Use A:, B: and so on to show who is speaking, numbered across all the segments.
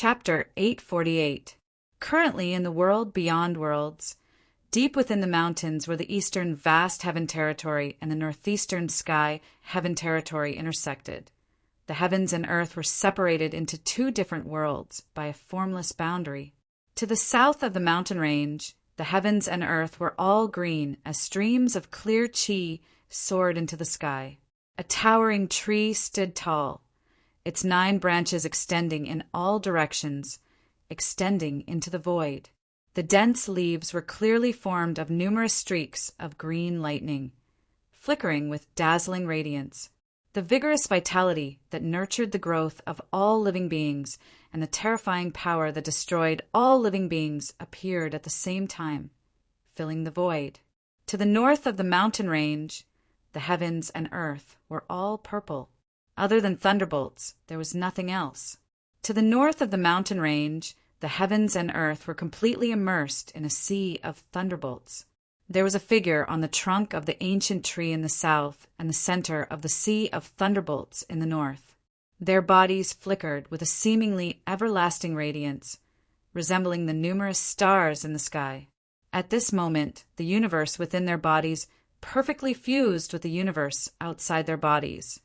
A: Chapter 848. Currently in the world beyond worlds, deep within the mountains where the eastern vast heaven territory and the northeastern sky heaven territory intersected. The heavens and earth were separated into two different worlds by a formless boundary. To the south of the mountain range, the heavens and earth were all green as streams of clear chi soared into the sky. A towering tree stood tall, its 9 branches extending in all directions, extending into the void. The dense leaves were clearly formed of numerous streaks of green lightning, flickering with dazzling radiance. The vigorous vitality that nurtured the growth of all living beings and the terrifying power that destroyed all living beings appeared at the same time, filling the void. To the north of the mountain range, the heavens and earth were all purple. Other than thunderbolts, there was nothing else. To the north of the mountain range, the heavens and earth were completely immersed in a sea of thunderbolts. There was a figure on the trunk of the ancient tree in the south and the center of the sea of thunderbolts in the north. Their bodies flickered with a seemingly everlasting radiance, resembling the numerous stars in the sky. At this moment, the universe within their bodies perfectly fused with the universe outside their bodies,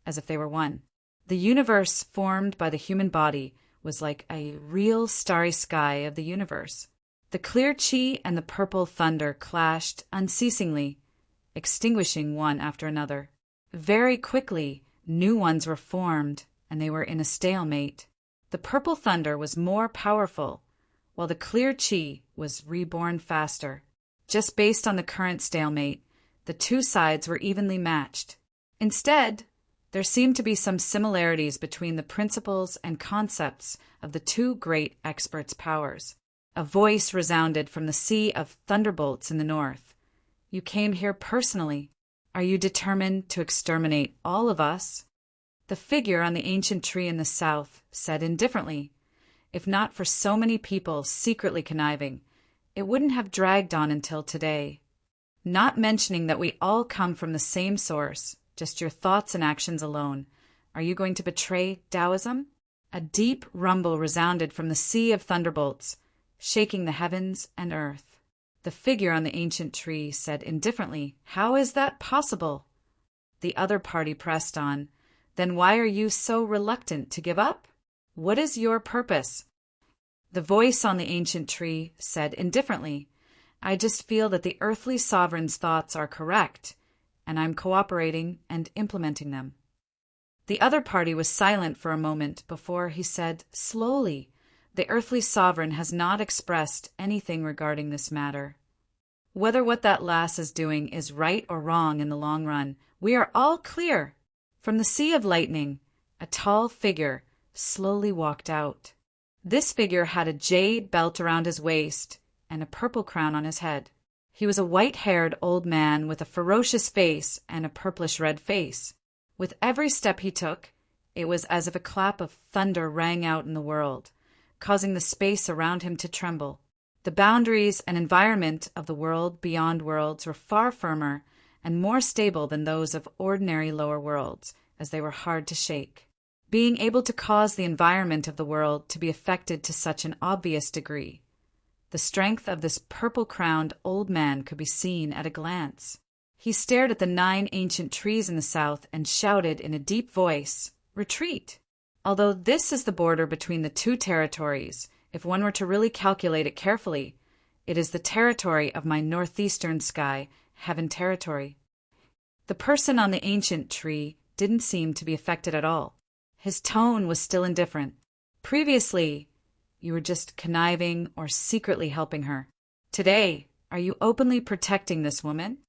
A: as if they were one. The universe formed by the human body was like a real starry sky of the universe. The clear chi and the purple thunder clashed unceasingly, extinguishing one after another. Very quickly, new ones were formed, and they were in a stalemate. The purple thunder was more powerful, while the clear chi was reborn faster. Just based on the current stalemate, the two sides were evenly matched. Instead, there seemed to be some similarities between the principles and concepts of the two great experts' powers. A voice resounded from the sea of thunderbolts in the north. "You came here personally. Are you determined to exterminate all of us?" The figure on the ancient tree in the south said indifferently, "If not for so many people secretly conniving, it wouldn't have dragged on until today. Not mentioning that we all come from the same source, just your thoughts and actions alone. Are you going to betray Taoism?" A deep rumble resounded from the sea of thunderbolts, shaking the heavens and earth. The figure on the ancient tree said indifferently, "How is that possible?" The other party pressed on, "Then why are you so reluctant to give up? What is your purpose?" The voice on the ancient tree said indifferently, "I just feel that the earthly sovereign's thoughts are correct, and I'm cooperating and implementing them." The other party was silent for a moment before he said slowly, "The earthly sovereign has not expressed anything regarding this matter. Whether what that lass is doing is right or wrong in the long run, we are all clear." From the sea of lightning, a tall figure slowly walked out. This figure had a jade belt around his waist and a purple crown on his head. He was a white-haired old man with a ferocious face and a purplish-red face. With every step he took, it was as if a clap of thunder rang out in the world, causing the space around him to tremble. The boundaries and environment of the world beyond worlds were far firmer and more stable than those of ordinary lower worlds, as they were hard to shake. Being able to cause the environment of the world to be affected to such an obvious degree, the strength of this purple-crowned old man could be seen at a glance. He stared at the 9 ancient trees in the south and shouted in a deep voice, "Retreat!" Although this is the border between the two territories, if one were to really calculate it carefully, it is the territory of my northeastern sky, heaven territory. The person on the ancient tree didn't seem to be affected at all. His tone was still indifferent. Previously, you were just conniving or secretly helping her. Today, are you openly protecting this woman?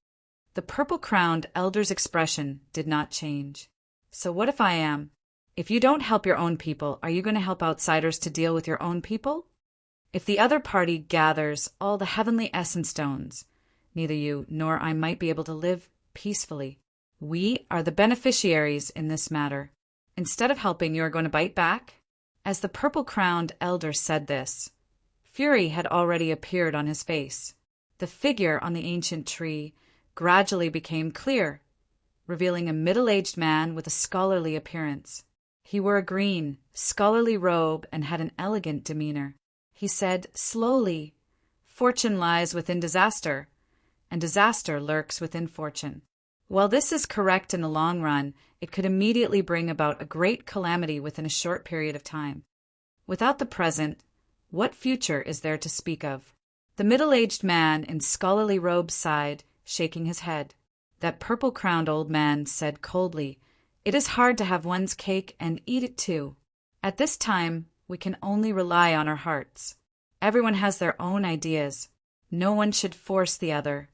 A: The purple-crowned elder's expression did not change. "So what if I am? If you don't help your own people, are you going to help outsiders to deal with your own people? If the other party gathers all the heavenly essence stones, neither you nor I might be able to live peacefully. We are the beneficiaries in this matter. Instead of helping, you are going to bite back?" As the purple-crowned elder said this, fury had already appeared on his face. The figure on the ancient tree gradually became clear, revealing a middle-aged man with a scholarly appearance. He wore a green, scholarly robe and had an elegant demeanor. He said slowly, "Fortune lies within disaster, and disaster lurks within fortune." While this is correct in the long run, it could immediately bring about a great calamity within a short period of time. Without the present, what future is there to speak of? The middle-aged man in scholarly robes sighed, shaking his head. That purple-crowned old man said coldly, "It is hard to have one's cake and eat it too." At this time, we can only rely on our hearts. Everyone has their own ideas. No one should force the other.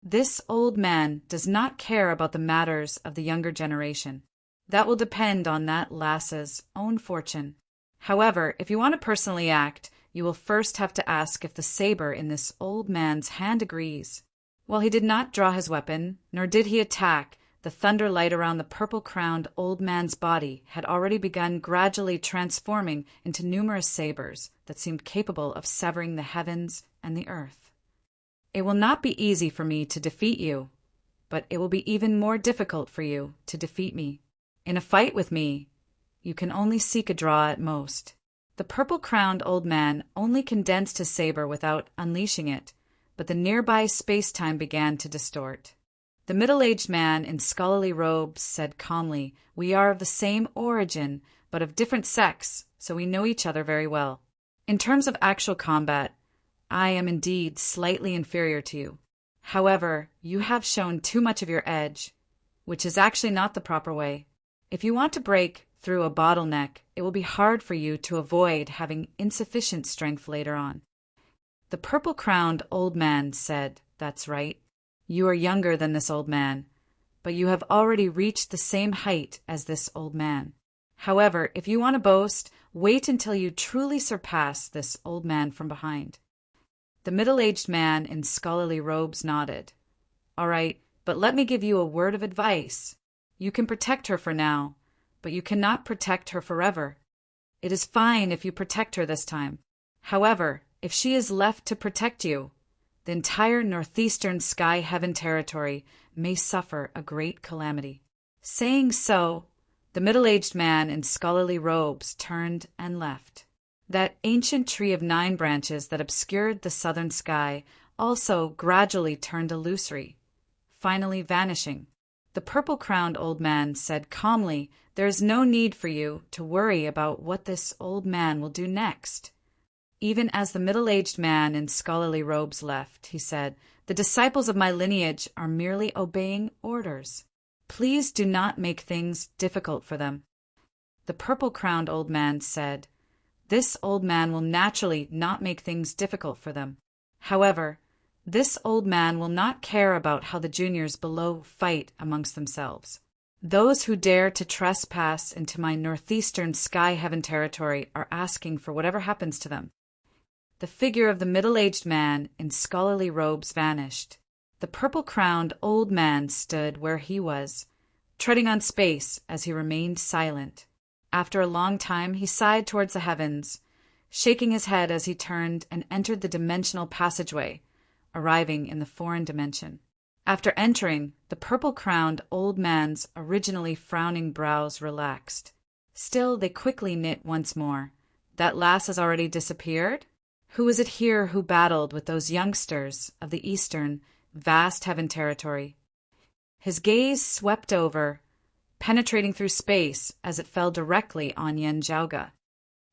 A: This old man does not care about the matters of the younger generation. That will depend on that lass's own fortune. However, if you want to personally act, you will first have to ask if the saber in this old man's hand agrees. While he did not draw his weapon, nor did he attack, the thunder light around the purple-crowned old man's body had already begun gradually transforming into numerous sabers that seemed capable of severing the heavens and the earth. It will not be easy for me to defeat you, but it will be even more difficult for you to defeat me. In a fight with me, you can only seek a draw at most. The purple-crowned old man only condensed his saber without unleashing it, but the nearby space-time began to distort. The middle-aged man in scholarly robes said calmly, "We are of the same origin, but of different sex, so we know each other very well. In terms of actual combat, I am indeed slightly inferior to you. However, you have shown too much of your edge, which is actually not the proper way. If you want to break through a bottleneck, it will be hard for you to avoid having insufficient strength later on." The purple-crowned old man said, "That's right. You are younger than this old man, but you have already reached the same height as this old man. However, if you want to boast, wait until you truly surpass this old man from behind." The middle-aged man in scholarly robes nodded. "All right, but let me give you a word of advice. You can protect her for now, but you cannot protect her forever. It is fine if you protect her this time. However, if she is left to protect you, the entire northeastern sky heaven territory may suffer a great calamity." Saying so, the middle-aged man in scholarly robes turned and left. That ancient tree of 9 branches that obscured the southern sky also gradually turned illusory, finally vanishing. The purple-crowned old man said calmly, "There is no need for you to worry about what this old man will do next." Even as the middle-aged man in scholarly robes left, he said, "The disciples of my lineage are merely obeying orders. Please do not make things difficult for them." The purple-crowned old man said, "This old man will naturally not make things difficult for them. However, this old man will not care about how the juniors below fight amongst themselves. Those who dare to trespass into my northeastern sky heaven territory are asking for whatever happens to them." The figure of the middle-aged man in scholarly robes vanished. The purple-crowned old man stood where he was, treading on space as he remained silent. After a long time, he sighed towards the heavens, shaking his head as he turned and entered the dimensional passageway, arriving in the foreign dimension. After entering, the purple-crowned old man's originally frowning brows relaxed. Still, they quickly knit once more. "That lass has already disappeared? Who is it here who battled with those youngsters of the eastern, vast heaven territory?" His gaze swept over, penetrating through space as it fell directly on Yen Jiaoge.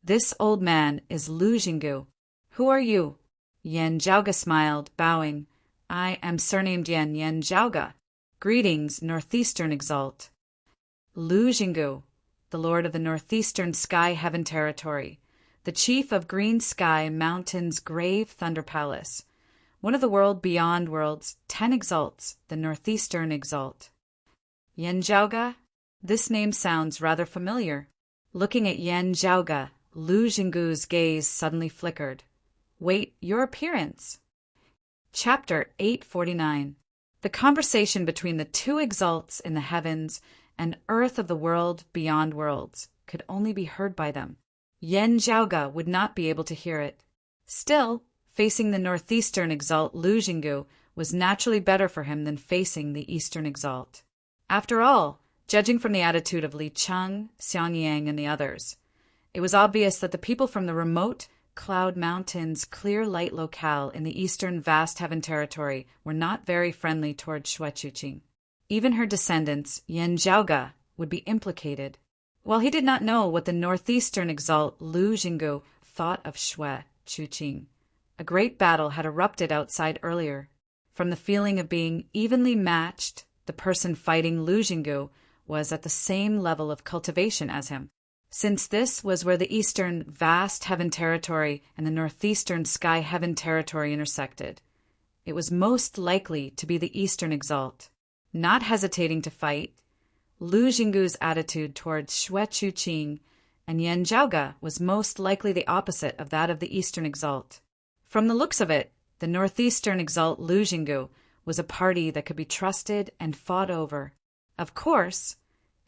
A: "This old man is Lu Jinggu. Who are you?" Yen Jiaoge smiled, bowing. "I am surnamed Yen Jiaoge. Greetings, Northeastern Exalt." Lu Jinggu, the lord of the Northeastern Sky Heaven Territory, the chief of Green Sky Mountain's Grave Thunder Palace, one of the world beyond worlds, 10 Exalts, the Northeastern Exalt. Yen Jiaoge? This name sounds rather familiar. Looking at Yen Jiaoge, Lu Jinggu's gaze suddenly flickered. "Wait, your appearance." Chapter 849. The conversation between the 2 exalts in the heavens and earth of the world beyond worlds could only be heard by them. Yen Jiaoge would not be able to hear it. Still, facing the northeastern exalt Lu Jinggu was naturally better for him than facing the eastern exalt. After all, Judging from the attitude of Li Cheng, Xiang Yang, and the others, it was obvious that the people from the remote Cloud Mountain's clear light locale in the eastern vast heaven territory were not very friendly toward Xue Chuqing. Even her descendants, Yan Zhaoge, would be implicated. While he did not know what the northeastern exalt Lu Jinggu thought of Xue Chuqing, a great battle had erupted outside earlier. From the feeling of being evenly matched, the person fighting Lu Jinggu was at the same level of cultivation as him. Since this was where the eastern vast heaven territory and the northeastern sky heaven territory intersected, it was most likely to be the eastern exalt. Not hesitating to fight, Lu Jinggu's attitude towards Xue Chuqing and Yan Zhaoge was most likely the opposite of that of the eastern exalt. From the looks of it, the northeastern exalt Lu Jinggu was a party that could be trusted and fought over. Of course,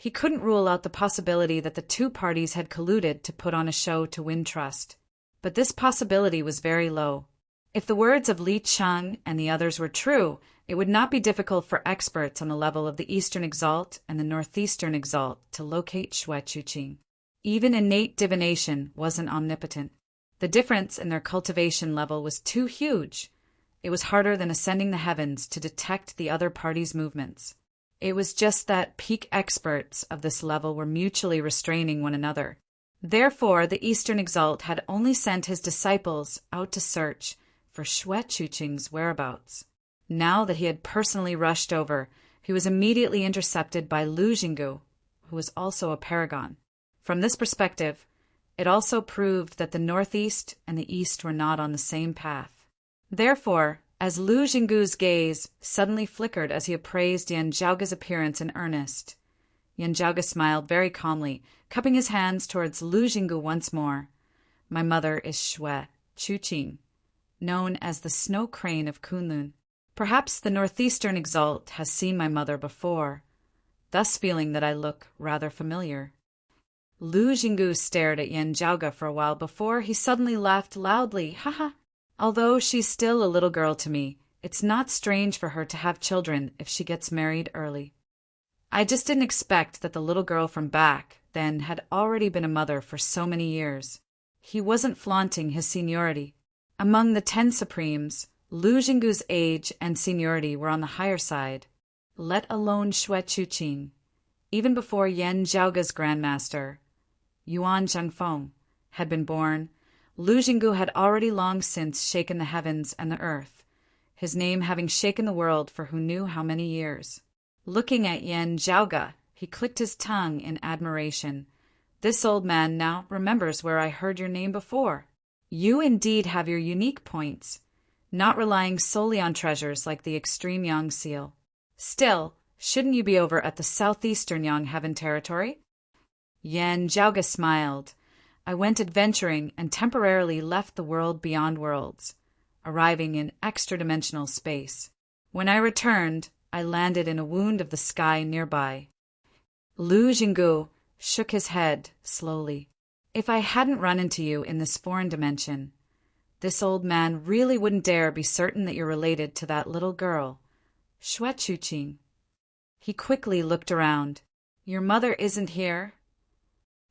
A: he couldn't rule out the possibility that the two parties had colluded to put on a show to win trust. But this possibility was very low. If the words of Li Cheng and the others were true, it would not be difficult for experts on the level of the eastern exalt and the northeastern exalt to locate Xue Chuqing. Even innate divination wasn't omnipotent. The difference in their cultivation level was too huge. It was harder than ascending the heavens to detect the other party's movements. It was just that peak experts of this level were mutually restraining one another. Therefore, the eastern exalt had only sent his disciples out to search for Xue Chuqing's whereabouts. Now that he had personally rushed over, he was immediately intercepted by Lu Jinggu, who was also a paragon. From this perspective, it also proved that the northeast and the east were not on the same path. Therefore, as Lu Jinggu's gaze suddenly flickered as he appraised Yan Zhaoge's appearance in earnest, Yan Zhaoge smiled very calmly, cupping his hands towards Lu Jinggu once more. My mother is Xue Chuqing, known as the Snow Crane of Kunlun. Perhaps the northeastern exalt has seen my mother before, thus feeling that I look rather familiar. Lu Jinggu stared at Yan Zhaoge for a while before he suddenly laughed loudly. Ha ha! Although she's still a little girl to me, it's not strange for her to have children if she gets married early. I just didn't expect that the little girl from back then had already been a mother for so many years. He wasn't flaunting his seniority. Among the 10 Supremes, Lu Jinggu's age and seniority were on the higher side, let alone Xue Chuqing. Even before Yan Zhaoge's grandmaster, Yuan Zhangfeng, had been born, Lu Jinggu had already long since shaken the heavens and the earth, his name having shaken the world for who knew how many years. Looking at Yan Zhaoge, he clicked his tongue in admiration. This old man now remembers where I heard your name before. You indeed have your unique points, not relying solely on treasures like the extreme Yang seal. Still, shouldn't you be over at the southeastern Yang heaven territory? Yan Zhaoge smiled. I went adventuring and temporarily left the world beyond worlds, arriving in extra-dimensional space. When I returned, I landed in a wound of the sky nearby. Lu Jinggu shook his head slowly. If I hadn't run into you in this foreign dimension, this old man really wouldn't dare be certain that you're related to that little girl, Xue Chuqing. He quickly looked around. Your mother isn't here?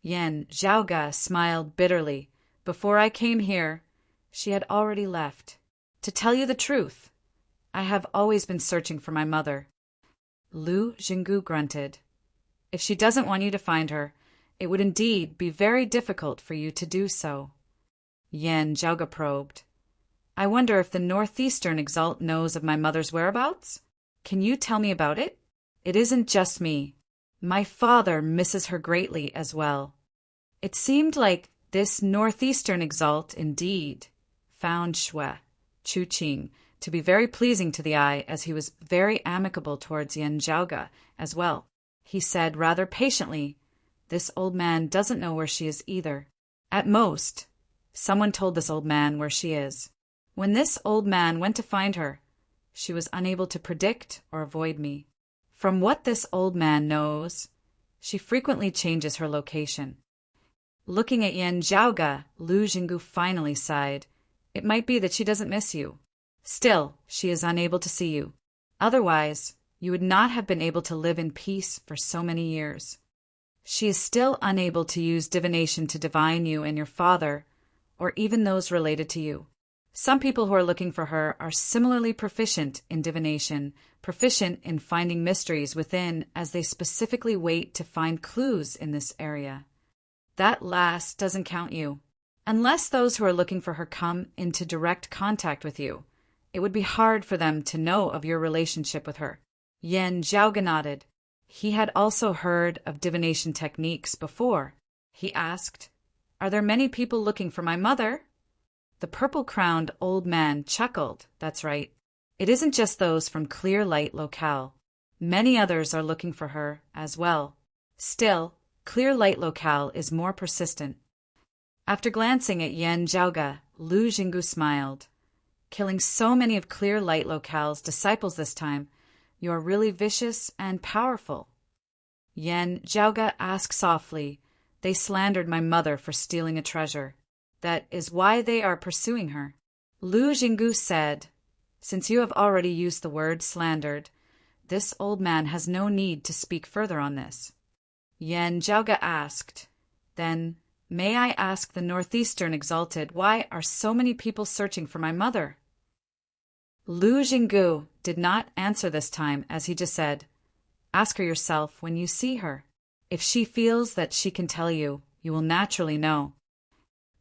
A: Yan Zhaoge smiled bitterly. Before I came here, she had already left. To tell you the truth, I have always been searching for my mother. Lu Jinggu grunted. If she doesn't want you to find her, it would indeed be very difficult for you to do so. Yan Zhaoge probed. I wonder if the northeastern exalt knows of my mother's whereabouts? Can you tell me about it? It isn't just me. My father misses her greatly as well. It seemed like this northeastern exalt indeed found Xue Chuqing to be very pleasing to the eye, as he was very amicable towards Yan Zhaoge as well. He said rather patiently, this old man doesn't know where she is either. At most, someone told this old man where she is. When this old man went to find her, she was unable to predict or avoid me. From what this old man knows, she frequently changes her location. Looking at Yan Zhaoge, Lu Jinggu finally sighed. It might be that she doesn't miss you. Still, she is unable to see you. Otherwise, you would not have been able to live in peace for so many years. She is still unable to use divination to divine you and your father, or even those related to you. Some people who are looking for her are similarly proficient in divination, proficient in finding mysteries within as they specifically wait to find clues in this area. That last doesn't count you. Unless those who are looking for her come into direct contact with you, it would be hard for them to know of your relationship with her. Yan Zhaoga nodded. He had also heard of divination techniques before. He asked, "Are there many people looking for my mother?" The purple-crowned old man chuckled. "That's right. It isn't just those from Clear Light Locale. Many others are looking for her as well. Still, Clear Light Locale is more persistent." After glancing at Yan Zhaoga, Lu Jinggu smiled. "Killing so many of Clear Light Locale's disciples this time, you are really vicious and powerful." Yan Zhaoga asked softly, "They slandered my mother for stealing a treasure. That is why they are pursuing her." Lu Jinggu said, "Since you have already used the word slandered, this old man has no need to speak further on this." Yan Zhaoga asked, "Then, may I ask the Northeastern Exalted, why are so many people searching for my mother?" Lu Jinggu did not answer this time, as he just said, "Ask her yourself when you see her. If she feels that she can tell you, you will naturally know."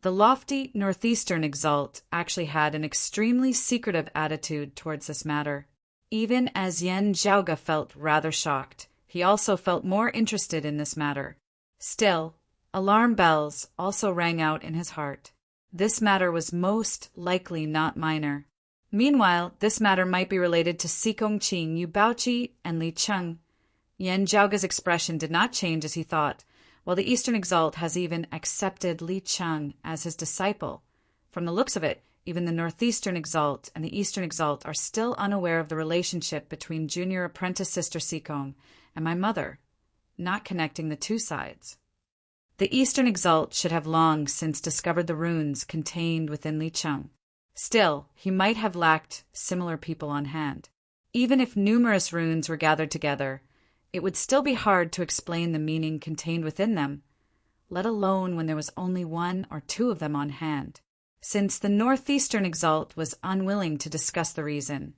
A: The lofty Northeastern Exalt actually had an extremely secretive attitude towards this matter. Even as Yan Zhaoga felt rather shocked, he also felt more interested in this matter. Still, alarm bells also rang out in his heart. This matter was most likely not minor. Meanwhile, this matter might be related to Sikong Qing, Yu Baoqi, and Li Cheng. Yan Zhaoga's expression did not change as he thought, while the Eastern Exalt has even accepted Li Cheng as his disciple. From the looks of it, even the Northeastern Exalt and the Eastern Exalt are still unaware of the relationship between junior apprentice sister Sikong and my mother, not connecting the two sides. The Eastern Exalt should have long since discovered the runes contained within Li Cheng. Still, he might have lacked similar people on hand. Even if numerous runes were gathered together, it would still be hard to explain the meaning contained within them, let alone when there was only one or two of them on hand. Since the Northeastern Exalt was unwilling to discuss the reason,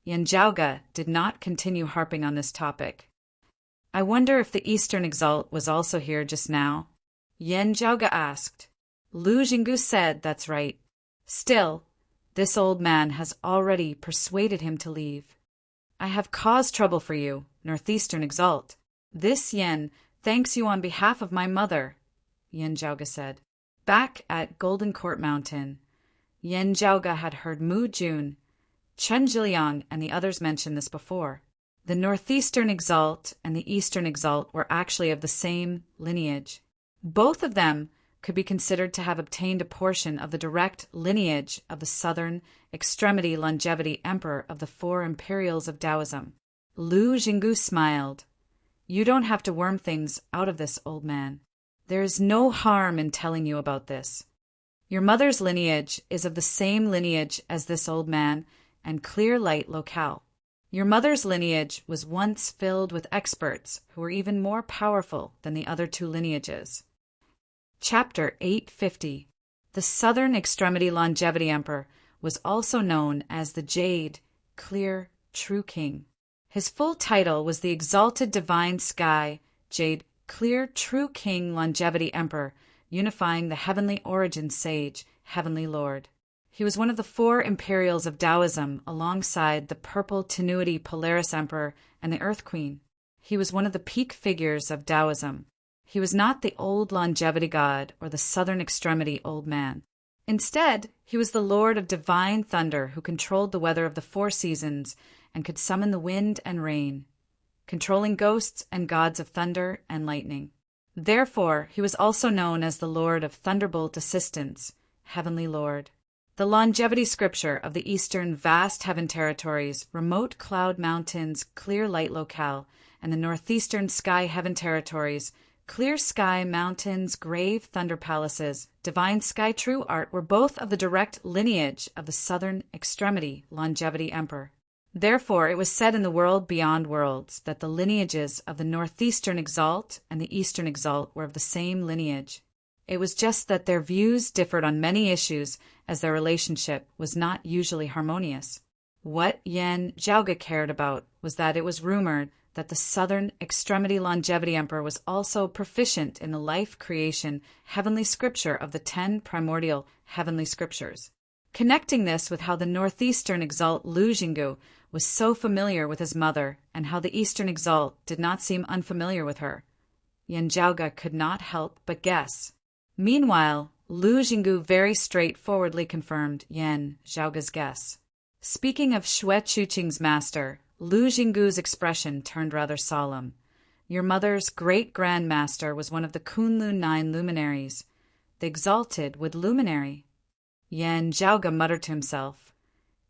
A: Yan Zhaoga did not continue harping on this topic. "I wonder if the Eastern Exalt was also here just now?" Yan Zhaoga asked. Lu Jinggu said, "That's right. Still, this old man has already persuaded him to leave." "I have caused trouble for you, Northeastern Exalt. This yen thanks you on behalf of my mother," Yan Zhaoga said. Back at Golden Court Mountain, Yan Zhaoga had heard Mu Jun, Chen Zhiliang, and the others mention this before. The Northeastern Exalt and the Eastern Exalt were actually of the same lineage. Both of them could be considered to have obtained a portion of the direct lineage of the Southern Extremity Longevity Emperor of the Four Imperials of Taoism. Lu Jinggu smiled. "You don't have to worm things out of this, old man. There is no harm in telling you about this. Your mother's lineage is of the same lineage as this old man and Clear Light Locale. Your mother's lineage was once filled with experts who were even more powerful than the other two lineages." Chapter 850. The Southern Extremity Longevity Emperor was also known as the Jade, Clear, True King. His full title was the Exalted Divine Sky, Jade, Clear, True King Longevity Emperor, unifying the Heavenly Origin Sage, Heavenly Lord. He was one of the four Imperials of Taoism alongside the Purple Tenuity Polaris Emperor and the Earth Queen. He was one of the peak figures of Taoism. He was not the old longevity god or the Southern Extremity old man. Instead, he was the Lord of Divine Thunder who controlled the weather of the four seasons and could summon the wind and rain, controlling ghosts and gods of thunder and lightning. Therefore, he was also known as the Lord of Thunderbolt Assistance, Heavenly Lord. The longevity scripture of the Eastern vast heaven territories, remote cloud mountains, Clear Light Locale, and the Northeastern sky heaven territories, Clear Sky Mountains, Grave Thunder Palaces, Divine Sky True Art were both of the direct lineage of the Southern Extremity Longevity Emperor. Therefore, it was said in the world beyond worlds that the lineages of the northeastern Exalt and the eastern Exalt were of the same lineage. It was just that their views differed on many issues, as their relationship was not usually harmonious. What Yen Zhaoge cared about was that it was rumored that the Southern Extremity Longevity Emperor was also proficient in the life creation heavenly scripture of the 10 primordial heavenly scriptures. Connecting this with how the northeastern Exalt Lu Jinggu was so familiar with his mother and how the eastern Exalt did not seem unfamiliar with her, Yen Zhaoge could not help but guess. Meanwhile, Lu Jinggu very straightforwardly confirmed Yen Zhaoge's guess. Speaking of Xue Chuqing's master, Lu Jinggu's expression turned rather solemn. Your mother's great-grandmaster was one of the Kunlun 9 luminaries. The Exalted Wood Luminary. Yen Zhaoge muttered to himself.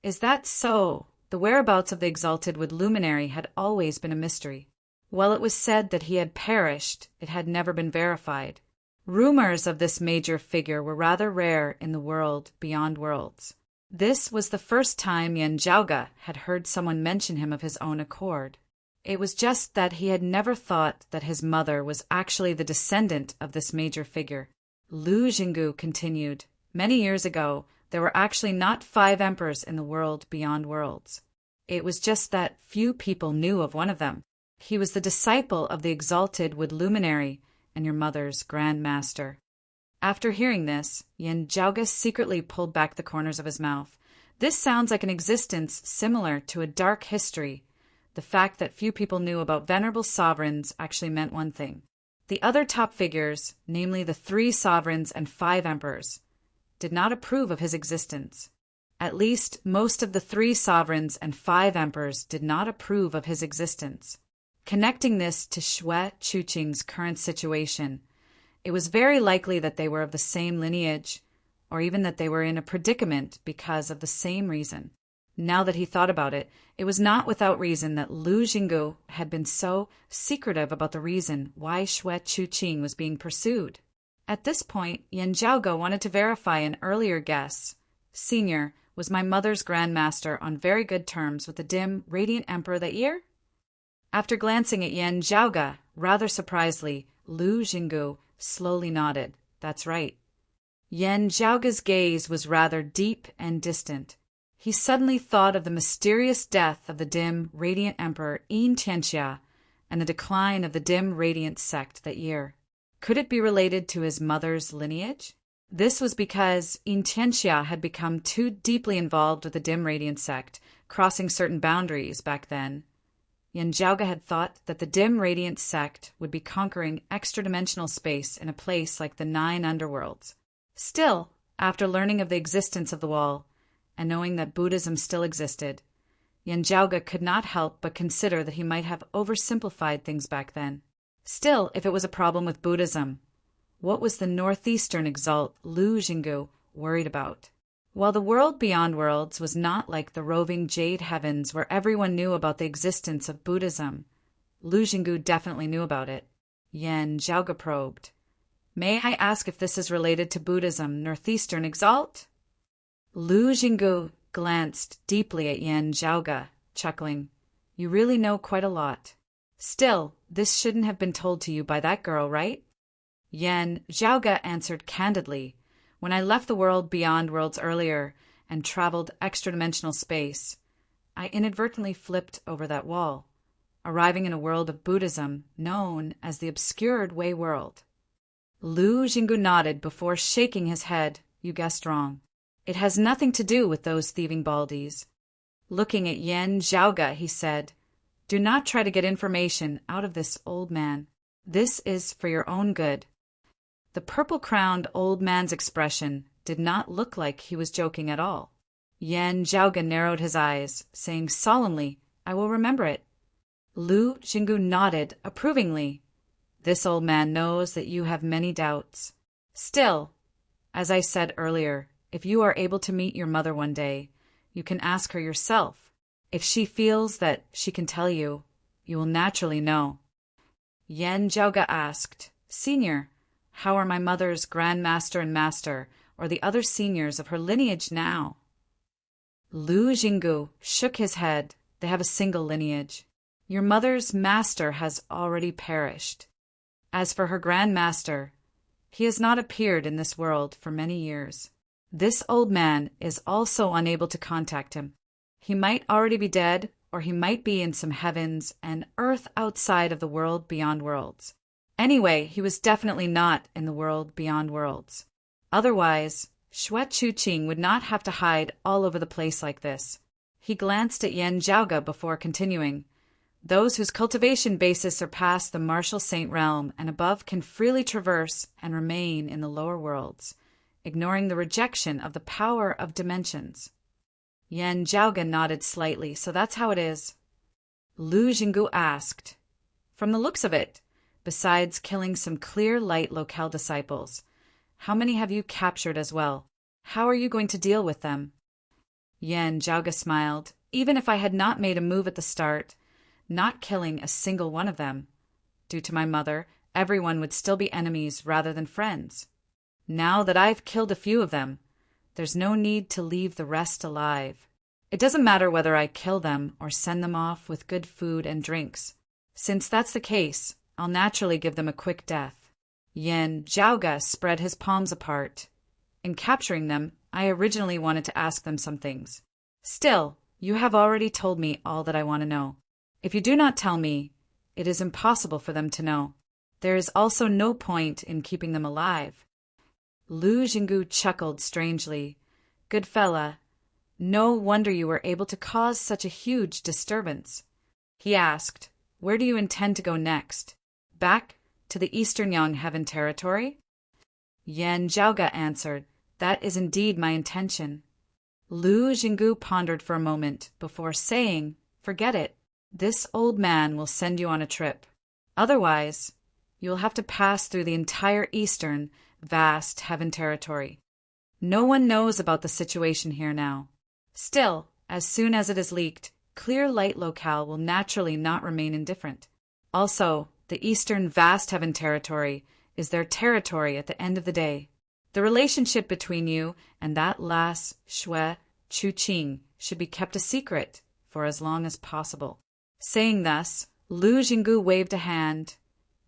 A: Is that so? The whereabouts of the Exalted Wood Luminary had always been a mystery. While it was said that he had perished, it had never been verified. Rumors of this major figure were rather rare in the world beyond worlds. This was the first time Yen Zhaoge had heard someone mention him of his own accord. It was just that he had never thought that his mother was actually the descendant of this major figure. Lu Jinggu continued, many years ago, there were actually not 5 emperors in the world beyond worlds. It was just that few people knew of one of them. He was the disciple of the Exalted Wood Luminary and your mother's Grand Master. After hearing this, Yen Zhaoge secretly pulled back the corners of his mouth. This sounds like an existence similar to a dark history. The fact that few people knew about venerable sovereigns actually meant one thing. The other top figures, namely the 3 sovereigns and 5 emperors, did not approve of his existence. At least most of the 3 sovereigns and 5 emperors did not approve of his existence. Connecting this to Xue Chuqing's current situation, it was very likely that they were of the same lineage, or even that they were in a predicament because of the same reason. Now that he thought about it, it was not without reason that Lu Jinggu had been so secretive about the reason why Xue Chuqing was being pursued. At this point, Yen Zhaoge wanted to verify an earlier guess. Senior, was my mother's grandmaster on very good terms with the dim, radiant emperor that year? After glancing at Yen Zhaoge, rather surprisedly, Lu Jinggu slowly nodded. That's right. Yen Zhaoge's gaze was rather deep and distant. He suddenly thought of the mysterious death of the dim, radiant emperor Yin Tianxia and the decline of the dim, radiant sect that year. Could it be related to his mother's lineage? This was because Yin Tianxia had become too deeply involved with the dim, radiant sect, crossing certain boundaries back then. Yen Zhaoge had thought that the dim, radiant sect would be conquering extra-dimensional space in a place like the 9 underworlds. Still, after learning of the existence of the wall, and knowing that Buddhism still existed, Yen Zhaoge could not help but consider that he might have oversimplified things back then. Still, if it was a problem with Buddhism, what was the northeastern Exalt Lu Jinggu worried about? While the world beyond worlds was not like the roving jade heavens where everyone knew about the existence of Buddhism, Lu Jinggu definitely knew about it. Yen Zhaoge probed. May I ask if this is related to Buddhism, northeastern Exalt? Lu Jinggu glanced deeply at Yen Zhaoge, chuckling. You really know quite a lot. Still, this shouldn't have been told to you by that girl, right? Yen Zhaoge answered candidly. When I left the world beyond worlds earlier and traveled extra-dimensional space, I inadvertently flipped over that wall, arriving in a world of Buddhism known as the Obscured Way World. Lu Jinggu nodded before shaking his head. You guessed wrong. It has nothing to do with those thieving baldies. Looking at Yen Zhaoge, he said, Do not try to get information out of this old man. This is for your own good. The purple-crowned old man's expression did not look like he was joking at all. Yen Zhaoge narrowed his eyes, saying solemnly, I will remember it. Lu Jinggu nodded approvingly. This old man knows that you have many doubts. Still, as I said earlier, if you are able to meet your mother one day, you can ask her yourself. If she feels that she can tell you, you will naturally know. Yen Zhaoge asked, Senior, how are my mother's Grand Master and Master, or the other seniors of her lineage now? Lu Jinggu shook his head. They have a single lineage. Your mother's master has already perished. As for her Grand Master, he has not appeared in this world for many years. This old man is also unable to contact him. He might already be dead, or he might be in some heavens and earth outside of the world beyond worlds. Anyway, he was definitely not in the world beyond worlds. Otherwise, Xue Chuqing would not have to hide all over the place like this. He glanced at Yan Zhaoge before continuing. Those whose cultivation bases surpass the martial saint realm and above can freely traverse and remain in the lower worlds, ignoring the rejection of the power of dimensions. Yan Zhaoge nodded slightly, so that's how it is. Lu Jinggu asked, from the looks of it, besides killing some clear light locale disciples, how many have you captured as well? How are you going to deal with them? Yan Zhaoge smiled. Even if I had not made a move at the start, not killing a single one of them, due to my mother, everyone would still be enemies rather than friends. Now that I've killed a few of them, there's no need to leave the rest alive. It doesn't matter whether I kill them or send them off with good food and drinks. Since that's the case, I'll naturally give them a quick death. Yan Zhaoge spread his palms apart. In capturing them, I originally wanted to ask them some things. Still, you have already told me all that I want to know. If you do not tell me, it is impossible for them to know. There is also no point in keeping them alive. Lu Jinggu chuckled strangely. Good fella, no wonder you were able to cause such a huge disturbance. He asked, where do you intend to go next? Back to the Eastern Yang Heaven territory? Yan Zhaoge answered, that is indeed my intention. Lu Jinggu pondered for a moment before saying, forget it. This old man will send you on a trip. Otherwise, you will have to pass through the entire eastern, vast heaven territory. No one knows about the situation here now. Still, as soon as it is leaked, clear light locale will naturally not remain indifferent. Also, the eastern vast heaven territory is their territory at the end of the day. The relationship between you and that lass Xue Chuqing should be kept a secret for as long as possible. Saying thus, Lu Jinggu waved a hand,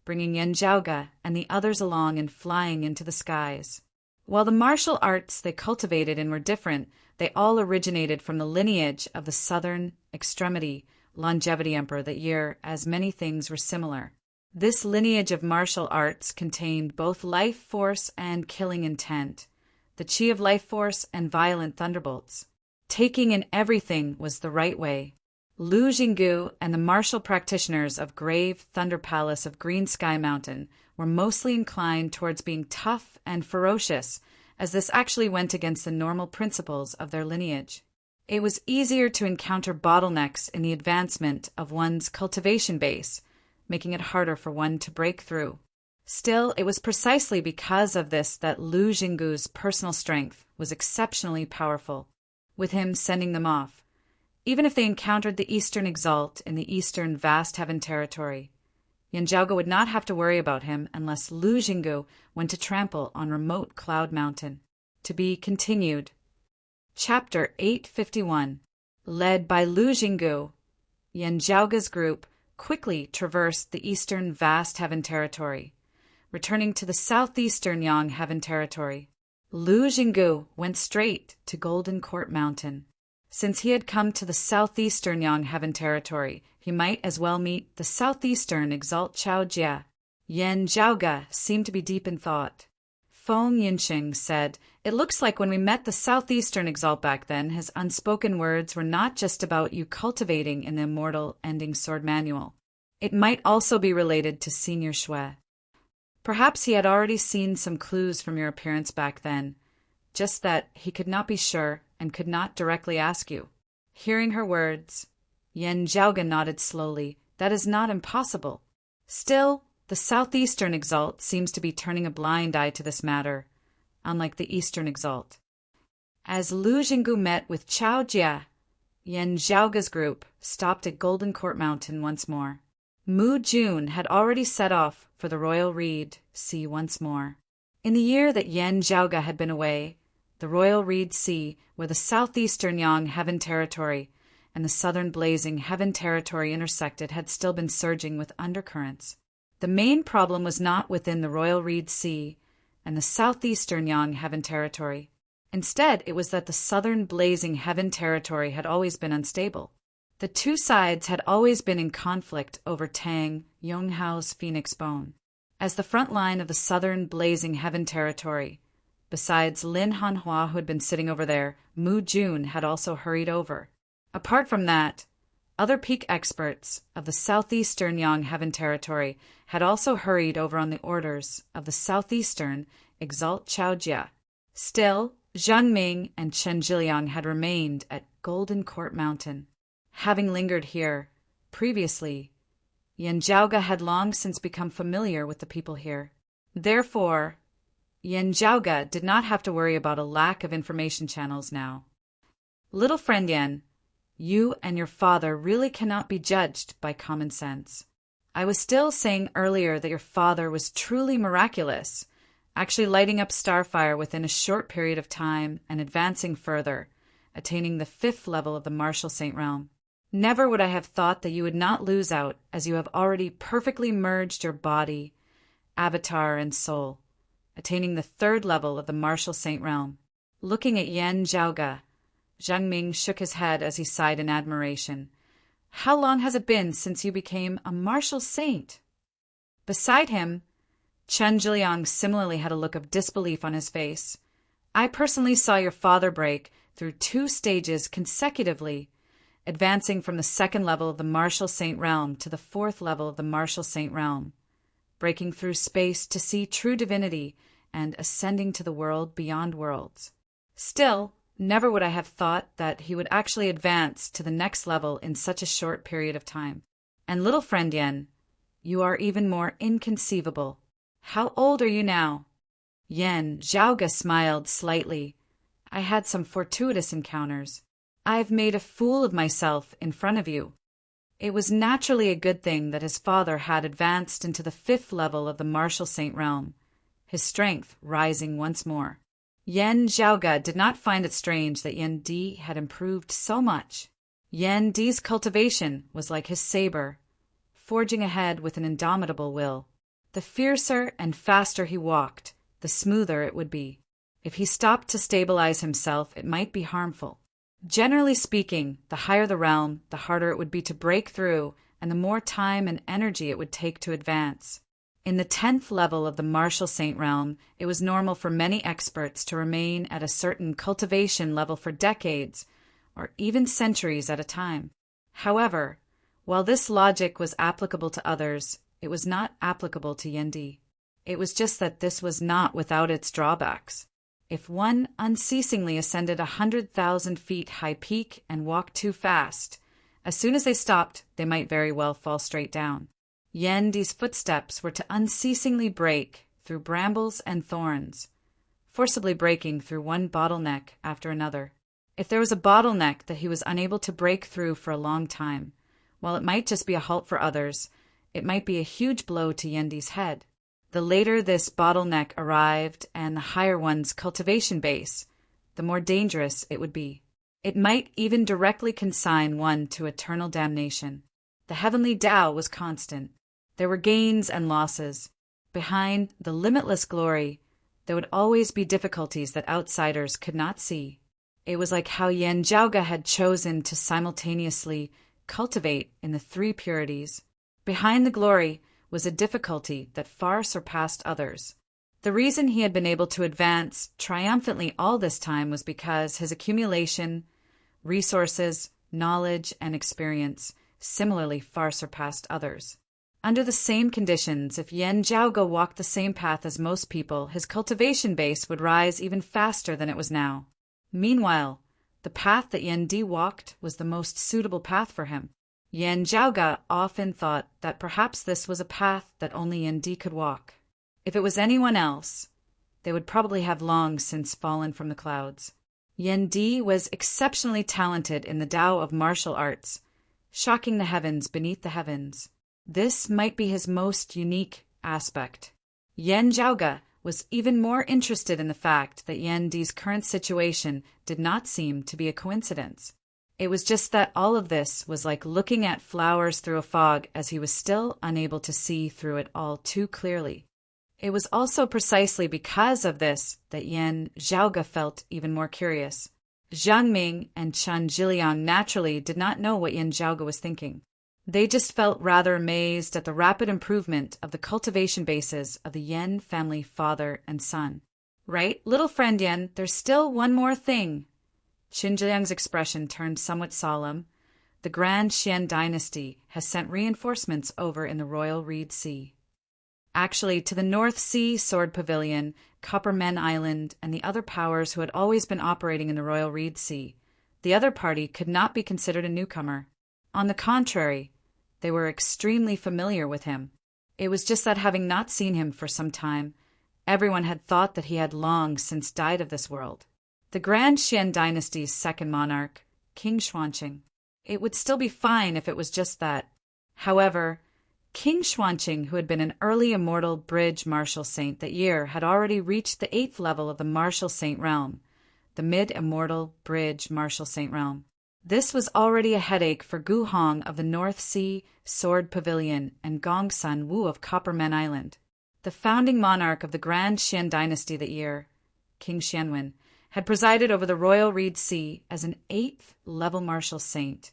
A: bringing Yan Zhaoge and the others along and flying into the skies. While the martial arts they cultivated and were different, they all originated from the lineage of the southern extremity longevity emperor that year, as many things were similar. This lineage of martial arts contained both life force and killing intent, the chi of life force and violent thunderbolts. Taking in everything was the right way. Lu Jinggu and the martial practitioners of Grave Thunder Palace of Green Sky Mountain were mostly inclined towards being tough and ferocious, as this actually went against the normal principles of their lineage. It was easier to encounter bottlenecks in the advancement of one's cultivation base, making it harder for one to break through. Still, it was precisely because of this that Lu Jinggu's personal strength was exceptionally powerful, with him sending them off. Even if they encountered the Eastern Exalt in the Eastern Vast Heaven territory, Yan Zhaoge would not have to worry about him unless Lu Jinggu went to trample on remote Cloud Mountain. To be continued. Chapter 851. Led by Lu Jinggu, Yan Zhaoge's group quickly traversed the Eastern Vast Heaven territory, returning to the Southeastern Yang Heaven territory. Lu Jinggu went straight to Golden Court Mountain. Since he had come to the Southeastern Yang Heaven territory, he might as well meet the Southeastern Exalt Chao Jia. Yan Zhaoge seemed to be deep in thought. Feng Yinxing said, it looks like when we met the Southeastern Exalt back then, his unspoken words were not just about you cultivating in the immortal ending sword manual. It might also be related to Senior Xue. Perhaps he had already seen some clues from your appearance back then, just that he could not be sure and could not directly ask you. Hearing her words, Yan Zhaoge nodded slowly. That is not impossible. Still, the Southeastern Exalt seems to be turning a blind eye to this matter, unlike the Eastern Exalt. As Lu Jinggu met with Chao Jia, Yan Zhaoge's group stopped at Golden Court Mountain once more. Mu Jun had already set off for the Royal Reed Sea once more. In the year that Yan Zhaoge had been away, the Royal Reed Sea, where the Southeastern Yang Heaven territory and the southern blazing heaven territory intersected had still been surging with undercurrents. The main problem was not within the Royal Reed Sea and the southeastern Yang heaven territory. Instead, it was that the southern blazing heaven territory had always been unstable. The two sides had always been in conflict over Tang Yonghao's phoenix bone. As the front line of the southern blazing heaven territory, besides Lin Hanhua, who had been sitting over there, Mu Jun had also hurried over. Apart from that, other peak experts of the southeastern Yang heaven territory had also hurried over on the orders of the southeastern Exalt Chaojia. Still, Zhang Ming and Chen Jiliang had remained at Golden Court Mountain. Having lingered here previously, Yan Zhaoga had long since become familiar with the people here. Therefore, Yan Zhaoga did not have to worry about a lack of information channels now. Little friend Yan, you and your father really cannot be judged by common sense. I was still saying earlier that your father was truly miraculous, actually lighting up Starfire within a short period of time and advancing further, attaining the 5th level of the Martial Saint Realm. Never would I have thought that you would not lose out, as you have already perfectly merged your body, avatar, and soul, attaining the 3rd level of the Martial Saint Realm. Looking at Yan Zhaoga, Zhang Ming shook his head as he sighed in admiration. How long has it been since you became a martial saint? Beside him, Chen Jiliang similarly had a look of disbelief on his face. I personally saw your father break through 2 stages consecutively, advancing from the 2nd level of the Martial Saint Realm to the 4th level of the Martial Saint Realm, breaking through space to see true divinity and ascending to the world beyond worlds. Still, never would I have thought that he would actually advance to the next level in such a short period of time. And little friend Yen, you are even more inconceivable. How old are you now? Yan Zhaoga smiled slightly. I had some fortuitous encounters. I've made a fool of myself in front of you. It was naturally a good thing that his father had advanced into the 5th level of the Martial Saint Realm, his strength rising once more. Yan Zhaoga did not find it strange that Yan Di had improved so much. Yan Di's cultivation was like his saber, forging ahead with an indomitable will. The fiercer and faster he walked, the smoother it would be. If he stopped to stabilize himself, it might be harmful. Generally speaking, the higher the realm, the harder it would be to break through, and the more time and energy it would take to advance. In the 10th level of the Martial Saint Realm, it was normal for many experts to remain at a certain cultivation level for decades, or even centuries at a time. However, while this logic was applicable to others, it was not applicable to Yendi. It was just that this was not without its drawbacks. If one unceasingly ascended 100,000 feet high peak and walked too fast, as soon as they stopped, they might very well fall straight down. Yendi's footsteps were to unceasingly break through brambles and thorns, forcibly breaking through one bottleneck after another. If there was a bottleneck that he was unable to break through for a long time, while it might just be a halt for others, it might be a huge blow to Yendi's head. The later this bottleneck arrived and the higher one's cultivation base, the more dangerous it would be. It might even directly consign one to eternal damnation. The heavenly Tao was constant. There were gains and losses. Behind the limitless glory, there would always be difficulties that outsiders could not see. It was like how Yan Zhaoga had chosen to simultaneously cultivate in the 3 purities. Behind the glory was a difficulty that far surpassed others. The reason he had been able to advance triumphantly all this time was because his accumulation, resources, knowledge, and experience similarly far surpassed others. Under the same conditions, if Yan Zhaoga walked the same path as most people, his cultivation base would rise even faster than it was now. Meanwhile, the path that Yan Di walked was the most suitable path for him. Yan Zhaoga often thought that perhaps this was a path that only Yan Di could walk. If it was anyone else, they would probably have long since fallen from the clouds. Yan Di was exceptionally talented in the Tao of martial arts, shocking the heavens beneath the heavens. This might be his most unique aspect. Yan Zhaoga was even more interested in the fact that Yan Di's current situation did not seem to be a coincidence. It was just that all of this was like looking at flowers through a fog, as he was still unable to see through it all too clearly. It was also precisely because of this that Yan Zhaoge felt even more curious. Zhang Ming and Chen Zhiliang naturally did not know what Yan Zhaoge was thinking. They just felt rather amazed at the rapid improvement of the cultivation bases of the Yan family father and son. Right, little friend Yan, there's still one more thing. Qin Zhiliang's expression turned somewhat solemn. The Grand Xian dynasty has sent reinforcements over in the Royal Reed Sea. Actually, to the North Sea Sword Pavilion, Copper Men Island, and the other powers who had always been operating in the Royal Reed Sea, the other party could not be considered a newcomer. On the contrary, they were extremely familiar with him. It was just that, having not seen him for some time, everyone had thought that he had long since died of this world. The Grand Xian dynasty's second monarch, King Xuanqing. It would still be fine if it was just that. However, King Xuanqing, who had been an early immortal bridge martial saint that year, had already reached the 8th level of the martial saint realm, the mid-immortal bridge martial saint realm. This was already a headache for Gu Hong of the North Sea Sword Pavilion and Gong Sun Wu of Copper Men Island. The founding monarch of the Grand Xian dynasty that year, King Xianwen, had presided over the Royal Reed Sea as an 8th level martial saint,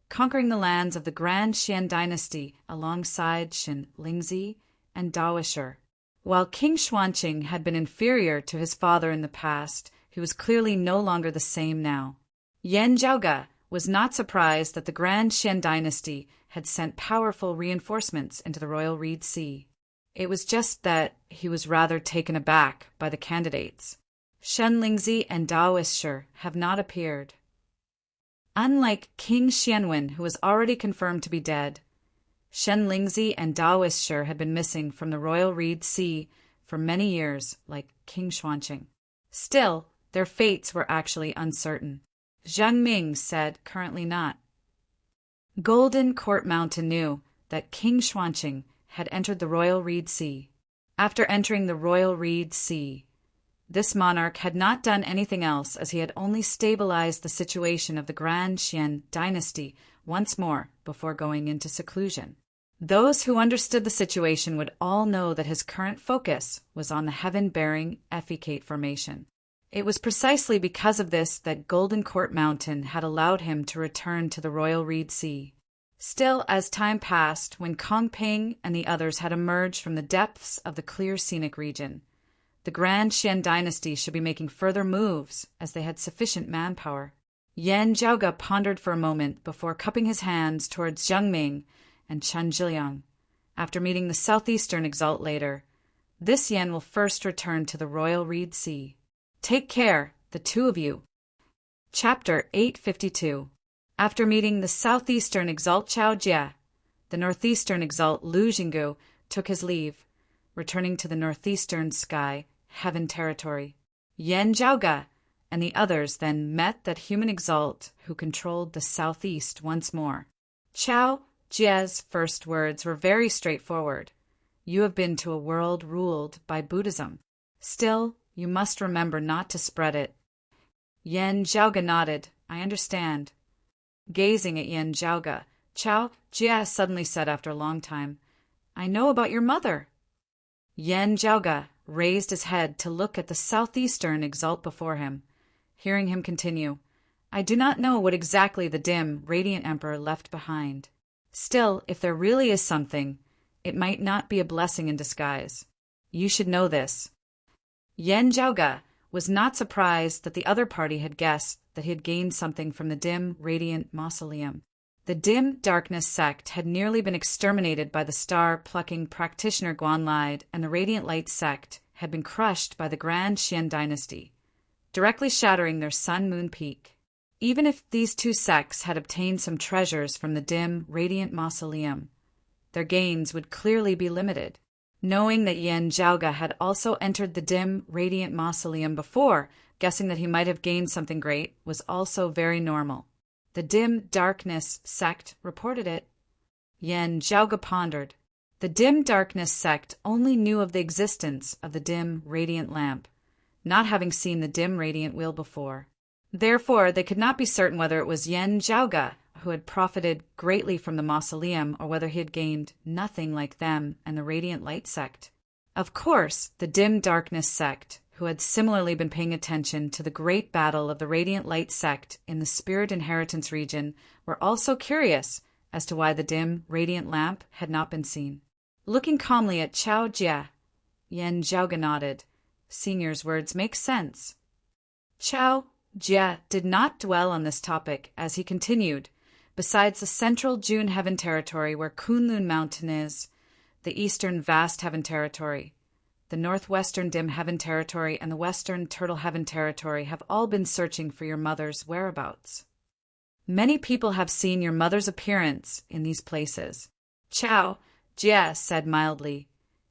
A: conquering the lands of the Grand Xian dynasty alongside Shin Lingzi and Daoisher. While King Xuanqing had been inferior to his father in the past, he was clearly no longer the same now. Yan Zhaoge was not surprised that the Grand Xian dynasty had sent powerful reinforcements into the Royal Reed Sea. It was just that he was rather taken aback by the candidates. Shen Lingzi and Daoisher have not appeared. Unlike King Xianwen, who was already confirmed to be dead, Shen Lingzi and Daoisher had been missing from the Royal Reed Sea for many years, like King Xuanqing. Still, their fates were actually uncertain. Zhang Ming said currently not. Golden Court Mountain knew that King Xuanqing had entered the Royal Reed Sea. After entering the Royal Reed Sea, this monarch had not done anything else, as he had only stabilized the situation of the Grand Xian dynasty once more before going into seclusion. Those who understood the situation would all know that his current focus was on the heaven-bearing Effecate formation. It was precisely because of this that Golden Court Mountain had allowed him to return to the Royal Reed Sea. Still, as time passed, when Kong Ping and the others had emerged from the depths of the clear scenic region, the Grand Xian dynasty should be making further moves, as they had sufficient manpower. Yan Zhaoge pondered for a moment before cupping his hands towards Zhang Ming and Chen Zhiliang. After meeting the southeastern exalt later, this Yan will first return to the Royal Reed Sea. Take care, the two of you. Chapter 852. After meeting the southeastern exalt Chao Jie, the northeastern exalt Lu Jinggu took his leave, returning to the northeastern sky, heaven territory. Yan Zhaoge and the others then met that human exalt who controlled the southeast once more. Chao Jie's first words were very straightforward. You have been to a world ruled by Buddhism. Still, you must remember not to spread it. Yan Zhaoge nodded. I understand. Gazing at Yan Zhaoge, Chao Jie suddenly said after a long time, I know about your mother. Yan Zhaoge raised his head to look at the southeastern exalt before him. Hearing him continue, I do not know what exactly the dim, radiant emperor left behind. Still, if there really is something, it might not be a blessing in disguise. You should know this. Yan Zhaoge was not surprised that the other party had guessed that he had gained something from the dim, radiant mausoleum. The dim darkness sect had nearly been exterminated by the star-plucking practitioner Guanlide, and the radiant light sect had been crushed by the Grand Xian dynasty, directly shattering their sun-moon peak. Even if these two sects had obtained some treasures from the dim, radiant mausoleum, their gains would clearly be limited. Knowing that Yan Zhaoge had also entered the dim, radiant mausoleum before, guessing that he might have gained something great, was also very normal. The dim darkness sect reported it. Yan Zhaoge pondered. The dim darkness sect only knew of the existence of the dim radiant lamp, not having seen the dim radiant wheel before. Therefore, they could not be certain whether it was Yen Zhaoge who had profited greatly from the mausoleum, or whether he had gained nothing like them and the Radiant Light sect. Of course, the Dim Darkness sect, who had similarly been paying attention to the great battle of the Radiant Light sect in the Spirit Inheritance region, were also curious as to why the dim, radiant lamp had not been seen. Looking calmly at Chao Jie, Yen Zhaoge nodded. Senior's words make sense. Chao Jie did not dwell on this topic as he continued. Besides the central June Heaven territory where Kunlun Mountain is, the eastern Vast Heaven territory, the northwestern Dim Heaven territory, and the western Turtle Heaven territory have all been searching for your mother's whereabouts. Many people have seen your mother's appearance in these places. Chao Jie said mildly,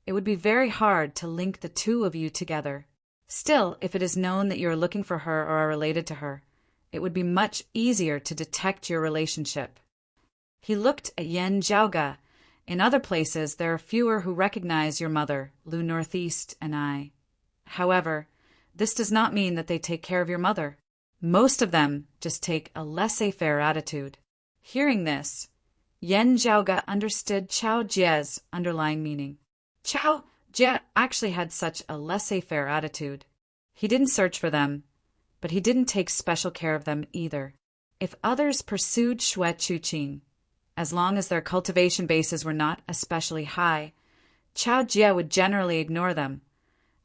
A: "It would be very hard to link the two of you together. Still, if it is known that you are looking for her or are related to her, it would be much easier to detect your relationship." He looked at Yen Zhaoge. "In other places, there are fewer who recognize your mother, Lu Northeast, and I. However, this does not mean that they take care of your mother. Most of them just take a laissez-faire attitude." Hearing this, Yen Zhaoge understood Chao Jie's underlying meaning. Chao Jie actually had such a laissez-faire attitude. He didn't search for them, but he didn't take special care of them either. If others pursued Xue Chuqing, as long as their cultivation bases were not especially high, Chao Jie would generally ignore them,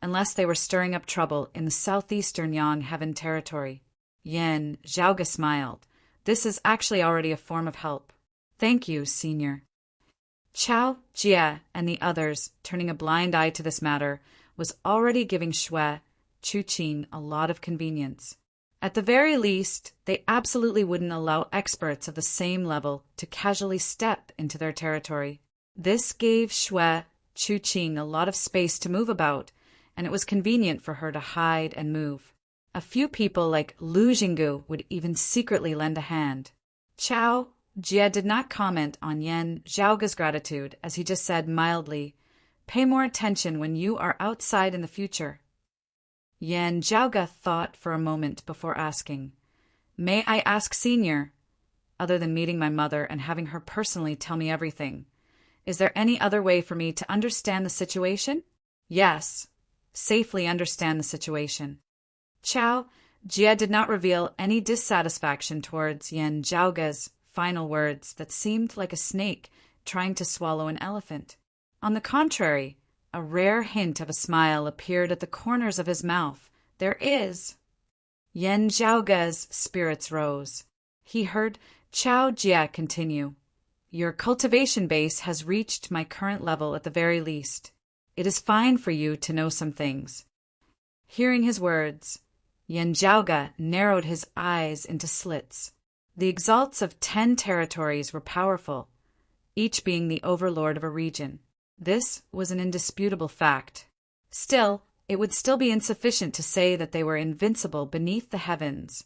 A: unless they were stirring up trouble in the southeastern Yang Heaven territory. Yen Zhaoge smiled. "This is actually already a form of help. Thank you, Senior." Chao Jie and the others, turning a blind eye to this matter, was already giving Xue Chuqing a lot of convenience. At the very least, they absolutely wouldn't allow experts of the same level to casually step into their territory. This gave Xue Chuqing a lot of space to move about, and it was convenient for her to hide and move. A few people like Lu Jinggu would even secretly lend a hand. Chao Jie did not comment on Yen Zhaoge's gratitude, as he just said mildly, "Pay more attention when you are outside in the future." Yen Zhaoge thought for a moment before asking, "May I ask, Senior, other than meeting my mother and having her personally tell me everything, is there any other way for me to understand the situation?" "Yes, safely understand the situation." Chao Jie did not reveal any dissatisfaction towards Yen Zhaoge's final words that seemed like a snake trying to swallow an elephant. On the contrary, a rare hint of a smile appeared at the corners of his mouth. "There is." Yen Zhaoge's spirits rose. He heard Chao Jie continue, "Your cultivation base has reached my current level at the very least. It is fine for you to know some things." Hearing his words, Yen Zhaoge narrowed his eyes into slits. The exalts of 10 territories were powerful, each being the overlord of a region. This was an indisputable fact. Still, it would still be insufficient to say that they were invincible beneath the heavens,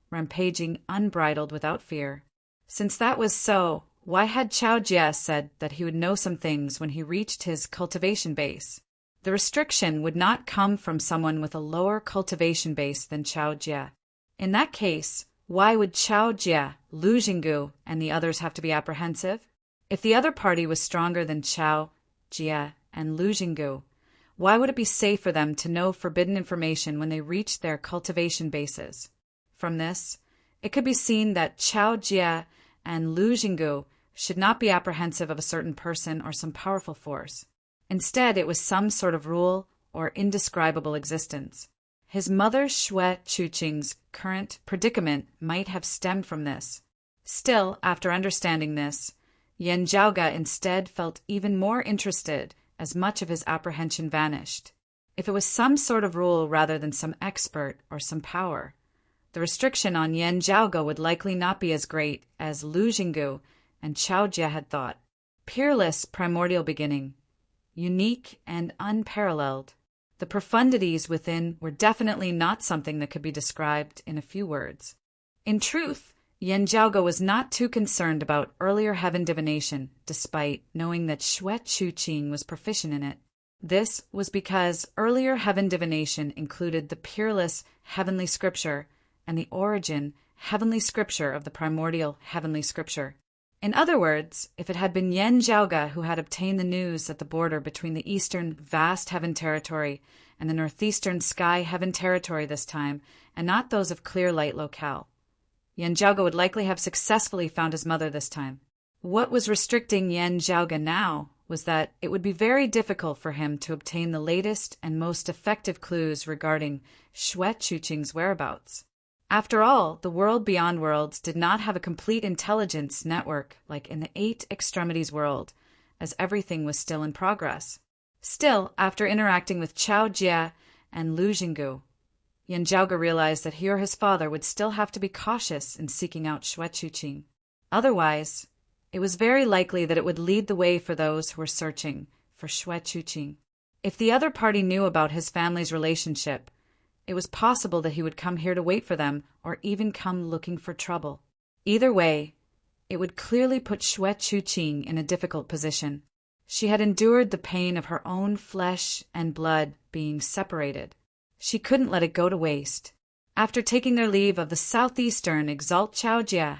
A: rampaging unbridled without fear. Since that was so, why had Chao Jie said that he would know some things when he reached his cultivation base? The restriction would not come from someone with a lower cultivation base than Chao Jie. In that case, why would Chao Jie, Lu Jinggu, and the others have to be apprehensive? If the other party was stronger than Chao Jie and Lu Jinggu, why would it be safe for them to know forbidden information when they reached their cultivation bases? From this, it could be seen that Chao Jie and Lu Jinggu should not be apprehensive of a certain person or some powerful force. Instead, it was some sort of rule or indescribable existence. His mother Xue Chuqing's current predicament might have stemmed from this. Still, after understanding this, Yen Zhaoge instead felt even more interested as much of his apprehension vanished. If it was some sort of rule rather than some expert or some power, the restriction on Yen Zhaoge would likely not be as great as Lu Jinggu and Chao Jie had thought. Peerless primordial beginning, unique and unparalleled. The profundities within were definitely not something that could be described in a few words. In truth, Yen Zhaoge was not too concerned about earlier heaven divination, despite knowing that Xue Chuqing was proficient in it. This was because earlier heaven divination included the peerless heavenly scripture and the origin, heavenly scripture of the primordial heavenly scripture. In other words, if it had been Yen Zhaoge who had obtained the news at the border between the eastern vast heaven territory and the northeastern sky heaven territory this time, and not those of clear light locale, Yen Zhaoge would likely have successfully found his mother this time. What was restricting Yen Zhaoge now was that it would be very difficult for him to obtain the latest and most effective clues regarding Xue Chuqing's whereabouts. After all, the world beyond worlds did not have a complete intelligence network like in the Eight Extremities world, as everything was still in progress. Still, after interacting with Chao Jie and Lu Jinggu, Yen Zhaoge realized that he or his father would still have to be cautious in seeking out Xue Chuqing. Otherwise, it was very likely that it would lead the way for those who were searching for Xue Chuqing. If the other party knew about his family's relationship, it was possible that he would come here to wait for them or even come looking for trouble. Either way, it would clearly put Xue Chuqing in a difficult position. She had endured the pain of her own flesh and blood being separated. She couldn't let it go to waste. After taking their leave of the southeastern Exalt Chao Jie,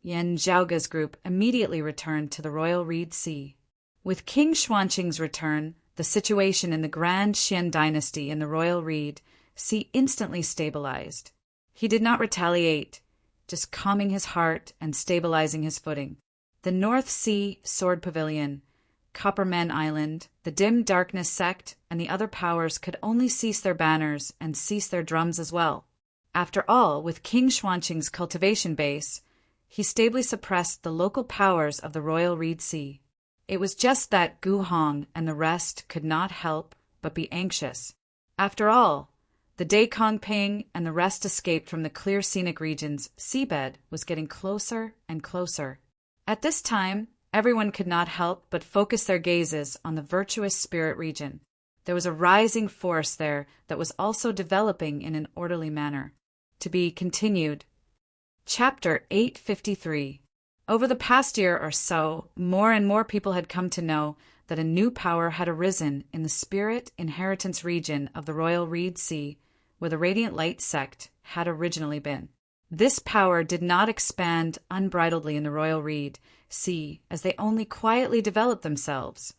A: Yen Zhaoge's group immediately returned to the Royal Reed Sea. With King Xuanqing's return, the situation in the Grand Xian dynasty in the Royal Reed Sea instantly stabilized. He did not retaliate, just calming his heart and stabilizing his footing. The North Sea Sword Pavilion, Copperman Island, the Dim Darkness sect, and the other powers could only cease their banners and cease their drums as well. After all, with King Xuanqing's cultivation base, he stably suppressed the local powers of the Royal Reed Sea. It was just that Gu Hong and the rest could not help but be anxious. After all, the day Kong Ping and the rest escaped from the clear scenic region's seabed was getting closer and closer. At this time, everyone could not help but focus their gazes on the virtuous spirit region. There was a rising force there that was also developing in an orderly manner. To be continued. Chapter 853. Over the past year or so, more and more people had come to know that a new power had arisen in the spirit inheritance region of the Royal Reed Sea, where the Radiant Light sect had originally been. This power did not expand unbridledly in the Royal Reed Sea, as they only quietly developed themselves,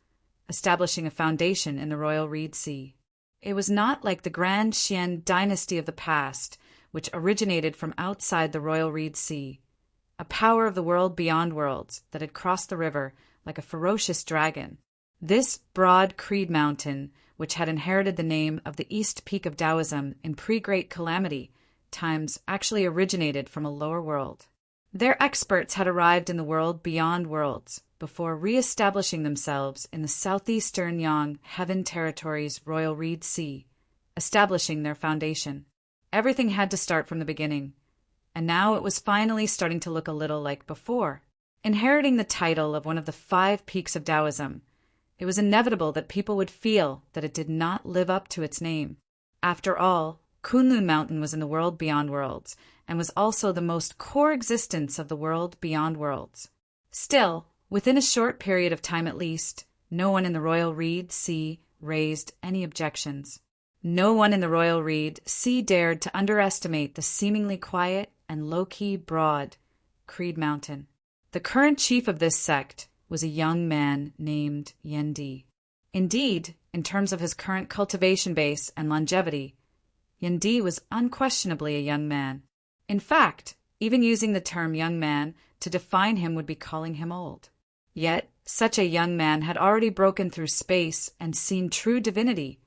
A: establishing a foundation in the Royal Reed Sea. It was not like the Grand Xian dynasty of the past, which originated from outside the Royal Reed Sea, a power of the world beyond worlds that had crossed the river like a ferocious dragon. This broad Creed Mountain, which had inherited the name of the East Peak of Taoism in pre-Great Calamity times, actually originated from a lower world. Their experts had arrived in the world beyond worlds before re-establishing themselves in the southeastern Yang Heaven Territory's Royal Reed Sea, establishing their foundation. Everything had to start from the beginning, and now it was finally starting to look a little like before. Inheriting the title of one of the 5 peaks of Taoism, it was inevitable that people would feel that it did not live up to its name. After all, Kunlun Mountain was in the world beyond worlds, and was also the most core existence of the world beyond worlds. Still, within a short period of time at least, no one in the Royal Reed Sea raised any objections. No one in the Royal Reed Sea dared to underestimate the seemingly quiet and low-key broad Creed Mountain. The current chief of this sect was a young man named Yendi. Indeed, in terms of his current cultivation base and longevity, Yendi was unquestionably a young man. In fact, even using the term young man to define him would be calling him old. Yet, such a young man had already broken through space and seen true divinity,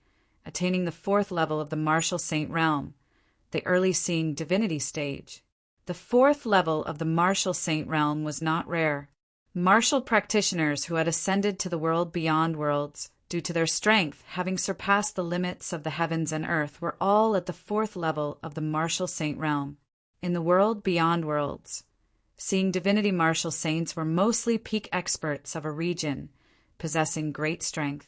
A: attaining the 4th level of the Martial Saint realm, the early seeing divinity stage. The 4th level of the Martial Saint realm was not rare. Martial practitioners who had ascended to the world beyond worlds, due to their strength having surpassed the limits of the heavens and earth, were all at the 4th level of the Martial Saint realm. In the world beyond worlds, seeing divinity Martial Saints were mostly peak experts of a region, possessing great strength.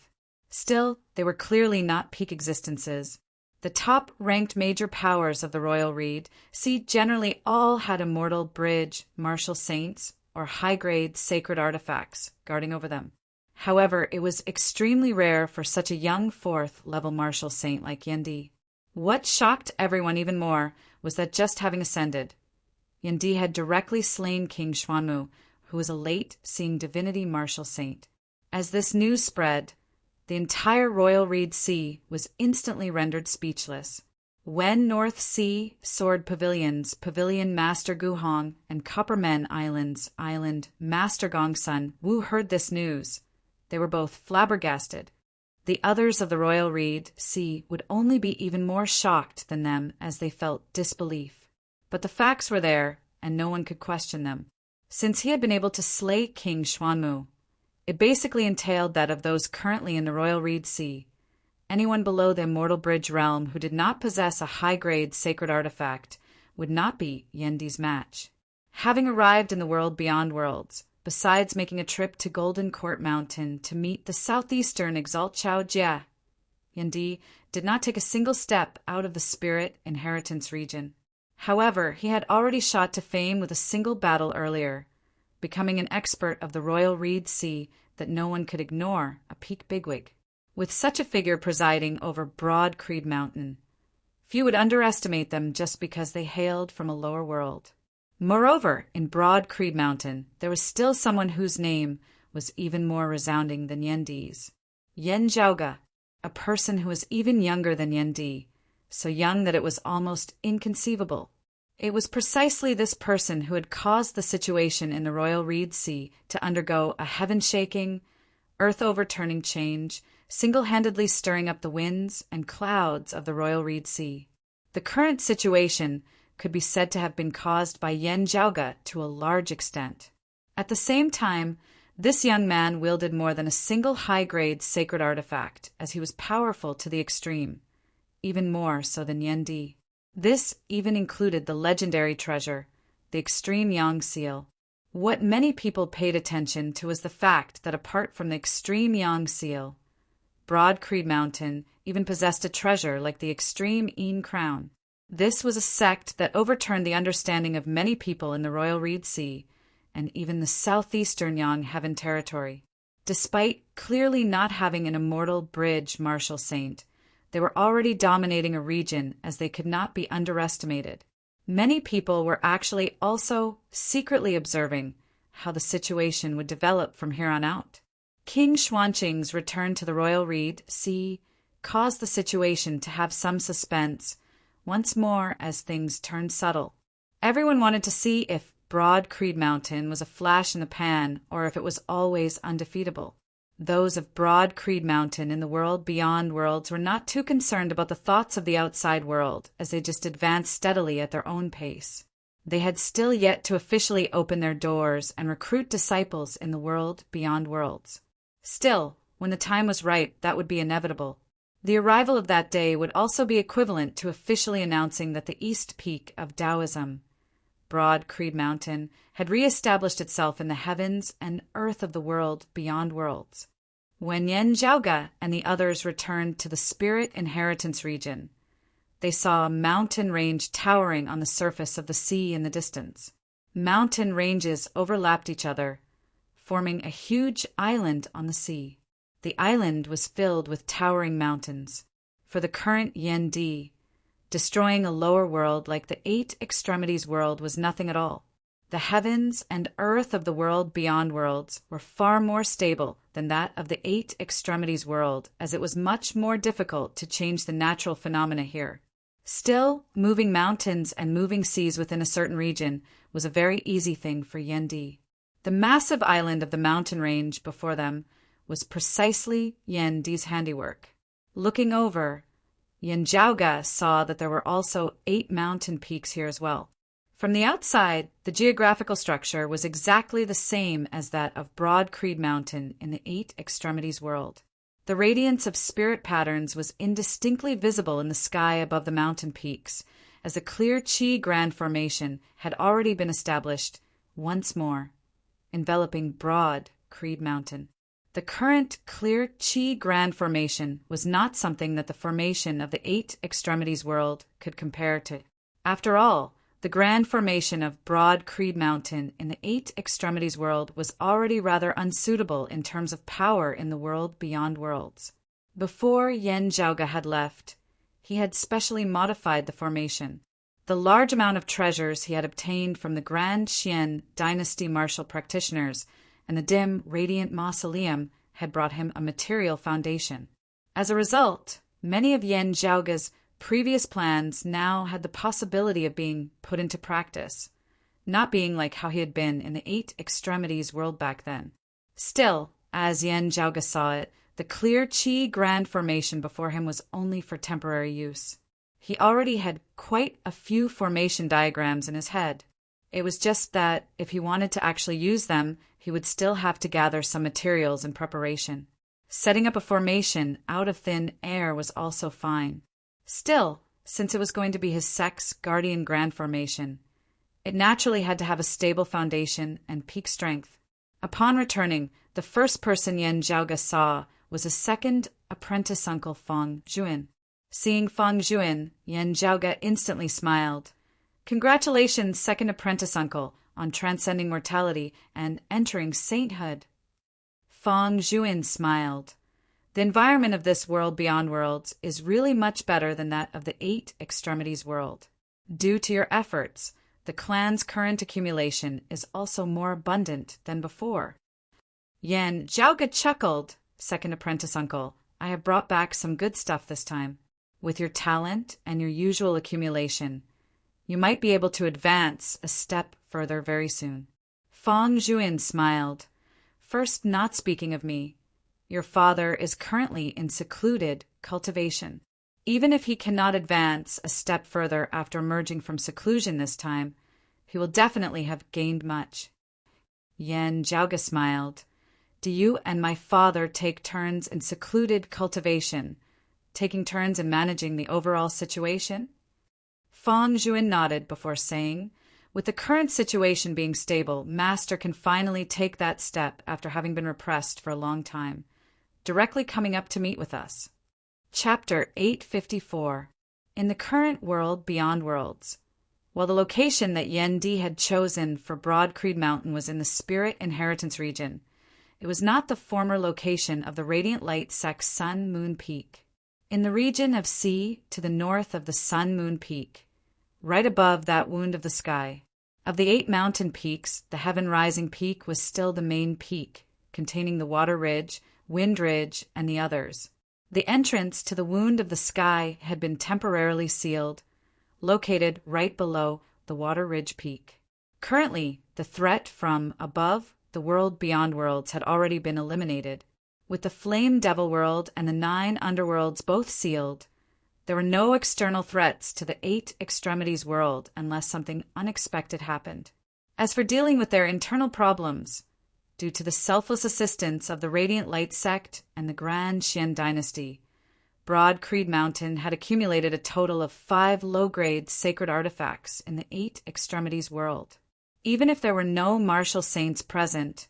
A: Still, they were clearly not peak existences. The top-ranked major powers of the Royal Reed Sea generally all had immortal bridge Martial Saints or high-grade sacred artifacts guarding over them. However, it was extremely rare for such a young 4th-level Martial Saint like Yendi. What shocked everyone even more was that just having ascended, Yendi had directly slain King Xuanmu, who was a late-seeing divinity martial saint. As this news spread, the entire Royal Reed Sea was instantly rendered speechless. When North Sea Sword Pavilions, Pavilion Master Guhong, and Coppermen Islands, Island Master Gongsun Wu heard this news, they were both flabbergasted. The others of the Royal Reed Sea would only be even more shocked than them as they felt disbelief. But the facts were there, and no one could question them. Since he had been able to slay King Xuanmu, it basically entailed that of those currently in the Royal Reed Sea, anyone below the Immortal Bridge realm who did not possess a high-grade sacred artifact would not be Yendi's match. Having arrived in the world beyond worlds, besides making a trip to Golden Court Mountain to meet the southeastern Exalt Chao Jia, Yendi did not take a single step out of the spirit inheritance region. However, he had already shot to fame with a single battle earlier, becoming an expert of the Royal Reed Sea that no one could ignore, a peak bigwig. With such a figure presiding over Broad Creed Mountain, few would underestimate them just because they hailed from a lower world. Moreover, in Broad Creed Mountain, there was still someone whose name was even more resounding than Yendi's. Yen Zhaoga, a person who was even younger than Yendi, so young that it was almost inconceivable. It was precisely this person who had caused the situation in the Royal Reed Sea to undergo a heaven-shaking, earth-overturning change, single-handedly stirring up the winds and clouds of the Royal Reed Sea. The current situation could be said to have been caused by Yen Zhaoga to a large extent. At the same time, this young man wielded more than a single high-grade sacred artifact, as he was powerful to the extreme, even more so than Yendi. This even included the legendary treasure, the Extreme Yang Seal. What many people paid attention to was the fact that apart from the Extreme Yang Seal, Broad Creed Mountain even possessed a treasure like the Extreme Een Crown. This was a sect that overturned the understanding of many people in the Royal Reed Sea and even the southeastern Yang Heaven territory. Despite clearly not having an immortal bridge martial saint, they were already dominating a region as they could not be underestimated. Many people were actually also secretly observing how the situation would develop from here on out. King Xuanqing's return to the Royal Reed Sea caused the situation to have some suspense once more as things turned subtle. Everyone wanted to see if Broad Creed Mountain was a flash in the pan or if it was always undefeatable. Those of Broad Creed Mountain in the world beyond worlds were not too concerned about the thoughts of the outside world, as they just advanced steadily at their own pace. They had still yet to officially open their doors and recruit disciples in the world beyond worlds. Still, when the time was right, that would be inevitable. The arrival of that day would also be equivalent to officially announcing that the east peak of Taoism, Broad Creed Mountain, had re-established itself in the heavens and earth of the world beyond worlds. When Yen Zhaoga and the others returned to the spirit inheritance region, they saw a mountain range towering on the surface of the sea in the distance. Mountain ranges overlapped each other, forming a huge island on the sea. The island was filled with towering mountains. For the current Yendi, destroying a lower world like the Eight Extremities world was nothing at all. The heavens and earth of the world beyond worlds were far more stable than that of the Eight Extremities world, as it was much more difficult to change the natural phenomena here. Still, moving mountains and moving seas within a certain region was a very easy thing for Yendi. The massive island of the mountain range before them was precisely Yendi's handiwork. Looking over, Yen Zhaoga saw that there were also 8 mountain peaks here as well. From the outside, the geographical structure was exactly the same as that of Broad Creed Mountain in the Eight Extremities world. The radiance of spirit patterns was indistinctly visible in the sky above the mountain peaks, as a clear Qi Grand Formation had already been established once more, enveloping Broad Creed Mountain. The current clear Qi Grand Formation was not something that the formation of the Eight Extremities world could compare to. After all, the Grand Formation of Broad Creed Mountain in the Eight Extremities world was already rather unsuitable in terms of power in the world beyond worlds. Before Yen Zhaoga had left, he had specially modified the formation. The large amount of treasures he had obtained from the Grand Qian dynasty martial practitioners and the dim, radiant mausoleum had brought him a material foundation. As a result, many of Yan Zhaoge's previous plans now had the possibility of being put into practice, not being like how he had been in the Eight Extremities world back then. Still, as Yan Zhaoge saw it, the clear Qi Grand formation before him was only for temporary use. He already had quite a few formation diagrams in his head. It was just that if he wanted to actually use them, he would still have to gather some materials in preparation. Setting up a formation out of thin air was also fine. Still, since it was going to be his Sex Guardian Grand formation, it naturally had to have a stable foundation and peak strength. Upon returning, the first person Yan Zhaoge saw was his second apprentice uncle Feng Zhuan. Seeing Feng Zhuan, Yan Zhaoge instantly smiled. "Congratulations, second apprentice uncle, on transcending mortality and entering sainthood." Feng Zhuan smiled. "The environment of this world beyond worlds is really much better than that of the Eight Extremities world. Due to your efforts, the clan's current accumulation is also more abundant than before." Yan Zhaoge chuckled. "Second apprentice uncle, I have brought back some good stuff this time. With your talent and your usual accumulation, you might be able to advance a step further very soon." Feng Zhuan smiled. "First, not speaking of me, your father is currently in secluded cultivation. Even if he cannot advance a step further after emerging from seclusion this time, he will definitely have gained much." Yan Zhaoge smiled. "Do you and my father take turns in secluded cultivation, taking turns in managing the overall situation?" Feng Zhuan nodded before saying, "With the current situation being stable, Master can finally take that step after having been repressed for a long time, directly coming up to meet with us." Chapter 854. In the current world beyond worlds. While the location that Yan Di had chosen for Broad Creed Mountain was in the Spirit Inheritance region, it was not the former location of the Radiant Light Sect Sun Moon Peak. In the region of sea to the north of the Sun Moon Peak, right above that wound of the sky. Of the 8 mountain peaks, the Heaven Rising Peak was still the main peak, containing the Water Ridge, Wind Ridge, and the others. The entrance to the wound of the sky had been temporarily sealed, located right below the Water Ridge Peak. Currently, the threat from above the world beyond worlds had already been eliminated. With the Flame Devil World and the 9 underworlds both sealed, there were no external threats to the Eight Extremities world unless something unexpected happened. As for dealing with their internal problems, due to the selfless assistance of the Radiant Light Sect and the Grand Qian Dynasty, Broad Creed Mountain had accumulated a total of 5 low-grade sacred artifacts in the Eight Extremities world. Even if there were no martial saints present,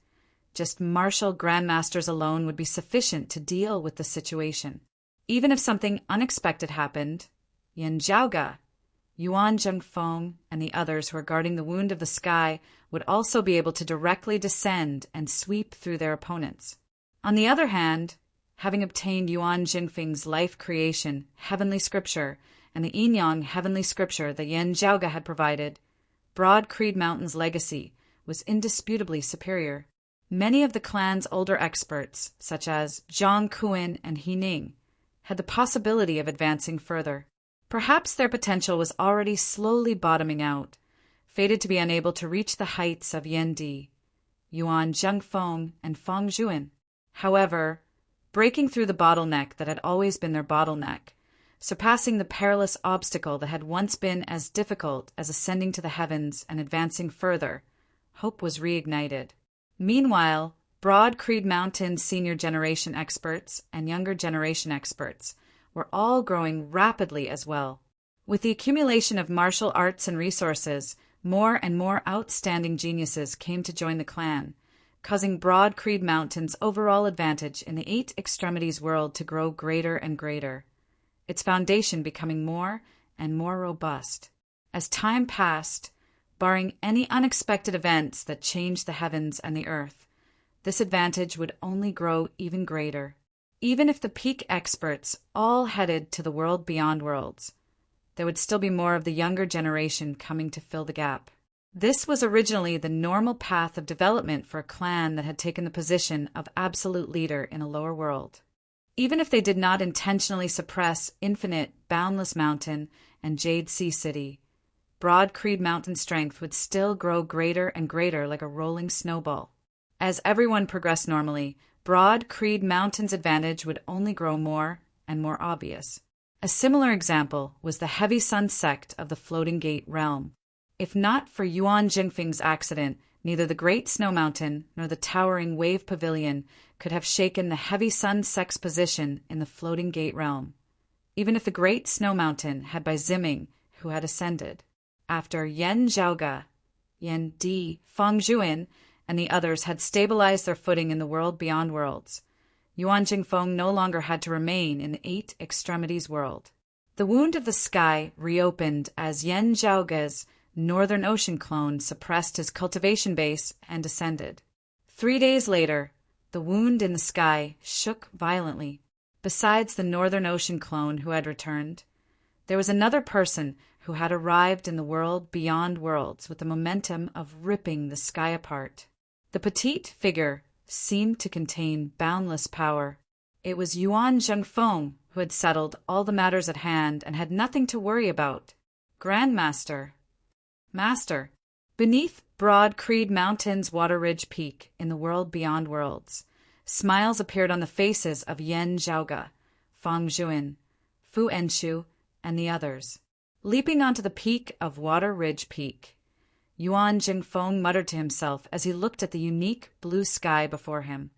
A: just martial grandmasters alone would be sufficient to deal with the situation. Even if something unexpected happened, Yan Zhaoge, Yuan Zhengfeng, and the others who are guarding the wound of the sky would also be able to directly descend and sweep through their opponents. On the other hand, having obtained Yuan Jingfeng's life creation, heavenly scripture, and the Yinyang heavenly scripture that Yan Zhaoge had provided, Broad Creed Mountain's legacy was indisputably superior. Many of the clan's older experts, such as Zhang Kuan and He Ning, had the possibility of advancing further. Perhaps their potential was already slowly bottoming out, fated to be unable to reach the heights of Yan Di, Yuan Zhengfeng, and Feng Zhuan. However, breaking through the bottleneck that had always been their bottleneck, surpassing the perilous obstacle that had once been as difficult as ascending to the heavens and advancing further, hope was reignited. Meanwhile, Broad Creed Mountain senior generation experts and younger generation experts were all growing rapidly as well. With the accumulation of martial arts and resources, more and more outstanding geniuses came to join the clan, causing Broad Creed Mountain's overall advantage in the Eight Extremities world to grow greater and greater, its foundation becoming more and more robust. As time passed, barring any unexpected events that changed the heavens and the earth, this advantage would only grow even greater. Even if the peak experts all headed to the world beyond worlds, there would still be more of the younger generation coming to fill the gap. This was originally the normal path of development for a clan that had taken the position of absolute leader in a lower world. Even if they did not intentionally suppress Infinite, Boundless Mountain and Jade Sea City, Broad Creed Mountain strength would still grow greater and greater like a rolling snowball. As everyone progressed normally, Broad Creed Mountain's advantage would only grow more and more obvious. A similar example was the Heavy Sun sect of the Floating Gate realm. If not for Yuan Jingfeng's accident, neither the Great Snow Mountain nor the towering Wave Pavilion could have shaken the Heavy Sun sect's position in the Floating Gate realm, even if the Great Snow Mountain had by Ziming, who had ascended. After Yan Zhaoge, Yan Di, Feng Zhuan, and the others had stabilized their footing in the world beyond worlds, Yuan Jingfeng no longer had to remain in the Eight Extremities world. The Wound of the Sky reopened as Yan Zhaoge's Northern Ocean clone suppressed his cultivation base and ascended. 3 days later, the Wound in the Sky shook violently. Besides the Northern Ocean clone who had returned, there was another person who had arrived in the world beyond worlds with the momentum of ripping the sky apart. The petite figure seemed to contain boundless power. It was Yuan Zhengfeng who had settled all the matters at hand and had nothing to worry about. Grandmaster. Master. Beneath Broad Creed Mountain's Water Ridge Peak in the world beyond worlds, smiles appeared on the faces of Yan Zhaoge, Feng Zhuan, Fu Enshu, and the others. Leaping onto the peak of Water Ridge Peak, Yuan Jingfeng muttered to himself as he looked at the unique blue sky before him.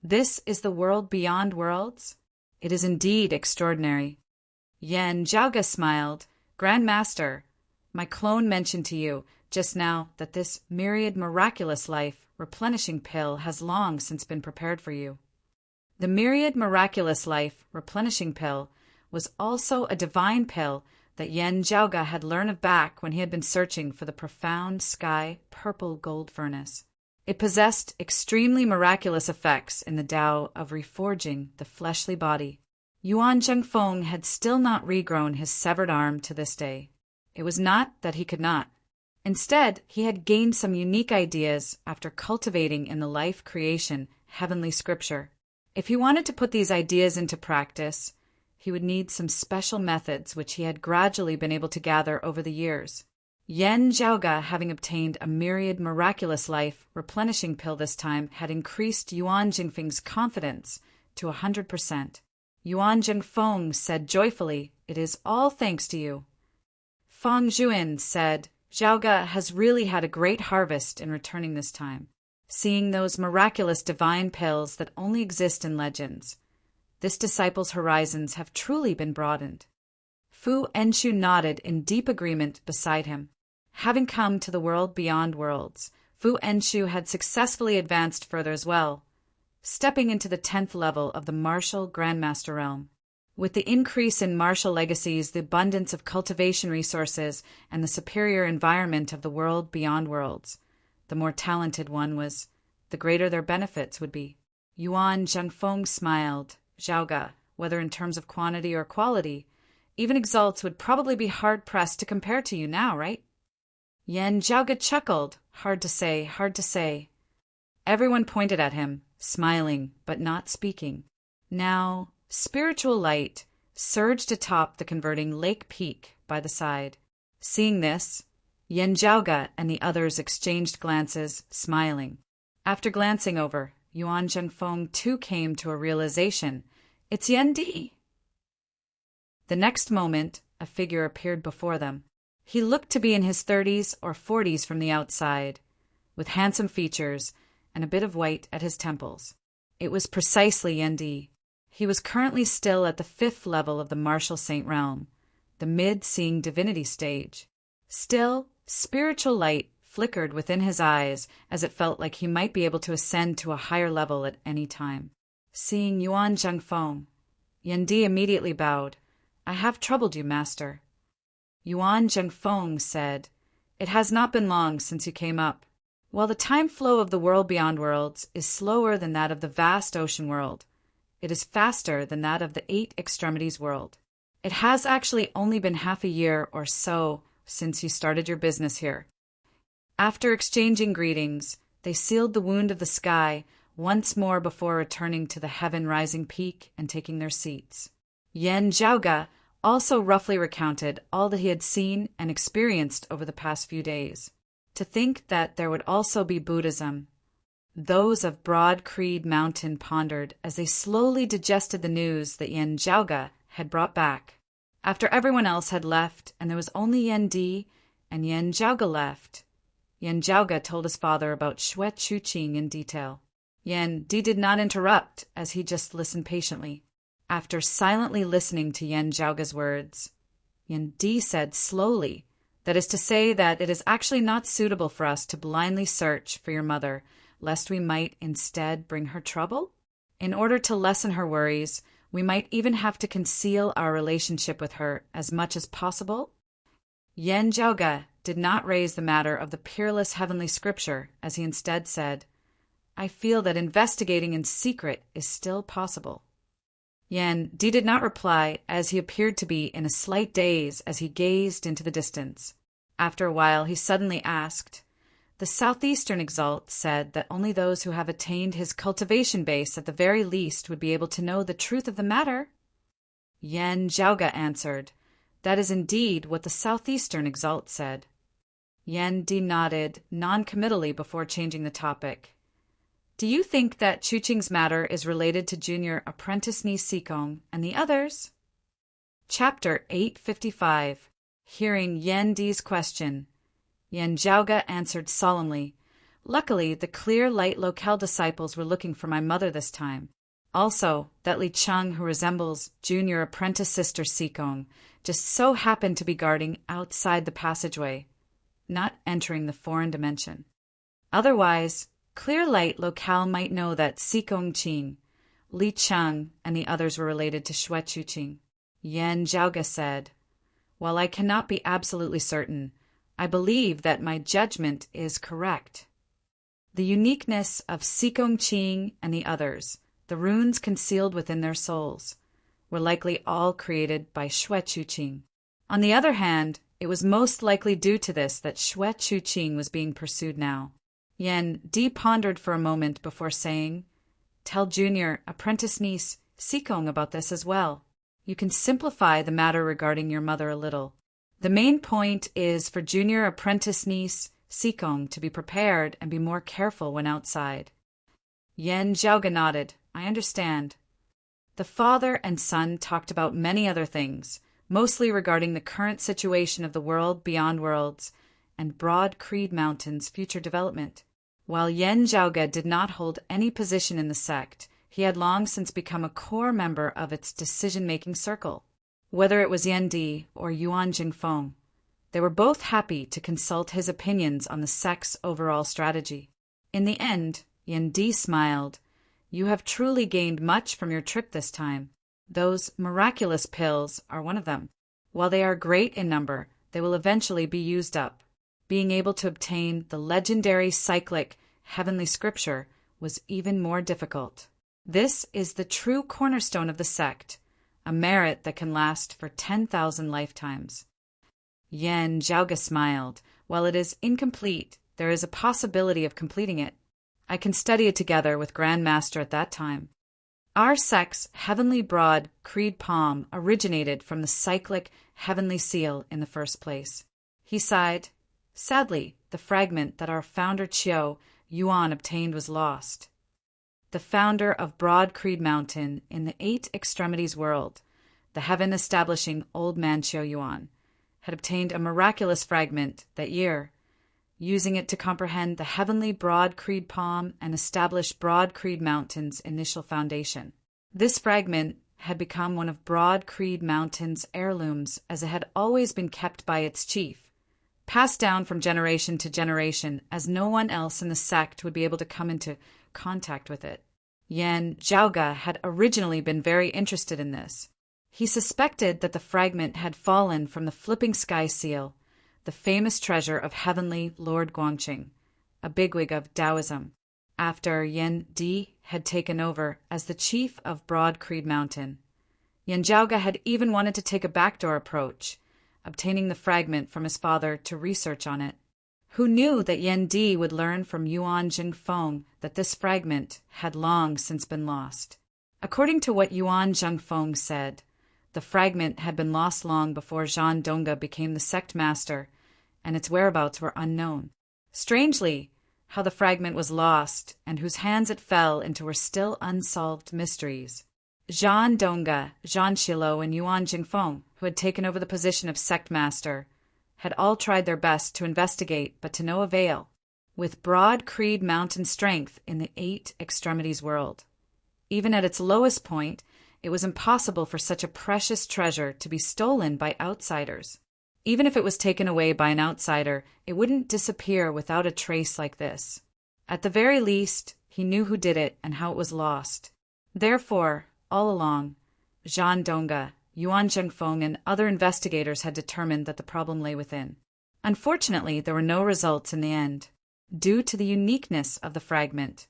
A: This is the world beyond worlds? It is indeed extraordinary. Yan Zhaoge smiled. Grandmaster, my clone mentioned to you just now that this myriad miraculous life replenishing pill has long since been prepared for you. The myriad miraculous life replenishing pill was also a divine pill that Yan Zhaoge had learned of back when he had been searching for the profound sky purple gold furnace. It possessed extremely miraculous effects in the Tao of reforging the fleshly body. Yuan Zhengfeng had still not regrown his severed arm to this day. It was not that he could not. Instead, he had gained some unique ideas after cultivating in the life creation heavenly scripture. If he wanted to put these ideas into practice, he would need some special methods which he had gradually been able to gather over the years. Yan Zhaoge, having obtained a myriad miraculous life replenishing pill this time, had increased Yuan Jingfeng's confidence to 100%. Yuan Jingfeng said joyfully, "It is all thanks to you." Feng Zhuan said, "Zhaoge has really had a great harvest in returning this time, seeing those miraculous divine pills that only exist in legends. This disciple's horizons have truly been broadened." Fu Enshu nodded in deep agreement beside him. Having come to the world beyond worlds, Fu Enshu had successfully advanced further as well, stepping into the 10th level of the martial Grandmaster realm. With the increase in martial legacies, the abundance of cultivation resources, and the superior environment of the world beyond worlds, the more talented one was, the greater their benefits would be. Yuan Zhengfeng smiled. Zhaoge, whether in terms of quantity or quality, even exalts would probably be hard-pressed to compare to you now, right? Yan Zhaoge chuckled. Hard to say, hard to say. Everyone pointed at him, smiling, but not speaking. Now, spiritual light surged atop the converting lake peak by the side. Seeing this, Yan Zhaoge and the others exchanged glances, smiling. After glancing over, Yuan Zhengfeng too came to a realization. It's Yan Di. The next moment, a figure appeared before them. He looked to be in his 30s or 40s from the outside, with handsome features and a bit of white at his temples. It was precisely Yan Di. He was currently still at the 5th level of the martial saint realm, the mid-seeing divinity stage. Still, spiritual light flickered within his eyes as it felt like he might be able to ascend to a higher level at any time. Seeing Yuan Zhengfeng, Yan Di immediately bowed. "I have troubled you, master." Yuan Zhengfeng said, "It has not been long since you came up. While the time flow of the world beyond worlds is slower than that of the vast ocean world, it is faster than that of the 8 extremities world. It has actually only been half a year or so since you started your business here. After exchanging greetings, they sealed the wound of the sky once more before returning to the heaven-rising peak and taking their seats. Yen Zhaoge also roughly recounted all that he had seen and experienced over the past few days. To think that there would also be Buddhism. Those of Broad Creed Mountain pondered as they slowly digested the news that Yen Zhaoge had brought back. After everyone else had left and there was only Yen Di and Yen Zhaoge left, Yen Zhaoge told his father about Xue Chuqing in detail. Yen Di did not interrupt, as he just listened patiently. After silently listening to Yen Zhaoge's words, Yen Di said slowly, that is to say that it is actually not suitable for us to blindly search for your mother, lest we might instead bring her trouble. In order to lessen her worries, we might even have to conceal our relationship with her as much as possible. Yen Zhaoge did not raise the matter of the peerless heavenly scripture, as he instead said, I feel that investigating in secret is still possible. Yen Di did not reply, as he appeared to be in a slight daze as he gazed into the distance. After a while, he suddenly asked, The Southeastern Exalt said that only those who have attained his cultivation base at the very least would be able to know the truth of the matter. Yen Zhaoge answered, That is indeed what the Southeastern Exalt said. Yen Di nodded non-committally before changing the topic. Do you think that Chuqing's matter is related to Junior Apprentice niece Sikong and the others? Chapter 855. Hearing Yen Di's question, Yen Zhaoge answered solemnly, Luckily, the Clear Light Locale disciples were looking for my mother this time. Also, that Li Cheng, who resembles Junior Apprentice Sister Sikong, just so happened to be guarding outside the passageway, not entering the foreign dimension. Otherwise, Clear Light Locale might know that Sikong Qing, Li Cheng, and the others were related to Xue Chuqing. Yen Zhaoge said, While I cannot be absolutely certain, I believe that my judgment is correct. The uniqueness of Sikong Qing and the others, the runes concealed within their souls, were likely all created by Xue Chuqing. On the other hand, it was most likely due to this that Xue Chuqing was being pursued now. Yen Di pondered for a moment before saying, Tell Junior Apprentice niece Sikong about this as well. You can simplify the matter regarding your mother a little. The main point is for Junior Apprentice niece Sikong to be prepared and be more careful when outside. Yen Zhaoge nodded. I understand. The father and son talked about many other things, mostly regarding the current situation of the world beyond worlds and Broad Creed Mountain's future development. While Yen Zhaoge did not hold any position in the sect, he had long since become a core member of its decision-making circle. Whether it was Yen Di or Yuan Jingfeng, they were both happy to consult his opinions on the sect's overall strategy. In the end, Yen Di smiled. You have truly gained much from your trip this time. Those miraculous pills are one of them. While they are great in number, they will eventually be used up. Being able to obtain the legendary cyclic heavenly scripture was even more difficult. This is the true cornerstone of the sect, a merit that can last for 10,000 lifetimes. Yen Zhaoge smiled. While it is incomplete, there is a possibility of completing it. I can study it together with Grand Master at that time. Our sect's heavenly broad creed palm originated from the cyclic heavenly seal in the first place. He sighed. Sadly, the fragment that our founder Qiu Yuan obtained was lost. The founder of Broad Creed Mountain in the Eight Extremities world, the heaven-establishing old man Qiu Yuan, had obtained a miraculous fragment that year, using it to comprehend the heavenly Broad Creed palm and establish Broad Creed Mountain's initial foundation. This fragment had become one of Broad Creed Mountain's heirlooms, as it had always been kept by its chief, passed down from generation to generation, as no one else in the sect would be able to come into contact with it. Yen Zhaoge had originally been very interested in this. He suspected that the fragment had fallen from the flipping sky seal, the famous treasure of heavenly Lord Guangqing, a bigwig of Taoism, after Yen Di had taken over as the chief of Broad Creed Mountain. Yanjiaoga had even wanted to take a backdoor approach, obtaining the fragment from his father to research on it. Who knew that Yan Di would learn from Yuan Jingfeng that this fragment had long since been lost? According to what Yuan Jingfeng said, the fragment had been lost long before Zhan Dongge became the sect master, and its whereabouts were unknown. Strangely, how the fragment was lost and whose hands it fell into were still unsolved mysteries. Zhan Dongge, Zhan Shilo, and Yuan Jingfeng, who had taken over the position of sect master, had all tried their best to investigate, but to no avail. With broad creed mountain strength in the Eight Extremities world, even at its lowest point, it was impossible for such a precious treasure to be stolen by outsiders. Even if it was taken away by an outsider, it wouldn't disappear without a trace like this. At the very least, he knew who did it and how it was lost. Therefore, all along, Zhan Dongge, Yuan Zhengfeng, and other investigators had determined that the problem lay within. Unfortunately, there were no results in the end. Due to the uniqueness of the fragment,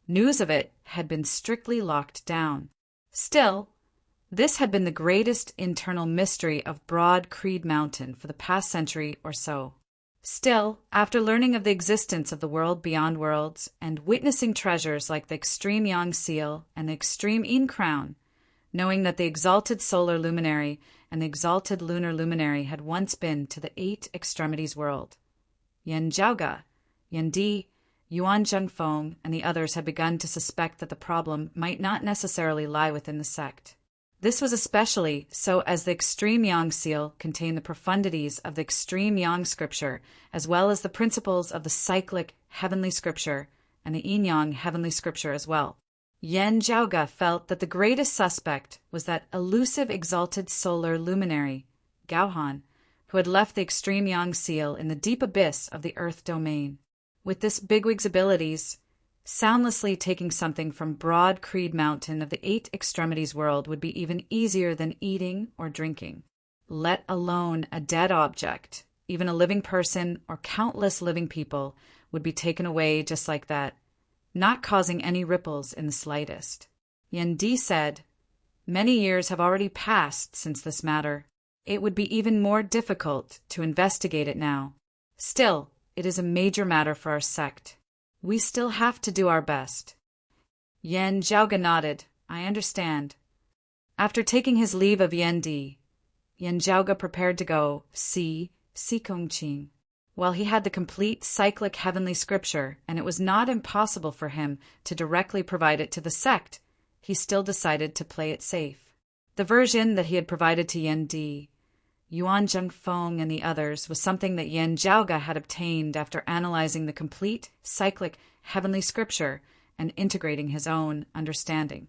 A: news of it had been strictly locked down. Still, this had been the greatest internal mystery of Broad Creed Mountain for the past century or so. Still, after learning of the existence of the world beyond worlds and witnessing treasures like the extreme Yang Seal and the extreme Yin Crown, knowing that the exalted solar luminary and the exalted lunar luminary had once been to the Eight Extremities world, Yanjiaoga, Yan Di, Yuan Zhengfeng, and the others had begun to suspect that the problem might not necessarily lie within the sect. This was especially so as the extreme Yang Seal contained the profundities of the extreme Yang scripture, as well as the principles of the cyclic heavenly scripture and the Yin-Yang heavenly scripture as well. Yanjiaoga felt that the greatest suspect was that elusive exalted solar luminary, Gaohan, who had left the extreme Yang Seal in the deep abyss of the Earth domain. With this bigwig's abilities, soundlessly taking something from Broad Creed Mountain of the Eight Extremities world would be even easier than eating or drinking. Let alone a dead object, even a living person or countless living people would be taken away just like that, not causing any ripples in the slightest. Yan Di said, "Many years have already passed since this matter. It would be even more difficult to investigate it now. Still, it is a major matter for our sect. We still have to do our best." Yanjiaoga nodded. "I understand." After taking his leave of Yan Di, Yanjiaoga prepared to go see Sikongqing. While he had the complete cyclic heavenly scripture, and it was not impossible for him to directly provide it to the sect, he still decided to play it safe. The version that he had provided to Yan Di, Yuan Zhengfeng, and the others was something that Yanjiaoga had obtained after analyzing the complete cyclic heavenly scripture and integrating his own understanding.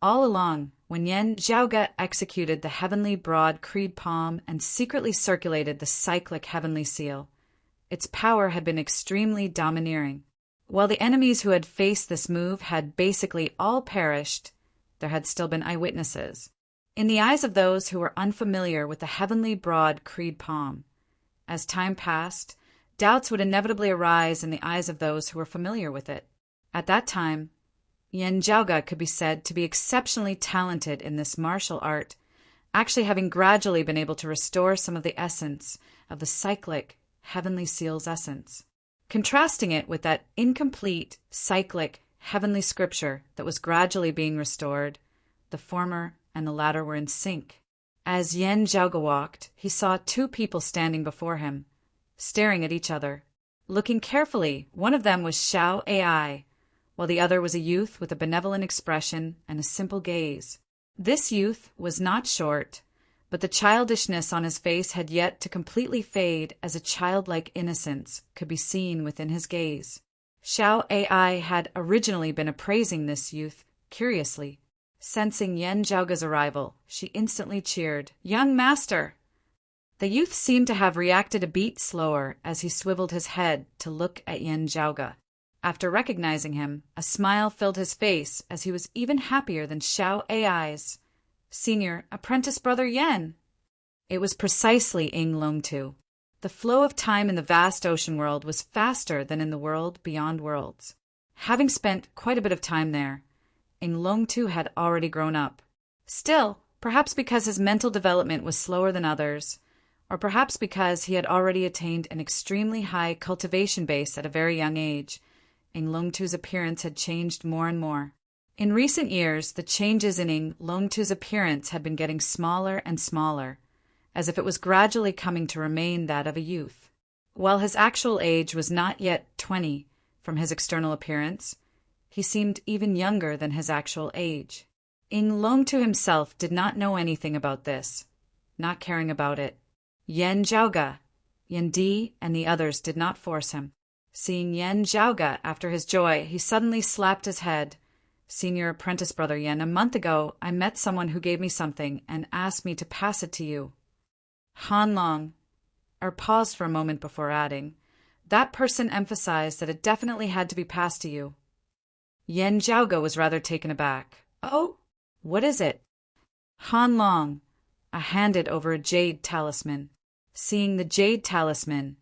A: All along, when Yanjiaoga executed the heavenly broad creed palm and secretly circulated the cyclic heavenly seal, its power had been extremely domineering. While the enemies who had faced this move had basically all perished, there had still been eyewitnesses. In the eyes of those who were unfamiliar with the heavenly broad creed palm, as time passed, doubts would inevitably arise in the eyes of those who were familiar with it. At that time, Yanjiaoga could be said to be exceptionally talented in this martial art, actually having gradually been able to restore some of the essence of the cyclic heavenly seal's essence, contrasting it with that incomplete cyclic heavenly scripture that was gradually being restored. The former and the latter were in sync. As Yanjiaoga walked, he saw two people standing before him, staring at each other. Looking carefully, one of them was Xiao Ai, while the other was a youth with a benevolent expression and a simple gaze. This youth was not short, but the childishness on his face had yet to completely fade, as a childlike innocence could be seen within his gaze. Xiao Ai had originally been appraising this youth curiously. Sensing Yanjiaoga's arrival, she instantly cheered, "Young master!" The youth seemed to have reacted a beat slower as he swiveled his head to look at Yanjiaoga. After recognizing him, a smile filled his face as he was even happier than Xiao Ai's senior apprentice brother Yan. It was precisely Ing Longtu. The flow of time in the vast ocean world was faster than in the world beyond worlds. Having spent quite a bit of time there, Ing Longtu had already grown up. Still, Perhaps because his mental development was slower than others, or perhaps because he had already attained an extremely high cultivation base at a very young age, Ing Longtu's appearance had changed more and more. In recent years, the changes in Ing Longtu's appearance had been getting smaller and smaller, as if it was gradually coming to remain that of a youth. While his actual age was not yet 20 from his external appearance, he seemed even younger than his actual age. Ing Longtu himself did not know anything about this, not caring about it. Yen Zhaoge, Yen Di, and the others did not force him. Seeing Yen Zhaoge after his joy, he suddenly slapped his head. Senior apprentice brother Yen, a month ago I met someone who gave me something and asked me to pass it to you. Han Long, paused for a moment before adding, that person emphasized that it definitely had to be passed to you. Yen Zhaoge was rather taken aback. Oh, what is it? Han Long, I handed over a jade talisman. Seeing the jade talisman,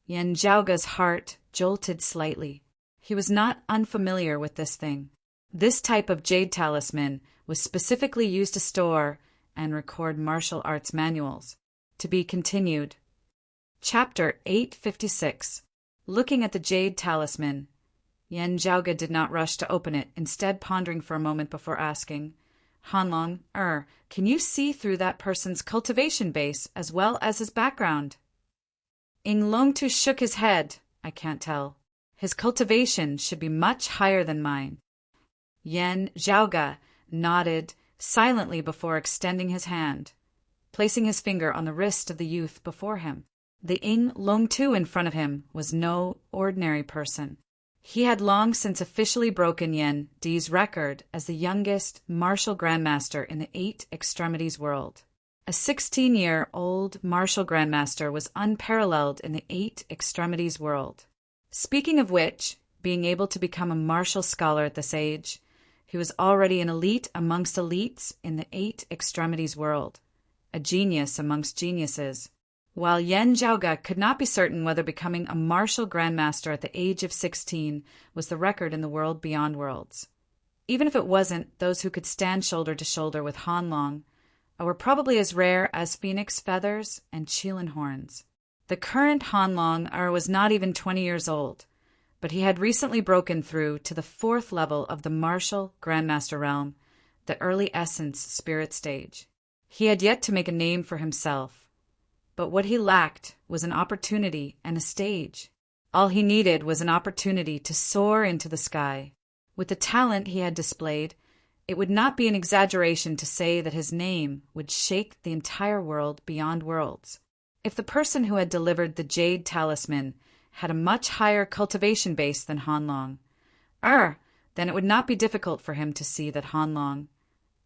A: Yen Zhaoge's heart jolted slightly. He was not unfamiliar with this thing. This type of jade talisman was specifically used to store and record martial arts manuals. To be continued. Chapter 856. Looking at the jade talisman, Yen Zhaoge did not rush to open it, instead pondering for a moment before asking, Han Long, can you see through that person's cultivation base as well as his background? Ing Longtu shook his head. I can't tell. His cultivation should be much higher than mine. Yen Zhaoge nodded silently before extending his hand, placing his finger on the wrist of the youth before him. The Ing Longtu in front of him was no ordinary person. He had long since officially broken Yen Di's record as the youngest martial grandmaster in the 8 extremities world. A 16-year-old martial grandmaster was unparalleled in the 8 extremities world. Speaking of which, being able to become a martial scholar at this age, he was already an elite amongst elites in the 8 extremities world, a genius amongst geniuses. While Yen Zhaoge could not be certain whether becoming a martial grandmaster at the age of 16 was the record in the world beyond worlds. Even if it wasn't, those who could stand shoulder to shoulder with Han Long were probably as rare as phoenix feathers and qilin horns. The current Han Long was not even 20 years old, but he had recently broken through to the 4th level of the martial grandmaster realm, the early essence spirit stage. He had yet to make a name for himself, but what he lacked was an opportunity and a stage. All he needed was an opportunity to soar into the sky. With the talent he had displayed, it would not be an exaggeration to say that his name would shake the entire world beyond worlds. If the person who had delivered the jade talisman had a much higher cultivation base than Han Long, then it would not be difficult for him to see that Han Long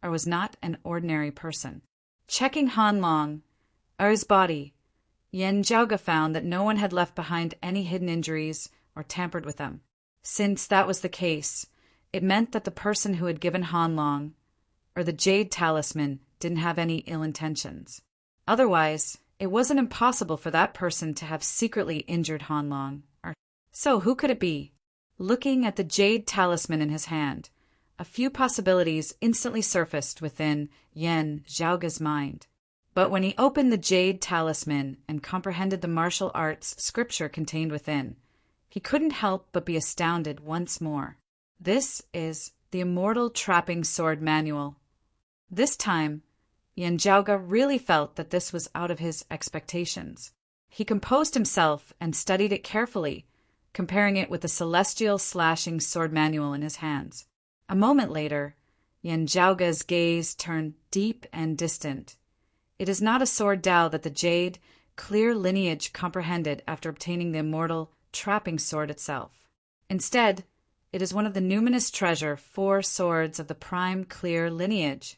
A: was not an ordinary person. Checking Han Long, his body, Yen Zhaoge found that no one had left behind any hidden injuries or tampered with them. Since that was the case, it meant that the person who had given Han Long, the jade talisman, didn't have any ill intentions. Otherwise, it wasn't impossible for that person to have secretly injured Han Long. So who could it be? Looking at the jade talisman in his hand, a few possibilities instantly surfaced within Yen Zhaoge's mind. But when he opened the jade talisman and comprehended the martial arts scripture contained within, he couldn't help but be astounded once more. This is the Immortal Trapping Sword Manual. This time, Yen Zhaoge really felt that this was out of his expectations. He composed himself and studied it carefully, comparing it with the Celestial Slashing Sword Manual in his hands. A moment later, Yen Zhaoge's gaze turned deep and distant. It is not a sword Dao that the jade, clear lineage comprehended after obtaining the immortal trapping sword itself. Instead, it is one of the numinous treasure 4 swords of the prime clear lineage.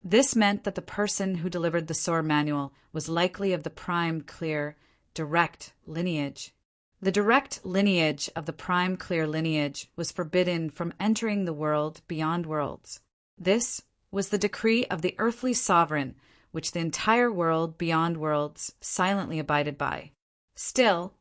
A: This meant that the person who delivered the sword manual was likely of the prime clear direct lineage. The direct lineage of the prime clear lineage was forbidden from entering the world beyond worlds. This was the decree of the earthly sovereign, which the entire world beyond worlds silently abided by. Still,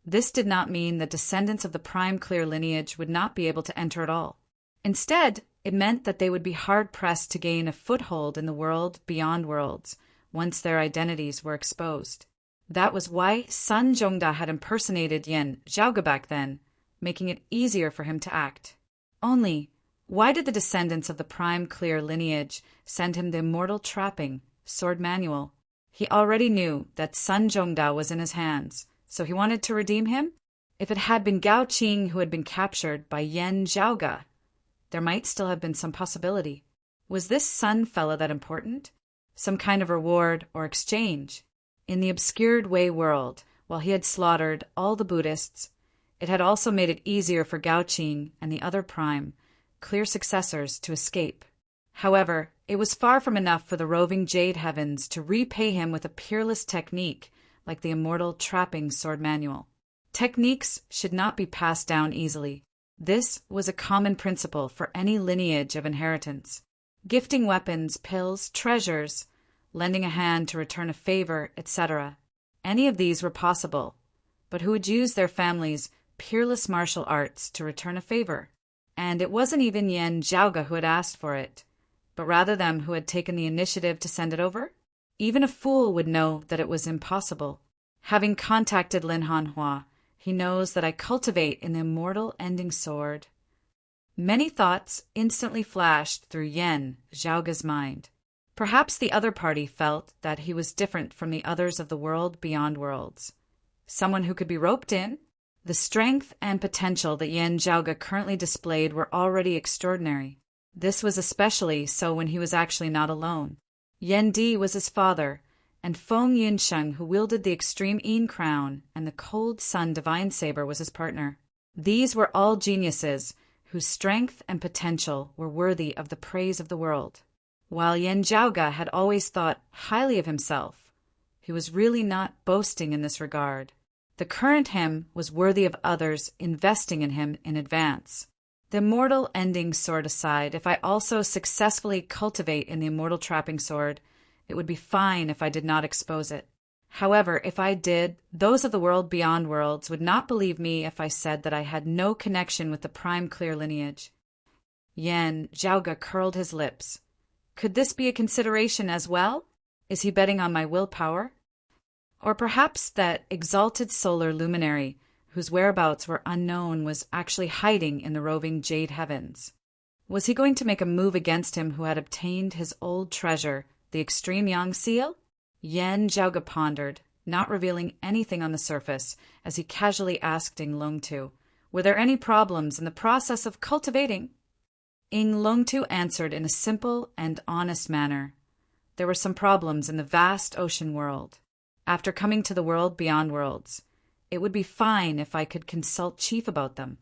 A: this did not mean that descendants of the prime clear lineage would not be able to enter at all. Instead, It meant that they would be hard-pressed to gain a foothold in the world beyond worlds once their identities were exposed. That was why Sun Zhongda had impersonated Yan Zhaoge back then, making it easier for him to act. Only, why did the descendants of the prime clear lineage send him the immortal trapping sword manual? He already knew that Sun Zhongda was in his hands, so he wanted to redeem him? If it had been Gao Qing who had been captured by Yan Zhaoge, there might still have been some possibility. Was this Sun fella that important? Some kind of reward or exchange? In the obscured Wei world, while he had slaughtered all the Buddhists, it had also made it easier for Gao Qing and the other prime, clear successors to escape. However, it was far from enough for the roving Jade Heavens to repay him with a peerless technique like the immortal trapping sword manual. Techniques should not be passed down easily. This was a common principle for any lineage of inheritance. Gifting weapons, pills, treasures, lending a hand to return a favor, etc. Any of these were possible, but who would use their family's peerless martial arts to return a favor? And it wasn't even Yan Zhaoge who had asked for it, but rather them who had taken the initiative to send it over? Even a fool would know that it was impossible. Having contacted Lin Hanhua, he knows that I cultivate in the immortal ending sword. Many thoughts instantly flashed through Yan Zhaoge's mind. Perhaps the other party felt that he was different from the others of the world beyond worlds. Someone who could be roped in? The strength and potential that Yan Zhaoge currently displayed were already extraordinary. This was especially so when he was actually not alone. Yan Di was his father, and Feng Yunsheng, who wielded the extreme Yin crown, and the Cold Sun divine saber, was his partner. These were all geniuses whose strength and potential were worthy of the praise of the world. While Yan Zhaoge had always thought highly of himself, he was really not boasting in this regard. The current him was worthy of others investing in him in advance. The immortal ending sword aside, if I also successfully cultivate in the immortal trapping sword, it would be fine if I did not expose it. However, if I did, those of the world beyond worlds would not believe me if I said that I had no connection with the prime clear lineage. Yan Zhaoge curled his lips. Could this be a consideration as well? Is he betting on my willpower? Or perhaps that exalted solar luminary, whose whereabouts were unknown, was actually hiding in the roving Jade Heavens? Was he going to make a move against him who had obtained his old treasure, the extreme Yang seal? Yan Zhaoge pondered, not revealing anything on the surface, as he casually asked Ing Longtu, were there any problems in the process of cultivating? Ing Longtu answered in a simple and honest manner. There were some problems in the vast ocean world. After coming to the world beyond worlds, it would be fine if I could consult Chief about them.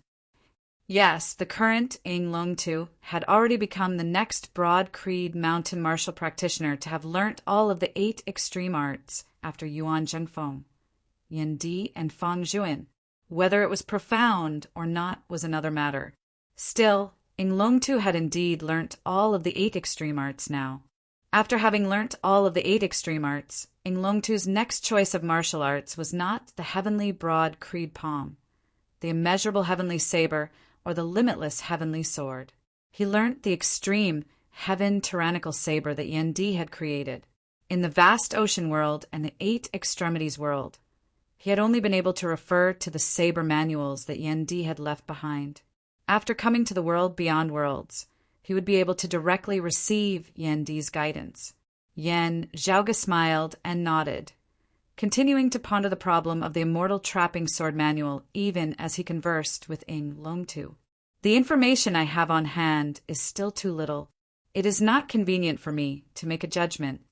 A: Yes, the current Ing Longtu had already become the next broad creed mountain martial practitioner to have learnt all of the 8 extreme arts after Yuan Zhengfeng, Yan Di, and Fang Zhuan. Whether it was profound or not was another matter. Still, Ing Longtu had indeed learnt all of the 8 extreme arts now. After having learnt all of the 8 extreme arts, Ing Longtu's next choice of martial arts was not the heavenly broad creed palm, the immeasurable heavenly saber, or the limitless heavenly sword. He learnt the extreme heaven tyrannical saber that Yan Di had created. In the vast ocean world and the 8 extremities world, he had only been able to refer to the saber manuals that Yan Di had left behind. After coming to the world beyond worlds, he would be able to directly receive Yan Di's guidance. Yan Zhaoge smiled and nodded, continuing to ponder the problem of the immortal trapping sword manual even as he conversed with Ing Longtu. The information I have on hand is still too little. It is not convenient for me to make a judgment.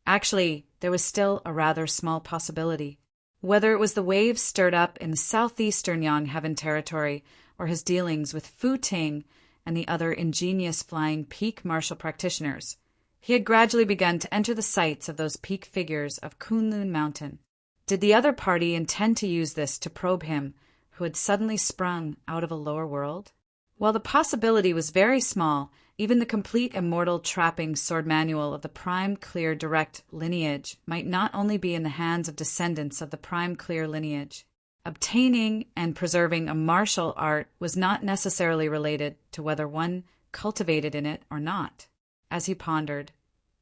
A: Actually, there was still a rather small possibility. Whether it was the waves stirred up in the southeastern Yang Heaven territory or his dealings with Fu Ting and the other ingenious flying peak martial practitioners, he had gradually begun to enter the sights of those peak figures of Kunlun Mountain. Did the other party intend to use this to probe him, who had suddenly sprung out of a lower world? While the possibility was very small, even the complete immortal trapping sword manual of the prime clear direct lineage might not only be in the hands of descendants of the prime clear lineage. Obtaining and preserving a martial art was not necessarily related to whether one cultivated in it or not. As he pondered,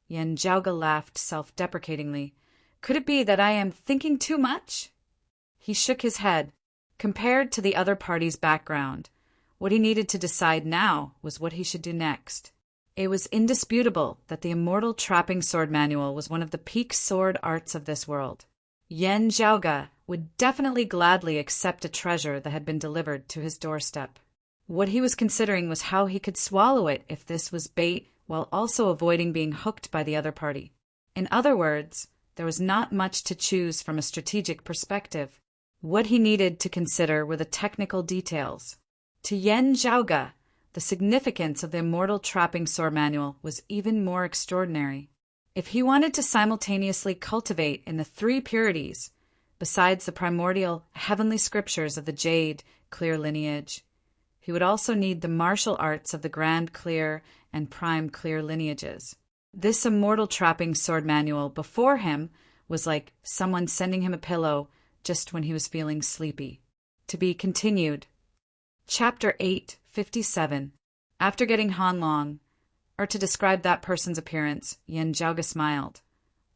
A: Yen Zhaoge laughed self-deprecatingly. Could it be that I am thinking too much? He shook his head. Compared to the other party's background, what he needed to decide now was what he should do next. It was indisputable that the Immortal Trapping Sword Manual was one of the peak sword arts of this world. Yen Zhaoge would definitely gladly accept a treasure that had been delivered to his doorstep. What he was considering was how he could swallow it if this was bait, while also avoiding being hooked by the other party. In other words, there was not much to choose from a strategic perspective. What he needed to consider were the technical details. To Yen Zhaoge, the significance of the Immortal Trapping Sword Manual was even more extraordinary. If he wanted to simultaneously cultivate in the three purities, besides the primordial heavenly scriptures of the Jade Clear lineage, he would also need the martial arts of the Grand Clear and Prime Clear lineages. This Immortal Trapping Sword Manual before him was like someone sending him a pillow just when he was feeling sleepy. To be continued. Chapter 857. After getting Han Long, or to describe that person's appearance, Yen Zhaoge smiled.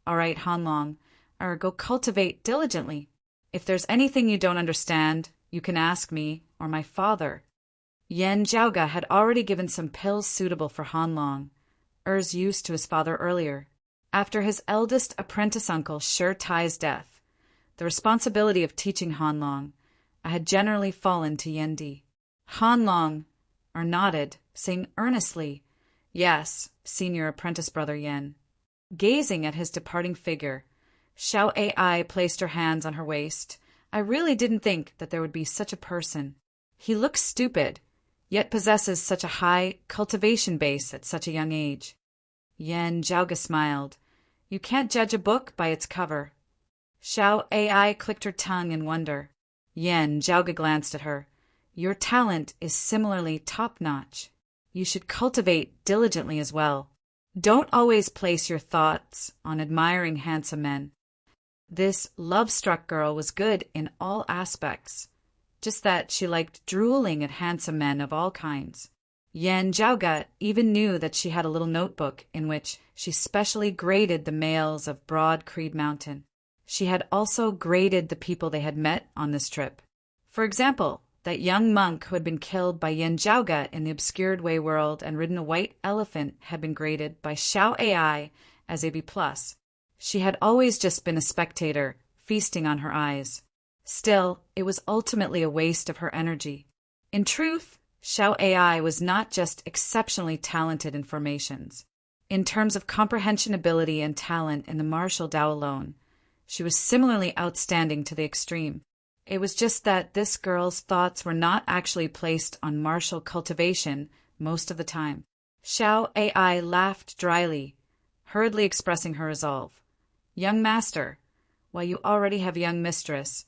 A: All right, Han Long, go cultivate diligently. If there's anything you don't understand, you can ask me or my father. Yen Zhaoge had already given some pills suitable for Han Long, use to his father earlier. After his eldest apprentice uncle Shi Tai's death, the responsibility of teaching Han Long had generally fallen to Yen Di. Han Long nodded, saying earnestly, Yes, senior apprentice brother Yen. Gazing at his departing figure, Xiao Ai placed her hands on her waist. I really didn't think that there would be such a person. He looks stupid, yet possesses such a high cultivation base at such a young age. Yen Zhaoge smiled. You can't judge a book by its cover. Xiao Ai clicked her tongue in wonder. Yen Zhaoge glanced at her. Your talent is similarly top-notch. You should cultivate diligently as well. Don't always place your thoughts on admiring handsome men. This love-struck girl was good in all aspects, just that she liked drooling at handsome men of all kinds. Yen Zhaoge even knew that she had a little notebook in which she specially graded the males of Broad Creed Mountain. She had also graded the people they had met on this trip. For example, that young monk who had been killed by Yen Zhaoge in the Obscured Way world and ridden a white elephant had been graded by Xiao Ai as a B+. She had always just been a spectator, feasting on her eyes. Still, it was ultimately a waste of her energy. In truth, Xiao Ai was not just exceptionally talented in formations. In terms of comprehension ability and talent in the martial Dao alone, she was similarly outstanding to the extreme. It was just that this girl's thoughts were not actually placed on martial cultivation most of the time. Xiao Ai laughed dryly, hurriedly expressing her resolve. Young master, while you already have young mistress,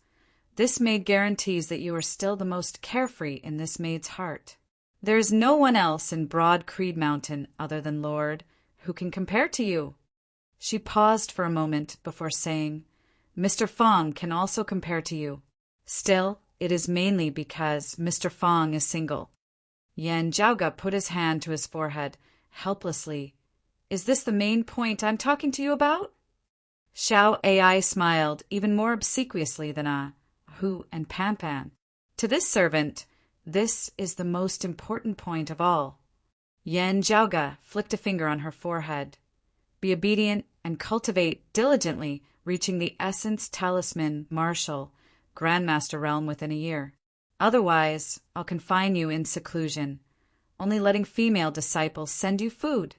A: this maid guarantees that you are still the most carefree in this maid's heart. There is no one else in Broad Creed Mountain other than Lord who can compare to you. She paused for a moment before saying, Mr. Fong can also compare to you. Still, it is mainly because Mr. Fong is single. Yen Zhaoge put his hand to his forehead, helplessly. Is this the main point I'm talking to you about? Xiao Ai smiled even more obsequiously than Hu and Pan. To this servant, this is the most important point of all. Yen Zhaoge flicked a finger on her forehead. Be obedient and cultivate diligently, reaching the Essence Talisman Martial Grandmaster realm within a year. Otherwise, I'll confine you in seclusion, only letting female disciples send you food.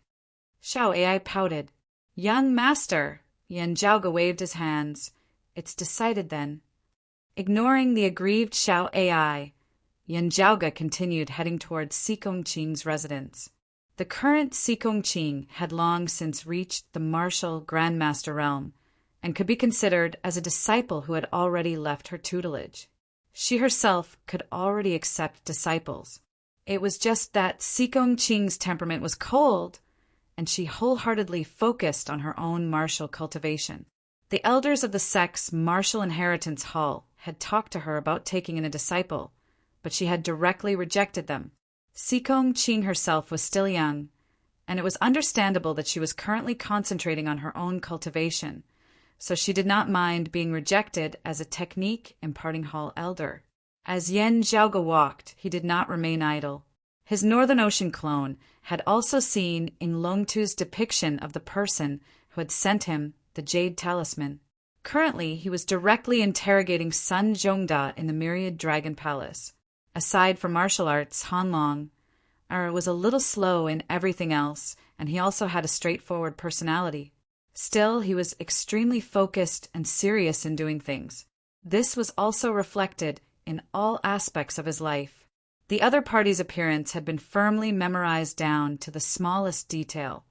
A: Xiao Ai pouted. Young master, Yen Zhaoge waved his hands. It's decided then. Ignoring the aggrieved Xiao Ai, Yen Zhaoge continued heading towards Sikongqing's residence. The current Sikongqing had long since reached the martial Grandmaster realm, and could be considered as a disciple who had already left her tutelage. She herself could already accept disciples. It was just that Sikongqing's temperament was cold, and she wholeheartedly focused on her own martial cultivation. The elders of the sect's martial inheritance hall had talked to her about taking in a disciple, but she had directly rejected them. Sikong Ching herself was still young, and it was understandable that she was currently concentrating on her own cultivation, so she did not mind being rejected as a technique imparting hall elder. As Yen Zhaoge walked, he did not remain idle. His Northern Ocean clone had also seen in Longtu's depiction of the person who had sent him the jade talisman. Currently, he was directly interrogating Sun Zhongda in the Myriad Dragon Palace. Aside from martial arts, Han Long was a little slow in everything else, and he also had a straightforward personality. Still, he was extremely focused and serious in doing things. This was also reflected in all aspects of his life. The other party's appearance had been firmly memorized down to the smallest detail.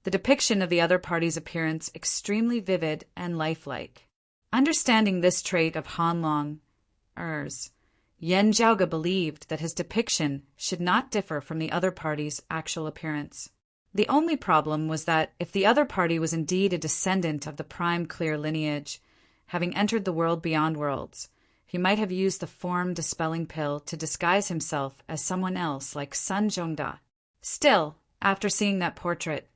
A: The depiction of the other party's appearance extremely vivid and lifelike. Understanding this trait of Han Long's, Yen Zhaoge believed that his depiction should not differ from the other party's actual appearance. The only problem was that if the other party was indeed a descendant of the prime clear lineage, having entered the world beyond worlds, he might have used the form-dispelling pill to disguise himself as someone else like Sun Zhongda. Still, after seeing that portrait,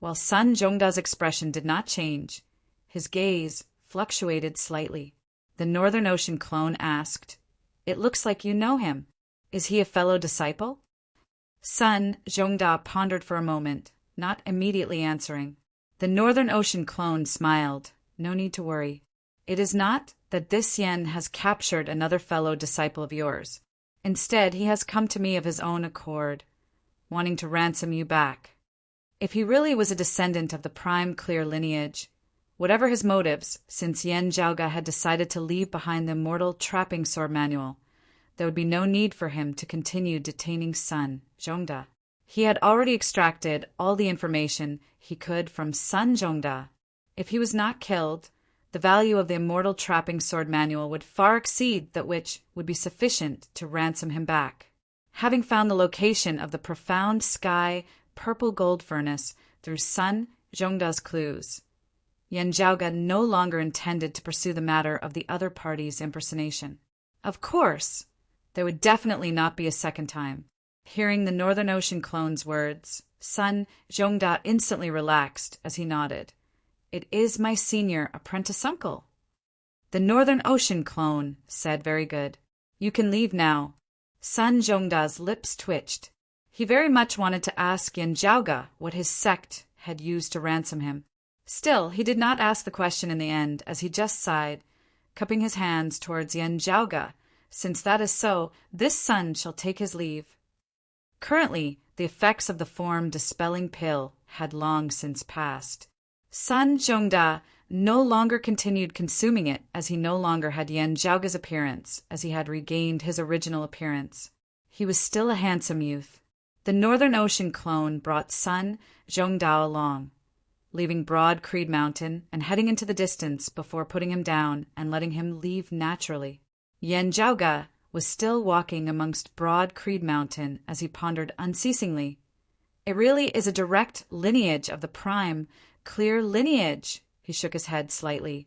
A: while Sun Zhongda's expression did not change, his gaze fluctuated slightly. The Northern Ocean clone asked, "It looks like you know him. Is he a fellow disciple?" Sun Zhongda pondered for a moment, not immediately answering. The Northern Ocean clone smiled. "No need to worry. It is not that this Yen has captured another fellow disciple of yours. Instead, he has come to me of his own accord, wanting to ransom you back. If he really was a descendant of the prime clear lineage, whatever his motives, since Yen Zhaoge had decided to leave behind the immortal trapping sword manual, there would be no need for him to continue detaining Sun Zhongda. He had already extracted all the information he could from Sun Zhongda. If he was not killed, the value of the immortal trapping sword manual would far exceed that which would be sufficient to ransom him back. Having found the location of the profound sky purple gold furnace through Sun Zhongda's clues, Yen Zhaoge no longer intended to pursue the matter of the other party's impersonation. Of course, there would definitely not be a second time. Hearing the Northern Ocean clone's words, Sun Zhongda instantly relaxed as he nodded. "It is my senior apprentice uncle." The Northern Ocean clone said, "Very good. You can leave now." Sun Zhongda's lips twitched. He very much wanted to ask Yen Zhaoge what his sect had used to ransom him. Still, he did not ask the question in the end, as he just sighed, cupping his hands towards Yen Zhaoge. "Since that is so, this son shall take his leave." Currently, the effects of the form-dispelling pill had long since passed. Sun Zhongda no longer continued consuming it, as he no longer had Yen Zhaoge's appearance, as he had regained his original appearance. He was still a handsome youth. The Northern Ocean clone brought Sun Zhongda along, leaving Broad Creed Mountain and heading into the distance before putting him down and letting him leave naturally. Yen Zhaoge was still walking amongst Broad Creed Mountain as he pondered unceasingly. "It really is a direct lineage of the prime clear lineage." He shook his head slightly,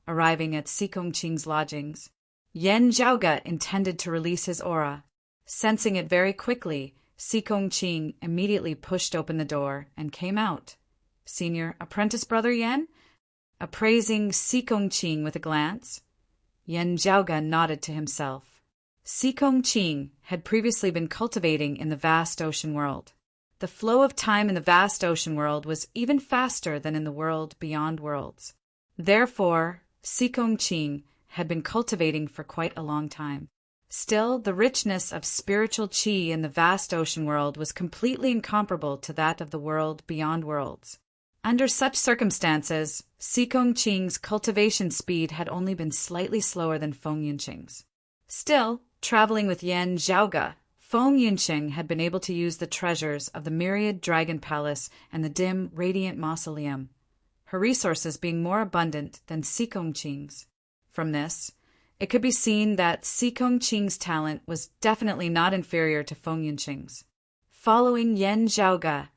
A: arriving at Sikong Ching's lodgings. Yen Zhaoge intended to release his aura. Sensing it very quickly, Sikong Ching immediately pushed open the door and came out. "Senior apprentice brother Yen?" Appraising Sikong Ching with a glance, Yen Zhaoge nodded to himself. Sikong Ching had previously been cultivating in the vast ocean world. The flow of time in the vast ocean world was even faster than in the world beyond worlds. Therefore, Sikong Ching had been cultivating for quite a long time. Still, the richness of spiritual qi in the vast ocean world was completely incomparable to that of the world beyond worlds. Under such circumstances, Sikong Ching's cultivation speed had only been slightly slower than Feng Yunqing's. Still, traveling with Yen Zhaoge, Feng Yunqing had been able to use the treasures of the Myriad Dragon Palace and the dim, radiant mausoleum, her resources being more abundant than Sikong Ching's. From this, it could be seen that Sikong Ching's talent was definitely not inferior to Feng Yunqing's. Following Yen Zhaoge,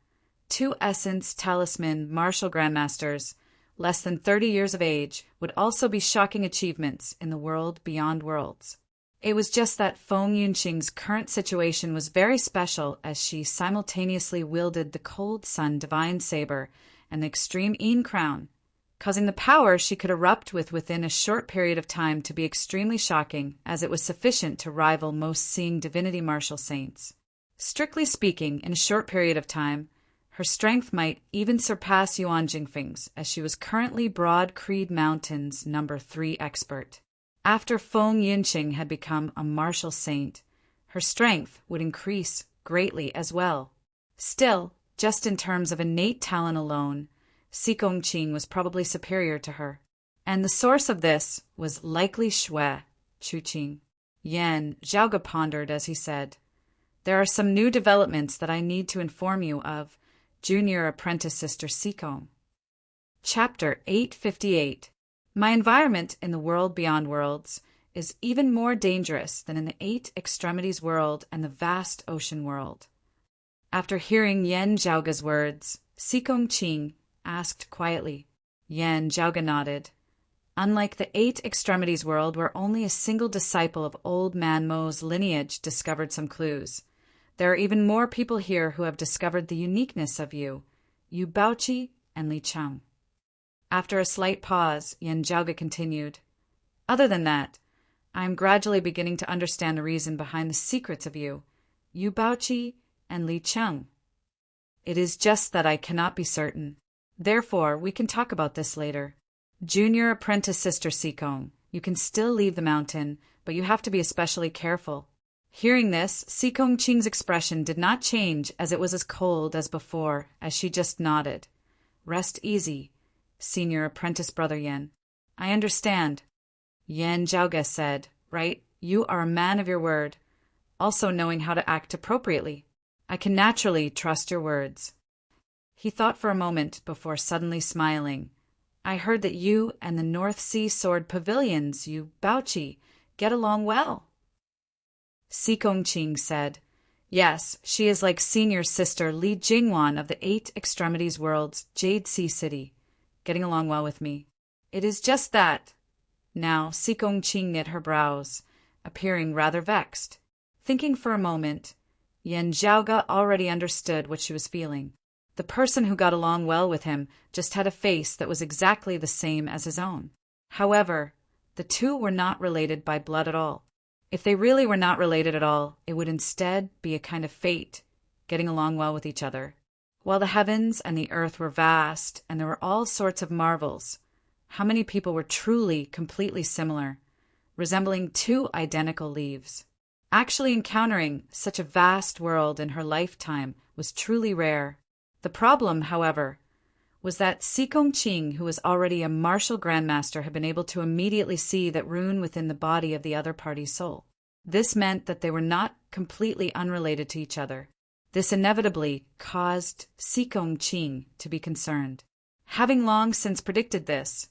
A: two Essence Talisman martial grandmasters, less than 30 years of age, would also be shocking achievements in the world beyond worlds. It was just that Feng Yunqing's current situation was very special as she simultaneously wielded the Cold Sun Divine Saber and the Extreme Yin Crown, causing the power she could erupt with within a short period of time to be extremely shocking, as it was sufficient to rival most seeing divinity martial saints. Strictly speaking, in a short period of time, her strength might even surpass Yuan Jingfeng's, as she was currently Broad Creed Mountain's number 3 expert. After Feng Yunqing had become a martial saint, her strength would increase greatly as well. Still, just in terms of innate talent alone, Xikong Qing was probably superior to her. And the source of this was likely Shui, Chuqing. Yan Zhaoge pondered as he said, "There are some new developments that I need to inform you of, Junior Apprentice Sister Xikong." Chapter 858. My environment in the world beyond worlds is even more dangerous than in the 8 extremities world and the vast ocean world. After hearing Yan Zhaoge's words, Xikong Qing asked quietly. Yan Zhaoge nodded. Unlike the 8 extremities world where only a single disciple of old man Mo's lineage discovered some clues, there are even more people here who have discovered the uniqueness of you, Yu Baoqi and Li Chang. After a slight pause, Yan Zhaoge continued, "Other than that, I am gradually beginning to understand the reason behind the secrets of you, Yu Baoqi and Li Chang. It is just that I cannot be certain. Therefore, we can talk about this later. Junior Apprentice Sister Xikong, you can still leave the mountain, but you have to be especially careful." Hearing this, Xikong Qing's expression did not change, as it was as cold as before, as she just nodded. "Rest easy, Senior Apprentice Brother Yan. I understand." Yan Zhaoge said, "Right, you are a man of your word, also knowing how to act appropriately. I can naturally trust your words." He thought for a moment before suddenly smiling. "I heard that you and the North Sea Sword Pavilion's Yu Baoqi get along well." Xikong Qing said, "Yes, she is like senior sister Li Jingwan of the 8 extremities world's Jade Sea City, getting along well with me. It is just that." Now Xikong Qing knit her brows, appearing rather vexed. Thinking for a moment, Yan Zhaoge already understood what she was feeling. The person who got along well with him just had a face that was exactly the same as his own. However, the two were not related by blood at all. If they really were not related at all, it would instead be a kind of fate, getting along well with each other. While the heavens and the earth were vast, and there were all sorts of marvels, how many people were truly completely similar, resembling 2 identical leaves? Actually encountering such a vast world in her lifetime was truly rare. The problem, however, was that Xikong Qing, who was already a martial grandmaster, had been able to immediately see that rune within the body of the other party's soul. This meant that they were not completely unrelated to each other. This inevitably caused Xikong Qing to be concerned. Having long since predicted this,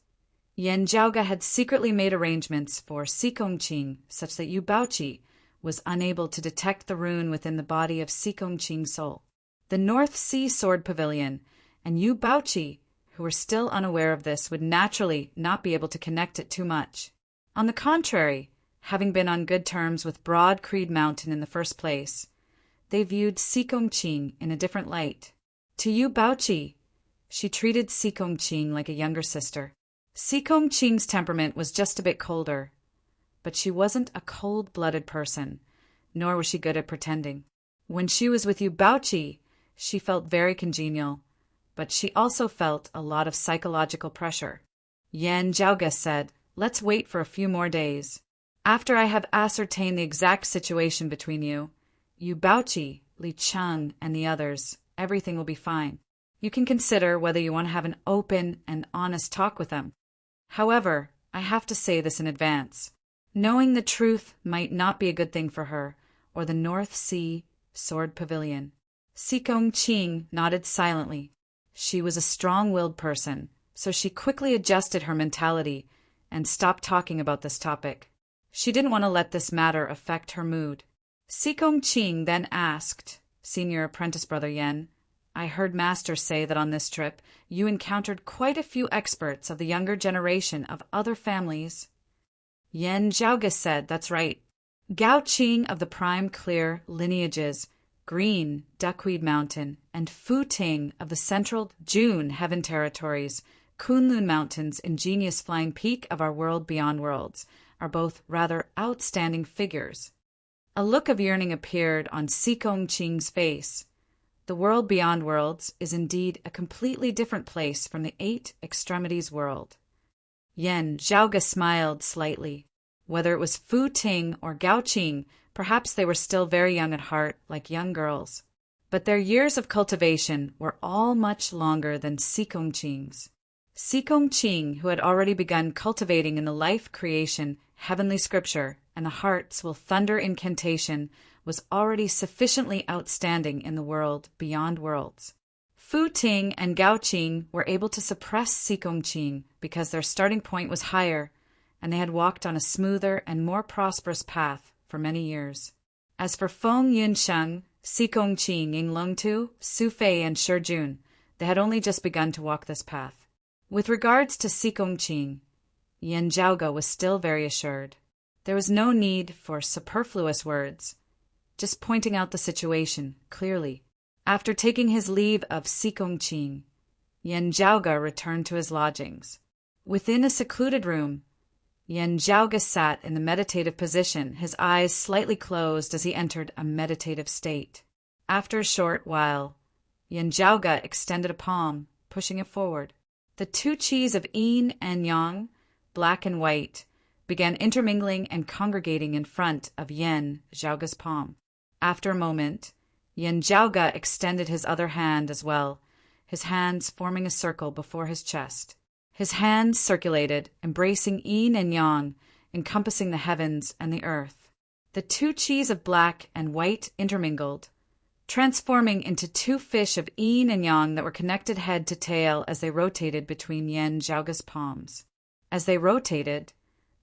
A: Yan Zhaoge had secretly made arrangements for Xikong Qing such that Yu Baoqi was unable to detect the rune within the body of Xikong Qing's soul. The North Sea Sword Pavilion and Yu Baoqi, who were still unaware of this, would naturally not be able to connect it too much. On the contrary, having been on good terms with Broad Creed Mountain in the first place, they viewed Xikong Qing in a different light. To Yu Baoqi, she treated Xikong Qing like a younger sister. Xikong Qing's temperament was just a bit colder, but she wasn't a cold-blooded person, nor was she good at pretending. When she was with Yu Baoqi, she felt very congenial, but she also felt a lot of psychological pressure. Yan Zhaoge said, "Let's wait for a few more days. After I have ascertained the exact situation between you, Yu Baoqi, Li Chang, and the others, everything will be fine. You can consider whether you want to have an open and honest talk with them. However, I have to say this in advance. Knowing the truth might not be a good thing for her, or the North Sea Sword Pavilion." Xikong Qing nodded silently. She was a strong-willed person, so she quickly adjusted her mentality and stopped talking about this topic. She didn't want to let this matter affect her mood. Xikong Qing then asked, "Senior Apprentice Brother Yan, I heard Master say that on this trip you encountered quite a few experts of the younger generation of other families." Yan Zhaoge said, "That's right. Gao Qing of the prime clear lineages, Green, Duckweed Mountain, and Fu Ting of the central June heaven territories, Kunlun Mountain's ingenious flying peak of our world beyond worlds, are both rather outstanding figures. A look of yearning appeared on Sikong Qing's face. The world beyond worlds is indeed a completely different place from the eight extremities world. Yen Zhaoge smiled slightly. Whether it was Fu Ting or Gao Qing, perhaps they were still very young at heart, like young girls. But their years of cultivation were all much longer than Sikong Qing's. Sikong Qing, who had already begun cultivating in the life creation, heavenly scripture, and the hearts will thunder incantation, was already sufficiently outstanding in the world beyond worlds. Fu Ting and Gao Qing were able to suppress Sikong Qing because their starting point was higher, and they had walked on a smoother and more prosperous path for many years. As for Feng Yunsheng, Sikong Qing, Yinglongtu, Su Fei, and Shi Jun, they had only just begun to walk this path. With regards to Sikong Qing, Yen Zhaoge was still very assured. There was no need for superfluous words, just pointing out the situation clearly. After taking his leave of Sikong Qing, Yen Zhaoge returned to his lodgings. Within a secluded room, Yen Zhaoge sat in the meditative position, his eyes slightly closed as he entered a meditative state. After a short while, Yen Zhaoge extended a palm, pushing it forward. The two qis of yin and yang, black and white, began intermingling and congregating in front of Yen Zhaoge's palm. After a moment, Yen Zhaoge extended his other hand as well, his hands forming a circle before his chest. His hands circulated, embracing yin and yang, encompassing the heavens and the earth. The two qis of black and white intermingled, transforming into two fish of yin and yang that were connected head to tail as they rotated between Yen Zhaoge's palms. As they rotated,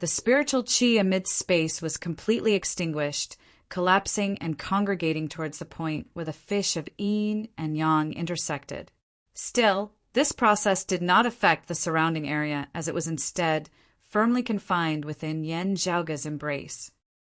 A: the spiritual qi amidst space was completely extinguished, collapsing and congregating towards the point where the fish of yin and yang intersected. Still, this process did not affect the surrounding area, as it was instead firmly confined within Yen Zhaoge's embrace.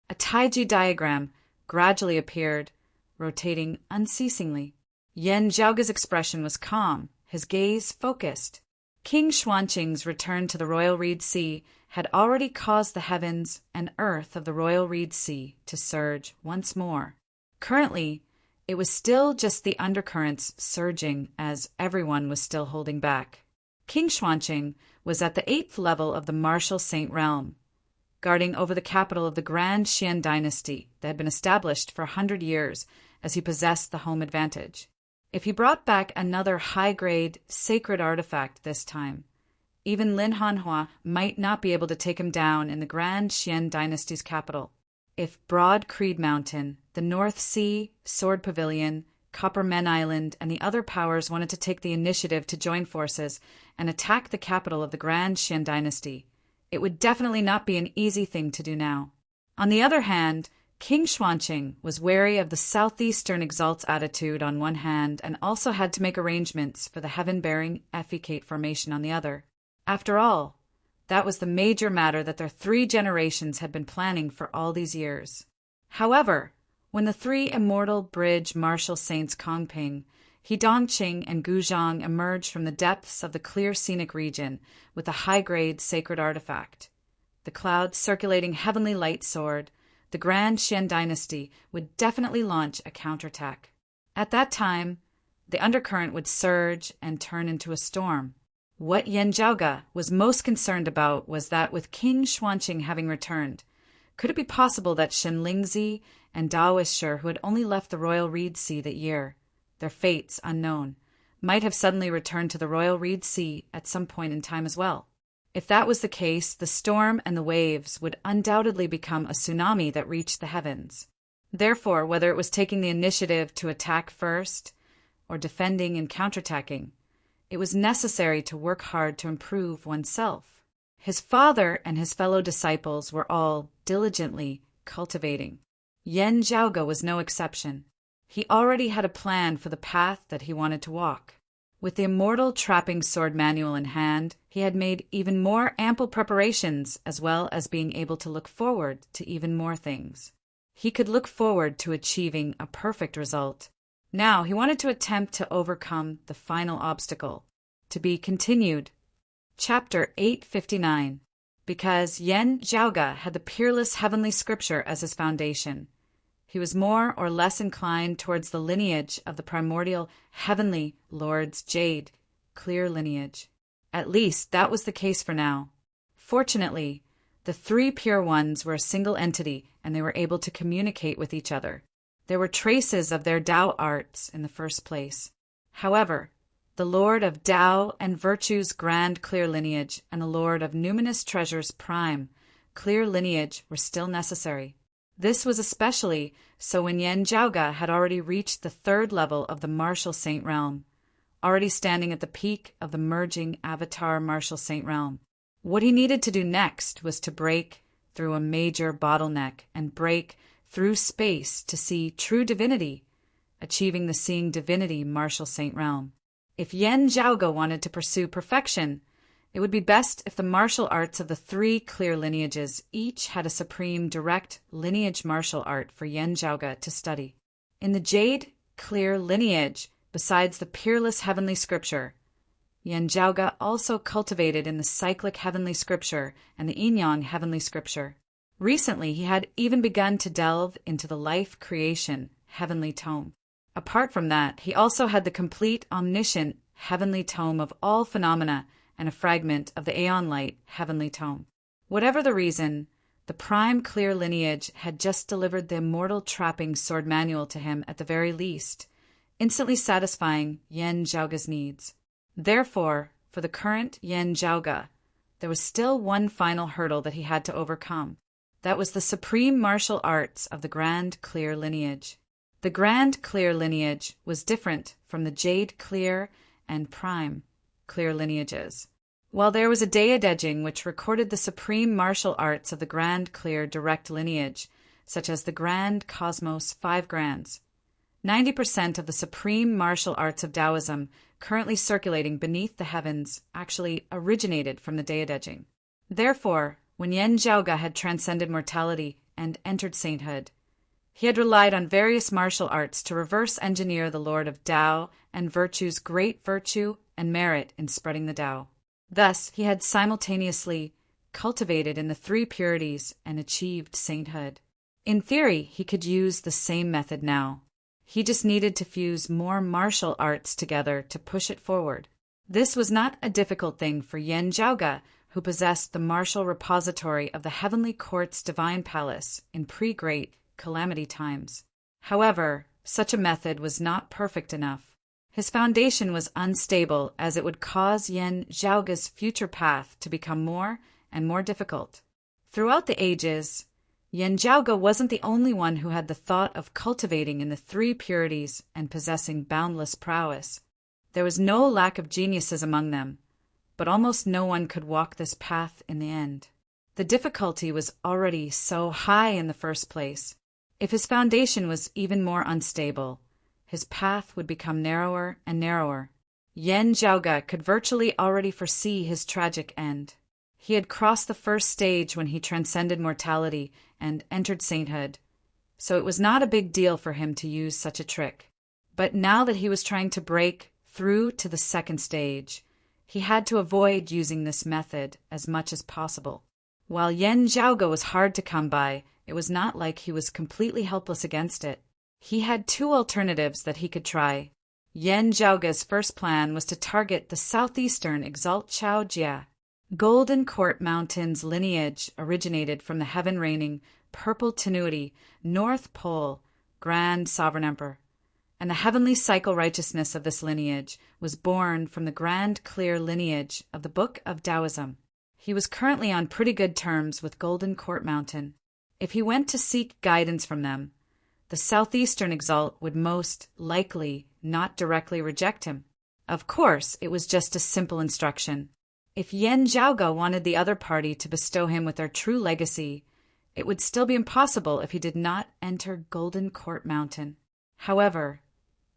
A: A Taiji diagram gradually appeared, rotating unceasingly. Yen Zhaoge's expression was calm, his gaze focused. King Xuanqing's return to the Royal Reed Sea had already caused the heavens and earth of the Royal Reed Sea to surge once more. Currently, it was still just the undercurrents surging as everyone was still holding back. King Xuanqing was at the 8th level of the martial saint realm, guarding over the capital of the Grand Xian dynasty that had been established for 100 years as he possessed the home advantage. If he brought back another high-grade sacred artifact this time, even Lin Hanhua might not be able to take him down in the Grand Xian dynasty's capital. If Broad Creed Mountain, the North Sea, Sword Pavilion, Copper Men Island, and the other powers wanted to take the initiative to join forces and attack the capital of the Grand Xian dynasty, it would definitely not be an easy thing to do now. On the other hand, King Xuanqing was wary of the southeastern exalt's attitude on one hand and also had to make arrangements for the heaven-bearing effecate formation on the other. After all, that was the major matter that their 3 generations had been planning for all these years. However, when the 3 immortal bridge martial saints Kongping, Hidongqing, and Guzhang emerged from the depths of the clear scenic region with a high-grade sacred artifact, the clouds circulating heavenly light sword, the Grand Xian dynasty would definitely launch a counterattack. At that time, the undercurrent would surge and turn into a storm. What Yen Zhaoge was most concerned about was that with King Xuanqing having returned, could it be possible that Shen Lingzi and Daoisher, who had only left the Royal Reed Sea that year, their fates unknown, might have suddenly returned to the Royal Reed Sea at some point in time as well? If that was the case, the storm and the waves would undoubtedly become a tsunami that reached the heavens. Therefore, whether it was taking the initiative to attack first or defending and counterattacking, it was necessary to work hard to improve oneself. His father and his fellow disciples were all diligently cultivating. Yen Zhaoge was no exception. He already had a plan for the path that he wanted to walk. With the immortal trapping sword manual in hand, he had made even more ample preparations, as well as being able to look forward to even more things. He could look forward to achieving a perfect result. Now he wanted to attempt to overcome the final obstacle. To be continued. Chapter 859. Because Yen Zhaoge had the peerless heavenly scripture as his foundation, he was more or less inclined towards the lineage of the primordial heavenly lord's jade, clear lineage. At least that was the case for now. Fortunately, the three pure ones were a single entity, and they were able to communicate with each other. There were traces of their Tao arts in the first place. However, the Lord of Tao and Virtue's grand clear lineage and the Lord of Numinous Treasure's prime clear lineage were still necessary. This was especially so when Yen Zhaoge had already reached the third level of the Martial Saint Realm, already standing at the peak of the merging Avatar Martial Saint Realm. What he needed to do next was to break through a major bottleneck and break through space to see true divinity, achieving the Seeing Divinity Martial Saint Realm. If Yen Zhaoge wanted to pursue perfection, it would be best if the martial arts of the three clear lineages each had a supreme direct lineage martial art for Yen Zhaoge to study. In the Jade clear lineage, besides the peerless heavenly scripture, Yen Zhaoge also cultivated in the cyclic heavenly scripture and the Yin-Yang heavenly scripture. Recently, he had even begun to delve into the life creation heavenly tome. Apart from that, he also had the complete omniscient heavenly tome of all phenomena and a fragment of the Aeon Light heavenly tome. Whatever the reason, the prime clear lineage had just delivered the immortal trapping sword manual to him at the very least, instantly satisfying Yen Zhaoge's needs. Therefore, for the current Yen Zhaoge, there was still one final hurdle that he had to overcome. That was the supreme martial arts of the Grand Clear lineage. The Grand Clear lineage was different from the Jade Clear and Prime Clear lineages. While there was a Daedejing which recorded the supreme martial arts of the Grand Clear direct lineage, such as the Grand Cosmos 5 Grands, 90% of the supreme martial arts of Taoism currently circulating beneath the heavens actually originated from the Daedejing. Therefore, when Yen Zhaoge had transcended mortality and entered sainthood, he had relied on various martial arts to reverse engineer the Lord of Tao and Virtue's great virtue and merit in spreading the Tao. Thus, he had simultaneously cultivated in the three purities and achieved sainthood. In theory, he could use the same method now. He just needed to fuse more martial arts together to push it forward. This was not a difficult thing for Yen Zhaoge, who possessed the martial repository of the Heavenly Court's Divine Palace in pre-Great Calamity times. However, such a method was not perfect enough. His foundation was unstable, as it would cause Yen Zhaoge's future path to become more and more difficult. Throughout the ages, Yen Zhaoge wasn't the only one who had the thought of cultivating in the three purities and possessing boundless prowess. There was no lack of geniuses among them, but almost no one could walk this path in the end. The difficulty was already so high in the first place. If his foundation was even more unstable, his path would become narrower and narrower. Yen Zhaoge could virtually already foresee his tragic end. He had crossed the first stage when he transcended mortality and entered sainthood, so it was not a big deal for him to use such a trick. But now that he was trying to break through to the second stage, he had to avoid using this method as much as possible. While Yen Zhaoge was hard to come by, it was not like he was completely helpless against it. He had two alternatives that he could try. Yen Zhaoge's first plan was to target the southeastern Exalt Chao Jia. Golden Court Mountain's lineage originated from the heaven-reigning, purple tenuity, North Pole, Grand Sovereign Emperor, and the heavenly cycle righteousness of this lineage was born from the Grand Clear lineage of the Book of Taoism. He was currently on pretty good terms with Golden Court Mountain. If he went to seek guidance from them, the southeastern Exalt would most likely not directly reject him. Of course, it was just a simple instruction. If Yen Zhaoge wanted the other party to bestow him with their true legacy, it would still be impossible if he did not enter Golden Court Mountain. However,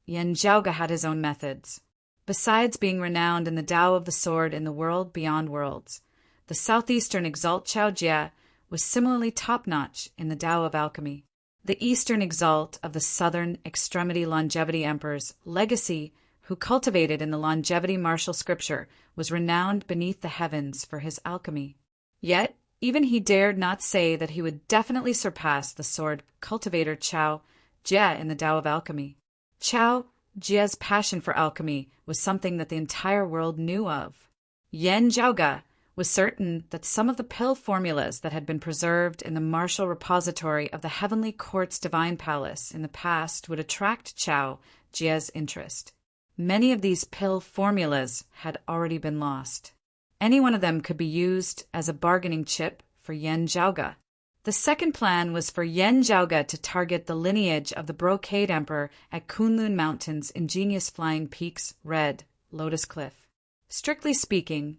A: Yen Zhaoge had his own methods. Besides being renowned in the Tao of the Sword in the world beyond worlds, the southeastern Exalt Chao Jia was similarly top-notch in the Tao of alchemy. the eastern exalt of the southern extremity longevity emperor's legacy, who cultivated in the longevity martial scripture, was renowned beneath the heavens for his alchemy. Yet, even he dared not say that he would definitely surpass the sword cultivator Chao Jie in the Tao of alchemy. Chao Jie's passion for alchemy was something that the entire world knew of. Yan Zhaoge was certain that some of the pill formulas that had been preserved in the martial repository of the Heavenly Court's Divine Palace in the past would attract Chao Jie's interest. Many of these pill formulas had already been lost. Any one of them could be used as a bargaining chip for Yan Zhaoge. The second plan was for Yan Zhaoge to target the lineage of the Brocade Emperor at Kunlun Mountain's ingenious flying peaks, Red Lotus Cliff. Strictly speaking,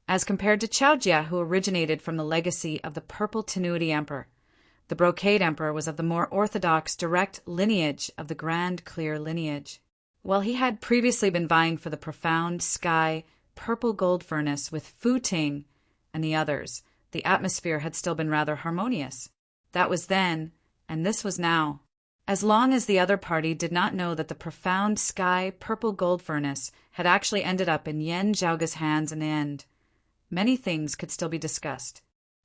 A: as compared to Chao Jie, who originated from the legacy of the Purple Tenuity Emperor, the Brocade Emperor was of the more orthodox direct lineage of the Grand Clear lineage. While he had previously been vying for the profound sky purple gold furnace with Fu Ting and the others, the atmosphere had still been rather harmonious. That was then, and this was now. As long as the other party did not know that the profound sky purple gold furnace had actually ended up in Yan Zhaoge's hands in the end, many things could still be discussed.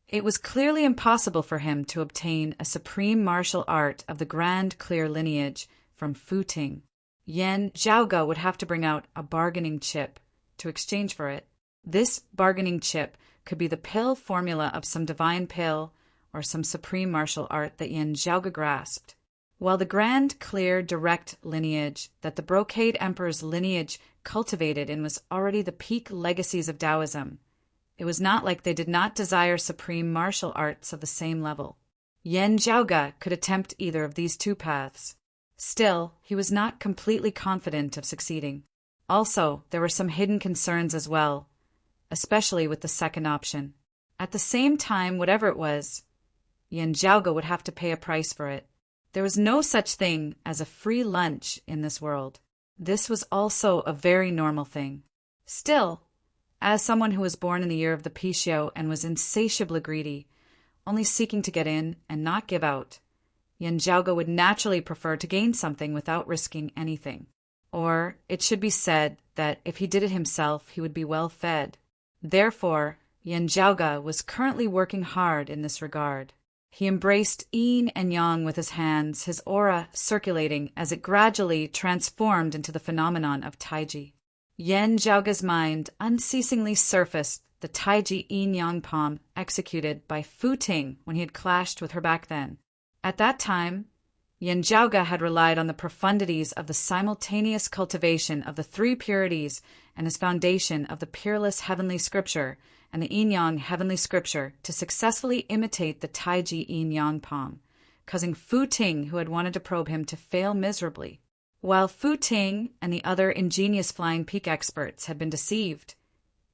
A: It was clearly impossible for him to obtain a supreme martial art of the Grand Clear lineage from Fu Ting. Yan Zhaoge would have to bring out a bargaining chip to exchange for it. This bargaining chip could be the pill formula of some divine pill or some supreme martial art that Yan Zhaoge grasped. While the Grand Clear direct lineage that the Brocade Emperor's lineage cultivated in was already the peak legacies of Taoism, it was not like they did not desire supreme martial arts of the same level. Yan Zhaoge could attempt either of these two paths. Still, he was not completely confident of succeeding. Also, there were some hidden concerns as well, especially with the second option. At the same time, whatever it was, Yan Zhaoge would have to pay a price for it. There was no such thing as a free lunch in this world. This was also a very normal thing. Still, as someone who was born in the year of the Pishio and was insatiably greedy, only seeking to get in and not give out, Yan Zhaoge would naturally prefer to gain something without risking anything. Or it should be said that if he did it himself, he would be well fed. Therefore, Yan Zhaoge was currently working hard in this regard. He embraced yin and yang with his hands, his aura circulating as it gradually transformed into the phenomenon of Taiji. Yan Zhaoge's mind unceasingly surfaced the Taiji yin-yang palm executed by Fu Ting when he had clashed with her back then. At that time, Yan Zhaoge had relied on the profundities of the simultaneous cultivation of the three purities and his foundation of the peerless heavenly scripture and the yin-yang heavenly scripture to successfully imitate the Taiji yin-yang palm, causing Fu Ting, who had wanted to probe him, to fail miserably. While Fu Ting and the other ingenious flying peak experts had been deceived,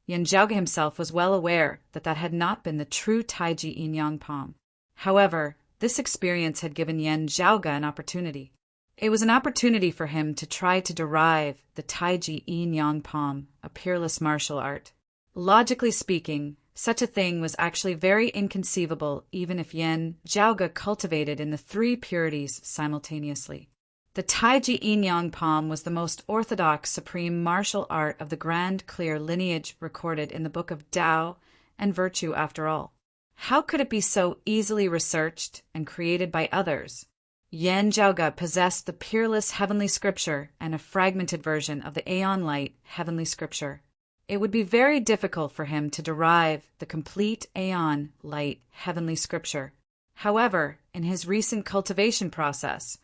A: Yan Zhaoge himself was well aware that that had not been the true Taiji yin-yang palm. However, this experience had given Yan Zhaoge an opportunity. It was an opportunity for him to try to derive the Taiji yin-yang palm, a peerless martial art. Logically speaking, such a thing was actually very inconceivable even if Yan Zhaoge cultivated in the three purities simultaneously. The Taiji yin-yang palm was the most orthodox supreme martial art of the Grand Clear lineage recorded in the Book of Tao and Virtue after all. How could it be so easily researched and created by others? Yan Zhaoge possessed the peerless heavenly scripture and a fragmented version of the Aeon Light heavenly scripture. It would be very difficult for him to derive the complete Aeon Light heavenly scripture. However, in his recent cultivation process,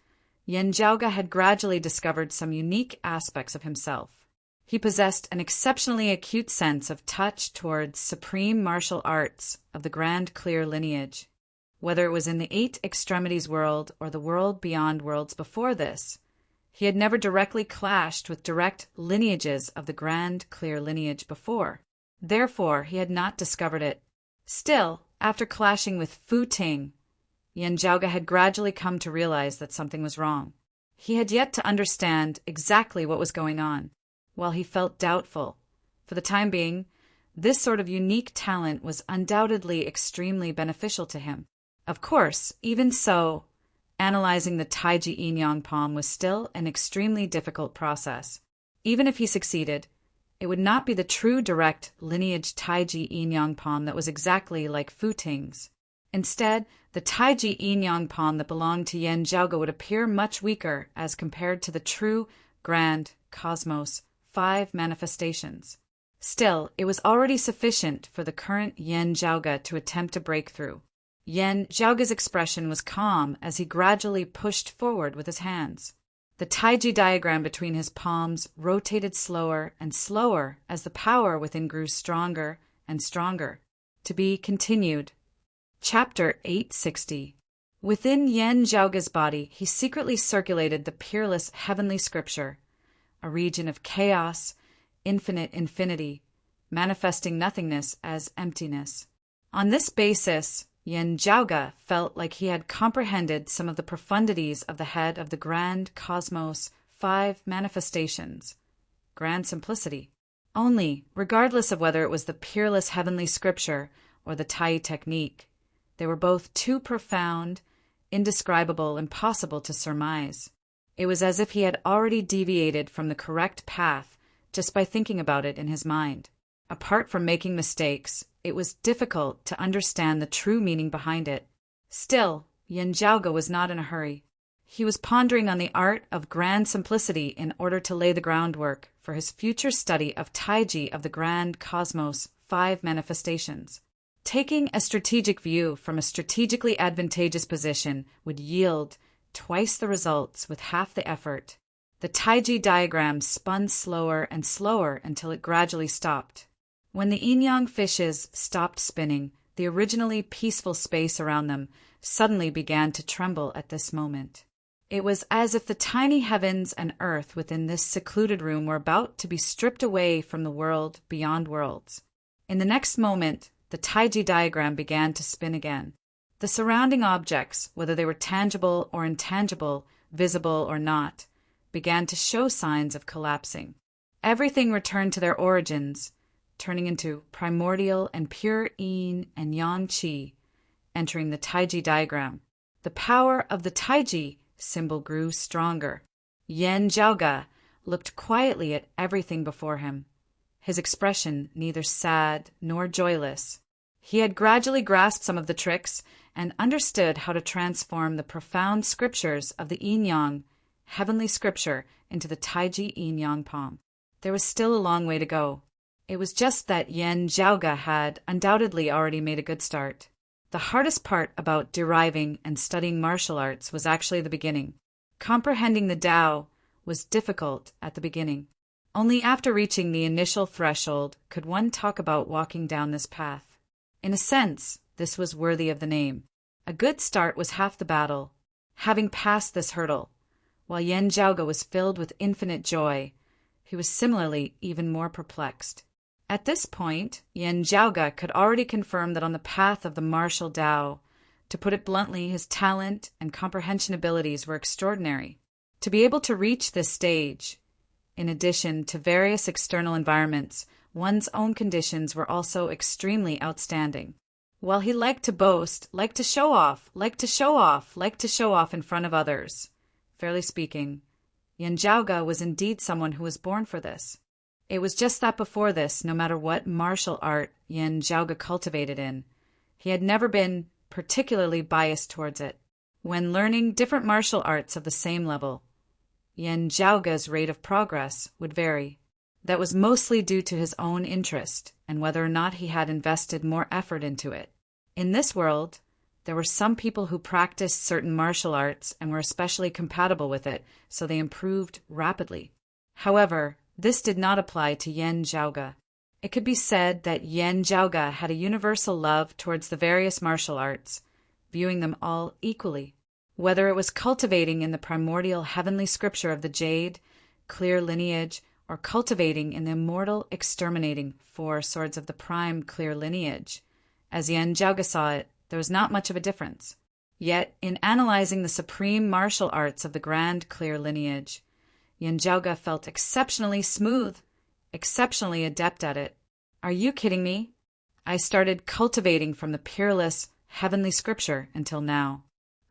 A: Yan Zhaoge had gradually discovered some unique aspects of himself. He possessed an exceptionally acute sense of touch towards supreme martial arts of the Grand Clear lineage. Whether it was in the Eight Extremities world or the world beyond worlds before this, he had never directly clashed with direct lineages of the Grand Clear lineage before. Therefore, he had not discovered it. Still, after clashing with Fu Ting, Yan Zhaoge had gradually come to realize that something was wrong. He had yet to understand exactly what was going on. While he felt doubtful, for the time being, this sort of unique talent was undoubtedly extremely beneficial to him. Of course, even so, analyzing the Taiji Yin-Yang palm was still an extremely difficult process. Even if he succeeded, it would not be the true direct lineage Taiji Yin-Yang palm that was exactly like Fu Ting's. Instead, the Taiji Yin-Yang palm that belonged to Yan Zhaoge would appear much weaker as compared to the true, grand, cosmos, 5 manifestations. Still, it was already sufficient for the current Yan Zhaoge to attempt a breakthrough. Yan Zhaoge's expression was calm as he gradually pushed forward with his hands. The Taiji diagram between his palms rotated slower and slower as the power within grew stronger and stronger. To be continued. Chapter 860. Within Yan Zhaoge's body, he secretly circulated the peerless heavenly scripture, a region of chaos, infinite infinity, manifesting nothingness as emptiness. On this basis, Yan Zhaoge felt like he had comprehended some of the profundities of the head of the grand cosmos 5 manifestations, grand simplicity. Only, regardless of whether it was the peerless heavenly scripture or the Tai technique, they were both too profound, indescribable, impossible to surmise. It was as if he had already deviated from the correct path just by thinking about it in his mind. Apart from making mistakes, it was difficult to understand the true meaning behind it. Still, Yan Zhaoge was not in a hurry. He was pondering on the art of grand simplicity in order to lay the groundwork for his future study of Taiji of the grand cosmos 5 manifestations. Taking a strategic view from a strategically advantageous position would yield twice the results with half the effort. The Taiji diagram spun slower and slower until it gradually stopped. When the yin-yang fishes stopped spinning, the originally peaceful space around them suddenly began to tremble at this moment. It was as if the tiny heavens and earth within this secluded room were about to be stripped away from the world beyond worlds. In the next moment, the Taiji diagram began to spin again. The surrounding objects, whether they were tangible or intangible, visible or not, began to show signs of collapsing. Everything returned to their origins, turning into primordial and pure yin and yang qi, entering the Taiji diagram. The power of the Taiji symbol grew stronger. Yan Zhaoge looked quietly at everything before him, his expression neither sad nor joyless. He had gradually grasped some of the tricks and understood how to transform the profound scriptures of the yin-yang, heavenly scripture, into the Taiji yin-yang palm. There was still a long way to go. It was just that Yan Zhaoge had undoubtedly already made a good start. The hardest part about deriving and studying martial arts was actually the beginning. Comprehending the Tao was difficult at the beginning. Only after reaching the initial threshold could one talk about walking down this path. In a sense, this was worthy of the name. A good start was half the battle. Having passed this hurdle, while Yan Zhaoge was filled with infinite joy, he was similarly even more perplexed. At this point, Yan Zhaoge could already confirm that on the path of the martial Tao, to put it bluntly, his talent and comprehension abilities were extraordinary. To be able to reach this stage, in addition to various external environments, one's own conditions were also extremely outstanding. While he liked to boast, liked to show off in front of others, fairly speaking, Yan Zhaoge was indeed someone who was born for this. It was just that before this, no matter what martial art Yan Zhaoge cultivated in, he had never been particularly biased towards it. When learning different martial arts of the same level, Yan Zhaoge's rate of progress would vary. That was mostly due to his own interest and whether or not he had invested more effort into it. In this world, there were some people who practiced certain martial arts and were especially compatible with it, so they improved rapidly. However, this did not apply to Yan Zhaoge. It could be said that Yan Zhaoge had a universal love towards the various martial arts, viewing them all equally. Whether it was cultivating in the primordial heavenly scripture of the jade, clear lineage, or cultivating in the immortal exterminating 4 swords of the prime clear lineage, as Yan Zhaoge saw it, there was not much of a difference. Yet, in analyzing the supreme martial arts of the grand clear lineage, Yan Zhaoge felt exceptionally smooth, exceptionally adept at it. Are you kidding me? I started cultivating from the peerless, heavenly scripture until now.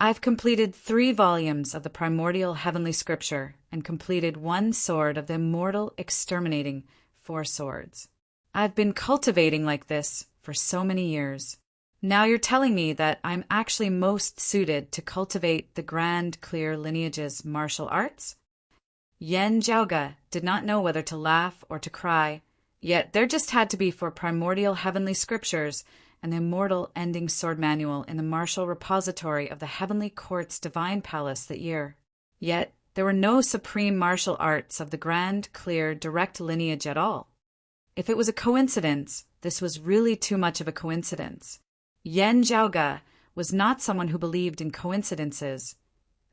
A: I've completed 3 volumes of the primordial heavenly scripture and completed 1 sword of the immortal exterminating 4 swords. I've been cultivating like this for so many years. Now you're telling me that I'm actually most suited to cultivate the grand clear lineage's martial arts? Yen Jiaoge did not know whether to laugh or to cry, yet there just had to be 4 primordial heavenly scriptures and the immortal ending sword manual in the martial repository of the Heavenly Court's divine palace that year. Yet there were no supreme martial arts of the grand, clear, direct lineage at all. If it was a coincidence, this was really too much of a coincidence. Yen Jiaoge was not someone who believed in coincidences,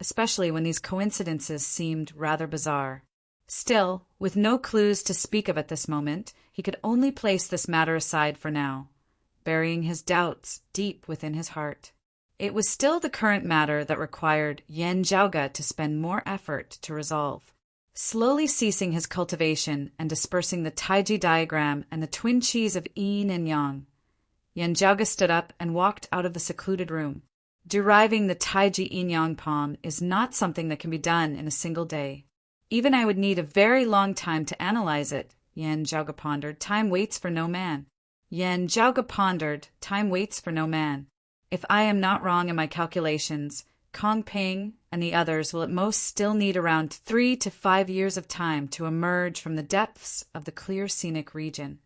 A: especially when these coincidences seemed rather bizarre. Still, with no clues to speak of at this moment, he could only place this matter aside for now, burying his doubts deep within his heart. It was still the current matter that required Yen Jiaoge to spend more effort to resolve. Slowly ceasing his cultivation and dispersing the Taiji diagram and the twin qis of yin and yang, Yen Jiaoge stood up and walked out of the secluded room. Deriving the Taiji yin-yang palm is not something that can be done in a single day. Even I would need a very long time to analyze it, Yen Jiaoge pondered. Time waits for no man. Yen Jiaoge pondered. Time waits for no man. If I am not wrong in my calculations, Kong Ping and the others will at most still need around 3 to 5 years of time to emerge from the depths of the clear scenic region.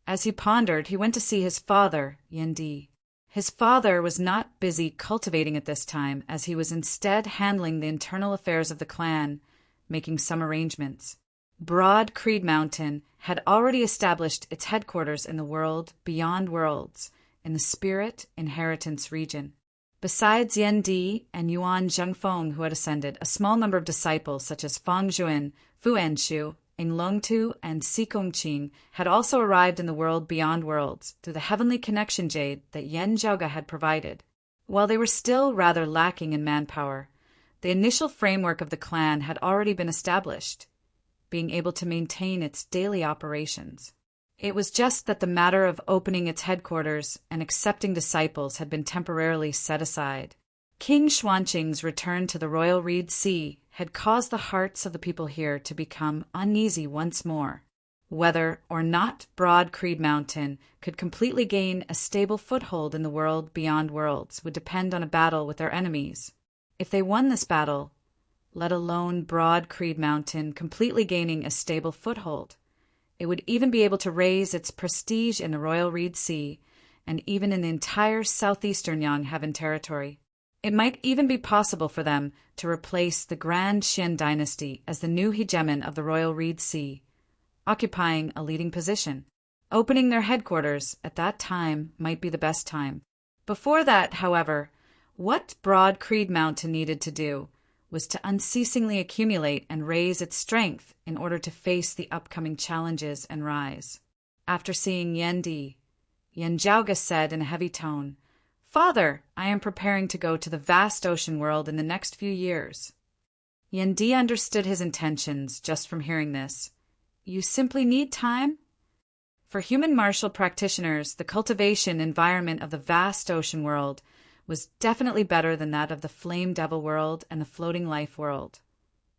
A: As he pondered, he went to see his father, Yen Di. His father was not busy cultivating at this time, as he was instead handling the internal affairs of the clan, making some arrangements. Broad Creed Mountain had already established its headquarters in the world beyond worlds, in the spirit inheritance region. Besides Yen Di and Yuan Zhengfeng, who had ascended, a small number of disciples such as Fang Juan, Fu Anshu, Ing Longtu, and Si Gongqing had also arrived in the world beyond worlds through the heavenly connection jade that Yen Jiaoge had provided. While they were still rather lacking in manpower, the initial framework of the clan had already been established, being able to maintain its daily operations. It was just that the matter of opening its headquarters and accepting disciples had been temporarily set aside. King Xuanqing's return to the royal Reed Sea had caused the hearts of the people here to become uneasy once more. Whether or not Broad Creed Mountain could completely gain a stable foothold in the world beyond worlds would depend on a battle with their enemies. If they won this battle, let alone Broad Creed Mountain completely gaining a stable foothold, it would even be able to raise its prestige in the royal Reed Sea and even in the entire southeastern Yang Heaven territory. It might even be possible for them to replace the Grand Xian dynasty as the new hegemon of the royal Reed Sea, occupying a leading position. Opening their headquarters at that time might be the best time. Before that, however, what Broad Creed Mountain needed to do was to unceasingly accumulate and raise its strength in order to face the upcoming challenges and rise. After seeing Yen Di, Yen Jiaoge said in a heavy tone, "Father, I am preparing to go to the vast ocean world in the next few years." Yen Di understood his intentions just from hearing this. You simply need time? For human martial practitioners, the cultivation environment of the vast ocean world was definitely better than that of the Flame Devil world and the Floating Life world,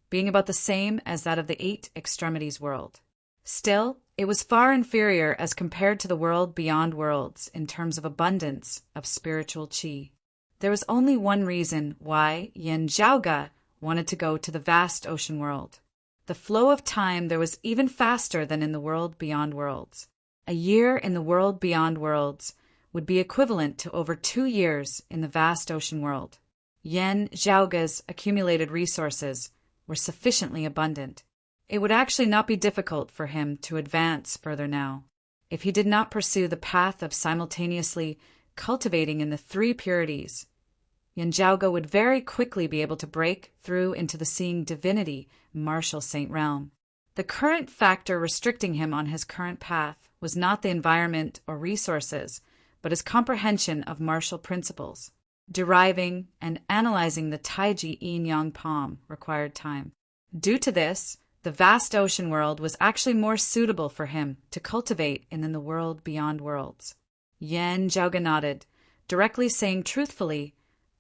A: being about the same as that of the 8 Extremities world. Still, it was far inferior as compared to the world beyond worlds in terms of abundance of spiritual qi. There was only one reason why Yen Jiaoge wanted to go to the vast ocean world. The flow of time there was even faster than in the world beyond worlds. A year in the world beyond worlds would be equivalent to over 2 years in the vast ocean world. Yen Jiaoge's accumulated resources were sufficiently abundant. It would actually not be difficult for him to advance further now, if he did not pursue the path of simultaneously cultivating in the 3 purities. Yen Jiaoge would very quickly be able to break through into the seeing divinity martial saint realm. The current factor restricting him on his current path was not the environment or resources, but his comprehension of martial principles. Deriving and analyzing the Taiji yin-yang palm required time. Due to this, the vast ocean world was actually more suitable for him to cultivate in than the world beyond worlds. Yen Jiaoge nodded, directly saying truthfully,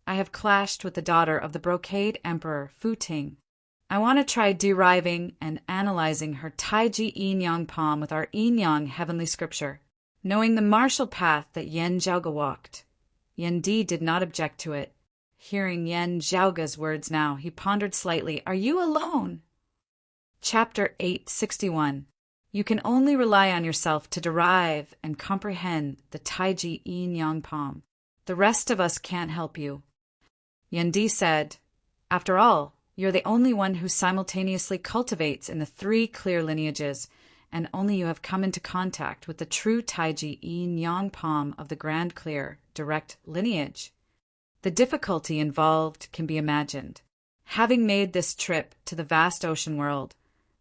A: I have clashed with the daughter of the Brocade Emperor Fu Ting. I want to try deriving and analyzing her Taiji Yin Yang palm with our Yin Yang heavenly scripture, knowing the martial path that Yan Zhaoge walked. Yan Di did not object to it. Hearing Yan Zhaoge's words now, he pondered slightly. Are you alone? Chapter 861. You can only rely on yourself to derive and comprehend the Taiji Yin Yang palm. The rest of us can't help you. Yan Di said, After all, you're the only one who simultaneously cultivates in the 3 clear lineages, and only you have come into contact with the true Taiji Yin Yang palm of the Grand Clear, direct lineage. The difficulty involved can be imagined. Having made this trip to the vast ocean world,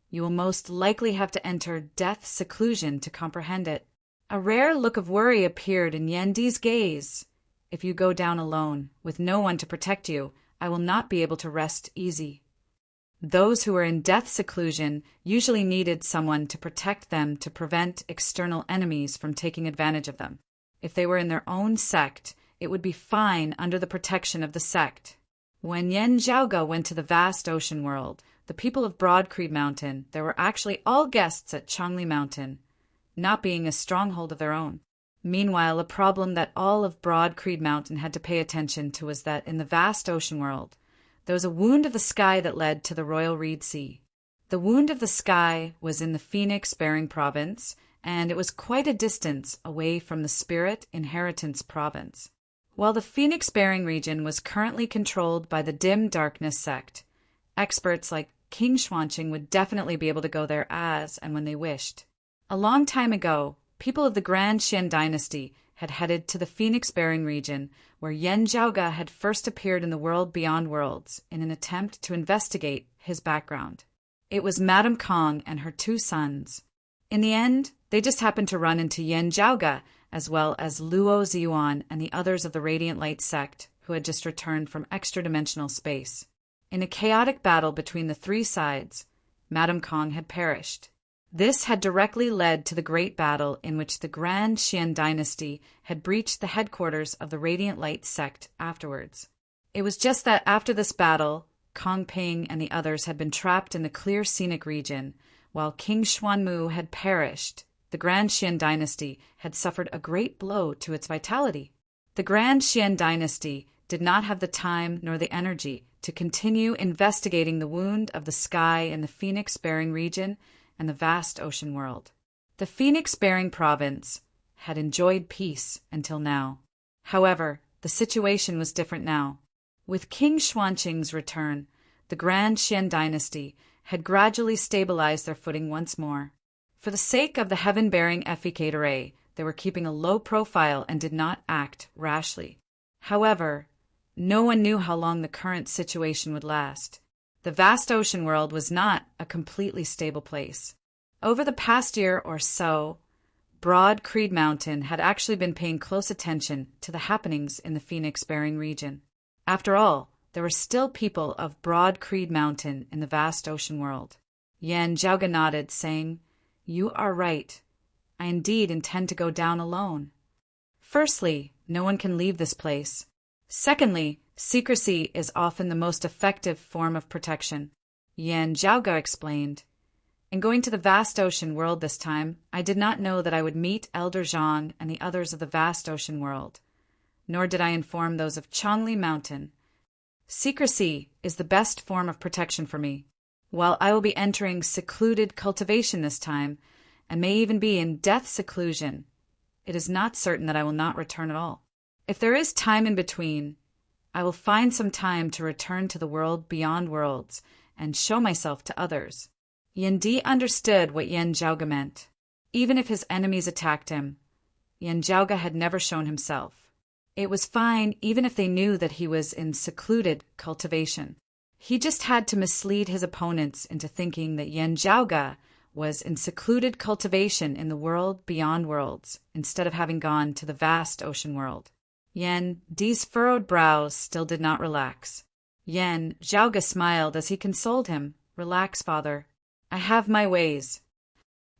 A: you will most likely have to enter death seclusion to comprehend it. A rare look of worry appeared in Yan Di's gaze. If you go down alone, with no one to protect you, I will not be able to rest easy. Those who were in death seclusion usually needed someone to protect them to prevent external enemies from taking advantage of them. If they were in their own sect, it would be fine under the protection of the sect. When Yan Zhaoge went to the vast ocean world, the people of Broad Creed Mountain, there were actually all guests at Changli Mountain, not being a stronghold of their own. Meanwhile, a problem that all of Broad Creed Mountain had to pay attention to was that in the vast ocean world, there was a wound of the sky that led to the Royal Reed Sea. The wound of the sky was in the Phoenix-bearing province, and it was quite a distance away from the Spirit Inheritance province. While the Phoenix-bearing region was currently controlled by the Dim Darkness sect, experts like King Xuanqing would definitely be able to go there as and when they wished. A long time ago, people of the Grand Xian dynasty had headed to the Phoenix-bearing region where Yan Zhaoge had first appeared in the world beyond worlds in an attempt to investigate his background. It was Madame Kong and her 2 sons. In the end, they just happened to run into Yan Zhaoge as well as Luo Ziyuan and the others of the Radiant Light sect who had just returned from extra-dimensional space. In a chaotic battle between the 3 sides, Madame Kong had perished. This had directly led to the great battle in which the Grand Xian dynasty had breached the headquarters of the Radiant Light sect afterwards. It was just that after this battle, Kong Ping and the others had been trapped in the clear scenic region, while King Xuanmu had perished. The Grand Xian dynasty had suffered a great blow to its vitality. The Grand Xian dynasty did not have the time nor the energy to continue investigating the wound of the sky in the Phoenix-bearing region and the vast ocean world. The Phoenix-bearing province had enjoyed peace until now. However, the situation was different now. With King Xuanqing's return, the Grand Xian dynasty had gradually stabilized their footing once more. For the sake of the heaven-bearing efficator, they were keeping a low profile and did not act rashly. However, no one knew how long the current situation would last. The vast ocean world was not a completely stable place. Over the past year or so, Broad Creed Mountain had actually been paying close attention to the happenings in the Phoenix-bearing region. After all, there were still people of Broad Creed Mountain in the vast ocean world. Yan Zhaoge nodded, saying, "You are right. I indeed intend to go down alone. Firstly, no one can leave this place. Secondly, secrecy is often the most effective form of protection." Yan Zhaoge explained, "In going to the vast ocean world this time, I did not know that I would meet Elder Zhang and the others of the vast ocean world, nor did I inform those of Changli Mountain. Secrecy is the best form of protection for me. While I will be entering secluded cultivation this time, and may even be in death seclusion, it is not certain that I will not return at all. If there is time in between, I will find some time to return to the world beyond worlds and show myself to others." Yan Di understood what Yan Zhaoge meant. Even if his enemies attacked him, Yan Zhaoge had never shown himself. It was fine even if they knew that he was in secluded cultivation. He just had to mislead his opponents into thinking that Yan Zhaoge was in secluded cultivation in the world beyond worlds, instead of having gone to the vast ocean world. Yan Di's furrowed brows still did not relax. Yan Zhaoge smiled as he consoled him. "Relax, father. I have my ways."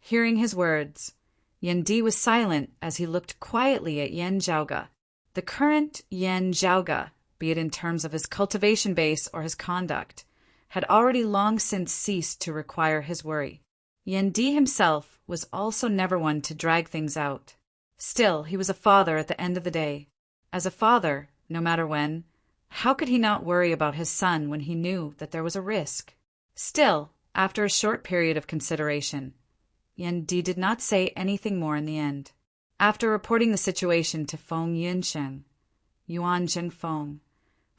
A: Hearing his words, Yan Di was silent as he looked quietly at Yan Zhaoge. The current Yan Zhaoge be it in terms of his cultivation base or his conduct, had already long since ceased to require his worry. Yendi himself was also never one to drag things out. Still, he was a father at the end of the day. As a father, no matter when, how could he not worry about his son when he knew that there was a risk? Still, after a short period of consideration, Yendi did not say anything more in the end. After reporting the situation to Feng Yinsheng, Yuan Zhenfeng,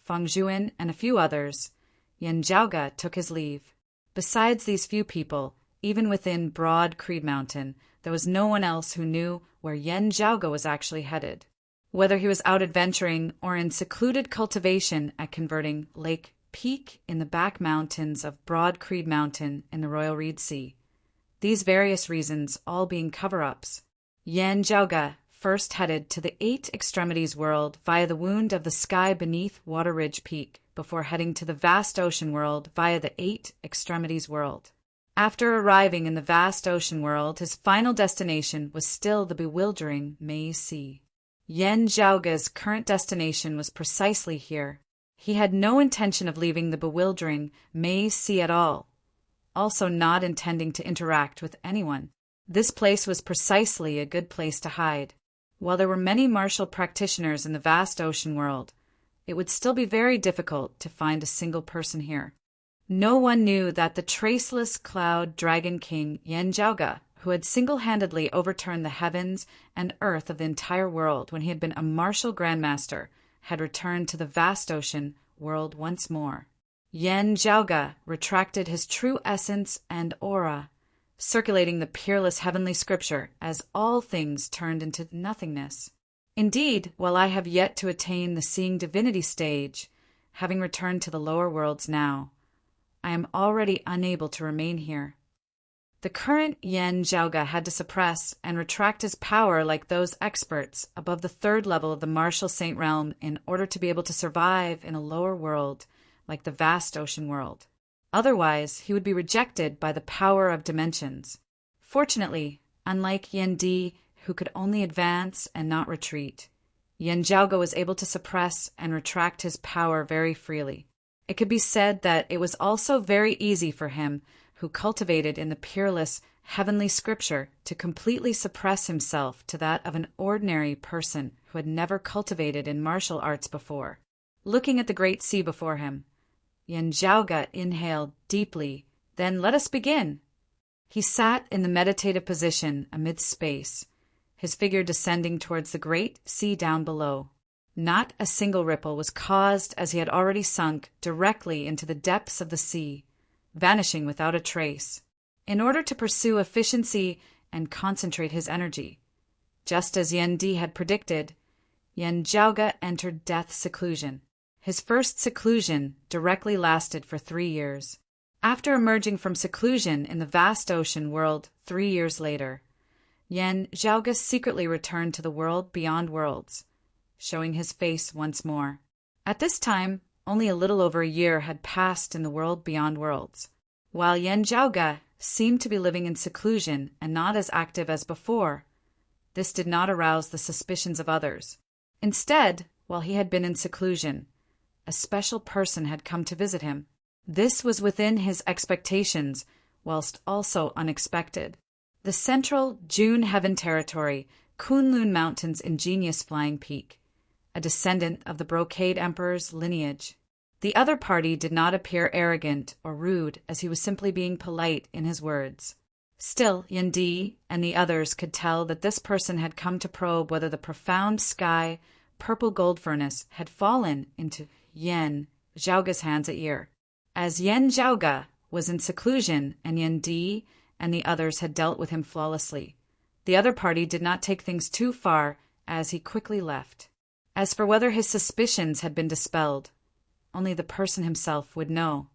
A: Feng Zhuan, and a few others, Yan Zhaoge took his leave. Besides these few people, even within Broad Creed Mountain, there was no one else who knew where Yan Zhaoge was actually headed. Whether he was out adventuring or in secluded cultivation at converting Lake Peak in the back mountains of Broad Creed Mountain in the Royal Reed Sea. These various reasons all being cover-ups. Yan Zhaoge first headed to the Eight Extremities world via the wound of the sky beneath Water Ridge Peak, before heading to the vast ocean world via the Eight Extremities world. After arriving in the vast ocean world, his final destination was still the bewildering Mei Sea. Yan Zhaoge's current destination was precisely here. He had no intention of leaving the bewildering Mei Sea at all, also not intending to interact with anyone. This place was precisely a good place to hide. While there were many martial practitioners in the vast ocean world, it would still be very difficult to find a single person here. No one knew that the traceless cloud dragon king Yan Zhaoge, who had single-handedly overturned the heavens and earth of the entire world when he had been a martial grandmaster, had returned to the vast ocean world once more. Yan Zhaoge retracted his true essence and aura, circulating the peerless heavenly scripture as all things turned into nothingness. Indeed, while I have yet to attain the seeing divinity stage, having returned to the lower worlds now, I am already unable to remain here. The current Yan Zhaoge had to suppress and retract his power like those experts above the third level of the martial saint realm in order to be able to survive in a lower world like the vast ocean world. Otherwise, he would be rejected by the power of dimensions. Fortunately, unlike Yendi, who could only advance and not retreat, Yan Zhaoge was able to suppress and retract his power very freely. It could be said that it was also very easy for him, who cultivated in the peerless heavenly scripture, to completely suppress himself to that of an ordinary person who had never cultivated in martial arts before. Looking at the great sea before him, Yan Zhaoge inhaled deeply. Then let us begin. He sat in the meditative position amidst space, his figure descending towards the great sea down below. Not a single ripple was caused, as he had already sunk directly into the depths of the sea, vanishing without a trace, in order to pursue efficiency and concentrate his energy. Just as Yendi had predicted, Yan Zhaoge entered death seclusion. His first seclusion directly lasted for 3 years. After emerging from seclusion in the vast ocean world 3 years later, Yan Zhaoge secretly returned to the world beyond worlds, showing his face once more. At this time, only a little over a year had passed in the world beyond worlds. While Yan Zhaoge seemed to be living in seclusion and not as active as before, this did not arouse the suspicions of others. Instead, while he had been in seclusion, a special person had come to visit him. This was within his expectations, whilst also unexpected. The central June Heaven territory, Kunlun Mountain's ingenious flying peak, a descendant of the Brocade Emperor's lineage. The other party did not appear arrogant or rude, as he was simply being polite in his words. Still, Yendi and the others could tell that this person had come to probe whether the profound sky, purple gold furnace had fallen into Yan Zhaoge's hands at year. As Yan Zhaoge was in seclusion and Yendi and the others had dealt with him flawlessly, the other party did not take things too far, as he quickly left. As for whether his suspicions had been dispelled, only the person himself would know.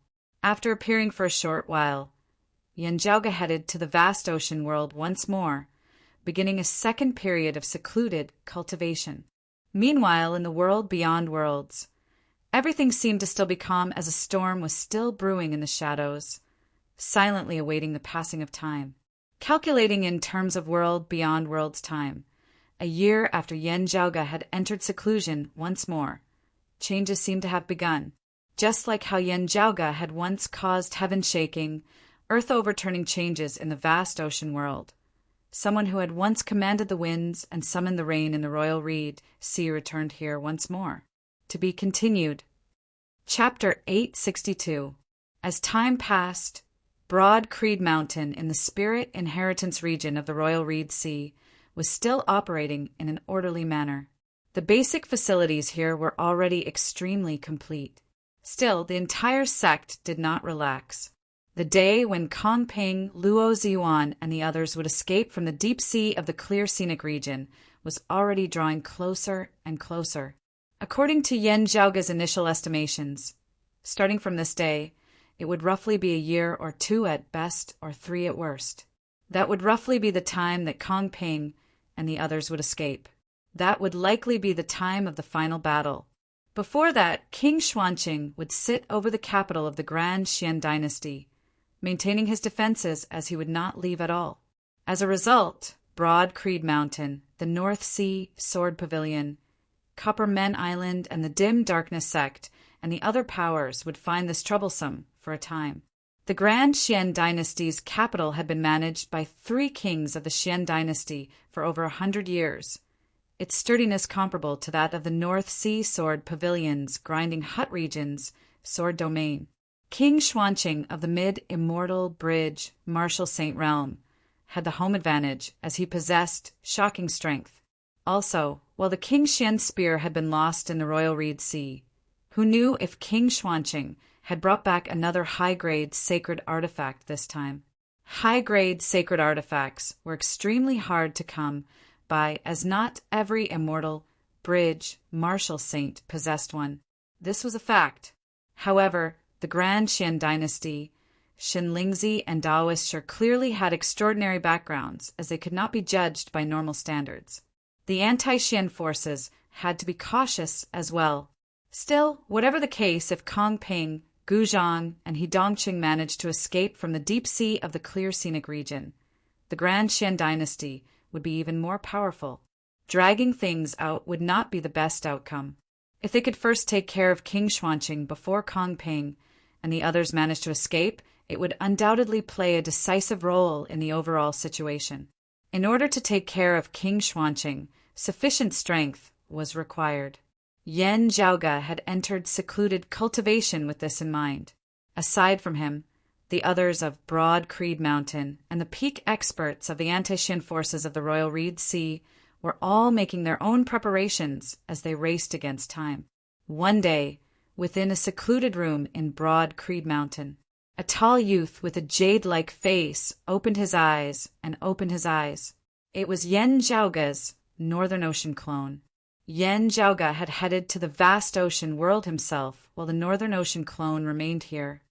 A: After appearing for a short while, Yan Zhaoge headed to the vast ocean world once more, beginning a second period of secluded cultivation. Meanwhile, in the world beyond worlds, everything seemed to still be calm, as a storm was still brewing in the shadows, silently awaiting the passing of time. Calculating in terms of world beyond worlds time, a year after Yan Zhaoge had entered seclusion once more, changes seemed to have begun. Just like how Yen Jiaoge had once caused heaven shaking, earth-overturning changes in the vast ocean world. Someone who had once commanded the winds and summoned the rain in the royal reed sea returned here once more. To be continued. Chapter 862. As time passed, Broad Creed Mountain in the Spirit Inheritance region of the Royal Reed Sea was still operating in an orderly manner. The basic facilities here were already extremely complete. Still, the entire sect did not relax. The day when Kong Ping, Luo Ziyuan, and the others would escape from the deep sea of the clear scenic region was already drawing closer and closer. According to Yen Jiaoge's initial estimations, starting from this day, it would roughly be a year or 2 at best or 3 at worst. That would roughly be the time that Kong Ping and the others would escape. That would likely be the time of the final battle. Before that, King Xuanqing would sit over the capital of the Grand Xian dynasty, maintaining his defenses as he would not leave at all. As a result, Broad Creed Mountain, the North Sea Sword Pavilion, Copper Men Island, and the Dim Darkness Sect, and the other powers would find this troublesome for a time. The Grand Xian dynasty's capital had been managed by 3 kings of the Xian dynasty for over 100 years, its sturdiness comparable to that of the North Sea Sword Pavilion's grinding hut region's sword domain. King Xuanqing of the mid-immortal bridge Martial Saint realm had the home advantage as he possessed shocking strength. Also, while the King Xian spear had been lost in the Royal Reed Sea, who knew if King Xuanqing had brought back another high-grade sacred artifact this time? High-grade sacred artifacts were extremely hard to come by, as not every immortal bridge martial saint possessed one. This was a fact. However, the Grand Xian dynasty, Xinlingzi, and Daoist sure clearly had extraordinary backgrounds, as they could not be judged by normal standards. The anti-Xian forces had to be cautious as well. Still, whatever the case, if Kong Ping, Gu Zhang, and He Dongqing managed to escape from the deep sea of the clear scenic region, the Grand Xian dynasty would be even more powerful. Dragging things out would not be the best outcome. If they could first take care of King Xuanqing before Kong Ping and the others managed to escape, it would undoubtedly play a decisive role in the overall situation. In order to take care of King Xuanqing, sufficient strength was required. Yen Jiaoge had entered secluded cultivation with this in mind. Aside from him, the others of Broad Creed Mountain and the peak experts of the anti-Xian forces of the Royal Reed Sea were all making their own preparations as they raced against time. One day, within a secluded room in Broad Creed Mountain, a tall youth with a jade-like face opened his eyes and opened his eyes. It was Yen Jiaoge's Northern Ocean clone. Yen Jiaoge had headed to the vast ocean world himself, while the Northern Ocean clone remained here.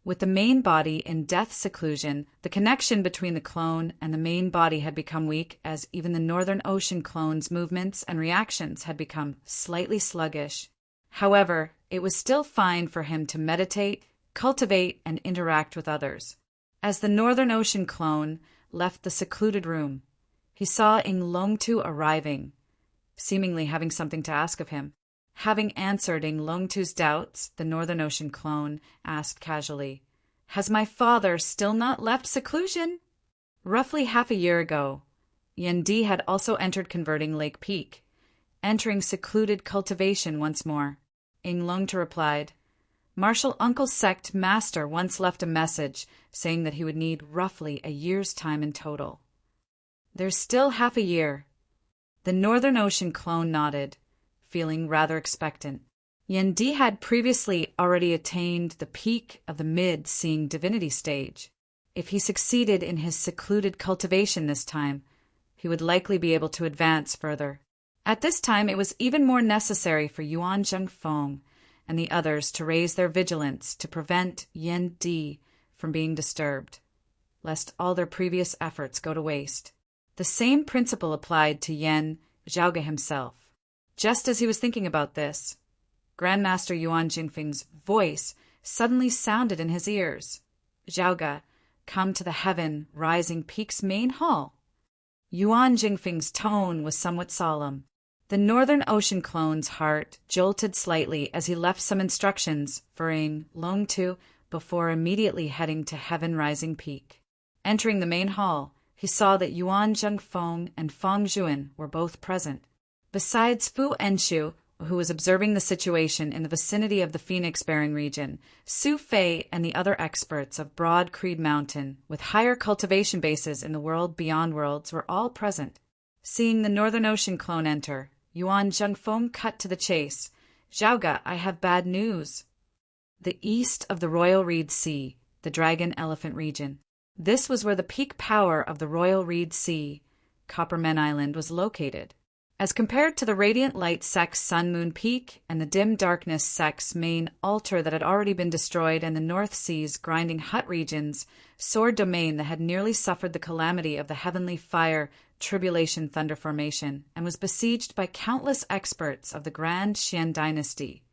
A: With the main body in death seclusion, the connection between the clone and the main body had become weak, as even the Northern Ocean clone's movements and reactions had become slightly sluggish. However, it was still fine for him to meditate, cultivate, and interact with others. As the Northern Ocean clone left the secluded room, he saw Ing Longtu arriving, seemingly having something to ask of him. Having answered Ing Longtu's doubts, the Northern Ocean clone asked casually, "Has my father still not left seclusion?" Roughly half a year ago, Yen Di had also entered converting Lake Peak, entering secluded cultivation once more. Ing Longtu replied, "Martial Uncle's sect master once left a message saying that he would need roughly a year's time in total." "There's still half a year." The Northern Ocean clone nodded, feeling rather expectant. Yen Di had previously already attained the peak of the mid-seeing divinity stage. If he succeeded in his secluded cultivation this time, he would likely be able to advance further. At this time, it was even more necessary for Yuan Zhengfeng and the others to raise their vigilance to prevent Yen Di from being disturbed, lest all their previous efforts go to waste. The same principle applied to Yen Jiaoge himself. Just as he was thinking about this, Grandmaster Yuan Jingfeng's voice suddenly sounded in his ears. "Jiaoge, come to the heaven-rising peak's main hall." Yuan Jingfeng's tone was somewhat solemn. The Northern Ocean clone's heart jolted slightly as he left some instructions for Long Tu before immediately heading to Heaven Rising Peak. Entering the main hall, he saw that Yuan Zhengfeng and Feng Zhuan were both present. Besides Fu Enshu, who was observing the situation in the vicinity of the Phoenix-bearing region, Su Fei and the other experts of Broad Creed Mountain, with higher cultivation bases in the world beyond worlds, were all present. Seeing the Northern Ocean clone enter, Yuan Zhengfeng cut to the chase. "Zhaoga, I have bad news." The east of the Royal Reed Sea, the Dragon Elephant region. This was where the peak power of the Royal Reed Sea, Copper Men Island, was located. As compared to the Radiant Light Sect's Sun Moon Peak and the Dim Darkness Sect's main altar that had already been destroyed and the North Sea's grinding hut region's sword domain that had nearly suffered the calamity of the Heavenly Fire Tribulation Thunder Formation and was besieged by countless experts of the Grand Xian Dynasty,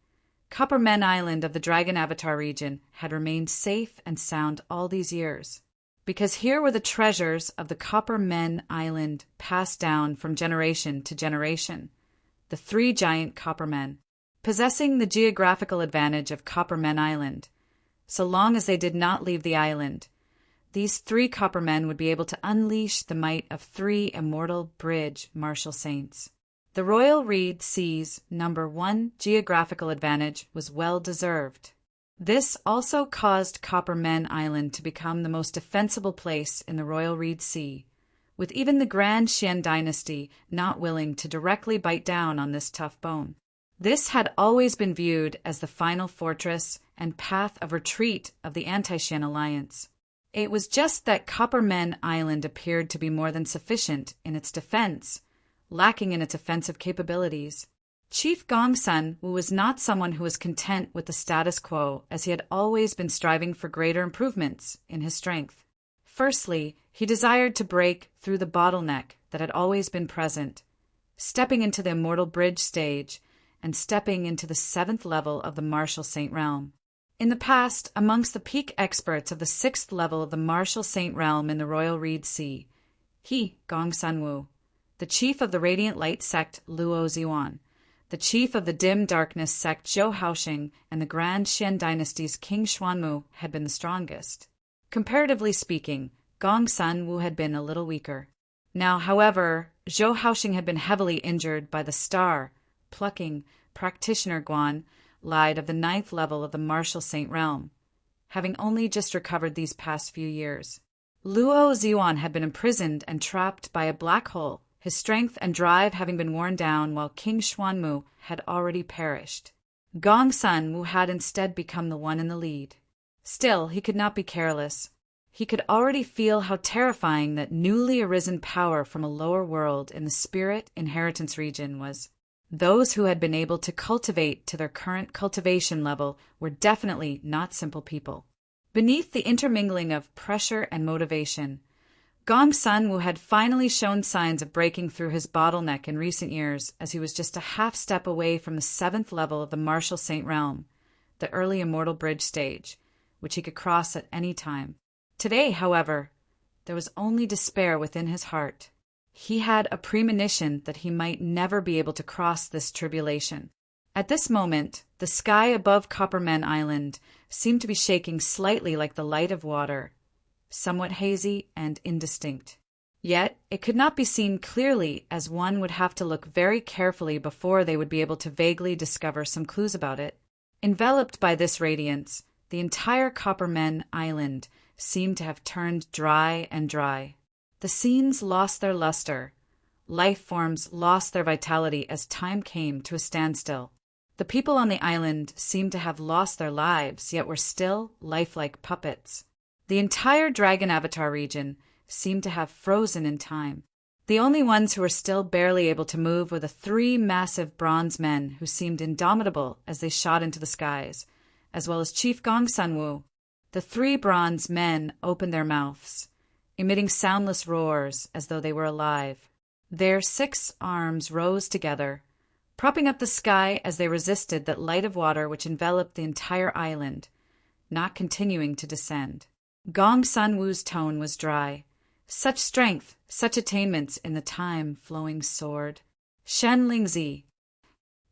A: Copper Men Island of the Dragon Avatar region had remained safe and sound all these years. Because here were the treasures of the Copper Men Island passed down from generation to generation. The three giant Copper Men, possessing the geographical advantage of Copper Men Island. So long as they did not leave the island, these three Copper Men would be able to unleash the might of three immortal bridge martial saints. The Royal Reed Sea's #1 geographical advantage was well deserved. This also caused Copper Men Island to become the most defensible place in the Royal Reed Sea, with even the Grand Xian Dynasty not willing to directly bite down on this tough bone. This had always been viewed as the final fortress and path of retreat of the Anti-Xian Alliance. It was just that Copper Men Island appeared to be more than sufficient in its defense, lacking in its offensive capabilities. Chief Gongsun was not someone who was content with the status quo, as he had always been striving for greater improvements in his strength. Firstly, he desired to break through the bottleneck that had always been present, stepping into the Immortal Bridge stage and stepping into the 7th level of the Martial Saint Realm. In the past, amongst the peak experts of the 6th level of the Martial Saint Realm in the Royal Reed Sea, he, Gongsun Wu, the chief of the Radiant Light sect Luo Ziwan, the chief of the Dim Darkness sect Zhou Haoxing, and the Grand Xian Dynasty's King Xuanmu had been the strongest. Comparatively speaking, Gongsun Wu had been a little weaker. Now, however, Zhou Haoxing had been heavily injured by the star-plucking practitioner Guan Lide of the 9th level of the Martial Saint Realm, having only just recovered these past few years. Luo Ziwan had been imprisoned and trapped by a black hole, his strength and drive having been worn down while King Xuanmu had already perished. Gongsun Wu had instead become the one in the lead. Still, he could not be careless. He could already feel how terrifying that newly arisen power from a lower world in the spirit inheritance region was. Those who had been able to cultivate to their current cultivation level were definitely not simple people. Beneath the intermingling of pressure and motivation, Gongsun Wu had finally shown signs of breaking through his bottleneck in recent years, as he was just a half step away from the 7th level of the Martial Saint Realm, the early Immortal Bridge stage, which he could cross at any time. Today, however, there was only despair within his heart. He had a premonition that he might never be able to cross this tribulation. At this moment, the sky above Copper Men Island seemed to be shaking slightly like the light of water, somewhat hazy and indistinct. Yet it could not be seen clearly, as one would have to look very carefully before they would be able to vaguely discover some clues about it. Enveloped by this radiance, the entire Copper Men Island seemed to have turned dry and dry. The scenes lost their luster. Life forms lost their vitality as time came to a standstill. The people on the island seemed to have lost their lives, yet were still lifelike puppets. The entire Dragon Avatar region seemed to have frozen in time. The only ones who were still barely able to move were the 3 massive bronze men who seemed indomitable as they shot into the skies, as well as Chief Gongsun Wu. The 3 bronze men opened their mouths, emitting soundless roars as though they were alive. Their 6 arms rose together, propping up the sky as they resisted that light of water which enveloped the entire island, not continuing to descend. Gongsun Wu's tone was dry. Such strength, such attainments in the time-flowing sword. Shen Lingzi.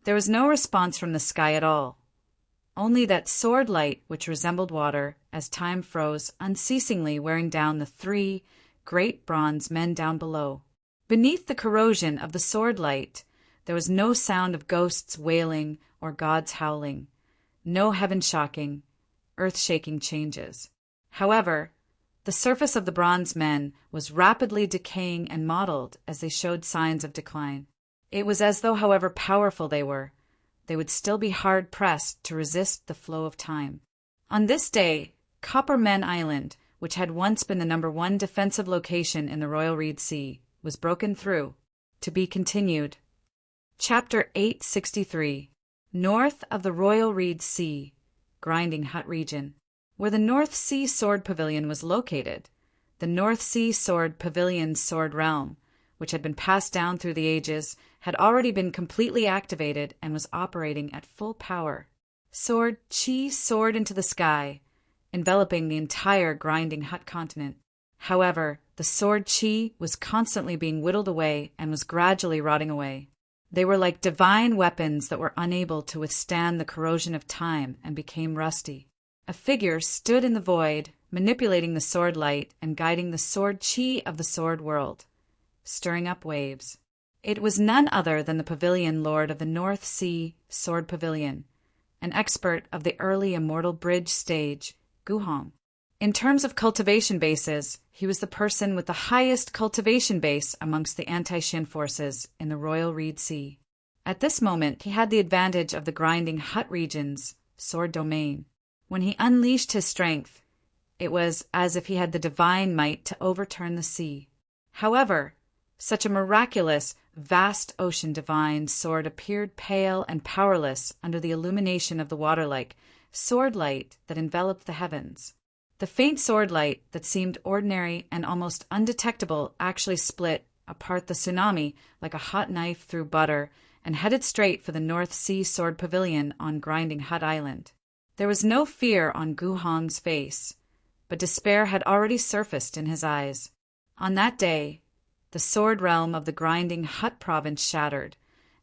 A: There was no response from the sky at all. Only that sword light which resembled water as time froze, unceasingly wearing down the three great bronze men down below. Beneath the corrosion of the sword light, there was no sound of ghosts wailing or gods howling, no heaven-shocking, earth-shaking changes. However, the surface of the bronze men was rapidly decaying and mottled as they showed signs of decline. It was as though, however powerful they were, they would still be hard-pressed to resist the flow of time. On this day, Copper Men Island, which had once been the #1 defensive location in the Royal Reed Sea, was broken through. To be continued. Chapter 863. North of the Royal Reed Sea, Grinding Hut Region. Where the North Sea Sword Pavilion was located, the North Sea Sword Pavilion's sword realm, which had been passed down through the ages, had already been completely activated and was operating at full power. Sword Chi soared into the sky, enveloping the entire Grinding Hut continent. However, the sword Chi was constantly being whittled away and was gradually rotting away. They were like divine weapons that were unable to withstand the corrosion of time and became rusty. A figure stood in the void, manipulating the sword light and guiding the sword Chi of the sword world, stirring up waves. It was none other than the Pavilion Lord of the North Sea Sword Pavilion, an expert of the early Immortal Bridge stage, Guhong. In terms of cultivation bases, he was the person with the highest cultivation base amongst the anti-Shin forces in the Royal Reed Sea. At this moment, he had the advantage of the Grinding Hut region's sword domain. When he unleashed his strength, it was as if he had the divine might to overturn the sea. However, such a miraculous, vast ocean divine sword appeared pale and powerless under the illumination of the water-like sword light that enveloped the heavens. The faint sword light that seemed ordinary and almost undetectable actually split apart the tsunami like a hot knife through butter and headed straight for the North Sea Sword Pavilion on Grinding Hut Island. There was no fear on Guhong's face, but despair had already surfaced in his eyes. On that day, the sword realm of the Grinding Hut province shattered,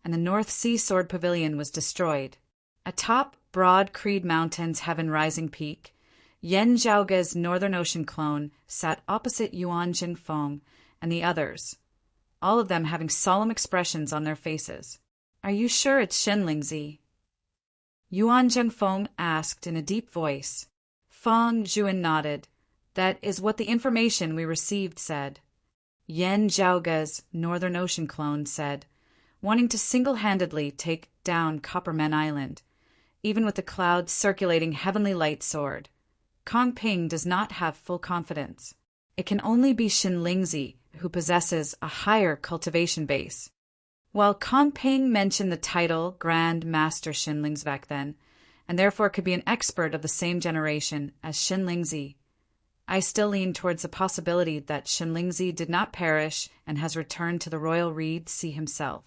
A: and the North Sea Sword Pavilion was destroyed. Atop broad Creed Mountain's heaven-rising peak, Yen Zhaoge's Northern Ocean clone sat opposite Yuan Jinfeng and the others, all of them having solemn expressions on their faces. "Are you sure it's Shen Lingzi?" Yuan Jinfeng asked in a deep voice. Feng Zhuan nodded. "That is what the information we received said." Yen Zhaoge's Northern Ocean clone said, wanting to single-handedly take down Copper Men Island, even with the cloud's circulating heavenly light sword. Kong Ping does not have full confidence. It can only be Shen Lingzi who possesses a higher cultivation base. While Kong Ping mentioned the title Grand Master Shen Lingzi back then, and therefore could be an expert of the same generation as Shen Lingzi, I still lean towards the possibility that Shen Lingzi did not perish and has returned to the Royal Reed Sea himself.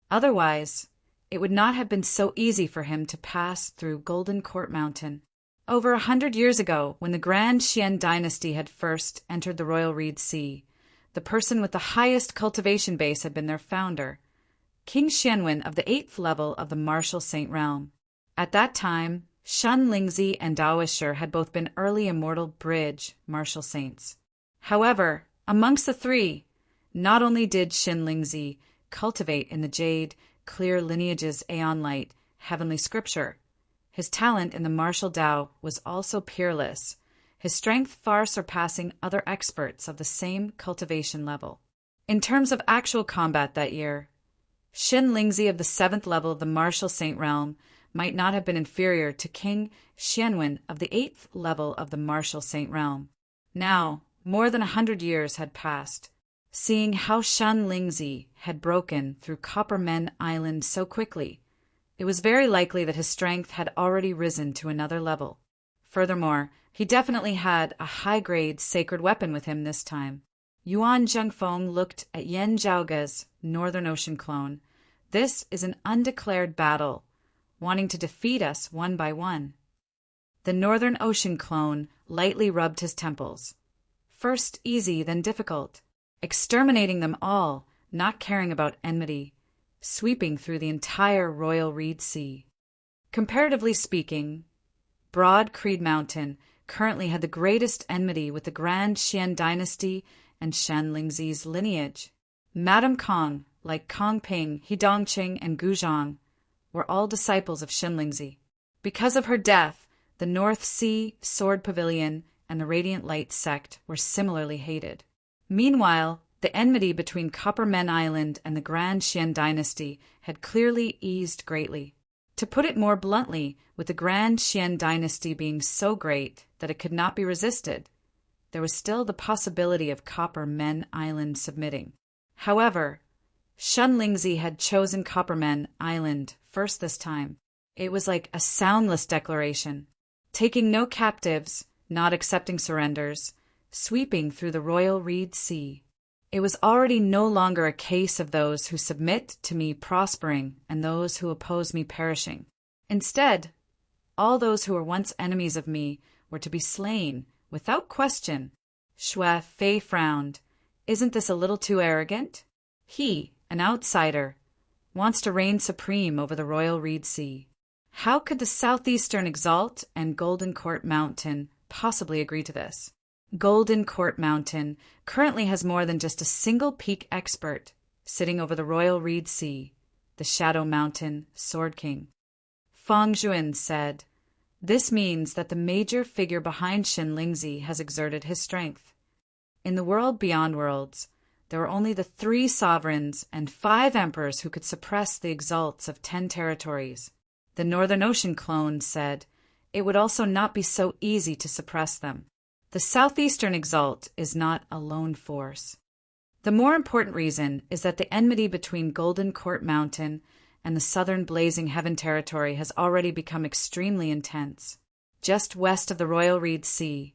A: Otherwise, it would not have been so easy for him to pass through Golden Court Mountain. Over 100 years ago, when the Grand Xian dynasty had first entered the Royal Reed Sea, the person with the highest cultivation base had been their founder, King Xianwen of the 8th level of the Martial Saint realm. At that time, Shen Lingzi and Dao Esher had both been early Immortal Bridge Martial Saints. However, amongst the three, not only did Shen Lingzi cultivate in the jade, clear lineage's aeon light, heavenly scripture, his talent in the martial Dao was also peerless, his strength far surpassing other experts of the same cultivation level. In terms of actual combat that year, Shen Lingzi of the 7th level of the Martial Saint realm might not have been inferior to King Xianwen of the 8th level of the Martial Saint realm. Now, more than 100 years had passed. Seeing how Shen Lingzi had broken through Copper Men Island so quickly, it was very likely that his strength had already risen to another level. Furthermore, he definitely had a high-grade sacred weapon with him this time. Yuan Zhengfeng looked at Yen Zhaoge's Northern Ocean clone. "This is an undeclared battle, wanting to defeat us one by one." The Northern Ocean clone lightly rubbed his temples. First easy, then difficult. Exterminating them all, not caring about enmity. sweeping through the entire Royal Reed Sea. Comparatively speaking, Broad Creed Mountain currently had the greatest enmity with the Grand Xian dynasty and Shan Lingzi's lineage. Madame Kong, like Kong Ping, He Dongqing, and Gu Zhang, were all disciples of Shenlingzi. Because of her death, the North Sea, Sword Pavilion, and the Radiant Light sect were similarly hated. Meanwhile, the enmity between Copper Men Island and the Grand Xian dynasty had clearly eased greatly. To put it more bluntly, with the Grand Xian dynasty being so great that it could not be resisted, there was still the possibility of Copper Men Island submitting. However, Shenlingzi had chosen Copper Men Island first this time. It was like a soundless declaration, taking no captives, not accepting surrenders, sweeping through the Royal Reed Sea. It was already no longer a case of those who submit to me prospering and those who oppose me perishing. Instead, all those who were once enemies of me were to be slain, without question. Xue Fei frowned. Isn't this a little too arrogant? He, an outsider, wants to reign supreme over the Royal Reed Sea. How could the Southeastern Exalt and Golden Court Mountain possibly agree to this? Golden Court Mountain currently has more than just a single peak expert sitting over the Royal Reed Sea, the Shadow Mountain Sword King. Fang Juan said, "This means that the major figure behind Shenlingzi has exerted his strength. In the world beyond worlds, there were only the 3 sovereigns and 5 emperors who could suppress the exalts of 10 territories. The Northern Ocean clone said it would also not be so easy to suppress them. The Southeastern Exalt is not a lone force. The more important reason is that the enmity between Golden Court Mountain and the Southern Blazing Heaven territory has already become extremely intense. Just west of the Royal Reed Sea,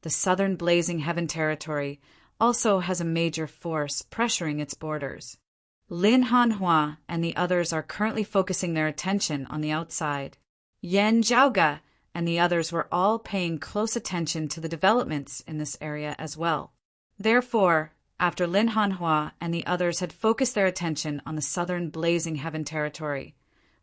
A: the Southern Blazing Heaven territory also has a major force pressuring its borders. Lin Hanhua and the others are currently focusing their attention on the outside. Yan Zhaoga and the others were all paying close attention to the developments in this area as well. Therefore, after Lin Hanhua and the others had focused their attention on the Southern Blazing Heaven territory,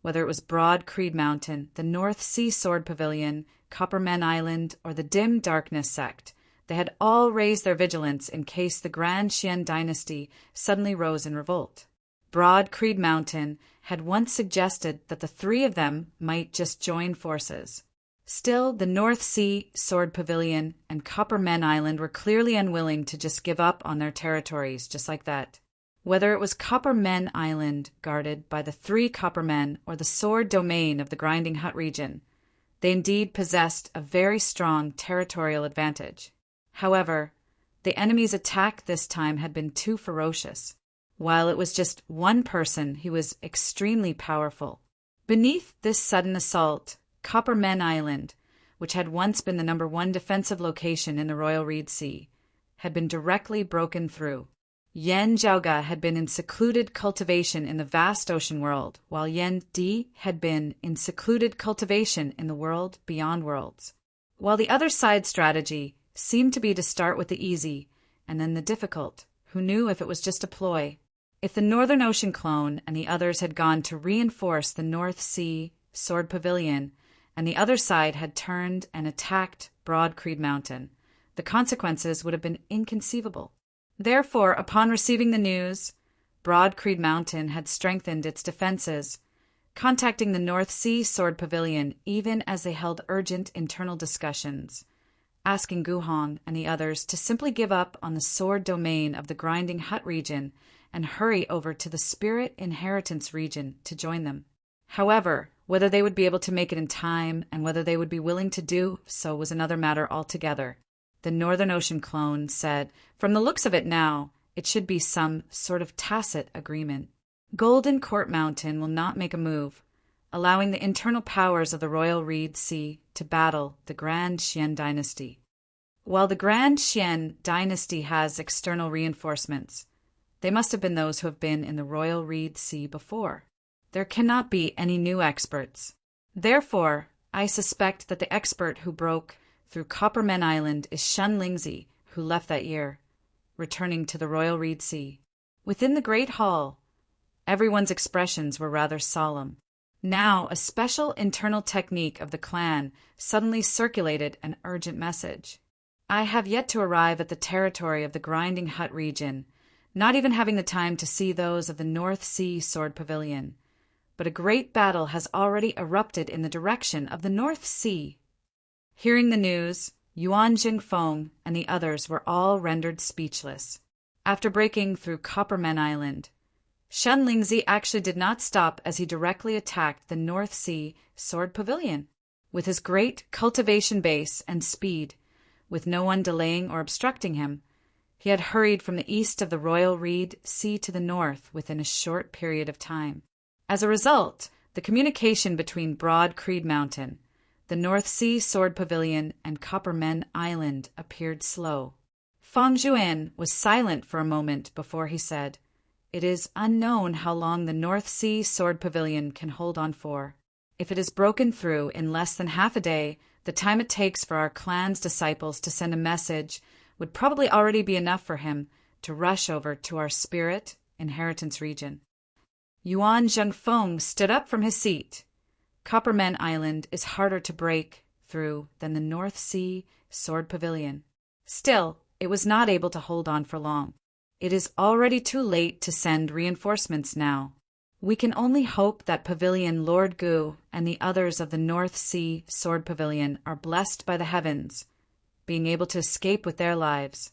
A: whether it was Broad Creed Mountain, the North Sea Sword Pavilion, Copper Men Island, or the Dim Darkness sect, they had all raised their vigilance in case the Grand Xian dynasty suddenly rose in revolt. Broad Creed Mountain had once suggested that the 3 of them might just join forces. Still, the North Sea, Sword Pavilion, and Copper Men Island were clearly unwilling to just give up on their territories just like that. Whether it was Copper Men Island, guarded by the 3 Copper Men, or the Sword Domain of the Grinding Hut region, they indeed possessed a very strong territorial advantage. However, the enemy's attack this time had been too ferocious. While it was just one person, he was extremely powerful. Beneath this sudden assault, Copper Men Island, which had once been the number 1 defensive location in the Royal Reed Sea, had been directly broken through. Yan Zhaoga had been in secluded cultivation in the vast ocean world, while Yan Di had been in secluded cultivation in the world beyond worlds. While the other side's strategy seemed to be to start with the easy and then the difficult, who knew if it was just a ploy? If the Northern Ocean clone and the others had gone to reinforce the North Sea Sword Pavilion, and the other side had turned and attacked Broad Creed Mountain, the consequences would have been inconceivable. Therefore, upon receiving the news, Broad Creed Mountain had strengthened its defenses, contacting the North Sea Sword Pavilion even as they held urgent internal discussions, asking Gu Hong and the others to simply give up on the sword domain of the Grinding Hut region and hurry over to the Spirit Inheritance region to join them. However, whether they would be able to make it in time and whether they would be willing to do so was another matter altogether. The Northern Ocean clone said, from the looks of it now, it should be some sort of tacit agreement. Golden Court Mountain will not make a move, allowing the internal powers of the Royal Reed Sea to battle the Grand Xian dynasty. While the Grand Xian dynasty has external reinforcements, they must have been those who have been in the Royal Reed Sea before. There cannot be any new experts. Therefore, I suspect that the expert who broke through Copper Men Island is Shenlingzi, who left that year, returning to the Royal Reed Sea. Within the Great Hall, Everyone's expressions were rather solemn. Now, a special internal technique of the clan suddenly circulated an urgent message. I have yet to arrive at the territory of the Grinding Hut region, not even having the time to see those of the North Sea Sword Pavilion. But a great battle has already erupted in the direction of the North Sea. Hearing the news, Yuan Jingfeng and the others were all rendered speechless. After breaking through Copperman Island, Shen Lingzi actually did not stop as he directly attacked the North Sea Sword Pavilion. With his great cultivation base and speed, with no one delaying or obstructing him, he had hurried from the east of the Royal Reed Sea to the north within a short period of time. As a result, the communication between Broad Creed Mountain, the North Sea Sword Pavilion, and Copperman Island appeared slow. Fang Juan was silent for a moment before he said, "It is unknown how long the North Sea Sword Pavilion can hold on for. If it is broken through in less than half a day, the time it takes for our clan's disciples to send a message would probably already be enough for him to rush over to our spirit inheritance region." Yuan Zhengfeng stood up from his seat. Copperman Island is harder to break through than the North Sea Sword Pavilion. Still, it was not able to hold on for long. It is already too late to send reinforcements now. We can only hope that Pavilion Lord Gu and the others of the North Sea Sword Pavilion are blessed by the heavens, being able to escape with their lives.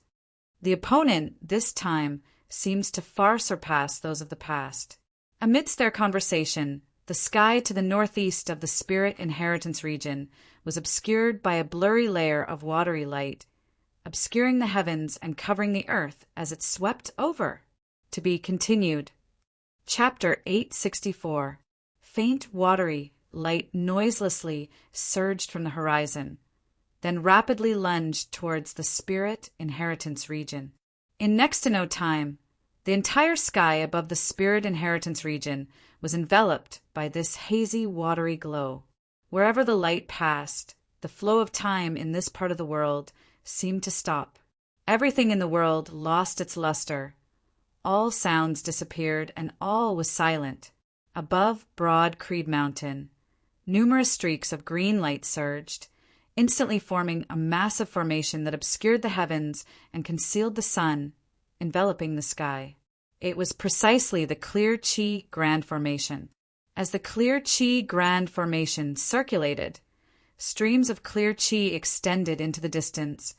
A: The opponent, this time, seems to far surpass those of the past. Amidst their conversation, the sky to the northeast of the Spirit Inheritance region was obscured by a blurry layer of watery light, obscuring the heavens and covering the earth as it swept over. To be continued. Chapter 864. Faint watery light noiselessly surged from the horizon, then rapidly lunged towards the Spirit Inheritance region. In next to no time, the entire sky above the Spirit Inheritance region was enveloped by this hazy, watery glow. Wherever the light passed, the flow of time in this part of the world seemed to stop. Everything in the world lost its luster. All sounds disappeared, and all was silent. Above Broad Creed Mountain, numerous streaks of green light surged, instantly forming a massive formation that obscured the heavens and concealed the sun, enveloping the sky. It was precisely the Clear Chi Grand Formation. As the Clear Chi Grand Formation circulated, streams of clear chi extended into the distance,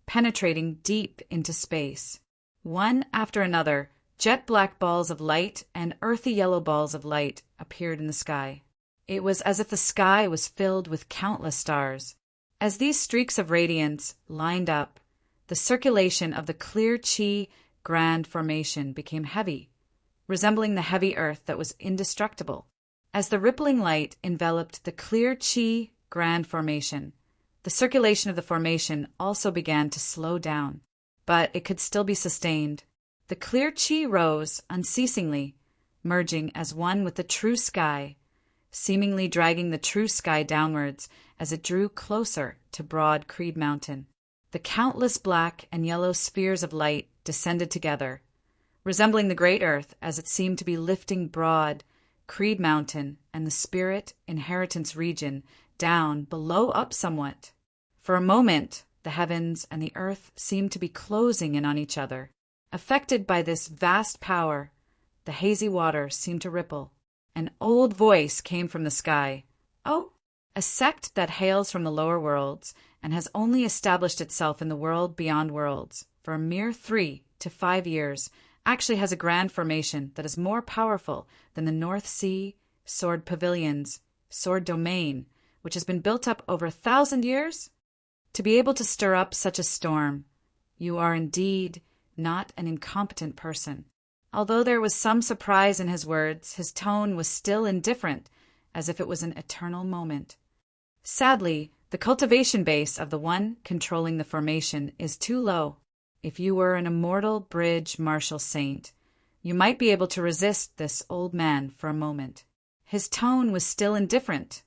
A: penetrating deep into space. One after another, jet-black balls of light and earthy yellow balls of light appeared in the sky. It was as if the sky was filled with countless stars. As these streaks of radiance lined up, the circulation of the Clear Chi Grand Formation became heavy, resembling the heavy earth that was indestructible. As the rippling light enveloped the Clear Chi Grand Formation, the circulation of the formation also began to slow down, but it could still be sustained. The clear chi rose unceasingly, merging as one with the true sky, seemingly dragging the true sky downwards as it drew closer to Broad Creed Mountain. The countless black and yellow spheres of light descended together, resembling the great earth as it seemed to be lifting Broad Creed Mountain and the Spirit Inheritance region down below up somewhat. For a moment, the heavens and the earth seemed to be closing in on each other. Affected by this vast power, the hazy water seemed to ripple. An old voice came from the sky. "Oh, a sect that hails from the lower worlds and has only established itself in the world beyond worlds for a mere 3 to 5 years actually has a grand formation that is more powerful than the North Sea Sword Pavilion's Sword Domain, which has been built up over 1,000 years? To be able to stir up such a storm, you are indeed not an incompetent person." Although there was some surprise in his words, his tone was still indifferent, as if it was an eternal moment. Sadly, the cultivation base of the one controlling the formation is too low. If you were an immortal bridge martial saint, you might be able to resist this old man for a moment. His tone was still indifferent,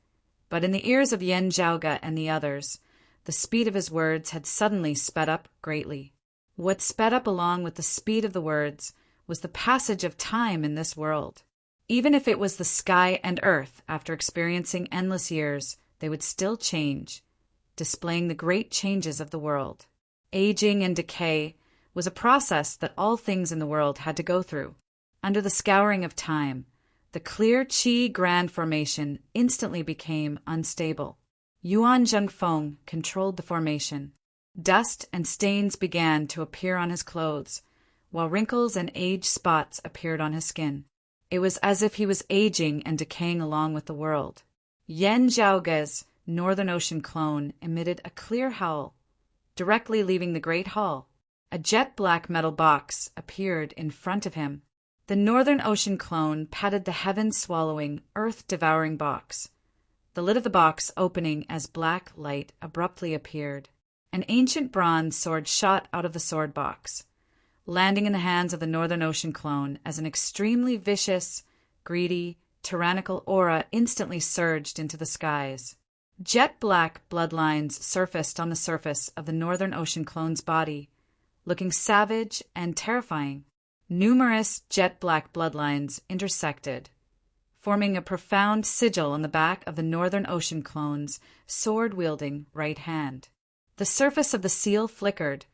A: but in the ears of Yen Zhaoga and the others, the speed of his words had suddenly sped up greatly. What sped up along with the speed of the words was the passage of time in this world. Even if it was the sky and earth, after experiencing endless years, they would still change, displaying the great changes of the world. Aging and decay was a process that all things in the world had to go through. Under the scouring of time, the clear Qi Grand Formation instantly became unstable. Yuan Zhengfeng controlled the formation. Dust and stains began to appear on his clothes, while wrinkles and age spots appeared on his skin. It was as if he was aging and decaying along with the world. Yan Zhaoge's Northern Ocean clone emitted a clear howl. Directly leaving the Great Hall, a jet-black metal box appeared in front of him. The Northern Ocean clone patted the heaven-swallowing, earth-devouring box. The lid of the box opening as black light abruptly appeared. An ancient bronze sword shot out of the sword box, landing in the hands of the Northern Ocean clone as an extremely vicious, greedy, tyrannical aura instantly surged into the skies. Jet-black bloodlines surfaced on the surface of the Northern Ocean clone's body, looking savage and terrifying. Numerous jet-black bloodlines intersected, forming a profound sigil on the back of the Northern Ocean clone's sword-wielding right hand. The surface of the seal flickered,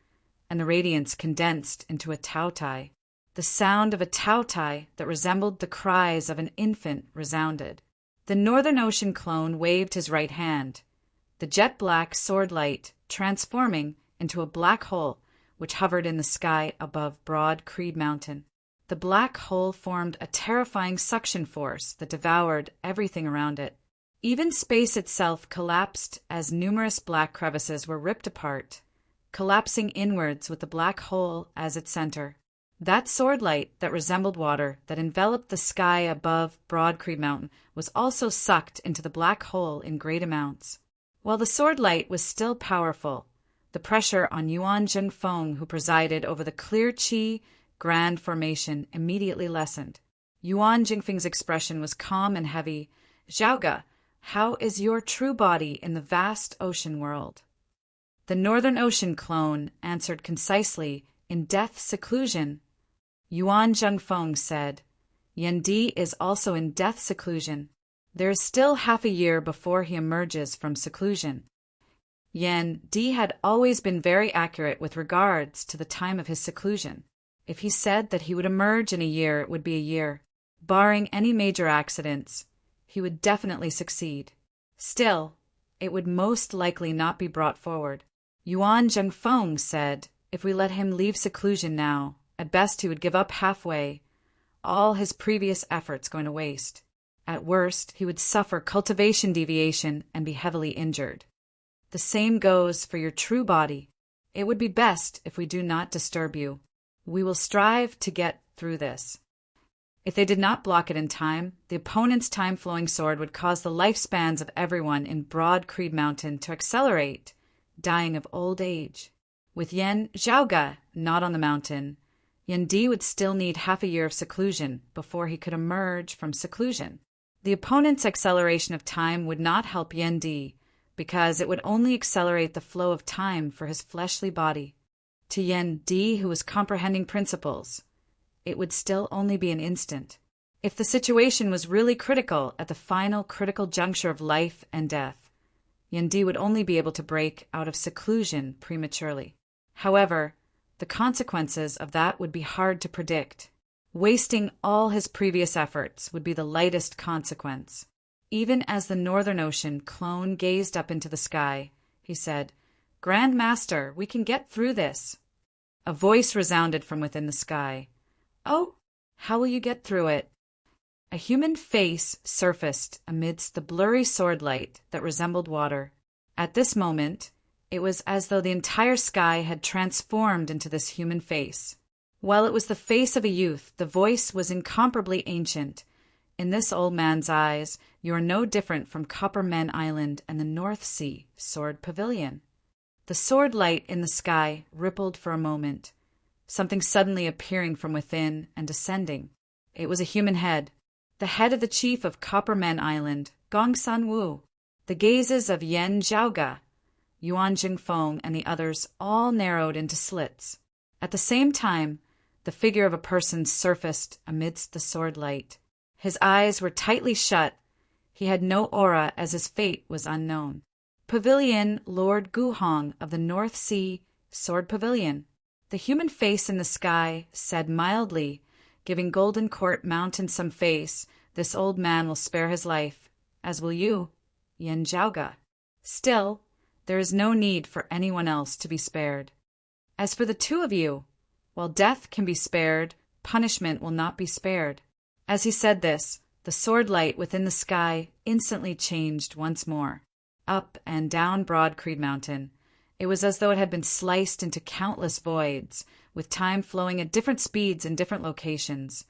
A: and the radiance condensed into a tautai. The sound of a tautai that resembled the cries of an infant resounded. The Northern Ocean clone waved his right hand, the jet-black sword light transforming into a black hole which hovered in the sky above Broad Creed Mountain. The black hole formed a terrifying suction force that devoured everything around it. Even space itself collapsed as numerous black crevices were ripped apart, collapsing inwards with the black hole as its center. That sword light that resembled water that enveloped the sky above Broad Creed Mountain was also sucked into the black hole in great amounts. While the sword light was still powerful, the pressure on Yuan Zhengfeng, who presided over the clear Qi Grand Formation, immediately lessened. Yuan Zhengfeng's expression was calm and heavy. "Zhaoge, how is your true body in the vast ocean world?" The Northern Ocean clone answered concisely, "In death seclusion." Yuan Zhengfeng said, "Yan Di is also in death seclusion. There is still half a year before he emerges from seclusion." Yan Di had always been very accurate with regards to the time of his seclusion. If he said that he would emerge in a year, it would be a year. Barring any major accidents, he would definitely succeed. Still, it would most likely not be brought forward. Yuan Zhengfeng said, if we let him leave seclusion now, at best he would give up halfway, all his previous efforts going to waste. At worst, he would suffer cultivation deviation and be heavily injured. The same goes for your true body. It would be best if we do not disturb you. We will strive to get through this. If they did not block it in time, the opponent's time-flowing sword would cause the lifespans of everyone in Broad Creed Mountain to accelerate, dying of old age. With Yan Zhaoge not on the mountain, Yan Di would still need half a year of seclusion before he could emerge from seclusion. The opponent's acceleration of time would not help Yan Di, because it would only accelerate the flow of time for his fleshly body. To Yan Di, who was comprehending principles, it would still only be an instant. If the situation was really critical at the final critical juncture of life and death, Yan Di would only be able to break out of seclusion prematurely. However, the consequences of that would be hard to predict. Wasting all his previous efforts would be the lightest consequence. Even as the Northern Ocean clone gazed up into the sky, he said, "Grand Master, we can get through this." A voice resounded from within the sky. "Oh, how will you get through it?" A human face surfaced amidst the blurry sword light that resembled water. At this moment, it was as though the entire sky had transformed into this human face. While it was the face of a youth, the voice was incomparably ancient. In this old man's eyes, you are no different from Copper Men Island and the North Sea Sword Pavilion. The sword light in the sky rippled for a moment, something suddenly appearing from within and descending. It was a human head, the head of the chief of Copper Men Island, Gong San Wu. The gazes of Yan Zhaoge, Yuan Zhengfeng, and the others all narrowed into slits. At the same time, the figure of a person surfaced amidst the sword light. His eyes were tightly shut. He had no aura, as his fate was unknown. Pavilion Lord Guhong of the North Sea Sword Pavilion. The human face in the sky said mildly, giving Golden Court Mountain some face, "This old man will spare his life, as will you, Yen Jiaoge. Still, there is no need for anyone else to be spared. As for the two of you, while death can be spared, punishment will not be spared." As he said this, the sword light within the sky instantly changed once more. Up and down Broad Creed Mountain. It was as though it had been sliced into countless voids, with time flowing at different speeds in different locations.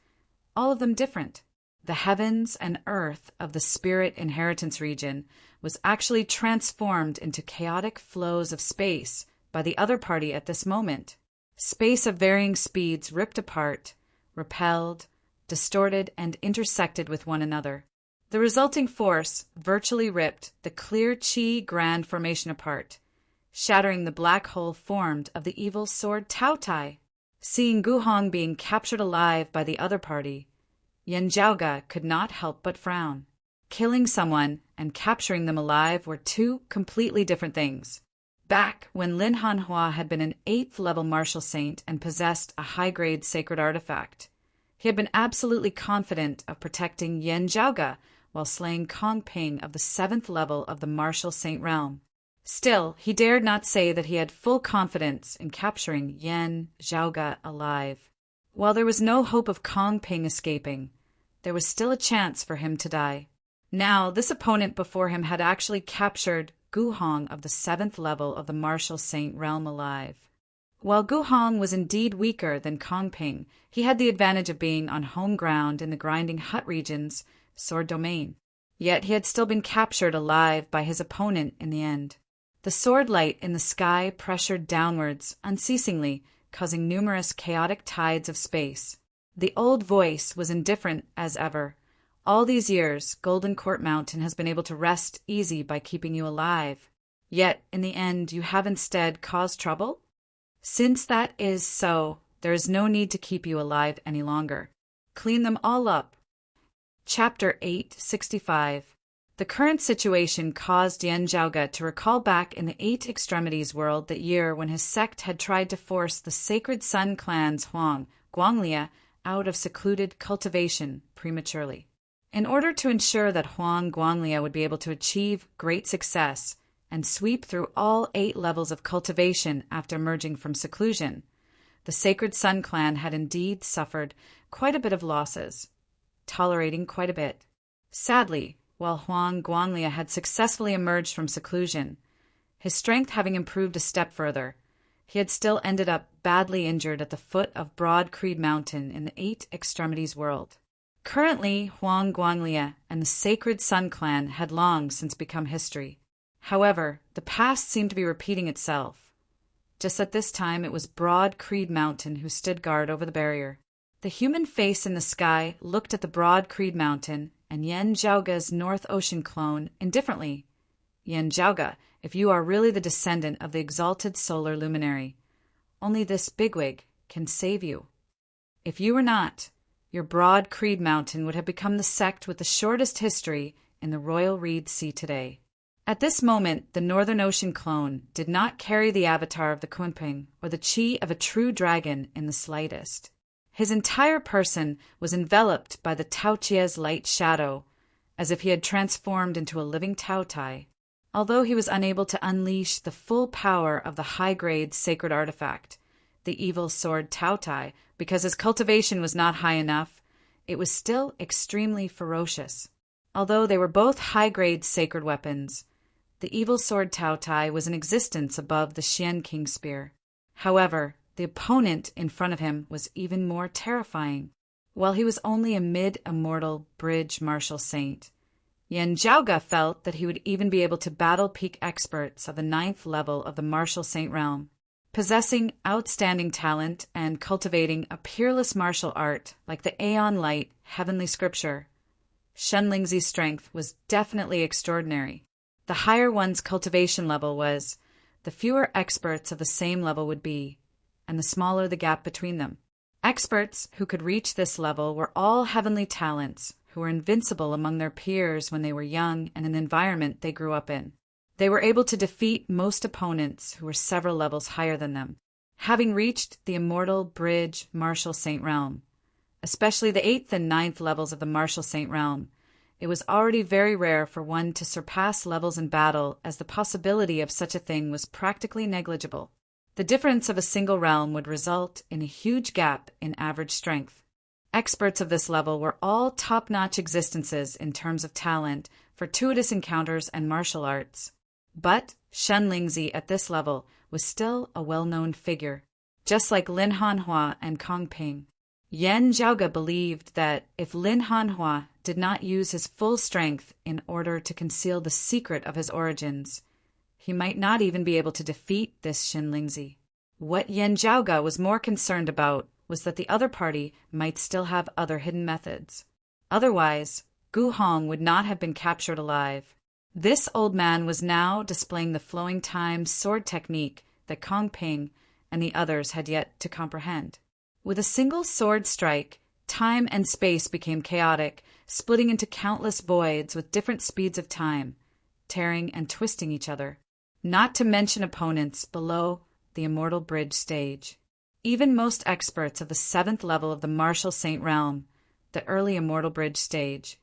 A: All of them different. The heavens and earth of the spirit inheritance region was actually transformed into chaotic flows of space by the other party at this moment. Space of varying speeds ripped apart, repelled, distorted, and intersected with one another. The resulting force virtually ripped the clear Qi Grand Formation apart, shattering the black hole formed of the evil sword Tao Tai. Seeing Guhong being captured alive by the other party, Yen Jiaoge could not help but frown. Killing someone and capturing them alive were two completely different things. Back when Lin Hanhua had been an 8th-level martial saint and possessed a high-grade sacred artifact, he had been absolutely confident of protecting Yen Jiaoge while slaying Kong Ping of the 7th level of the martial saint realm. Still, he dared not say that he had full confidence in capturing Yen Jiaoge alive. While there was no hope of Kong Ping escaping, there was still a chance for him to die. Now, this opponent before him had actually captured Guhong of the 7th level of the martial saint realm alive. While Guhong was indeed weaker than Kong Ping, he had the advantage of being on home ground in the grinding hut region's sword domain. Yet he had still been captured alive by his opponent in the end. The sword light in the sky pressured downwards unceasingly, causing numerous chaotic tides of space. The old voice was indifferent as ever. All these years, Golden Court Mountain has been able to rest easy by keeping you alive. Yet, in the end, you have instead caused trouble? Since that is so, there is no need to keep you alive any longer. Clean them all up. Chapter 865. The current situation caused Yen Jiaoge to recall back in the 8 Extremities world that year when his sect had tried to force the Sacred Sun clan's Huang, Guanglia, out of secluded cultivation prematurely. In order to ensure that Huang Guanglia would be able to achieve great success and sweep through all 8 levels of cultivation after emerging from seclusion, the Sacred Sun clan had indeed suffered quite a bit of losses, tolerating quite a bit. Sadly, while Huang Guanglia had successfully emerged from seclusion, his strength having improved a step further, he had still ended up badly injured at the foot of Broad Creed Mountain in the 8 Extremities world. Currently, Huang Guanglia and the Sacred Sun clan had long since become history. However, the past seemed to be repeating itself. Just at this time, it was Broad Creed Mountain who stood guard over the barrier. The human face in the sky looked at the Broad Creed Mountain and Yen Jiaoge's North Ocean clone indifferently. Yen Jiaoge, if you are really the descendant of the exalted solar luminary, only this bigwig can save you. If you were not, your Broad Creed Mountain would have become the sect with the shortest history in the Royal Reed Sea today. At this moment, the Northern Ocean clone did not carry the avatar of the Kunping or the chi of a true dragon in the slightest. His entire person was enveloped by the Tao Chia's light shadow, as if he had transformed into a living Tao Tai. Although he was unable to unleash the full power of the high-grade sacred artifact, the evil sword Tao Tai, because his cultivation was not high enough, it was still extremely ferocious. Although they were both high-grade sacred weapons, the evil sword Tao Tai was in existence above the Xian King Spear. However, the opponent in front of him was even more terrifying. While he was only a mid-immortal bridge martial saint, Yen Jiaoge felt that he would even be able to battle peak experts of the 9th level of the martial saint realm. Possessing outstanding talent and cultivating a peerless martial art like the Aeon Light heavenly scripture, Shen Lingzi's strength was definitely extraordinary. The higher one's cultivation level was, the fewer experts of the same level would be, and the smaller the gap between them. Experts who could reach this level were all heavenly talents who were invincible among their peers when they were young and in the environment they grew up in. They were able to defeat most opponents who were several levels higher than them, having reached the immortal bridge Martial Saint realm. Especially the 8th and 9th levels of the Martial Saint realm, it was already very rare for one to surpass levels in battle, as the possibility of such a thing was practically negligible. The difference of a single realm would result in a huge gap in average strength. Experts of this level were all top-notch existences in terms of talent, fortuitous encounters, and martial arts. But Shen Lingzi at this level was still a well-known figure, just like Lin Hanhua and Kong Ping. Yan Zhaoge believed that if Lin Hanhua did not use his full strength in order to conceal the secret of his origins, he might not even be able to defeat this Shen Lingzi. What Yan Zhaoge was more concerned about was that the other party might still have other hidden methods. Otherwise, Gu Hong would not have been captured alive. This old man was now displaying the flowing time sword technique that Kong Ping and the others had yet to comprehend. With a single sword strike, time and space became chaotic, splitting into countless voids with different speeds of time, tearing and twisting each other, not to mention opponents below the Immortal Bridge stage. Even most experts of the 7th level of the Martial Saint realm, the early Immortal Bridge stage,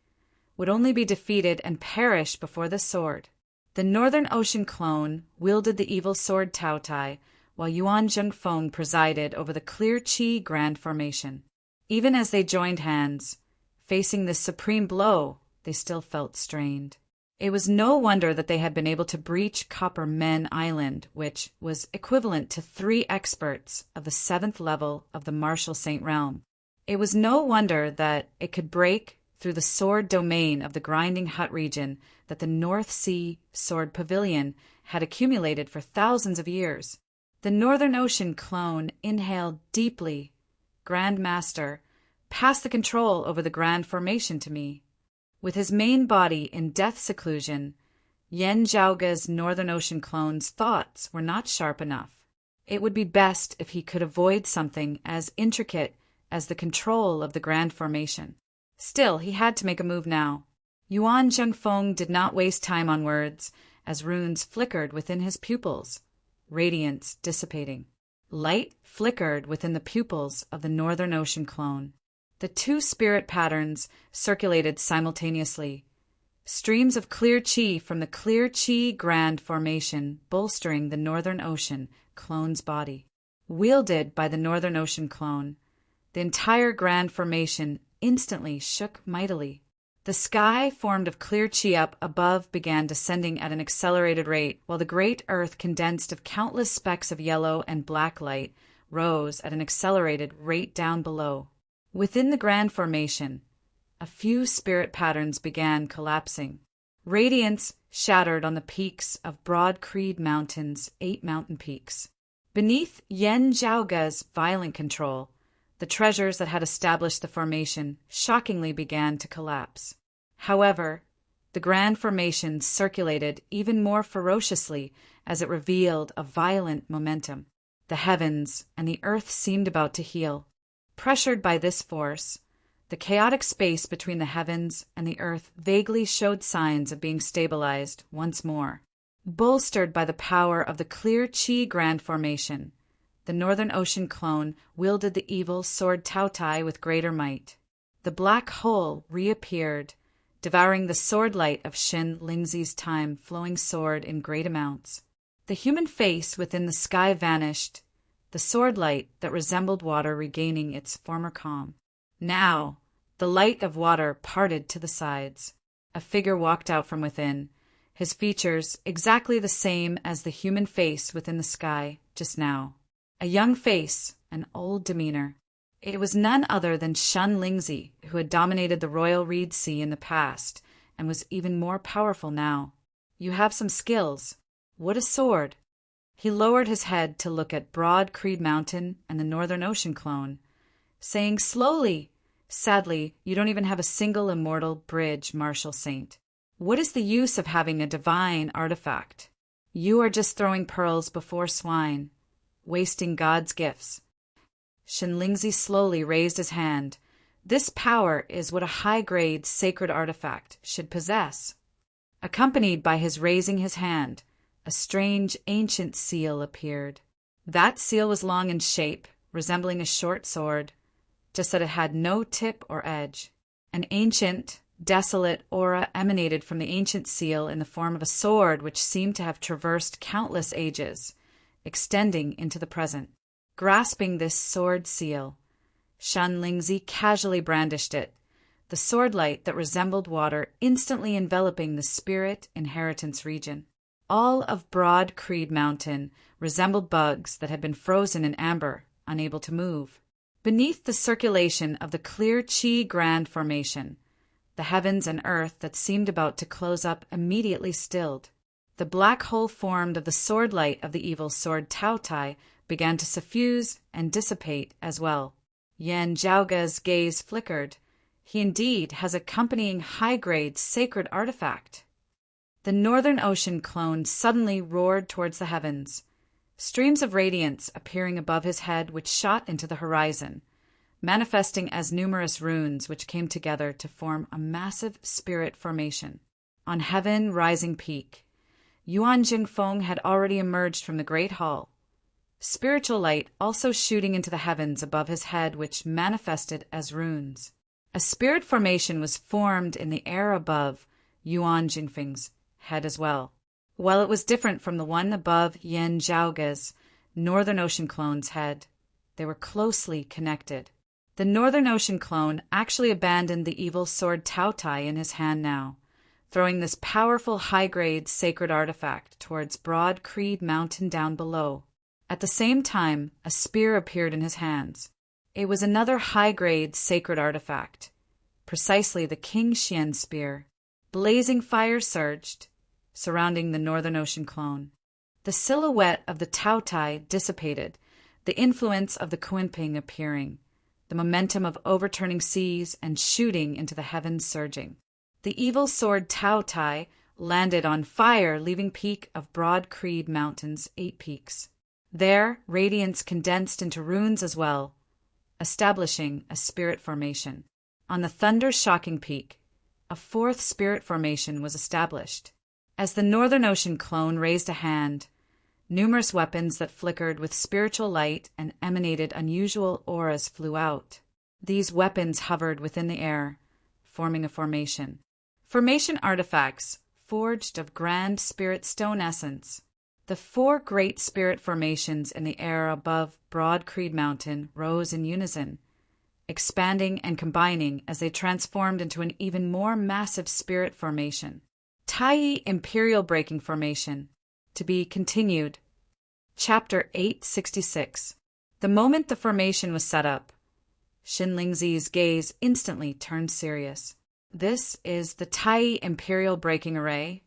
A: would only be defeated and perish before the sword. The Northern Ocean clone wielded the evil sword Tao Tai, while Yuan Zhengfeng presided over the Clear Qi Grand Formation. Even as they joined hands, facing this supreme blow, they still felt strained. It was no wonder that they had been able to breach Copper Men Island, which was equivalent to 3 experts of the 7th level of the Martial Saint realm. It was no wonder that it could break through the sword domain of the Grinding Hut region that the North Sea Sword Pavilion had accumulated for thousands of years. The Northern Ocean clone inhaled deeply. Grand Master, pass the control over the Grand Formation to me. With his main body in death seclusion, Yan Zhaoge's Northern Ocean clone's thoughts were not sharp enough. It would be best if he could avoid something as intricate as the control of the Grand Formation. Still, he had to make a move now. Yuan Zhengfeng did not waste time on words, as runes flickered within his pupils, radiance dissipating. Light flickered within the pupils of the Northern Ocean clone. The 2 spirit patterns circulated simultaneously, streams of clear qi from the Clear Qi Grand Formation bolstering the Northern Ocean clone's body. Wielded by the Northern Ocean clone, the entire Grand Formation instantly shook mightily. The sky formed of clear qi up above began descending at an accelerated rate, while the great earth condensed of countless specks of yellow and black light rose at an accelerated rate down below. Within the Grand Formation, a few spirit patterns began collapsing. Radiance shattered on the peaks of Broad Creed Mountain's 8 mountain peaks. Beneath Yan Zhaoge's violent control, the treasures that had established the formation shockingly began to collapse. However, the Grand Formation circulated even more ferociously as it revealed a violent momentum. The heavens and the earth seemed about to heal. Pressured by this force, the chaotic space between the heavens and the earth vaguely showed signs of being stabilized once more. Bolstered by the power of the Clear Qi Grand Formation, the Northern Ocean clone wielded the evil sword Tao Tai with greater might. The black hole reappeared, devouring the sword light of Shen Lingzi's time-flowing sword in great amounts. The human face within the sky vanished, the sword light that resembled water regaining its former calm. Now, the light of water parted to the sides. A figure walked out from within, his features exactly the same as the human face within the sky just now. A young face, an old demeanor. It was none other than Shen Lingzi, who had dominated the Royal Reed Sea in the past and was even more powerful now. You have some skills. What a sword! He lowered his head to look at Broad Creed Mountain and the Northern Ocean clone, saying slowly, "Sadly, you don't even have a single immortal bridge, Martial Saint. What is the use of having a divine artifact? You are just throwing pearls before swine, wasting God's gifts." Shen Lingzi slowly raised his hand, This power is what a high-grade sacred artifact should possess. Accompanied by his raising his hand, a strange ancient seal appeared. That seal was long in shape, resembling a short sword, just that it had no tip or edge. An ancient, desolate aura emanated from the ancient seal in the form of a sword which seemed to have traversed countless ages, extending into the present. Grasping this sword seal, Shan Lingzi casually brandished it, the sword light that resembled water instantly enveloping the spirit inheritance region. All of Broad Creed Mountain resembled bugs that had been frozen in amber, unable to move. Beneath the circulation of the clear Qi Grand Formation, the heavens and earth that seemed about to close up immediately stilled. The black hole formed of the sword light of the evil sword Tao Tai began to suffuse and dissipate as well. Yan Zhaoge's gaze flickered. He indeed has accompanying high-grade sacred artifact. The Northern Ocean clone suddenly roared towards the heavens, streams of radiance appearing above his head which shot into the horizon, manifesting as numerous runes which came together to form a massive spirit formation. On Heaven Rising Peak, Yuan Jingfeng had already emerged from the Great Hall, spiritual light also shooting into the heavens above his head which manifested as runes. A spirit formation was formed in the air above Yuan Jingfeng's head as well. While it was different from the one above Yan Zhaoge's Northern Ocean clone's head, they were closely connected. The Northern Ocean clone actually abandoned the evil sword Tao Tai in his hand now, throwing this powerful high-grade sacred artifact towards Broad Creed Mountain down below. At the same time, a spear appeared in his hands. It was another high-grade sacred artifact, precisely the King Xian spear. Blazing fire surged, surrounding the Northern Ocean clone. The silhouette of the Tao Tai dissipated, the influence of the Kunping appearing, the momentum of overturning seas and shooting into the heavens surging. The evil sword Tao Tai landed on fire, leaving peak of Broad Creed Mountain's 8 peaks. There, radiance condensed into runes as well, establishing a spirit formation. On the thunder-shocking peak, a 4th spirit formation was established. As the Northern Ocean clone raised a hand, numerous weapons that flickered with spiritual light and emanated unusual auras flew out. These weapons hovered within the air, forming a formation. Formation artifacts forged of grand spirit stone essence. The 4 great spirit formations in the air above Broad Creed Mountain rose in unison, expanding and combining as they transformed into an even more massive spirit formation. Tai Imperial Breaking Formation. To be continued. Chapter 866. The moment the formation was set up, Xin Lingzi's gaze instantly turned serious. This is the Tai Imperial Breaking Array.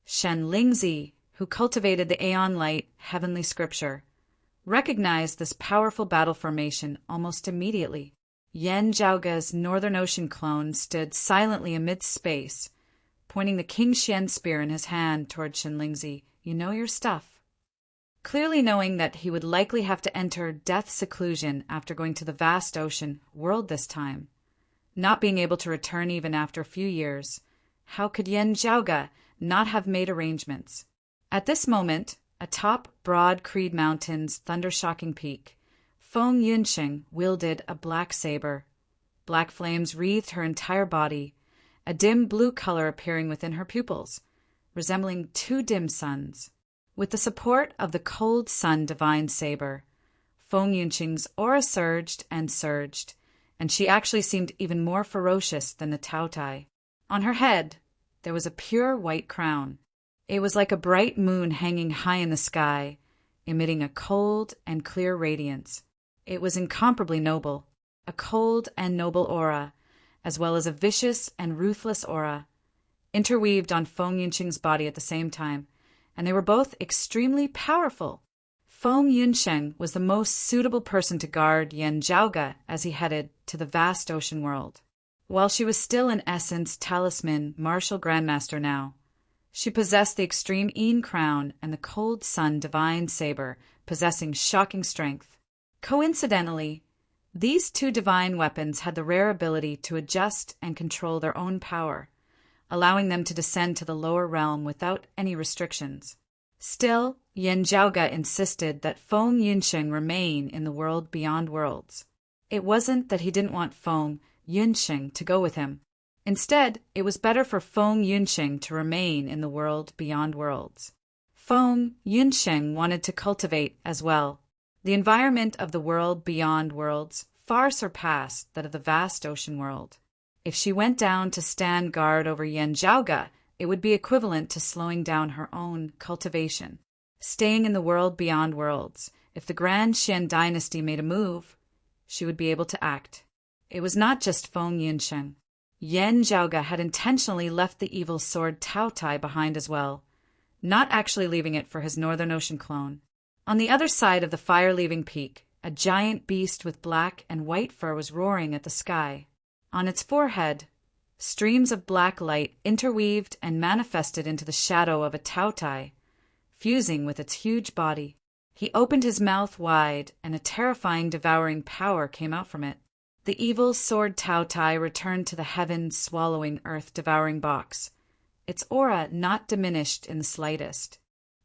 A: Shen Lingzi, who cultivated the Aeon Light heavenly scripture, recognized this powerful battle formation almost immediately. Yan Zhaoge's Northern Ocean clone stood silently amidst space, pointing the King Xian spear in his hand toward Shen Lingzi. You know your stuff. Clearly knowing that he would likely have to enter death seclusion after going to the vast ocean world this time, not being able to return even after a few years, how could Yan Zhaoge not have made arrangements? At this moment, atop Broad Creed Mountain's thunder-shocking peak, Feng Yunsheng wielded a black saber. Black flames wreathed her entire body, a dim blue color appearing within her pupils, resembling 2 dim suns. With the support of the cold sun divine saber, Feng Yunsheng's aura surged, and she actually seemed even more ferocious than the Tao Tai. On her head, there was a pure white crown. It was like a bright moon hanging high in the sky, emitting a cold and clear radiance. It was incomparably noble, a cold and noble aura, as well as a vicious and ruthless aura, interweaved on Feng Yunsheng's body at the same time, and they were both extremely powerful. Feng Yunsheng was the most suitable person to guard Yan Zhaoge as he headed to the vast ocean world. While she was still in essence talisman martial grandmaster now, she possessed the extreme Yin crown and the cold sun divine saber, possessing shocking strength. Coincidentally, These two divine weapons had the rare ability to adjust and control their own power, allowing them to descend to the lower realm without any restrictions. Still, Yin Zhaoge insisted that Feng Yunsheng remain in the world beyond worlds. It wasn't that he didn't want Feng Yunsheng to go with him. Instead, it was better for Feng Yunsheng to remain in the world beyond worlds. Feng Yunsheng wanted to cultivate as well. The environment of the world beyond worlds far surpassed that of the vast ocean world. If she went down to stand guard over Yin Zhaoge, it would be equivalent to slowing down her own cultivation. Staying in the world beyond worlds, if the Grand Xian dynasty made a move, she would be able to act. It was not just Feng Yunsheng. Yin Zhaoge had intentionally left the evil sword Taotai behind as well, not actually leaving it for his Northern Ocean clone. On the other side of the fire-leaving peak, a giant beast with black and white fur was roaring at the sky. On its forehead, streams of black light interweaved and manifested into the shadow of a Taotai, fusing with its huge body. He opened his mouth wide, and a terrifying devouring power came out from it. The evil sword Taotai returned to the heaven-swallowing, earth-devouring box, its aura not diminished in the slightest.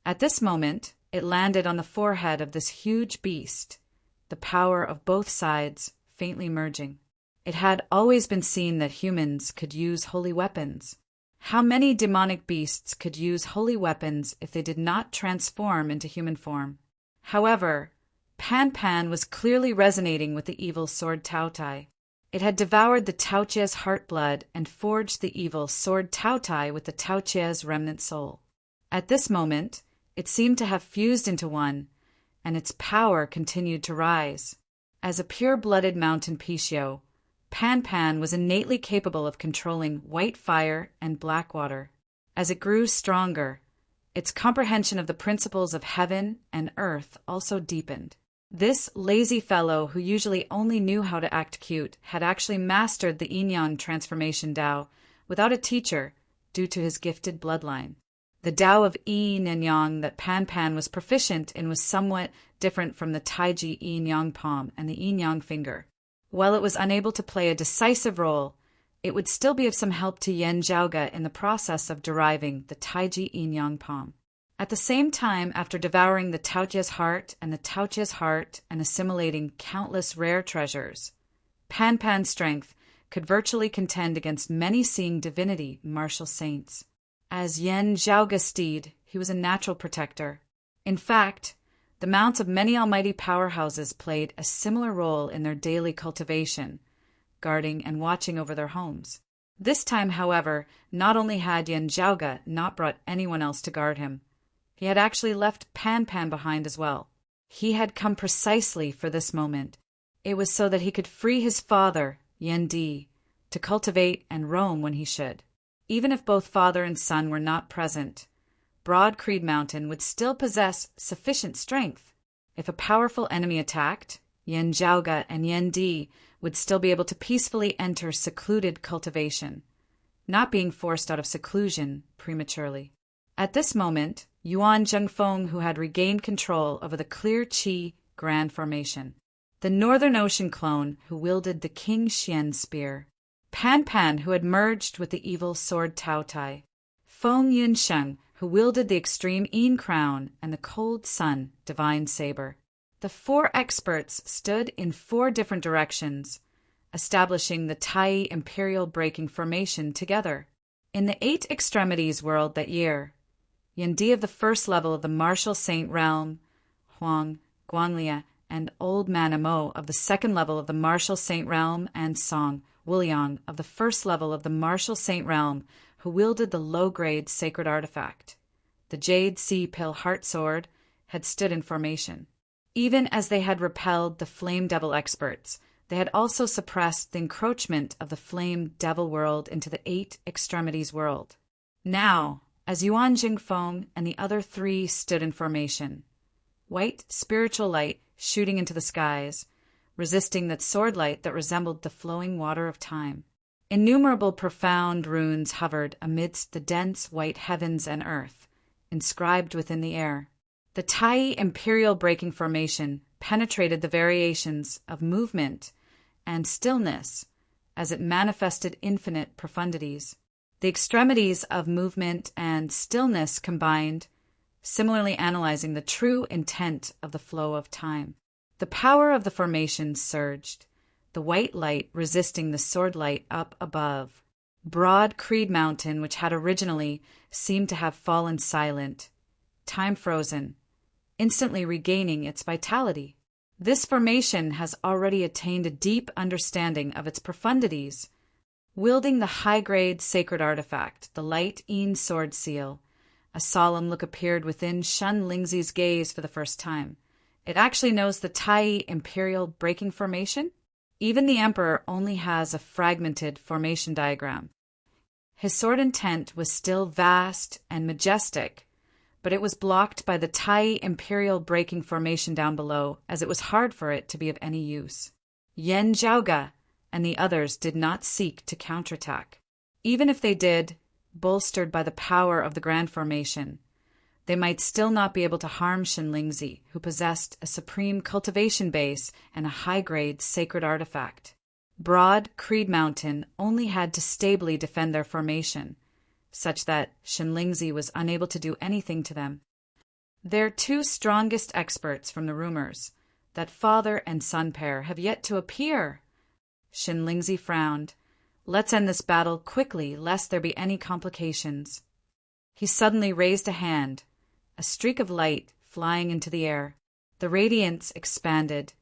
A: At this moment, it landed on the forehead of this huge beast, the power of both sides faintly merging. It had always been seen that humans could use holy weapons. How many demonic beasts could use holy weapons if they did not transform into human form? However, Pan Pan was clearly resonating with the evil sword Taotai. It had devoured the Taoche's heart blood and forged the evil sword Taotai with the Taoche's remnant soul. At this moment, it seemed to have fused into one, and its power continued to rise. As a pure-blooded mountain Pishio, Pan Pan was innately capable of controlling white fire and black water. As it grew stronger, its comprehension of the principles of heaven and earth also deepened. This lazy fellow, who usually only knew how to act cute, had actually mastered the Yin-Yang transformation Tao without a teacher due to his gifted bloodline. The Tao of Yin and Yang that Pan Pan was proficient in was somewhat different from the Taiji Yin-Yang palm and the Yin-Yang finger. While it was unable to play a decisive role, it would still be of some help to Yin Zhaoge in the process of deriving the Taiji Yin-Yang palm. At the same time, after devouring the Taoche's heart and assimilating countless rare treasures, Pan Pan's strength could virtually contend against many seeing divinity martial saints. As Yin Zhaoge's steed, he was a natural protector. In fact, the mounts of many almighty powerhouses played a similar role in their daily cultivation, guarding and watching over their homes. This time, however, not only had Yin Zhaoge not brought anyone else to guard him, he had actually left Pan Pan behind as well. He had come precisely for this moment. It was so that he could free his father, Yin Di, to cultivate and roam when he should. Even if both father and son were not present, Broad Creed Mountain would still possess sufficient strength. If a powerful enemy attacked, Yin Zhaoge and Yin Di would still be able to peacefully enter secluded cultivation, not being forced out of seclusion prematurely. At this moment, Yuan Zhengfeng, who had regained control over the Clear Qi Grand Formation, the Northern Ocean clone who wielded the King Xian spear, Pan Pan, who had merged with the evil sword Taotai, Feng Yunsheng, who wielded the extreme Yin crown and the Cold Sun divine saber. The four experts stood in four different directions, establishing the Tai Imperial Breaking Formation together. In the 8 Extremities world that year, Yindi of the first level of the Martial Saint realm, Huang, Guanglia, and Old Man Amo of the second level of the Martial Saint realm, and Song, Wuliang of the first level of the Martial Saint realm, who wielded the low-grade sacred artifact, the Jade Sea Pill Heart Sword, had stood in formation. Even as they had repelled the Flame Devil experts, they had also suppressed the encroachment of the Flame Devil world into the 8 Extremities world. Now, as Yuan Jingfeng and the other 3 stood in formation, white spiritual light shooting into the skies, resisting that sword light that resembled the flowing water of time. Innumerable profound runes hovered amidst the dense white heavens and earth, inscribed within the air. The Tai Imperial Breaking Formation penetrated the variations of movement and stillness as it manifested infinite profundities. The extremities of movement and stillness combined, similarly analyzing the true intent of the flow of time. The power of the formation surged, the white light resisting the sword light up above. Broad Creed Mountain, which had originally seemed to have fallen silent, time frozen, instantly regaining its vitality. This formation has already attained a deep understanding of its profundities. Wielding the high-grade sacred artifact, the light Een sword seal, a solemn look appeared within Shun Lingzi's gaze for the first time. It actually knows the Tai Imperial breaking formation? Even the Emperor only has a fragmented formation diagram. His sword intent was still vast and majestic, but it was blocked by the Tai Imperial breaking formation down below, as it was hard for it to be of any use. Yen Zhaoge and the others did not seek to counterattack. Even if they did, bolstered by the power of the Grand Formation, they might still not be able to harm Shenlingzi, who possessed a supreme cultivation base and a high-grade sacred artifact. Broad Creed Mountain only had to stably defend their formation, such that Shenlingzi was unable to do anything to them. Their two strongest experts from the rumors, that father and son pair, have yet to appear. Shenlingzi frowned. Let's end this battle quickly, lest there be any complications. He suddenly raised a hand, a streak of light flying into the air. The radiance expanded,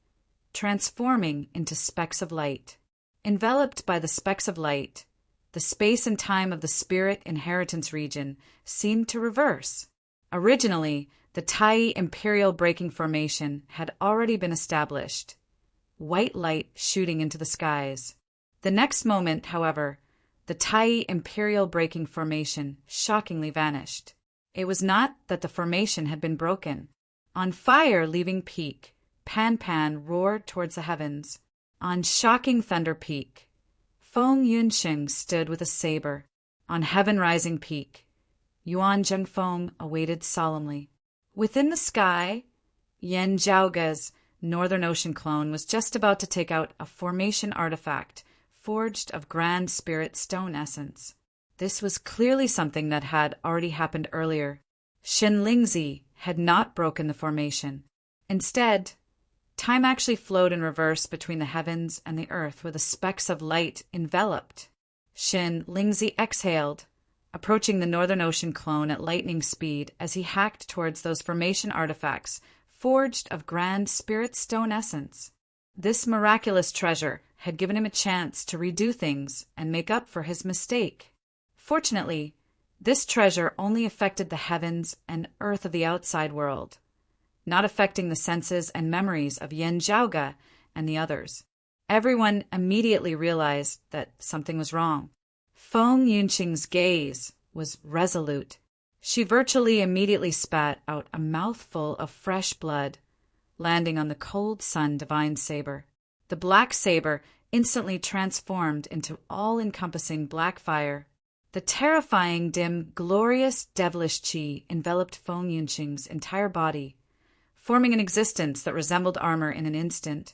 A: transforming into specks of light. Enveloped by the specks of light, the space and time of the spirit inheritance region seemed to reverse. Originally, the Tai Imperial breaking formation had already been established, white light shooting into the skies. The next moment, however, the Tai Imperial breaking formation shockingly vanished. It was not that the formation had been broken. On fire leaving peak, Pan Pan roared towards the heavens. On shocking Thunder Peak, Feng Yunxing stood with a saber. On Heaven Rising Peak, Yuan Zhengfeng awaited solemnly. Within the sky, Yen Zhaoge's Northern Ocean clone was just about to take out a formation artifact forged of Grand Spirit stone essence. This was clearly something that had already happened earlier. Shenlingzi had not broken the formation. Instead, time actually flowed in reverse between the heavens and the earth, where the specks of light enveloped. Shenlingzi exhaled, approaching the Northern Ocean clone at lightning speed as he hacked towards those formation artifacts forged of Grand Spirit stone essence. This miraculous treasure had given him a chance to redo things and make up for his mistake. Fortunately, this treasure only affected the heavens and earth of the outside world, not affecting the senses and memories of Yen Zhaoge and the others. Everyone immediately realized that something was wrong. Feng Yunqing's gaze was resolute. She virtually immediately spat out a mouthful of fresh blood, landing on the cold sun divine saber. The black saber instantly transformed into all-encompassing black fire. The terrifying, dim, glorious, devilish qi enveloped Feng Yunqing's entire body, forming an existence that resembled armor in an instant,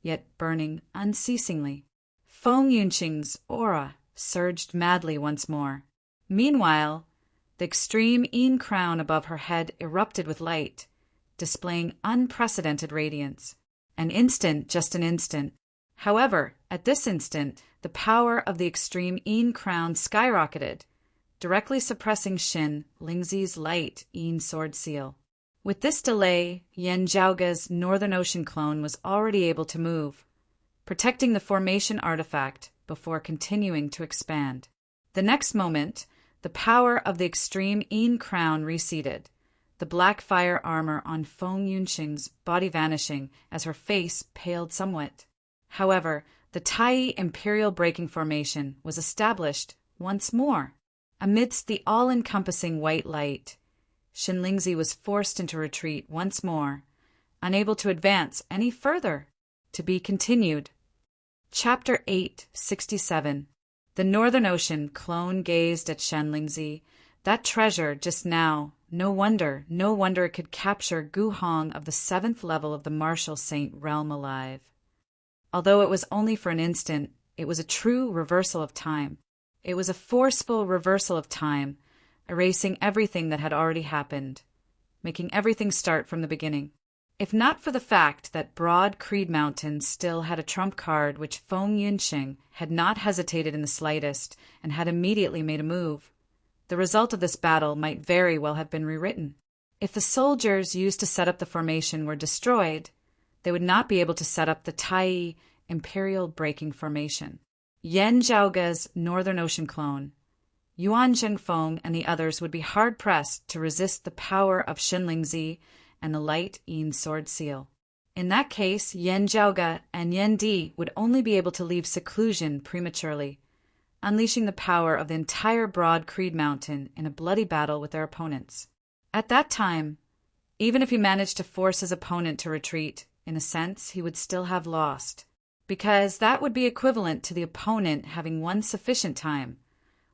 A: yet burning unceasingly. Feng Yunqing's aura surged madly once more. Meanwhile, the extreme Een crown above her head erupted with light, displaying unprecedented radiance. An instant, just an instant. However, at this instant, the power of the extreme Een crown skyrocketed, directly suppressing Shenlingzi's light Een sword seal. With this delay, Yen Zhaoge's Northern Ocean clone was already able to move, protecting the formation artifact before continuing to expand. The next moment, the power of the extreme Een crown receded, the black fire armor on Feng Yunqing's body vanishing as her face paled somewhat. However, the Tai Imperial breaking formation was established once more. Amidst the all-encompassing white light, Shenlingzi was forced into retreat once more, unable to advance any further. To be continued. Chapter 867. The Northern Ocean clone gazed at Shenlingzi. That treasure just now, no wonder it could capture Gu Hong of the 7th level of the Martial Saint realm alive. Although it was only for an instant, it was a true reversal of time. It was a forceful reversal of time, erasing everything that had already happened, making everything start from the beginning. If not for the fact that Broad Creed Mountain still had a trump card which Feng Yunxing had not hesitated in the slightest and had immediately made a move, the result of this battle might very well have been rewritten. If the soldiers used to set up the formation were destroyed, they would not be able to set up the Tai Imperial Breaking Formation. Yan Zhaoge's Northern Ocean clone, Yuan Zhengfeng and the others would be hard-pressed to resist the power of Shenlingzi and the Light Yin Sword Seal. In that case, Yan Zhaoge and Yan Di would only be able to leave seclusion prematurely, unleashing the power of the entire Broad Creed Mountain in a bloody battle with their opponents. At that time, even if he managed to force his opponent to retreat, in a sense, he would still have lost, because that would be equivalent to the opponent having won sufficient time,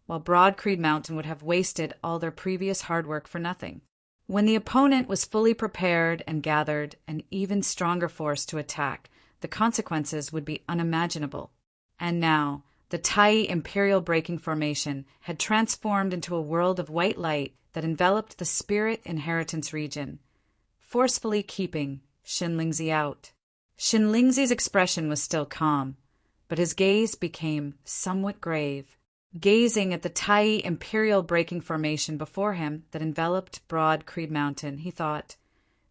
A: while Broad Creed Mountain would have wasted all their previous hard work for nothing. When the opponent was fully prepared and gathered an even stronger force to attack, the consequences would be unimaginable. And now, the Tai Imperial Breaking Formation had transformed into a world of white light that enveloped the Spirit Inheritance region, forcefully keeping Shenlingzi out. Shenlingzi's expression was still calm, but his gaze became somewhat grave. Gazing at the Tai Imperial Breaking Formation before him that enveloped Broad Creed Mountain, he thought,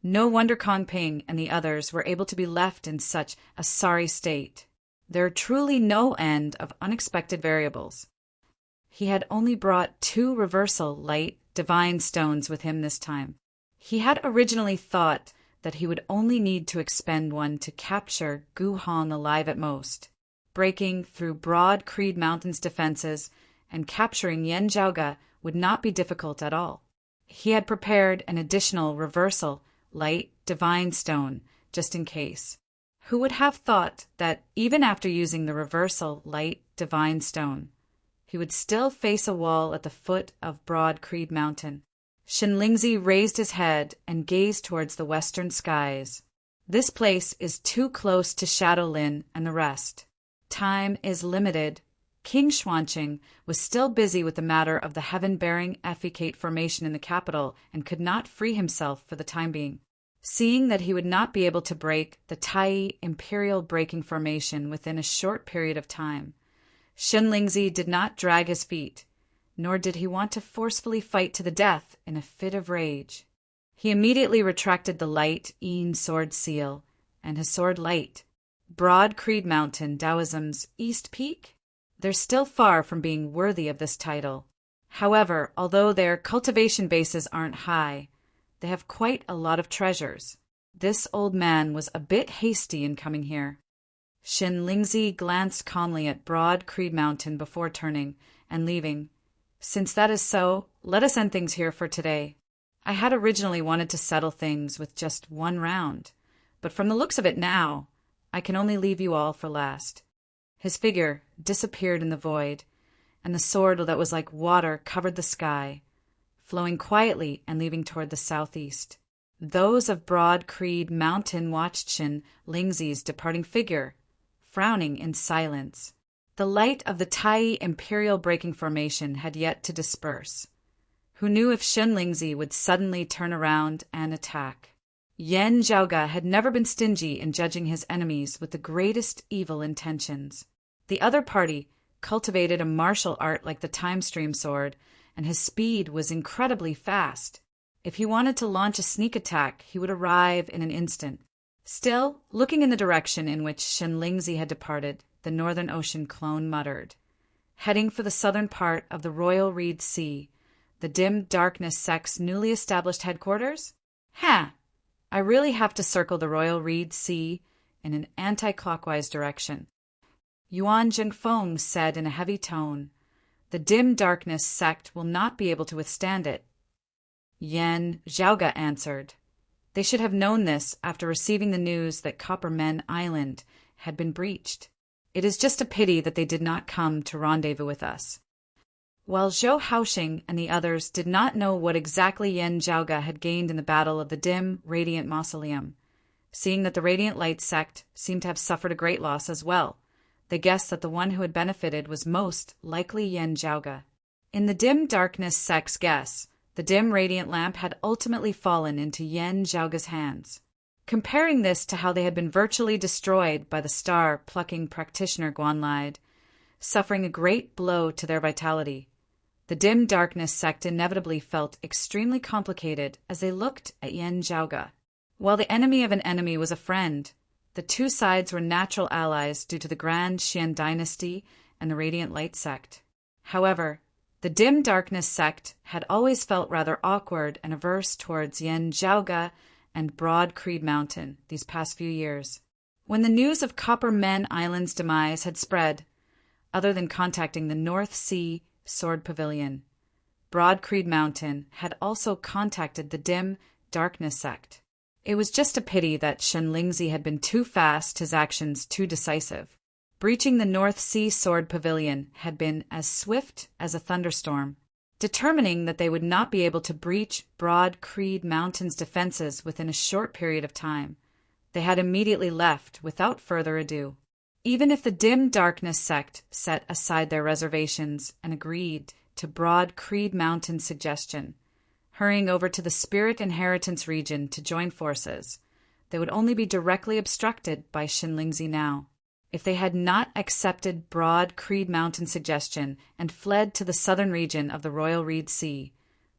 A: no wonder Kong Ping and the others were able to be left in such a sorry state. There are truly no end of unexpected variables. He had only brought 2 reversal light divine stones with him this time. He had originally thought that he would only need to expend one to capture Gu Hong alive at most. Breaking through Broad Creed Mountain's defenses and capturing Yan Zhaoge would not be difficult at all. He had prepared an additional reversal light divine stone just in case. Who would have thought that even after using the reversal light divine stone, he would still face a wall at the foot of Broad Creed Mountain? Shenlingzi raised his head and gazed towards the western skies. This place is too close to Shadowlin and the rest. Time is limited. King Xuanqing was still busy with the matter of the heaven-bearing effecate formation in the capital and could not free himself for the time being. Seeing that he would not be able to break the Tai Imperial Breaking Formation within a short period of time, Shenlingzi did not drag his feet, nor did he want to forcefully fight to the death in a fit of rage. He immediately retracted the Light Yin Sword Seal and his sword light. Broad Creed Mountain, Taoism's East Peak? They're still far from being worthy of this title. However, although their cultivation bases aren't high, they have quite a lot of treasures. This old man was a bit hasty in coming here. Shenlingzi glanced calmly at Broad Creed Mountain before turning and leaving. Since that is so, let us end things here for today. I had originally wanted to settle things with just 1 round, but from the looks of it now, I can only leave you all for last. His figure disappeared in the void, and the sword that was like water covered the sky, flowing quietly and leaving toward the southeast. Those of Broad Creed Mountain watched Shenlingzi's departing figure, frowning in silence. The light of the Tai Imperial Breaking Formation had yet to disperse. Who knew if Shenlingzi would suddenly turn around and attack? Yan Zhaoge had never been stingy in judging his enemies with the greatest evil intentions. The other party cultivated a martial art like the Time Stream Sword, and his speed was incredibly fast. If he wanted to launch a sneak attack, he would arrive in an instant. Still, looking in the direction in which Shenlingzi had departed, the Northern Ocean clone muttered, heading for the southern part of the Royal Reed Sea, the dim darkness sect's newly established headquarters? I really have to circle the Royal Reed Sea in an anti-clockwise direction. Yuan Zhengfeng said in a heavy tone, the dim darkness sect will not be able to withstand it. Yan Zhaoge answered, they should have known this after receiving the news that Coppermen Island had been breached. It is just a pity that they did not come to rendezvous with us. While Zhou Haoxing and the others did not know what exactly Yan Zhaoge had gained in the battle of the dim, radiant mausoleum, Seeing that the Radiant Light sect seemed to have suffered a great loss as well, they guessed that the one who had benefited was most likely Yen Zhaoge. In the dim darkness sect's guess, the dim radiant lamp had ultimately fallen into Yen Zhaoge's hands. Comparing this to how they had been virtually destroyed by the star-plucking practitioner Guanlide, suffering a great blow to their vitality, the dim darkness sect inevitably felt extremely complicated as they looked at Yen Zhaoge. While the enemy of an enemy was a friend, the two sides were natural allies due to the Grand Xian dynasty and the Radiant Light sect. However, the dim darkness sect had always felt rather awkward and averse towards Yen Zhaoge and Broad Creed Mountain these past few years. When the news of Copper Men Island's demise had spread, other than contacting the North Sea Sword Pavilion, Broad Creed Mountain had also contacted the dim darkness sect. It was just a pity that Shenlingzi had been too fast, his actions too decisive. Breaching the North Sea Sword Pavilion had been as swift as a thunderstorm. Determining that they would not be able to breach Broad Creed Mountain's defenses within a short period of time, they had immediately left without further ado. Even if the dim darkness sect set aside their reservations and agreed to Broad Creed Mountain's suggestion, hurrying over to the Spirit Inheritance region to join forces, they would only be directly obstructed by Shenlingzi now. If they had not accepted Broad Creed Mountain's suggestion and fled to the southern region of the Royal Reed Sea,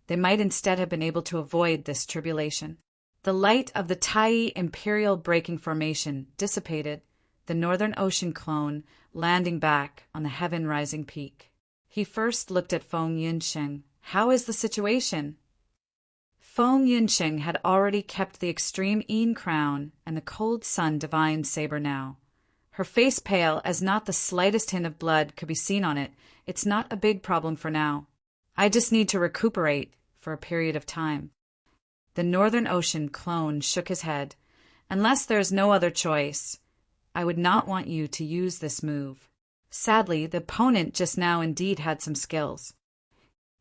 A: they might instead have been able to avoid this tribulation. The light of the Tai Imperial Breaking Formation dissipated, the Northern Ocean clone landing back on the heaven-rising peak. He first looked at Feng Yunsheng. "How is the situation?" Feng Yunsheng had already kept the extreme Yin crown and the cold sun divine saber now. Her face pale as not the slightest hint of blood could be seen on it. "It's not a big problem for now. I just need to recuperate for a period of time." The Northern Ocean clone shook his head. "Unless there's no other choice, I would not want you to use this move." Sadly, the opponent just now indeed had some skills.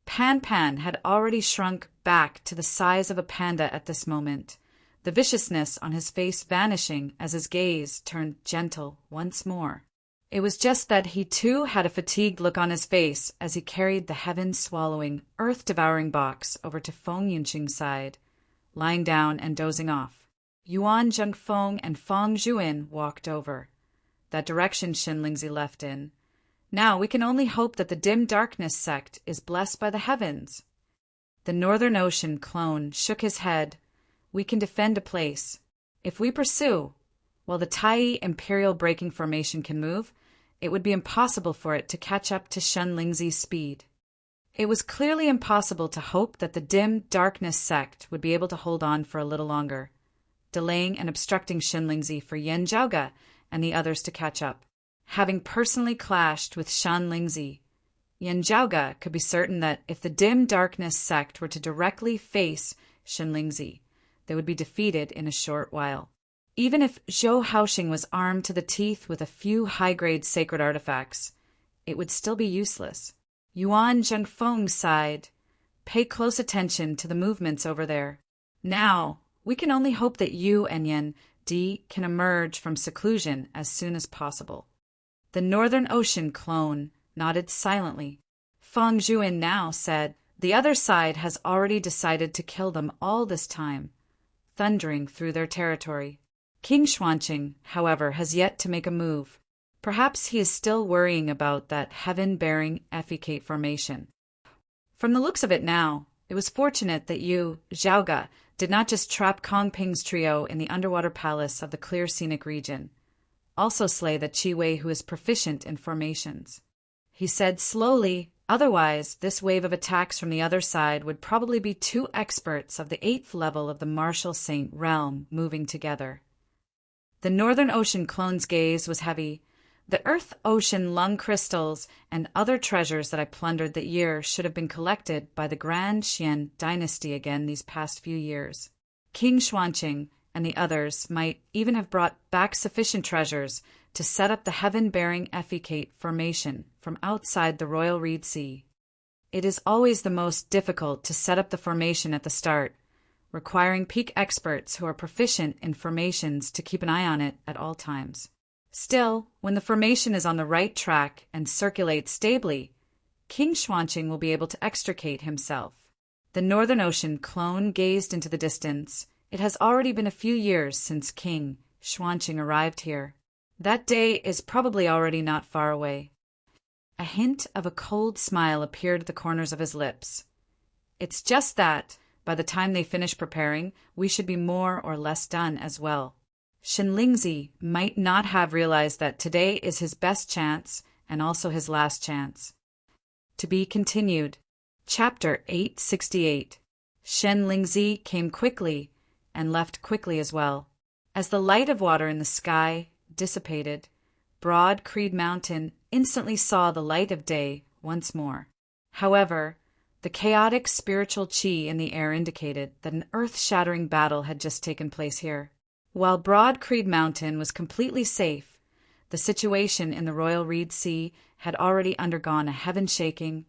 A: Pan Pan had already shrunk back to the size of a panda at this moment, the viciousness on his face vanishing as his gaze turned gentle once more. It was just that he too had a fatigued look on his face as he carried the heaven-swallowing, earth-devouring box over to Feng Yunxing's side, lying down and dozing off. Yuan Zhengfeng and Feng Zhuin walked over, that direction Shenlingzi left in. "Now we can only hope that the dim darkness sect is blessed by the heavens." The Northern Ocean clone shook his head. "We can defend a place. If we pursue, while the Tai Imperial Breaking Formation can move, it would be impossible for it to catch up to Shenlingzi's speed." It was clearly impossible to hope that the dim darkness sect would be able to hold on for a little longer, delaying and obstructing Shenlingzi for Yen Zhaoge and the others to catch up. Having personally clashed with Shenlingzi, Yen Zhaoge could be certain that if the dim darkness sect were to directly face Shenlingzi, they would be defeated in a short while. Even if Zhou Haoxing was armed to the teeth with a few high-grade sacred artifacts, it would still be useless. Yuan Zhengfeng sighed. "Pay close attention to the movements over there. Now, we can only hope that you and Yen Di can emerge from seclusion as soon as possible." The Northern Ocean clone nodded silently. Feng Zhuin now said, "The other side has already decided to kill them all this time, thundering through their territory. King Xuanqing, however, has yet to make a move. Perhaps he is still worrying about that heaven-bearing effecate formation. From the looks of it now, it was fortunate that you, Zhaoge, did not just trap Kong Ping's trio in the underwater palace of the clear scenic region. Also slay the Qi Wei who is proficient in formations." He said slowly, "Otherwise, this wave of attacks from the other side would probably be two experts of the 8th level of the Martial Saint realm moving together." The Northern Ocean clone's gaze was heavy. "The Earth Ocean lung crystals and other treasures that I plundered that year should have been collected by the Grand Xian dynasty again these past few years. King Xuanqing and the others might even have brought back sufficient treasures to set up the heaven-bearing effecate formation from outside the Royal Reed Sea. It is always the most difficult to set up the formation at the start, requiring peak experts who are proficient in formations to keep an eye on it at all times. Still, when the formation is on the right track and circulates stably, King Xuanqing will be able to extricate himself. The Northern Ocean clone gazed into the distance. It has already been a few years since King Xuanqing arrived here. That day is probably already not far away. A hint of a cold smile appeared at the corners of his lips. It's just that, by the time they finish preparing, we should be more or less done as well. Shenlingzi might not have realized that today is his best chance and also his last chance. To be continued. Chapter 868. Shenlingzi came quickly and left quickly as well. As the light of water in the sky dissipated, Broad Creed Mountain instantly saw the light of day once more. However, the chaotic spiritual qi in the air indicated that an earth-shattering battle had just taken place here. While Broad Creed Mountain was completely safe, the situation in the Royal Reed Sea had already undergone a heaven-shaking,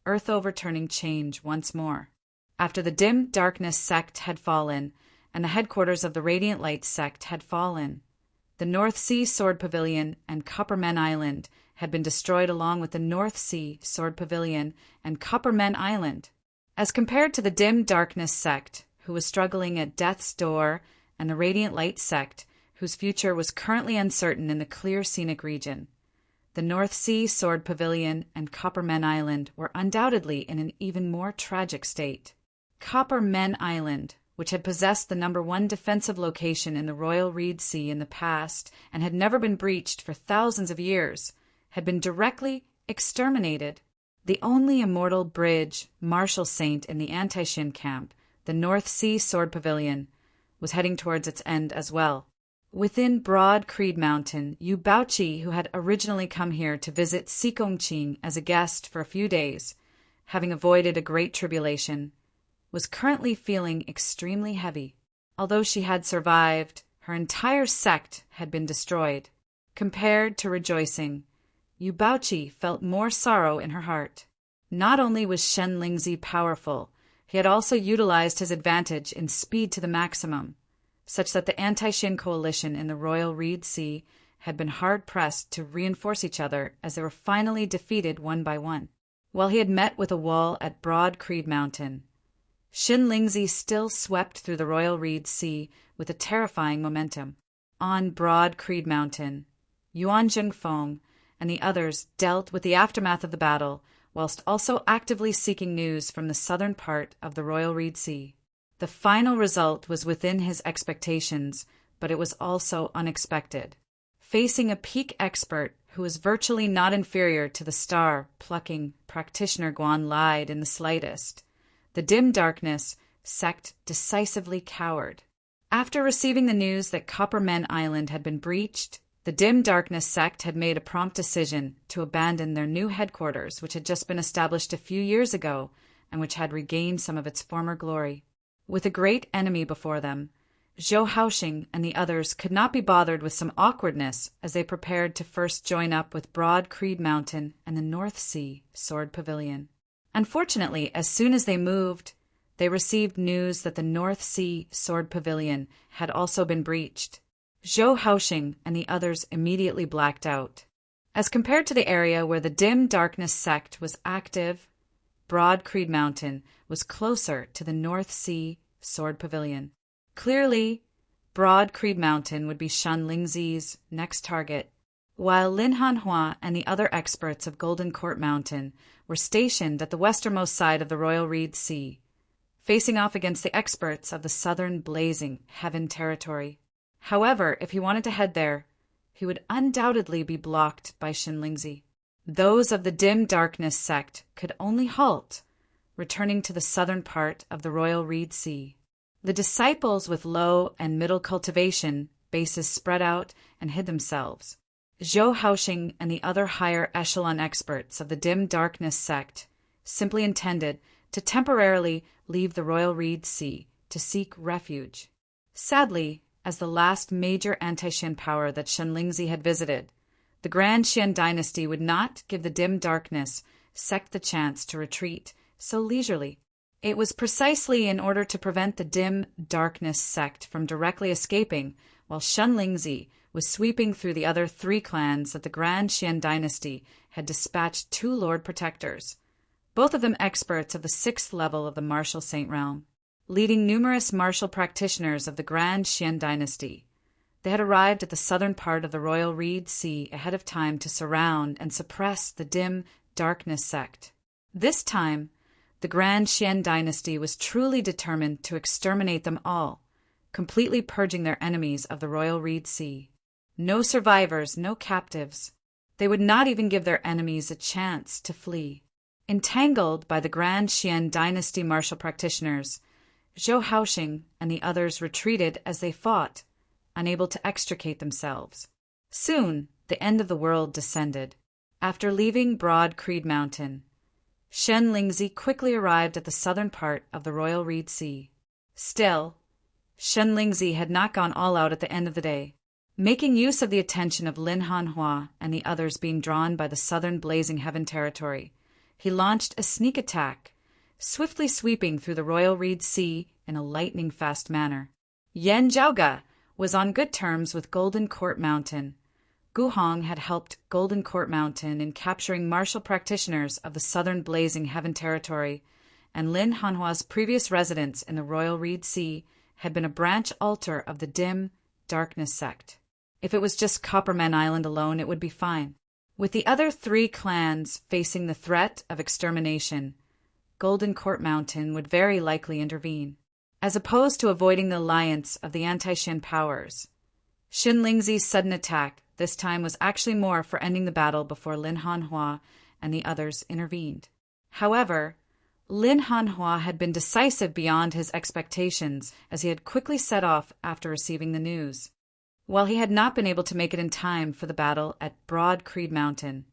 A: earth-overturning change once more. After the Dim Darkness sect had fallen, and the headquarters of the Radiant Light sect had fallen, the North Sea Sword Pavilion and Coppermen Island had been destroyed along with the North Sea Sword Pavilion and Coppermen Island. As compared to the Dim Darkness sect, who was struggling at death's door, and the Radiant Light sect, whose future was currently uncertain in the clear scenic region, the North Sea Sword Pavilion and Coppermen Island were undoubtedly in an even more tragic state. Coppermen Island, which had possessed the #1 defensive location in the Royal Reed Sea in the past and had never been breached for thousands of years, had been directly exterminated. The only immortal bridge martial saint in the anti-Shin camp, the North Sea Sword Pavilion, was heading towards its end as well. Within Broad Creed Mountain, Yu Baoqi, who had originally come here to visit Xigongqing as a guest for a few days, having avoided a great tribulation, was currently feeling extremely heavy. Although she had survived, her entire sect had been destroyed. Compared to rejoicing, Yu Baoqi felt more sorrow in her heart. Not only was Shenlingzi powerful, he had also utilized his advantage in speed to the maximum, such that the anti-Shin coalition in the Royal Reed Sea had been hard-pressed to reinforce each other as they were finally defeated one by one. While he had met with a wall at Broad Creed Mountain, Shenlingzi still swept through the Royal Reed Sea with a terrifying momentum. On Broad Creed Mountain, Yuan Zhengfeng and the others dealt with the aftermath of the battle, whilst also actively seeking news from the southern part of the Royal Reed Sea. The final result was within his expectations, but it was also unexpected. Facing a peak expert who was virtually not inferior to the star-plucking practitioner Guan Lied in the slightest, the Dim Darkness sect decisively cowered. After receiving the news that Coppermen Island had been breached, the Dim Darkness sect had made a prompt decision to abandon their new headquarters, which had just been established a few years ago and which had regained some of its former glory. With a great enemy before them, Zhou Haoxing and the others could not be bothered with some awkwardness as they prepared to first join up with Broad Creed Mountain and the North Sea Sword Pavilion. Unfortunately, as soon as they moved, they received news that the North Sea Sword Pavilion had also been breached. Zhou Haoxing and the others immediately blacked out. As compared to the area where the Dim Darkness sect was active, Broad Creed Mountain was closer to the North Sea Sword Pavilion. Clearly, Broad Creed Mountain would be Shenlingzi's next target. While Lin Hanhua and the other experts of Golden Court Mountain were stationed at the westernmost side of the Royal Reed Sea, facing off against the experts of the southern blazing Heaven territory. However, if he wanted to head there, he would undoubtedly be blocked by Shenlingzi. Those of the Dim Darkness sect could only halt, returning to the southern part of the Royal Reed Sea. The disciples with low and middle cultivation bases spread out and hid themselves. Zhou Haoxing and the other higher echelon experts of the Dim Darkness sect simply intended to temporarily leave the Royal Reed Sea to seek refuge. Sadly, as the last major anti-Shin power that Shenlingzi had visited, the Grand Xian dynasty would not give the Dim Darkness sect the chance to retreat so leisurely. It was precisely in order to prevent the dim darkness sect from directly escaping while Shen Lingzi was sweeping through the other 3 clans that the Grand Xian dynasty had dispatched 2 Lord Protectors, both of them experts of the 6th level of the Martial Saint Realm, leading numerous martial practitioners of the Grand Xian dynasty. They had arrived at the southern part of the Royal Reed Sea ahead of time to surround and suppress the dim darkness sect. This time, the Grand Xian dynasty was truly determined to exterminate them all, completely purging their enemies of the Royal Reed Sea. No survivors, no captives. They would not even give their enemies a chance to flee. Entangled by the Grand Xian dynasty martial practitioners, Zhou Haoxing and the others retreated as they fought, unable to extricate themselves. Soon, the end of the world descended. After leaving Broad Creed Mountain, Shen Lingzi quickly arrived at the southern part of the Royal Reed Sea. Still, Shen Lingzi had not gone all out at the end of the day. Making use of the attention of Lin Hanhua and the others being drawn by the southern Blazing Heaven territory, he launched a sneak attack, swiftly sweeping through the Royal Reed Sea in a lightning-fast manner. Yan Zhaoge was on good terms with Golden Court Mountain. Gu Hong had helped Golden Court Mountain in capturing martial practitioners of the southern Blazing Heaven territory, and Lin Hanhua's previous residence in the Royal Reed Sea had been a branch altar of the dim darkness sect. If it was just Copperman Island alone, it would be fine. With the other 3 clans facing the threat of extermination, Golden Court Mountain would very likely intervene. As opposed to avoiding the alliance of the anti-Shen powers, Shen Lingzi's sudden attack this time was actually more for ending the battle before Lin Hanhua and the others intervened. However, Lin Hanhua had been decisive beyond his expectations as he had quickly set off after receiving the news. While he had not been able to make it in time for the battle at Broad Creed Mountain,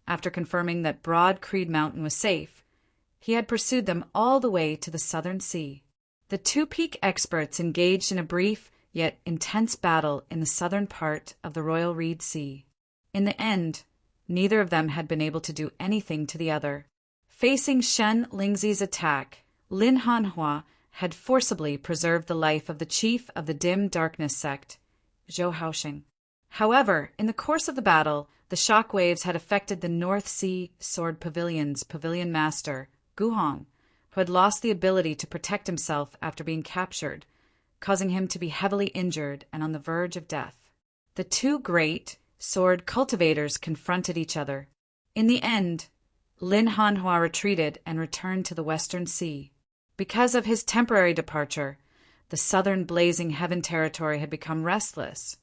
A: after confirming that Broad Creed Mountain was safe, he had pursued them all the way to the southern sea. The 2 peak experts engaged in a brief yet intense battle in the southern part of the Royal Reed Sea. In the end, neither of them had been able to do anything to the other. Facing Shen Lingzi's attack, Lin Hanhua had forcibly preserved the life of the chief of the dim darkness sect, Zhou Haoxing. However, in the course of the battle, the shock waves had affected the North Sea Sword Pavilion's pavilion master, Gu Hong, who had lost the ability to protect himself after being captured, causing him to be heavily injured and on the verge of death. The 2 great sword cultivators confronted each other. In the end, Lin Hanhua retreated and returned to the Western Sea. Because of his temporary departure, the southern Blazing Heaven territory had become restless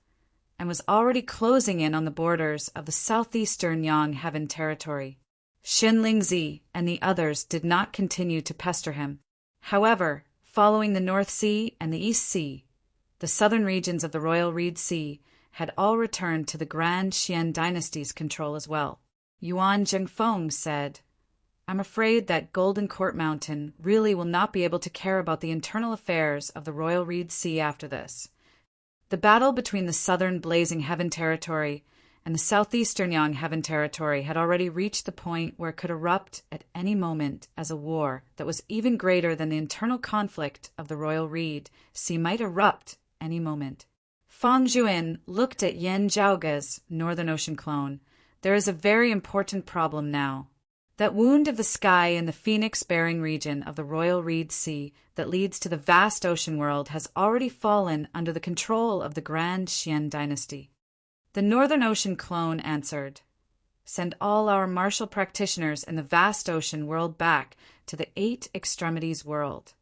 A: and was already closing in on the borders of the southeastern Yang Heaven territory. Shen Lingzi and the others did not continue to pester him. However, following the North Sea and the East Sea, the southern regions of the Royal Reed Sea had all returned to the Grand Xian dynasty's control as well. Yuan Zhengfeng said, "I'm afraid that Golden Court Mountain really will not be able to care about the internal affairs of the Royal Reed Sea after this. The battle between the southern Blazing Heaven territory and the southeastern Yang Heaven territory had already reached the point where it could erupt at any moment as a war that was even greater than the internal conflict of the Royal Reed Sea might erupt any moment." Fang Juin looked at Yan Zhaoge's Northern Ocean clone. "There is a very important problem now. That wound of the sky in the phoenix-bearing region of the Royal Reed Sea that leads to the vast ocean world has already fallen under the control of the Grand Xian dynasty." The Northern Ocean clone answered, "Send all our martial practitioners in the vast ocean world back to the 8 extremities world.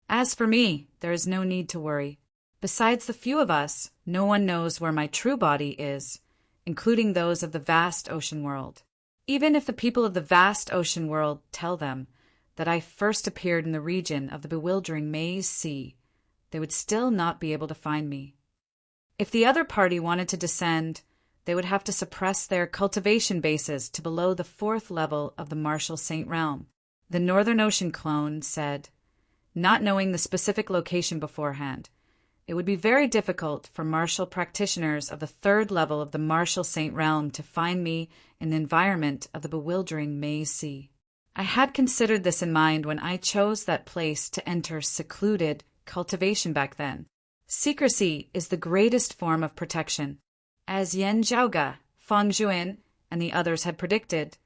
A: As for me, there is no need to worry. Besides the few of us, no one knows where my true body is, including those of the vast ocean world. Even if the people of the vast ocean world tell them that I first appeared in the region of the bewildering Maze Sea, they would still not be able to find me. If the other party wanted to descend, they would have to suppress their cultivation bases to below the 4th level of the Martial Saint Realm." The Northern Ocean clone said, "Not knowing the specific location beforehand, it would be very difficult for martial practitioners of the 3rd level of the Martial Saint Realm to find me in the environment of the bewildering Maze Sea. I had considered this in mind when I chose that place to enter secluded cultivation back then. Secrecy is the greatest form of protection. As Yan Zhaoga, Fang Zhuan, and the others had predicted,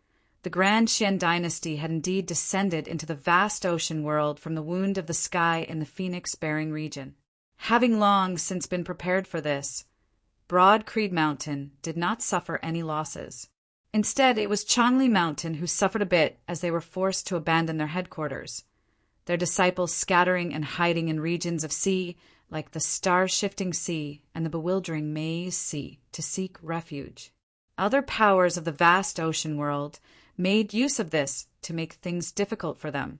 A: the Grand Xian dynasty had indeed descended into the vast ocean world from the wound of the sky in the phoenix-bearing region. Having long since been prepared for this, Broad Creed Mountain did not suffer any losses. Instead, it was Changli Mountain who suffered a bit as they were forced to abandon their headquarters, their disciples scattering and hiding in regions of sea like the star-shifting sea and the bewildering maze sea to seek refuge. Other powers of the vast ocean world made use of this to make things difficult for them,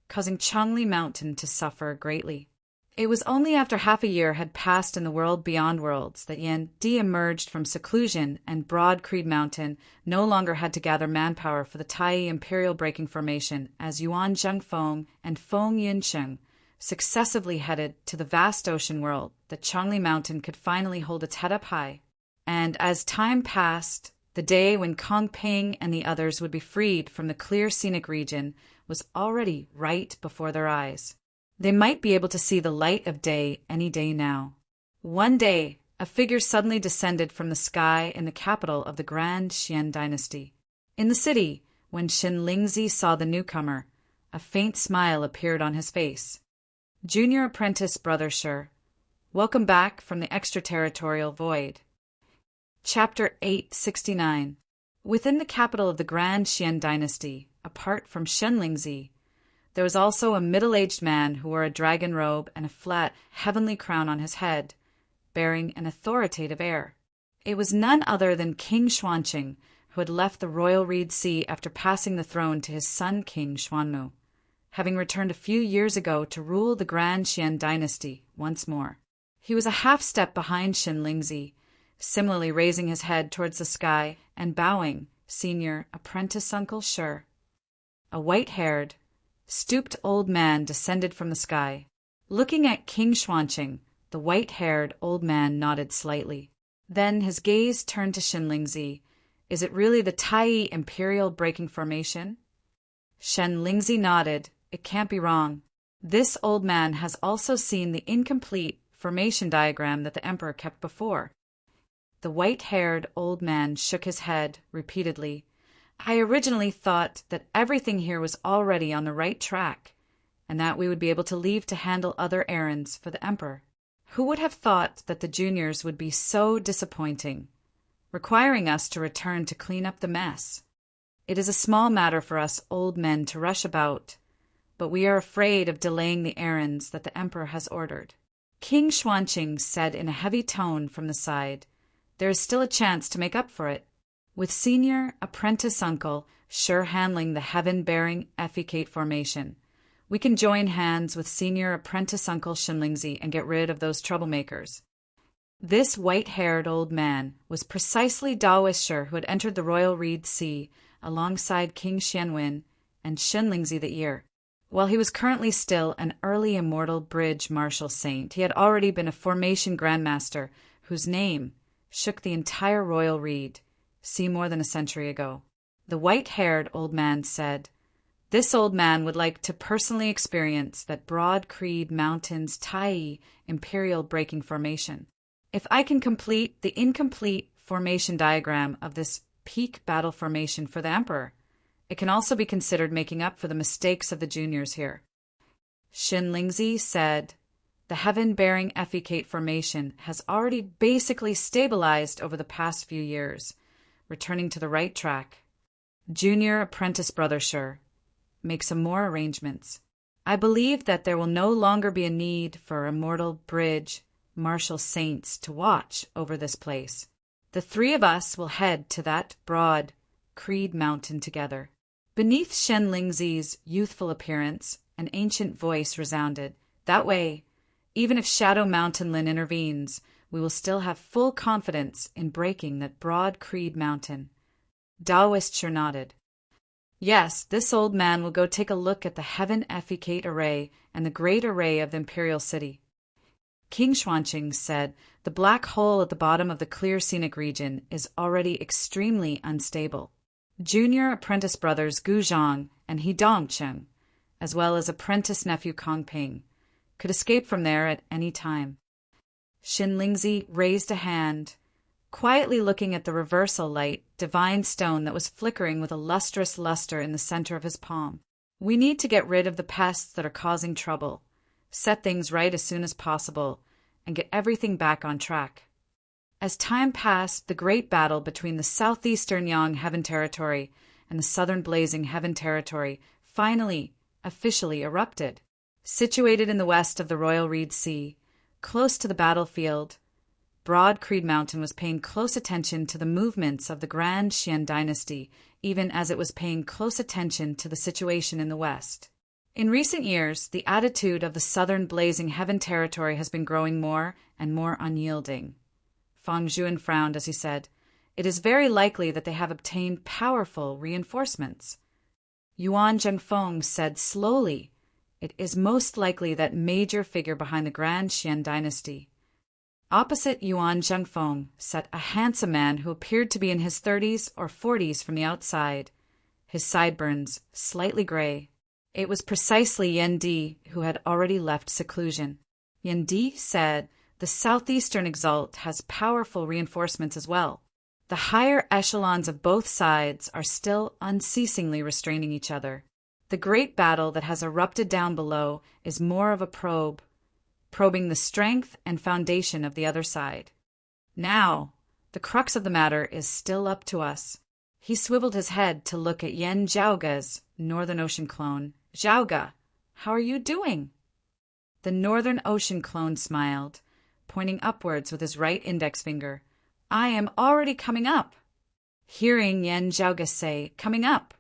A: causing Changli Mountain to suffer greatly. It was only after half a year had passed in the world beyond worlds that Yan de-emerged from seclusion and Broad Creed Mountain no longer had to gather manpower for the Taiyi Imperial Breaking Formation as Yuan Zhengfeng and Feng Yunsheng successively headed to the vast ocean world that Changli Mountain could finally hold its head up high. And as time passed, the day when Kong Ping and the others would be freed from the clear scenic region was already right before their eyes. They might be able to see the light of day any day now. One day, a figure suddenly descended from the sky in the capital of the Grand Xian dynasty. In the city, when Shen Lingzi saw the newcomer, a faint smile appeared on his face. Junior apprentice Brother Shi, welcome back from the extraterritorial void. Chapter 869. Within the capital of the Grand Xian dynasty, apart from Shen Lingzi, there was also a middle-aged man who wore a dragon robe and a flat, heavenly crown on his head, bearing an authoritative air. It was none other than King Xuanqing, who had left the royal reed sea after passing the throne to his son King Xuanmu, having returned a few years ago to rule the Grand Xian dynasty once more. He was a half-step behind Shen Lingzi, similarly raising his head towards the sky and bowing Senior Apprentice Uncle Shi. A white-haired, stooped old man descended from the sky. Looking at King Xuanqing, the white-haired old man nodded slightly. Then his gaze turned to Shen Lingzi. Is it really the Taiyi Imperial Breaking Formation? Shen Lingzi nodded. It can't be wrong. This old man has also seen the incomplete formation diagram that the Emperor kept before. The white-haired old man shook his head repeatedly. I originally thought that everything here was already on the right track, and that we would be able to leave to handle other errands for the Emperor. Who would have thought that the juniors would be so disappointing, requiring us to return to clean up the mess? It is a small matter for us old men to rush about, but we are afraid of delaying the errands that the Emperor has ordered. King Xuanqing said in a heavy tone from the side, there is still a chance to make up for it. With Senior Apprentice Uncle Shi handling the heaven-bearing effecate formation, we can join hands with Senior Apprentice Uncle Shen Lingzi and get rid of those troublemakers. This white-haired old man was precisely Daoist Shi who had entered the royal reed sea alongside King Xianwen and Shen Lingzi that year. While he was currently still an early immortal bridge martial saint, he had already been a formation grandmaster whose name shook the entire royal reed, see more than a century ago. The white-haired old man said, this old man would like to personally experience that Broad Creed Mountain's Taiyi Imperial Breaking Formation. If I can complete the incomplete formation diagram of this peak battle formation for the Emperor, it can also be considered making up for the mistakes of the juniors here. Shen Lingzi said, the heaven-bearing effecate formation has already basically stabilized over the past few years, returning to the right track. Junior Apprentice Brother Shi, make some more arrangements. I believe that there will no longer be a need for immortal bridge martial saints to watch over this place. The three of us will head to that Broad Creed Mountain together. Beneath Shen Lingzi's youthful appearance, an ancient voice resounded. That way, even if Shadow Mountain Lin intervenes, we will still have full confidence in breaking that Broad Creed Mountain. Daoist Shi nodded. Yes, this old man will go take a look at the Heaven Effecate Array and the Great Array of the Imperial City. King Xuanqing said, the black hole at the bottom of the clear scenic region is already extremely unstable. Junior Apprentice brothers Gu Zhang and He Dongcheng, as well as apprentice nephew Kongping, could escape from there at any time. Xin Lingzi raised a hand, quietly looking at the reversal light, divine stone that was flickering with a lustrous luster in the center of his palm. We need to get rid of the pests that are causing trouble, set things right as soon as possible, and get everything back on track. As time passed, the great battle between the southeastern Yang Heaven Territory and the southern Blazing Heaven Territory finally, officially erupted. Situated in the west of the Royal Reed Sea, close to the battlefield, Broad Creed Mountain was paying close attention to the movements of the Grand Xian dynasty, even as it was paying close attention to the situation in the west. In recent years, the attitude of the southern Blazing Heaven Territory has been growing more and more unyielding. Fang Zhuan frowned as he said, "It is very likely that they have obtained powerful reinforcements." Yuan Zhengfeng said slowly, "It is most likely that major figure behind the Grand Xian dynasty." Opposite Yuan Zhengfeng sat a handsome man who appeared to be in his 30s or 40s from the outside, his sideburns slightly gray. It was precisely Yen Di, who had already left seclusion. Yen Di said, "The southeastern exalt has powerful reinforcements as well. The higher echelons of both sides are still unceasingly restraining each other. The great battle that has erupted down below is more of a probing the strength and foundation of the other side. Now, the crux of the matter is still up to us." He swiveled his head to look at Yen Zhaoga's Northern Ocean clone. "Zhaoga, how are you doing?" The Northern Ocean clone smiled, pointing upwards with his right index finger. "I am already coming up." Hearing Yen Zhaoga say, "coming up,"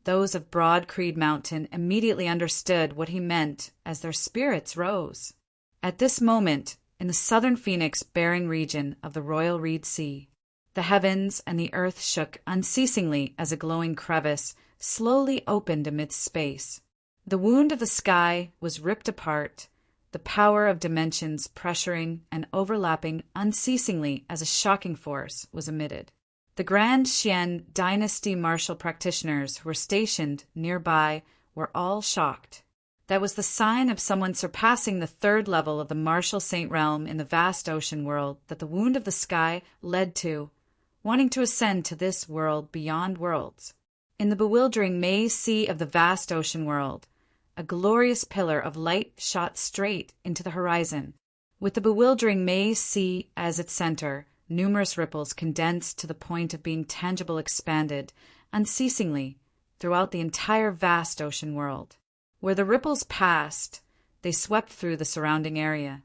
A: those of Broad Creed Mountain immediately understood what he meant as their spirits rose. At this moment, in the southern Phoenix bearing region of the Royal Reed Sea, the heavens and the earth shook unceasingly as a glowing crevice slowly opened amidst space. The wound of the sky was ripped apart, the power of dimensions pressuring and overlapping unceasingly as a shocking force was emitted. The Grand Xian dynasty martial practitioners who were stationed nearby were all shocked. That was the sign of someone surpassing the third level of the martial saint realm in the vast ocean world that the wound of the sky led to, wanting to ascend to this world beyond worlds. In the bewildering maze sea of the vast ocean world, a glorious pillar of light shot straight into the horizon. With the bewildering maze sea as its center, numerous ripples condensed to the point of being tangible expanded, unceasingly, throughout the entire vast ocean world. Where the ripples passed, they swept through the surrounding area.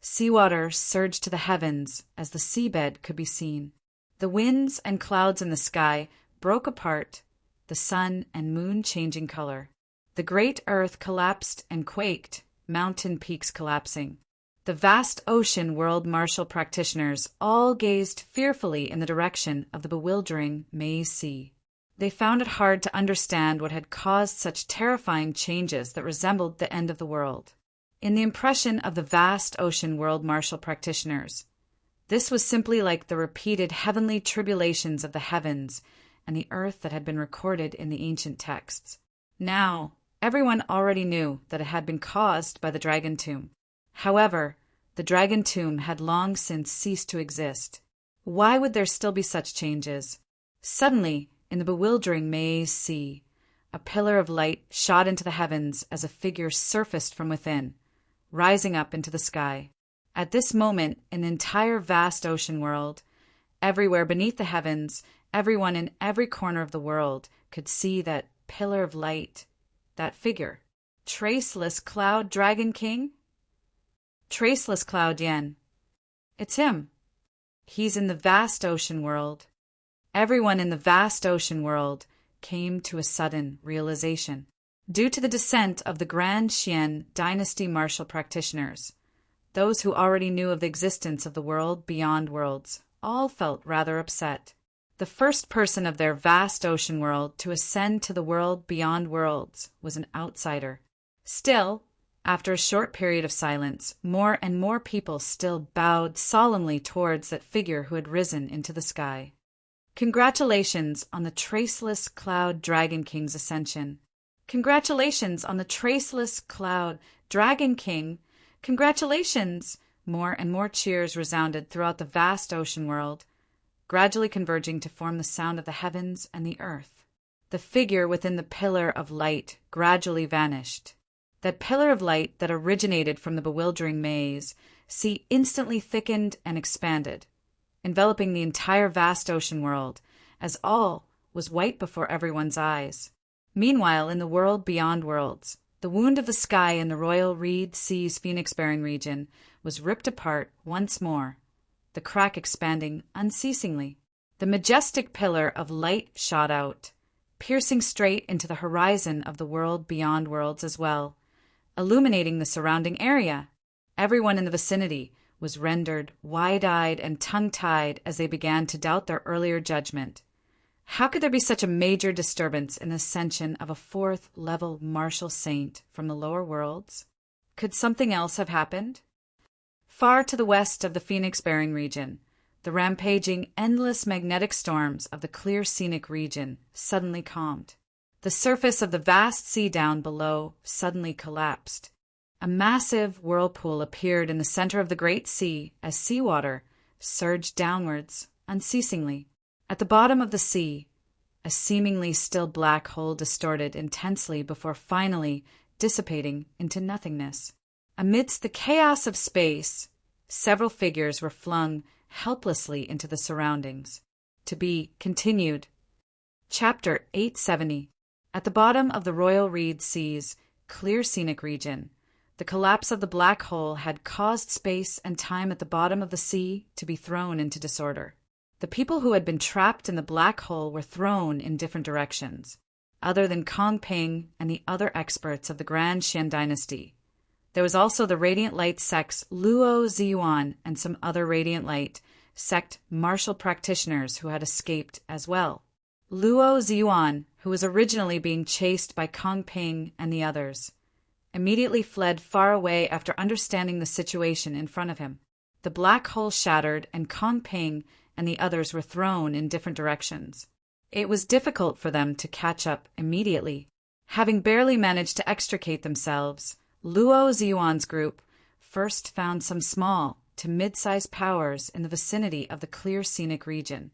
A: Seawater surged to the heavens as the seabed could be seen. The winds and clouds in the sky broke apart, the sun and moon changing color. The great earth collapsed and quaked, mountain peaks collapsing. The vast ocean world martial practitioners all gazed fearfully in the direction of the bewildering maze sea. They found it hard to understand what had caused such terrifying changes that resembled the end of the world. In the impression of the vast ocean world martial practitioners, this was simply like the repeated heavenly tribulations of the heavens and the earth that had been recorded in the ancient texts. Now, everyone already knew that it had been caused by the Dragon Tomb. However, the Dragon Tomb had long since ceased to exist. Why would there still be such changes? Suddenly, in the bewildering maze sea, a pillar of light shot into the heavens as a figure surfaced from within, rising up into the sky. At this moment, in the entire vast ocean world, everywhere beneath the heavens, everyone in every corner of the world could see that pillar of light, that figure. Traceless Cloud Dragon King? Traceless Cloud Yen. It's him. He's in the vast ocean world. Everyone in the vast ocean world came to a sudden realization. Due to the descent of the Grand Xian dynasty martial practitioners, those who already knew of the existence of the world beyond worlds all felt rather upset. The first person of their vast ocean world to ascend to the world beyond worlds was an outsider. Still, after a short period of silence, more and more people still bowed solemnly towards that figure who had risen into the sky. "Congratulations on the Traceless Cloud Dragon King's ascension. Congratulations on the traceless cloud, Dragon King! Congratulations! More and more cheers resounded throughout the vast ocean world, gradually converging to form the sound of the heavens and the earth. The figure within the pillar of light gradually vanished. That pillar of light that originated from the bewildering maze, instantly thickened and expanded, enveloping the entire vast ocean world, as all was white before everyone's eyes. Meanwhile, in the world beyond worlds, the wound of the sky in the royal reed sea's phoenix-bearing region was ripped apart once more, the crack expanding unceasingly. The majestic pillar of light shot out, piercing straight into the horizon of the world beyond worlds as well, illuminating the surrounding area. Everyone in the vicinity was rendered wide-eyed and tongue-tied as they began to doubt their earlier judgment. How could there be such a major disturbance in the ascension of a fourth-level martial saint from the lower worlds? Could something else have happened? Far to the west of the phoenix-bearing region, the rampaging, endless magnetic storms of the clear scenic region suddenly calmed. The surface of the vast sea down below suddenly collapsed. A massive whirlpool appeared in the center of the great sea as seawater surged downwards unceasingly. At the bottom of the sea, a seemingly still black hole distorted intensely before finally dissipating into nothingness. Amidst the chaos of space, several figures were flung helplessly into the surroundings. To be continued. Chapter 870. At the bottom of the Royal Reed Sea's clear scenic region, the collapse of the black hole had caused space and time at the bottom of the sea to be thrown into disorder. The people who had been trapped in the black hole were thrown in different directions. Other than Kong Ping and the other experts of the Grand Xian dynasty, there was also the Radiant Light sect's Luo Ziyuan and some other Radiant Light sect martial practitioners who had escaped as well. Luo Ziyuan, who was originally being chased by Kong Ping and the others, immediately fled far away after understanding the situation in front of him. The black hole shattered and Kong Ping and the others were thrown in different directions. It was difficult for them to catch up immediately. Having barely managed to extricate themselves, Luo Ziyuan's group first found some small to mid-sized powers in the vicinity of the clear scenic region.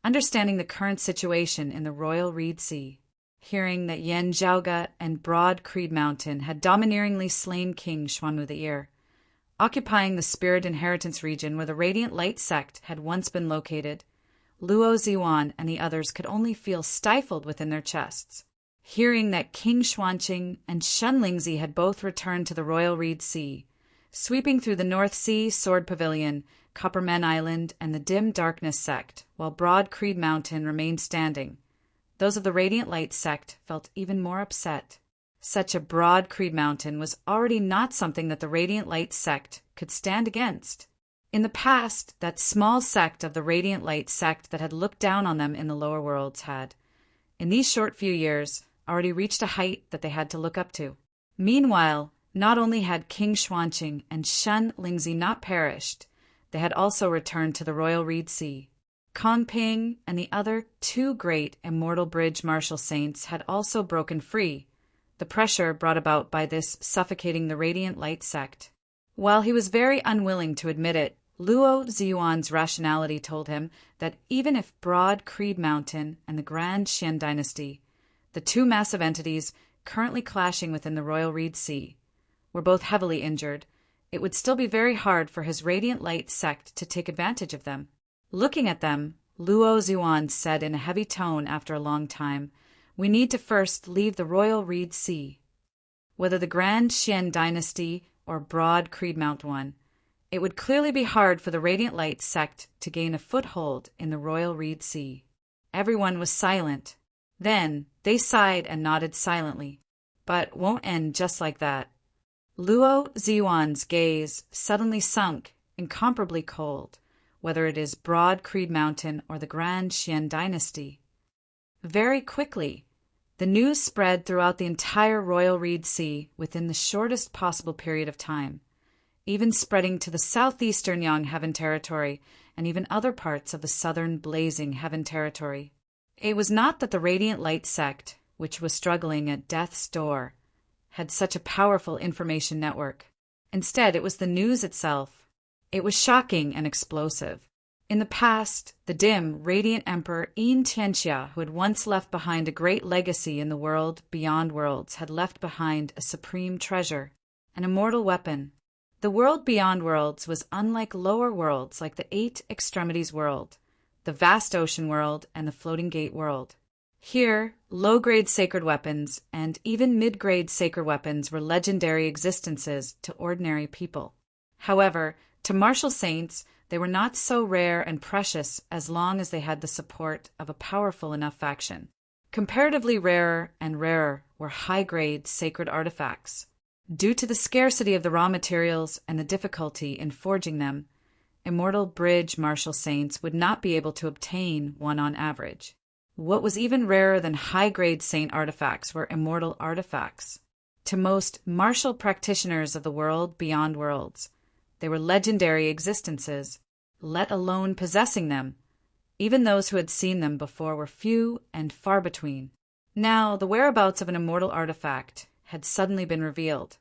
A: Understanding the current situation in the Royal Reed Sea, hearing that Yan Zhaoga and Broad Creed Mountain had domineeringly slain King Xuanwu the Ear, occupying the Spirit Inheritance region where the Radiant Light sect had once been located, Luo Ziyuan and the others could only feel stifled within their chests. Hearing that King Xuanqing and Shen Lingzi had both returned to the Royal Reed Sea, sweeping through the North Sea Sword Pavilion, Copperman Island, and the Dim Darkness sect, while Broad Creed Mountain remained standing, those of the Radiant Light sect felt even more upset. Such a Broad Creed Mountain was already not something that the Radiant Light sect could stand against. In the past, that small sect of the Radiant Light sect that had looked down on them in the lower worlds had, in these short few years, already reached a height that they had to look up to. Meanwhile, not only had King Xuanqing and Shen Lingzi not perished, they had also returned to the Royal Reed Sea. Kong Ping and the other two great Immortal Bridge martial saints had also broken free, the pressure brought about by this suffocating the Radiant Light sect. While he was very unwilling to admit it, Luo Ziyuan's rationality told him that even if Broad Creed Mountain and the Grand Xian dynasty, the two massive entities currently clashing within the Royal Reed Sea, were both heavily injured, it would still be very hard for his Radiant Light sect to take advantage of them. Looking at them, Luo Ziyuan said in a heavy tone after a long time, "We need to first leave the Royal Reed Sea. Whether the Grand Xian dynasty or Broad Creed Mount one, it would clearly be hard for the Radiant Light sect to gain a foothold in the Royal Reed Sea." Everyone was silent. Then they sighed and nodded silently. But won't end just like that. Luo Ziyuan's gaze suddenly sunk, incomparably cold, whether it is Broad Creed Mountain or the Grand Xian dynasty. Very quickly, the news spread throughout the entire Royal Reed Sea within the shortest possible period of time, even spreading to the southeastern Yang Heaven Territory and even other parts of the southern Blazing Heaven Territory. It was not that the Radiant Light sect, which was struggling at death's door, had such a powerful information network. Instead, it was the news itself. It was shocking and explosive. In the past, the dim, radiant emperor Yin Tianxia, who had once left behind a great legacy in the world beyond worlds, had left behind a supreme treasure, an immortal weapon. The world beyond worlds was unlike lower worlds like the Eight Extremities world, the vast ocean world, and the floating gate world. Here, low-grade sacred weapons and even mid-grade sacred weapons were legendary existences to ordinary people. However, to martial saints, they were not so rare and precious as long as they had the support of a powerful enough faction. Comparatively rarer and rarer were high-grade sacred artifacts. Due to the scarcity of the raw materials and the difficulty in forging them, immortal bridge martial saints would not be able to obtain one on average. What was even rarer than high-grade saint artifacts were immortal artifacts. To most martial practitioners of the world beyond worlds, they were legendary existences, let alone possessing them. Even those who had seen them before were few and far between. Now, the whereabouts of an immortal artifact had suddenly been revealed.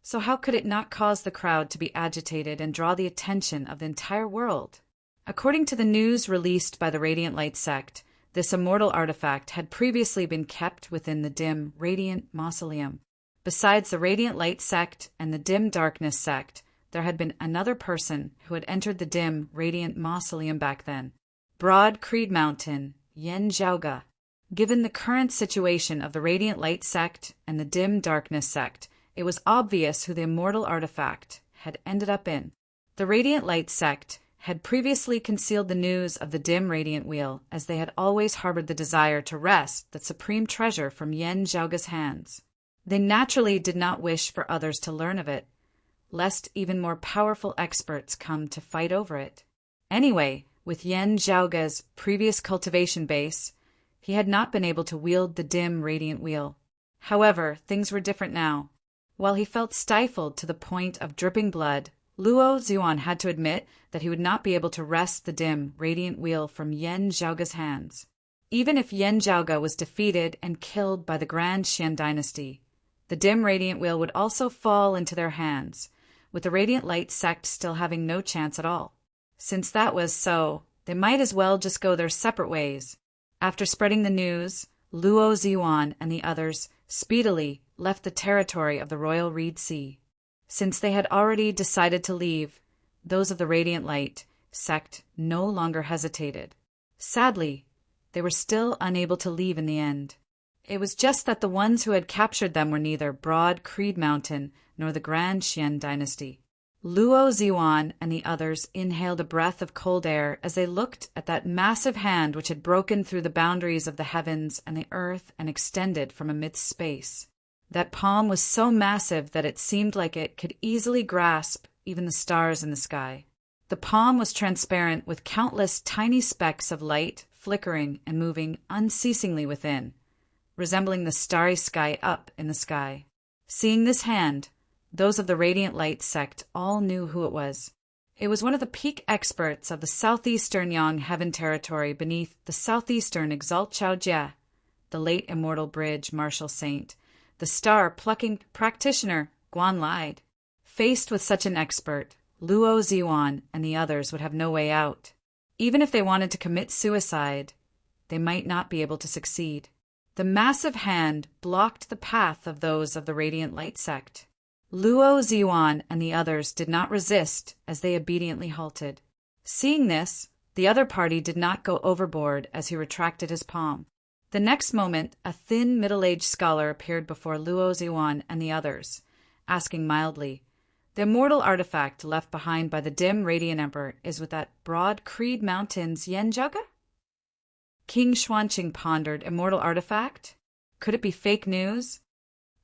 A: So how could it not cause the crowd to be agitated and draw the attention of the entire world? According to the news released by the Radiant Light sect, this immortal artifact had previously been kept within the dim, radiant mausoleum. Besides the Radiant Light sect and the dim darkness sect, there had been another person who had entered the dim, radiant mausoleum back then. Broad Creed Mountain, Yen Zhaoge. Given the current situation of the Radiant Light sect and the dim darkness sect, it was obvious who the immortal artifact had ended up in. The Radiant Light sect had previously concealed the news of the dim radiant wheel, as they had always harbored the desire to wrest that supreme treasure from Yen Zhaoge's hands. They naturally did not wish for others to learn of it, lest even more powerful experts come to fight over it. Anyway, with Yen Zhaoge's previous cultivation base, he had not been able to wield the dim radiant wheel. However, things were different now. While he felt stifled to the point of dripping blood, Luo Xuan had to admit that he would not be able to wrest the dim, radiant wheel from Yen Zhaoge's hands. Even if Yen Zhaoge was defeated and killed by the Grand Xian dynasty, the dim radiant wheel would also fall into their hands, with the Radiant Light sect still having no chance at all. Since that was so, they might as well just go their separate ways. After spreading the news, Luo Xuan and the others speedily left the territory of the Royal Reed Sea. Since they had already decided to leave, those of the Radiant Light sect no longer hesitated. Sadly, they were still unable to leave in the end. It was just that the ones who had captured them were neither Broad Creed Mountain nor the Grand Xian dynasty. Luo Xuan and the others inhaled a breath of cold air as they looked at that massive hand which had broken through the boundaries of the heavens and the earth and extended from amidst space. That palm was so massive that it seemed like it could easily grasp even the stars in the sky. The palm was transparent with countless tiny specks of light flickering and moving unceasingly within, resembling the starry sky up in the sky. Seeing this hand, those of the Radiant Light sect all knew who it was. It was one of the peak experts of the southeastern Yang Heaven territory beneath the southeastern Exalt Chao Jie, the late immortal bridge martial saint, the star-plucking practitioner Guan Lide. Faced with such an expert, Luo Xuan and the others would have no way out. Even if they wanted to commit suicide, they might not be able to succeed. The massive hand blocked the path of those of the Radiant Light sect. Luo Xuan and the others did not resist as they obediently halted. Seeing this, the other party did not go overboard as he retracted his palm. The next moment, a thin, middle-aged scholar appeared before Luo Xuan and the others, asking mildly, "The immortal artifact left behind by the dim Radiant Emperor is with that Broad Creed Mountain's Yen Zhaoge?" King Xuanqing pondered. Immortal artifact? Could it be fake news?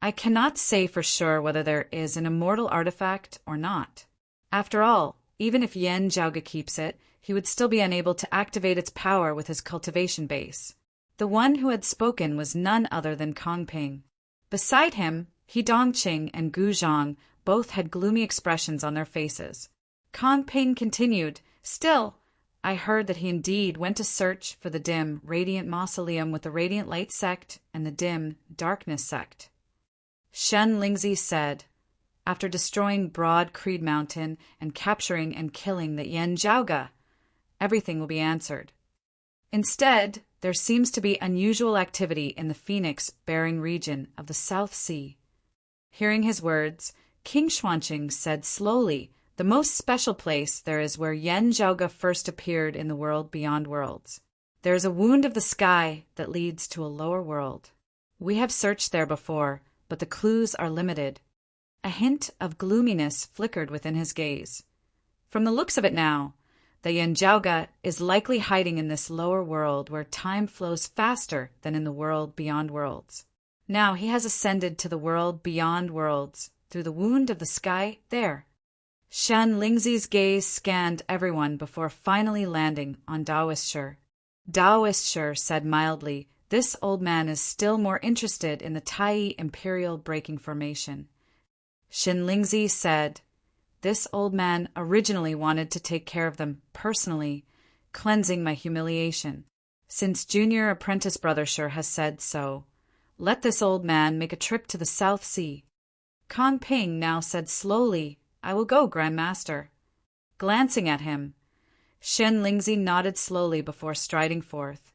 A: I cannot say for sure whether there is an immortal artifact or not. After all, even if Yen Zhaoge keeps it, he would still be unable to activate its power with his cultivation base. The one who had spoken was none other than Kong Ping. Beside him, He Dongqing and Gu Zhang both had gloomy expressions on their faces. Kong Ping continued, "Still, I heard that he indeed went to search for the dim, radiant mausoleum with the radiant light sect and the dim, darkness sect. Shen Lingzi said, after destroying Broad Creed Mountain and capturing and killing the Yen Jiaoge, everything will be answered. Instead, there seems to be unusual activity in the phoenix-bearing region of the South Sea. Hearing his words, King Xuanqing said slowly, the most special place there is where Yen Jiaoge first appeared in the world beyond worlds. There is a wound of the sky that leads to a lower world. We have searched there before, but the clues are limited. A hint of gloominess flickered within his gaze. From the looks of it now, the Yen Jiaoge is likely hiding in this lower world where time flows faster than in the world beyond worlds. Now he has ascended to the world beyond worlds through the wound of the sky there. Shen Lingzi's gaze scanned everyone before finally landing on Daoist Shi. Daoist Shi said mildly, this old man is still more interested in the Tai Imperial Breaking Formation. Shen Lingzi said, this old man originally wanted to take care of them personally, cleansing my humiliation. Since junior apprentice brother Shi has said so, let this old man make a trip to the South Sea. Kong Ping now said slowly, I will go, Grand Master. Glancing at him, Shen Lingzi nodded slowly before striding forth,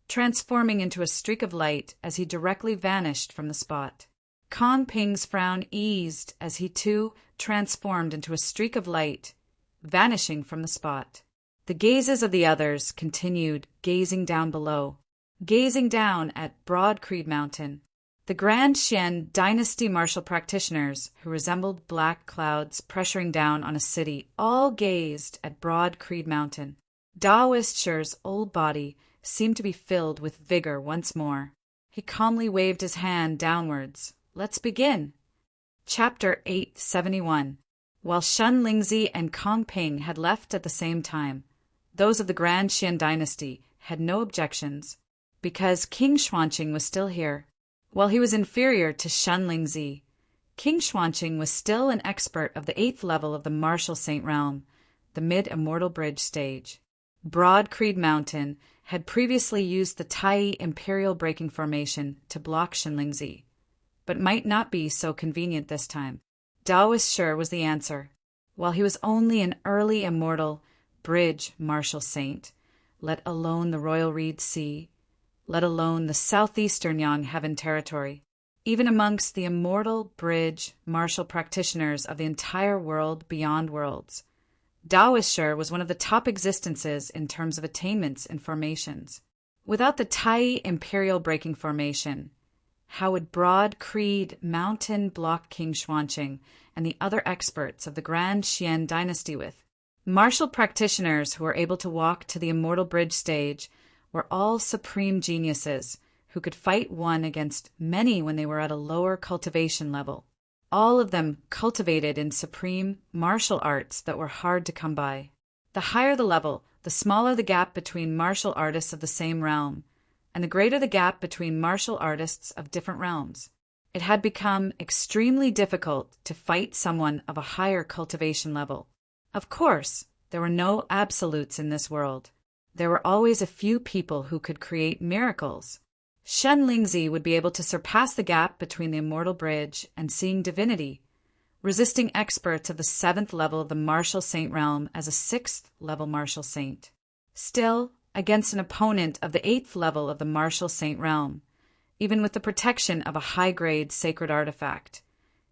A: transforming into a streak of light as he directly vanished from the spot. Kong Ping's frown eased as he too transformed into a streak of light, vanishing from the spot. The gazes of the others continued gazing down below, gazing down at Broad Creed Mountain. The Grand Xian dynasty martial practitioners, who resembled black clouds pressuring down on a city, all gazed at Broad Creed Mountain. Daoist Shi's old body seemed to be filled with vigor once more. He calmly waved his hand downwards. Let's begin. Chapter 871. While Shen Lingzi and Kong Ping had left at the same time, those of the Grand Xian dynasty had no objections, because King Xuanqing was still here. While he was inferior to Shen Lingzi, King Xuanqing was still an expert of the 8th level of the Martial Saint Realm, the Mid-Immortal Bridge stage. Broad Creed Mountain had previously used the Tai Imperial Breaking Formation to block Shen Lingzi, but might not be so convenient this time. Daoist Shi was the answer. While he was only an early immortal bridge martial saint, let alone the Royal Reed Sea, let alone the southeastern Yang Heaven territory, even amongst the immortal bridge martial practitioners of the entire world beyond worlds, Daoist Shi was one of the top existences in terms of attainments and formations. Without the Tai Imperial Breaking Formation, how would Broad Creed Mountain block King Xuanqing and the other experts of the Grand Xian dynasty with? Martial practitioners who were able to walk to the Immortal Bridge stage were all supreme geniuses who could fight one against many when they were at a lower cultivation level. All of them cultivated in supreme martial arts that were hard to come by. The higher the level, the smaller the gap between martial artists of the same realm, and the greater the gap between martial artists of different realms. It had become extremely difficult to fight someone of a higher cultivation level. Of course, there were no absolutes in this world. There were always a few people who could create miracles. Shen Lingzi would be able to surpass the gap between the Immortal Bridge and seeing divinity, resisting experts of the 7th level of the Martial Saint realm as a 6th level Martial Saint. Still, against an opponent of the 8th level of the Martial Saint realm, even with the protection of a high-grade sacred artifact,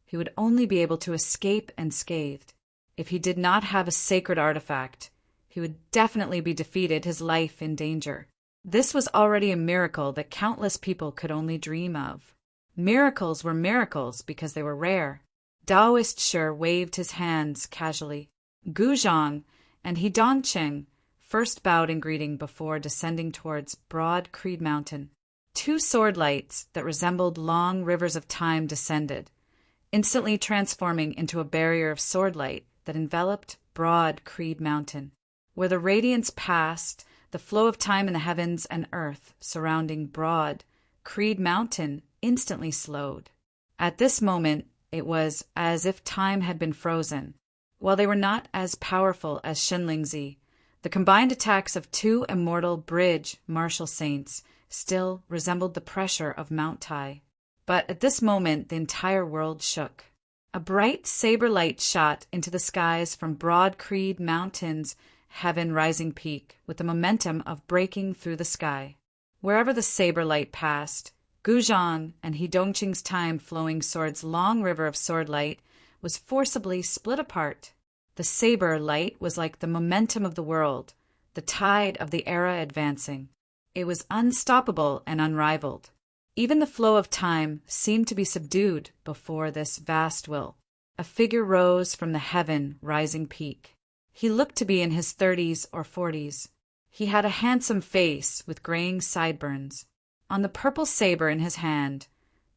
A: he would only be able to escape unscathed. If he did not have a sacred artifact, he would definitely be defeated, his life in danger. This was already a miracle that countless people could only dream of. Miracles were miracles because they were rare. Daoist Shi waved his hands casually. Gu Zhang and He Dongqing first bowed in greeting before descending towards Broad Creed Mountain. 2 sword lights that resembled long rivers of time descended, instantly transforming into a barrier of sword light that enveloped Broad Creed Mountain. Where the radiance passed, the flow of time in the heavens and earth surrounding Broad Creed Mountain instantly slowed. At this moment, it was as if time had been frozen. While they were not as powerful as Shen Lingzi, The combined attacks of two immortal bridge martial saints still resembled the pressure of Mount Tai. But at this moment the entire world shook. A bright saber light shot into the skies from Broad Creed Mountain's heaven-rising peak with the momentum of breaking through the sky. Wherever the saber light passed, Guzhang and Hedongqing's time-flowing sword's long river of sword light was forcibly split apart. The saber light was like the momentum of the world, the tide of the era advancing. It was unstoppable and unrivaled. Even the flow of time seemed to be subdued before this vast will. A figure rose from the heaven-rising peak. He looked to be in his 30s or 40s. He had a handsome face with graying sideburns. On the purple saber in his hand,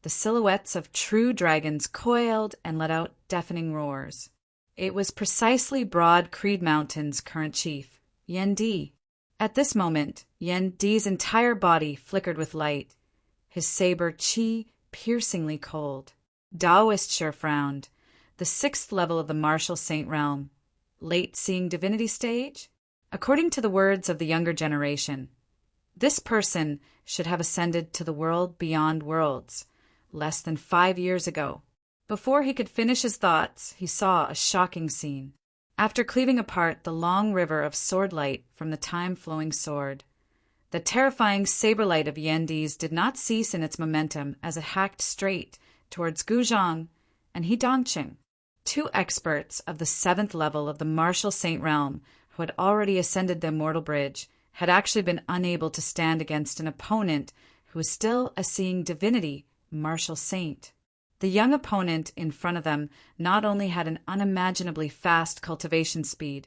A: the silhouettes of true dragons coiled and let out deafening roars. It was precisely Broad Creed Mountain's current chief, Yan Di. At this moment, Yan Di's entire body flickered with light, his saber qi piercingly cold. Daoist frowned. The 6th level of the martial saint realm. Late seeing divinity stage? According to the words of the younger generation, this person should have ascended to the world beyond worlds less than 5 years ago. Before he could finish his thoughts, he saw a shocking scene. After cleaving apart the long river of sword light from the time-flowing sword, the terrifying saber light of Yan Di's did not cease in its momentum as it hacked straight towards Guzhang and Hedongqing, two experts of the 7th level of the martial saint realm who had already ascended the immortal bridge, had actually been unable to stand against an opponent who was still a seeing divinity martial saint. The young opponent in front of them not only had an unimaginably fast cultivation speed,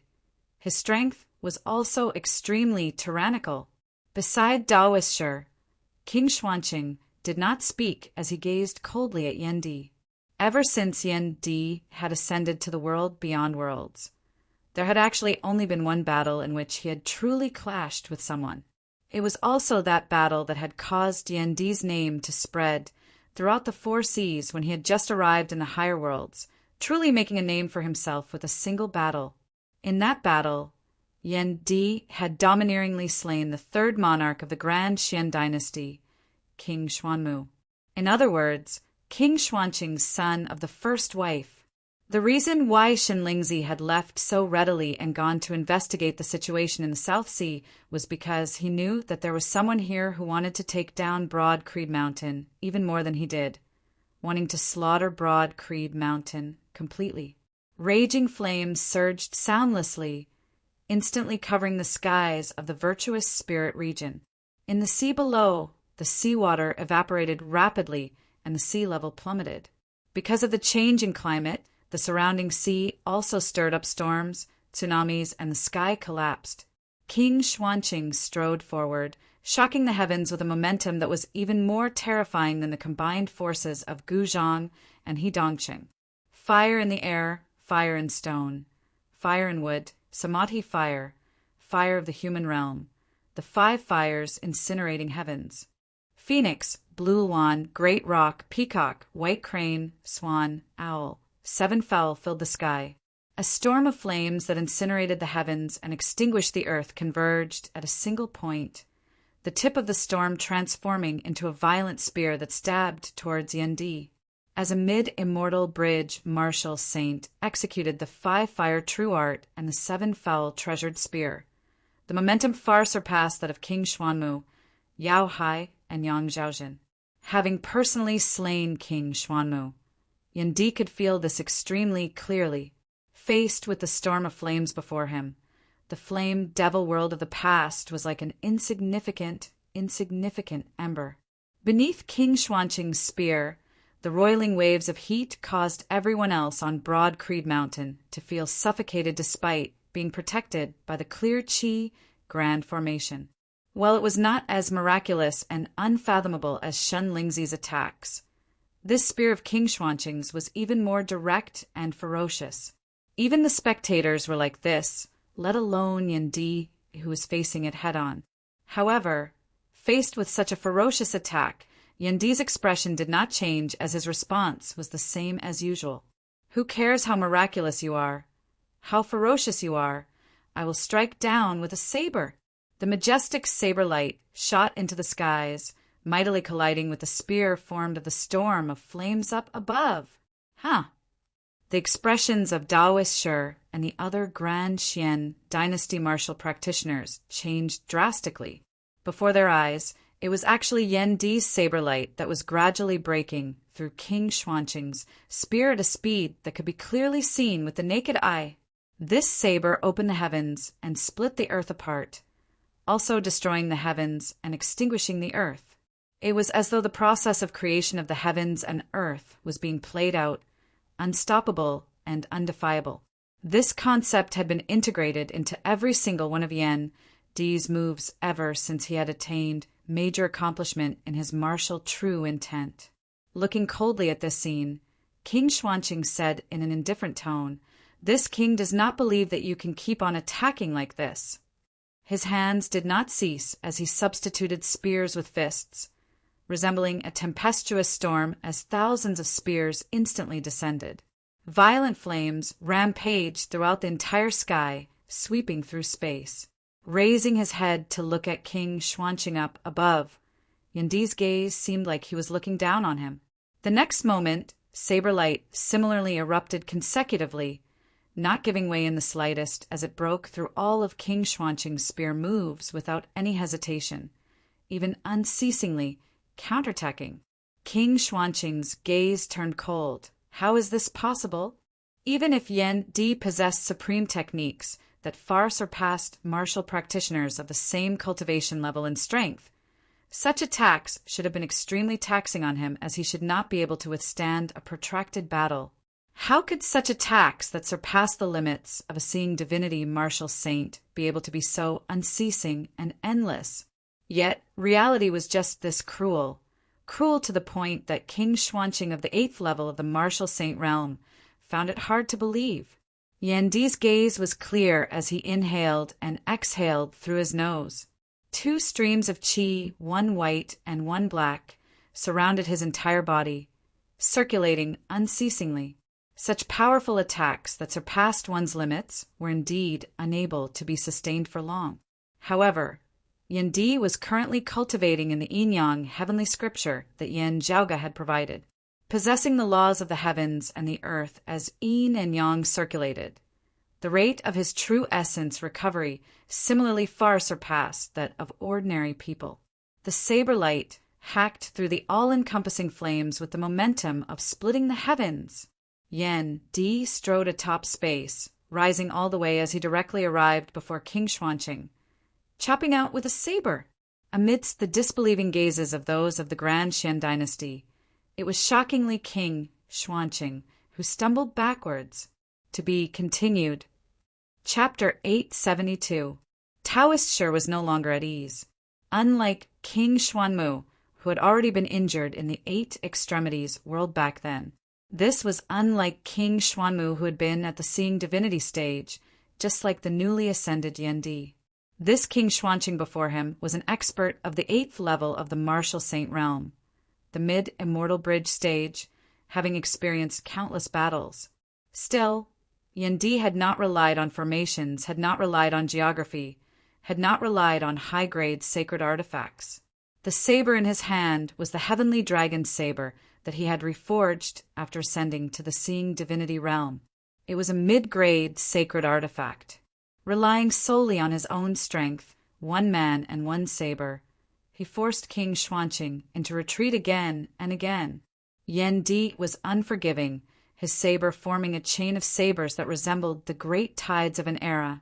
A: his strength was also extremely tyrannical. Beside Daoist, King Xuanqing did not speak as he gazed coldly at Yan Di. Ever since Yan Di had ascended to the world beyond worlds, there had actually only been one battle in which he had truly clashed with someone. It was also that battle that had caused Yan Di's name to spread throughout the 4 seas when he had just arrived in the higher worlds, truly making a name for himself with a single battle. In that battle, Yan Di had domineeringly slain the 3rd monarch of the Grand Xian dynasty, King Xuanmu. In other words, King Xuanqing's son of the first wife. The reason why Shenlingzi had left so readily and gone to investigate the situation in the South Sea was because he knew that there was someone here who wanted to take down Broad Creed Mountain even more than he did, wanting to slaughter Broad Creed Mountain completely. Raging flames surged soundlessly, instantly covering the skies of the virtuous spirit region. In the sea below, the seawater evaporated rapidly and the sea level plummeted. Because of the change in climate, the surrounding sea also stirred up storms, tsunamis, and the sky collapsed. King Xuanqing strode forward, shocking the heavens with a momentum that was even more terrifying than the combined forces of Guzhang and Hedongqing. Fire in the air, fire in stone, fire in wood, Samadhi fire, fire of the human realm, the 5 fires incinerating heavens. Phoenix, blue swan, great rock, peacock, white crane, swan, owl. 7 fowl filled the sky. A storm of flames that incinerated the heavens and extinguished the earth converged at a single point, the tip of the storm transforming into a violent spear that stabbed towards Yan Di. As a mid-immortal bridge martial saint executed the 5-fire true art and the 7-foul treasured spear, the momentum far surpassed that of King Xuanmu, Yao Hai, and Yang Zhaojin. Having personally slain King Xuanmu, Yan Di could feel this extremely clearly. Faced with the storm of flames before him, the flame devil world of the past was like an insignificant ember. Beneath King Xuanqing's spear, the roiling waves of heat caused everyone else on Broad Creed Mountain to feel suffocated despite being protected by the clear qi grand formation. While it was not as miraculous and unfathomable as Shenlingzi's attacks, this spear of King Xuanqing's was even more direct and ferocious. Even the spectators were like this, let alone Yan Di, who was facing it head-on. However, faced with such a ferocious attack, Yan Di's expression did not change as his response was the same as usual. Who cares how miraculous you are, how ferocious you are? I will strike down with a saber." The majestic saber light shot into the skies, mightily colliding with the spear formed of the storm of flames up above. The expressions of Taoist Shi and the other Grand Xian dynasty martial practitioners changed drastically. Before their eyes, it was actually Yan Di's saber light that was gradually breaking through King Xuanqing's spear at a speed that could be clearly seen with the naked eye. This saber opened the heavens and split the earth apart, also destroying the heavens and extinguishing the earth. It was as though the process of creation of the heavens and earth was being played out, unstoppable and undefiable. This concept had been integrated into every single one of Yan Di's moves ever since he had attained major accomplishment in his martial true intent. Looking coldly at this scene, King Xuanqing said in an indifferent tone, "This king does not believe that you can keep on attacking like this." His hands did not cease as he substituted spears with fists, resembling a tempestuous storm as thousands of spears instantly descended. Violent flames rampaged throughout the entire sky, sweeping through space. Raising his head to look at King Xuanqing up above, Yan Di's gaze seemed like he was looking down on him. The next moment, saber light similarly erupted consecutively, not giving way in the slightest as it broke through all of King Xuanqing's spear moves without any hesitation, even unceasingly counterattacking. King Xuanqing's gaze turned cold. How is this possible? Even if Yan Di possessed supreme techniques that far surpassed martial practitioners of the same cultivation level and strength, such attacks should have been extremely taxing on him, as he should not be able to withstand a protracted battle. How could such attacks that surpass the limits of a seeing divinity martial saint be able to be so unceasing and endless? Yet reality was just this cruel to the point that King Xuanqing of the 8th level of the martial saint realm found it hard to believe. Yan Di's gaze was clear as he inhaled and exhaled through his nose. 2 streams of qi, one white and one black, surrounded his entire body, circulating unceasingly. Such powerful attacks that surpassed one's limits were indeed unable to be sustained for long. However, Yan Di was currently cultivating in the yin-yang heavenly scripture that Yan Zhaoga had provided, possessing the laws of the heavens and the earth as yin and yang circulated. The rate of his true essence recovery similarly far surpassed that of ordinary people. The saber light hacked through the all-encompassing flames with the momentum of splitting the heavens. Yan Di strode atop space, rising all the way as he directly arrived before King Xuanqing, chopping out with a saber. Amidst the disbelieving gazes of those of the Grand Xian dynasty, it was shockingly King Xuanqing who stumbled backwards. To be continued. Chapter 872. Taoist Shi was no longer at ease. Unlike King Xuanmu, who had already been injured in the 8 extremities whirled back then, this was unlike King Xuanmu, who had been at the seeing divinity stage, just like the newly ascended Yan Di. This King Xuanqing before him was an expert of the 8th level of the martial saint realm, the mid-immortal bridge stage, having experienced countless battles. Still, Yan Di had not relied on formations, had not relied on geography, had not relied on high-grade sacred artifacts. The saber in his hand was the heavenly dragon saber that he had reforged after ascending to the seeing divinity realm. It was a mid-grade sacred artifact. Relying solely on his own strength, one man and one saber, he forced King Xuanqing into retreat again and again. Yan Di was unforgiving, his saber forming a chain of sabers that resembled the great tides of an era,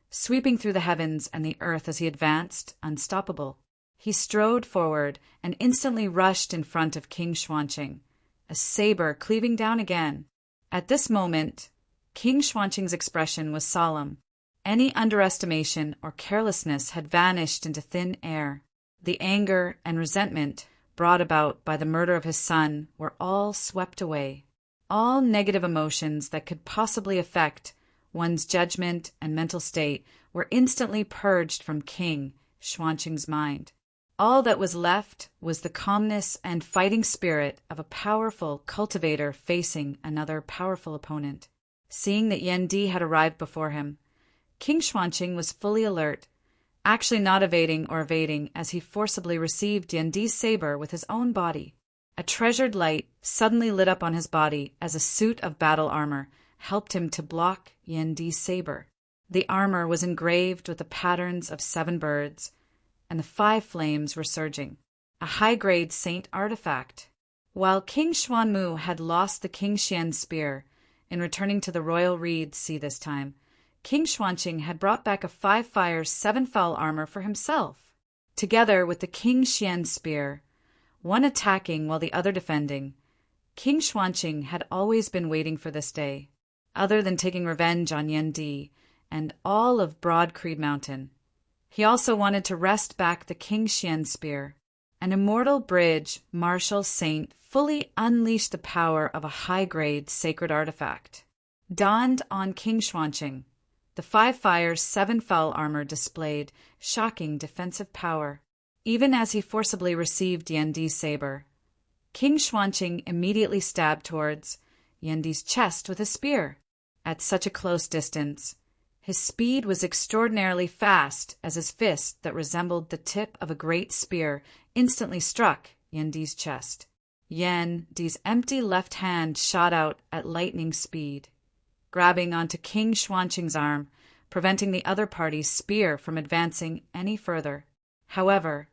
A: sweeping through the heavens and the earth as he advanced, unstoppable. He strode forward and instantly rushed in front of King Xuanqing, a saber cleaving down again. At this moment, King Xuanqing's expression was solemn. Any underestimation or carelessness had vanished into thin air. The anger and resentment brought about by the murder of his son were all swept away. All negative emotions that could possibly affect one's judgment and mental state were instantly purged from King Xuanqing's mind. All that was left was the calmness and fighting spirit of a powerful cultivator facing another powerful opponent. Seeing that Yan Di had arrived before him, King Xuanqing was fully alert, actually not evading or evading as he forcibly received Yandi's saber with his own body. A treasured light suddenly lit up on his body as a suit of battle armor helped him to block Yandi's saber. The armor was engraved with the patterns of 7 birds, and the 5 flames were surging. A high-grade saint artifact. While King Xuanmu had lost the King Xian spear in returning to the royal reed sea this time, King Xuanqing had brought back a 5 fire 7 foul armor for himself. Together with the King Xian spear, one attacking while the other defending, King Xuanqing had always been waiting for this day, other than taking revenge on Yendi and all of Broad Creed Mountain. He also wanted to wrest back the King Xian spear. An immortal bridge martial saint fully unleashed the power of a high-grade sacred artifact. Donned on King Xuanqing, the 5 fire 7 foul armor displayed shocking defensive power. Even as he forcibly received Yandi's saber, King Xuanqing immediately stabbed towards Yandi's chest with a spear. At such a close distance, his speed was extraordinarily fast as his fist that resembled the tip of a great spear instantly struck Yandi's chest. Yandi's empty left hand shot out at lightning speed, grabbing onto King Xuanqing's arm, preventing the other party's spear from advancing any further. However,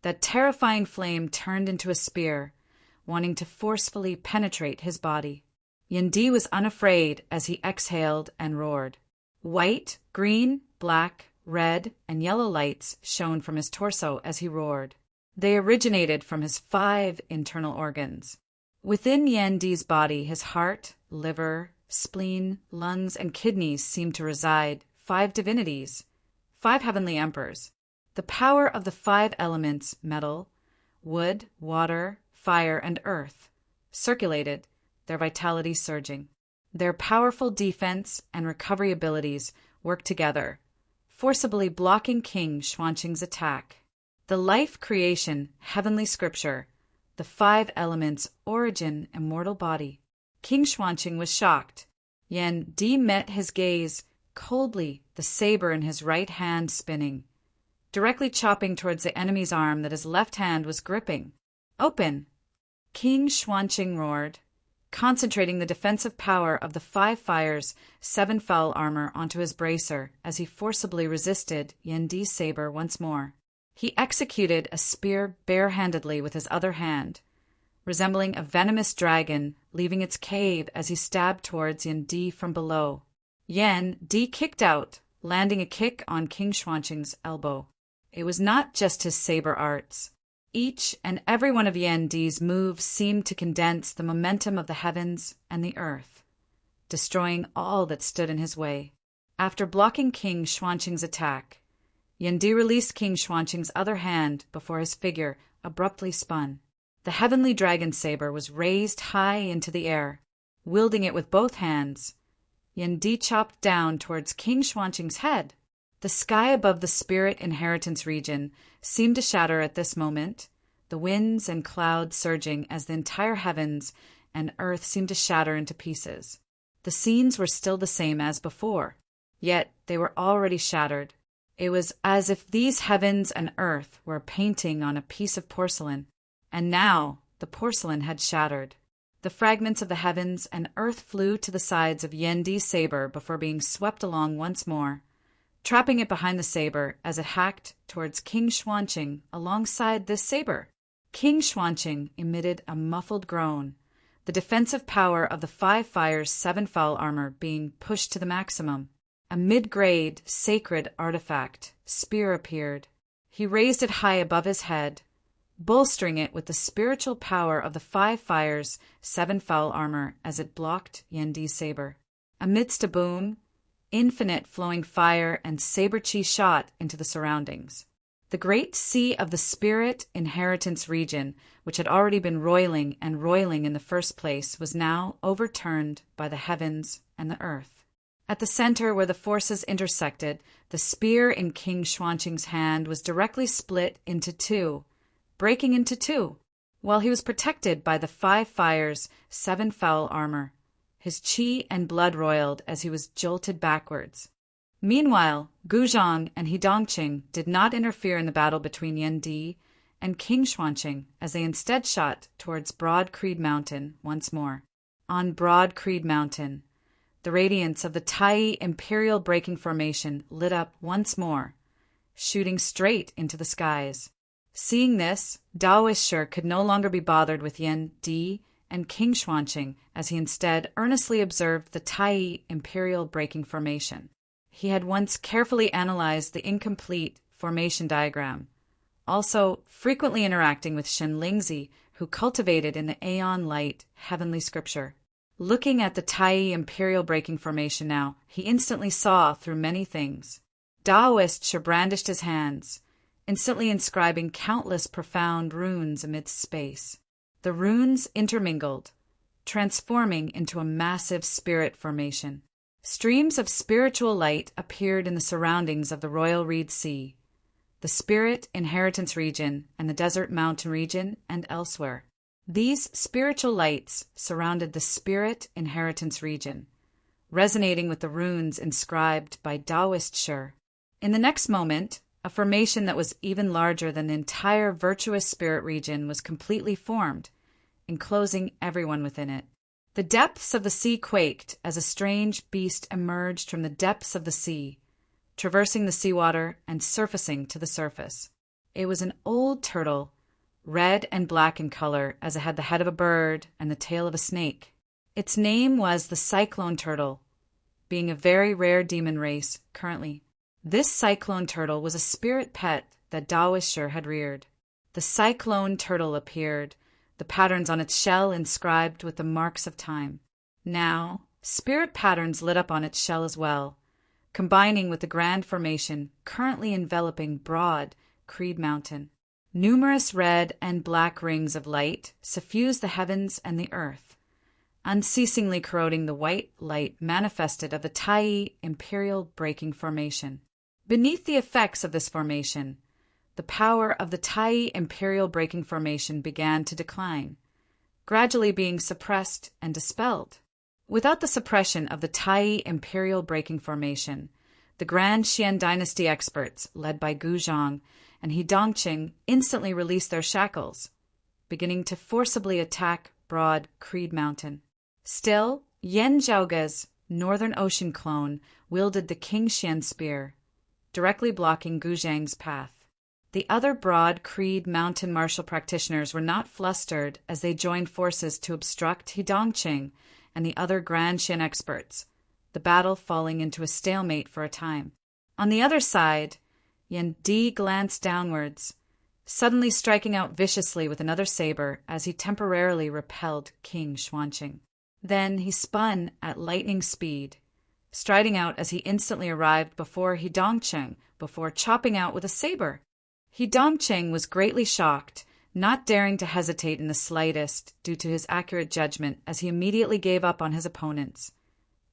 A: that terrifying flame turned into a spear, wanting to forcefully penetrate his body. Yendi was unafraid as he exhaled and roared. White, green, black, red, and yellow lights shone from his torso as he roared. They originated from his 5 internal organs. Within Yandi's body, his heart, liver, spleen, lungs, and kidneys seemed to reside 5 divinities, 5 heavenly emperors. The power of the 5 elements, metal, wood, water, fire, and earth, circulated, their vitality surging. Their powerful defense and recovery abilities worked together, forcibly blocking King Xuanqing's attack. The life creation, heavenly scripture, the 5 elements' origin, immortal body. King Xuanqing was shocked. Yendi met his gaze coldly, the saber in his right hand spinning, directly chopping towards the enemy's arm that his left hand was gripping. Open! King Xuanqing roared, concentrating the defensive power of the 5 fires 7 foul armor onto his bracer as he forcibly resisted Yendi's saber once more. He executed a spear barehandedly with his other hand, resembling a venomous dragon leaving its cave as he stabbed towards Yendi from below. Yendi kicked out, landing a kick on King Xuanqing's elbow. It was not just his saber arts. Each and every one of Yendi's moves seemed to condense the momentum of the heavens and the earth, destroying all that stood in his way. After blocking King Xuanqing's attack, Yendi released King Xuanqing's other hand before his figure abruptly spun. The heavenly dragon saber was raised high into the air. Wielding it with both hands, Yendi chopped down towards King Xuanqing's head. The sky above the spirit inheritance region seemed to shatter at this moment, the winds and clouds surging as the entire heavens and earth seemed to shatter into pieces. The scenes were still the same as before, yet they were already shattered. It was as if these heavens and earth were a painting on a piece of porcelain, and now the porcelain had shattered. The fragments of the heavens and earth flew to the sides of Yendi's saber before being swept along once more, trapping it behind the saber as it hacked towards King Xuanqing alongside this saber. King Xuanqing emitted a muffled groan, the defensive power of the 5 fires 7 foul armor being pushed to the maximum. A mid-grade, sacred artifact, spear appeared. He raised it high above his head, bolstering it with the spiritual power of the 5 fires 7 foul armor as it blocked Yendi's saber. Amidst a boom, infinite flowing fire and saber-chi shot into the surroundings. The great sea of the spirit inheritance region, which had already been roiling and roiling in the first place, was now overturned by the heavens and the earth. At the center where the forces intersected, the spear in King Xuanqing's hand was directly split into 2, breaking into 2, while he was protected by the 5 fires 7 foul armor. His chi and blood roiled as he was jolted backwards. Meanwhile, Guzhang and Hidongqing did not interfere in the battle between Yan Di and King Xuanqing, as they instead shot towards Broad Creed Mountain once more. On Broad Creed Mountain, the radiance of the Tai Imperial Breaking Formation lit up once more, shooting straight into the skies. Seeing this, Daoist Shi could no longer be bothered with Yan Di and King Xuanqing, as he instead earnestly observed the Tai Imperial Breaking Formation. He had once carefully analyzed the incomplete formation diagram, also frequently interacting with Shen Lingzi, who cultivated in the Aeon Light heavenly scripture. Looking at the Tai Imperial Breaking Formation now, he instantly saw through many things. Daoist Shi brandished his hands, instantly inscribing countless profound runes amidst space. The runes intermingled, transforming into a massive spirit formation. Streams of spiritual light appeared in the surroundings of the Royal Reed Sea, the Spirit Inheritance region, and the Desert Mountain region, and elsewhere. These spiritual lights surrounded the Spirit Inheritance region, resonating with the runes inscribed by Daoist Shi. In the next moment, a formation that was even larger than the entire virtuous spirit region was completely formed, enclosing everyone within it. The depths of the sea quaked as a strange beast emerged from the depths of the sea, traversing the seawater and surfacing to the surface. It was an old turtle, red and black in color, as it had the head of a bird and the tail of a snake. Its name was the Cyclone Turtle, being a very rare demon race currently. This cyclone turtle was a spirit pet that Daoist Shi had reared. The cyclone turtle appeared, the patterns on its shell inscribed with the marks of time. Now, spirit patterns lit up on its shell as well, combining with the grand formation currently enveloping Broad Creed Mountain. Numerous red and black rings of light suffused the heavens and the earth, unceasingly corroding the white light manifested of the Tai Imperial Breaking Formation. Beneath the effects of this formation, the power of the Tai Imperial Breaking Formation began to decline, gradually being suppressed and dispelled. Without the suppression of the Tai Imperial Breaking Formation, the Grand Xian Dynasty experts, led by Guzhang and Hidongqing, instantly released their shackles, beginning to forcibly attack Broad Creed Mountain. Still, Yan Zhaoge's Northern Ocean clone wielded the King Xian Spear, directly blocking Guzhang's path. The other Broad Creed Mountain martial practitioners were not flustered as they joined forces to obstruct Hidongqing and the other Grand Xian experts, the battle falling into a stalemate for a time. On the other side, Yan Di glanced downwards, suddenly striking out viciously with another saber as he temporarily repelled King Xuanqing. Then he spun at lightning speed, striding out as he instantly arrived before Hidongqing, before chopping out with a saber. Hidongqing was greatly shocked, not daring to hesitate in the slightest due to his accurate judgment, as he immediately gave up on his opponents,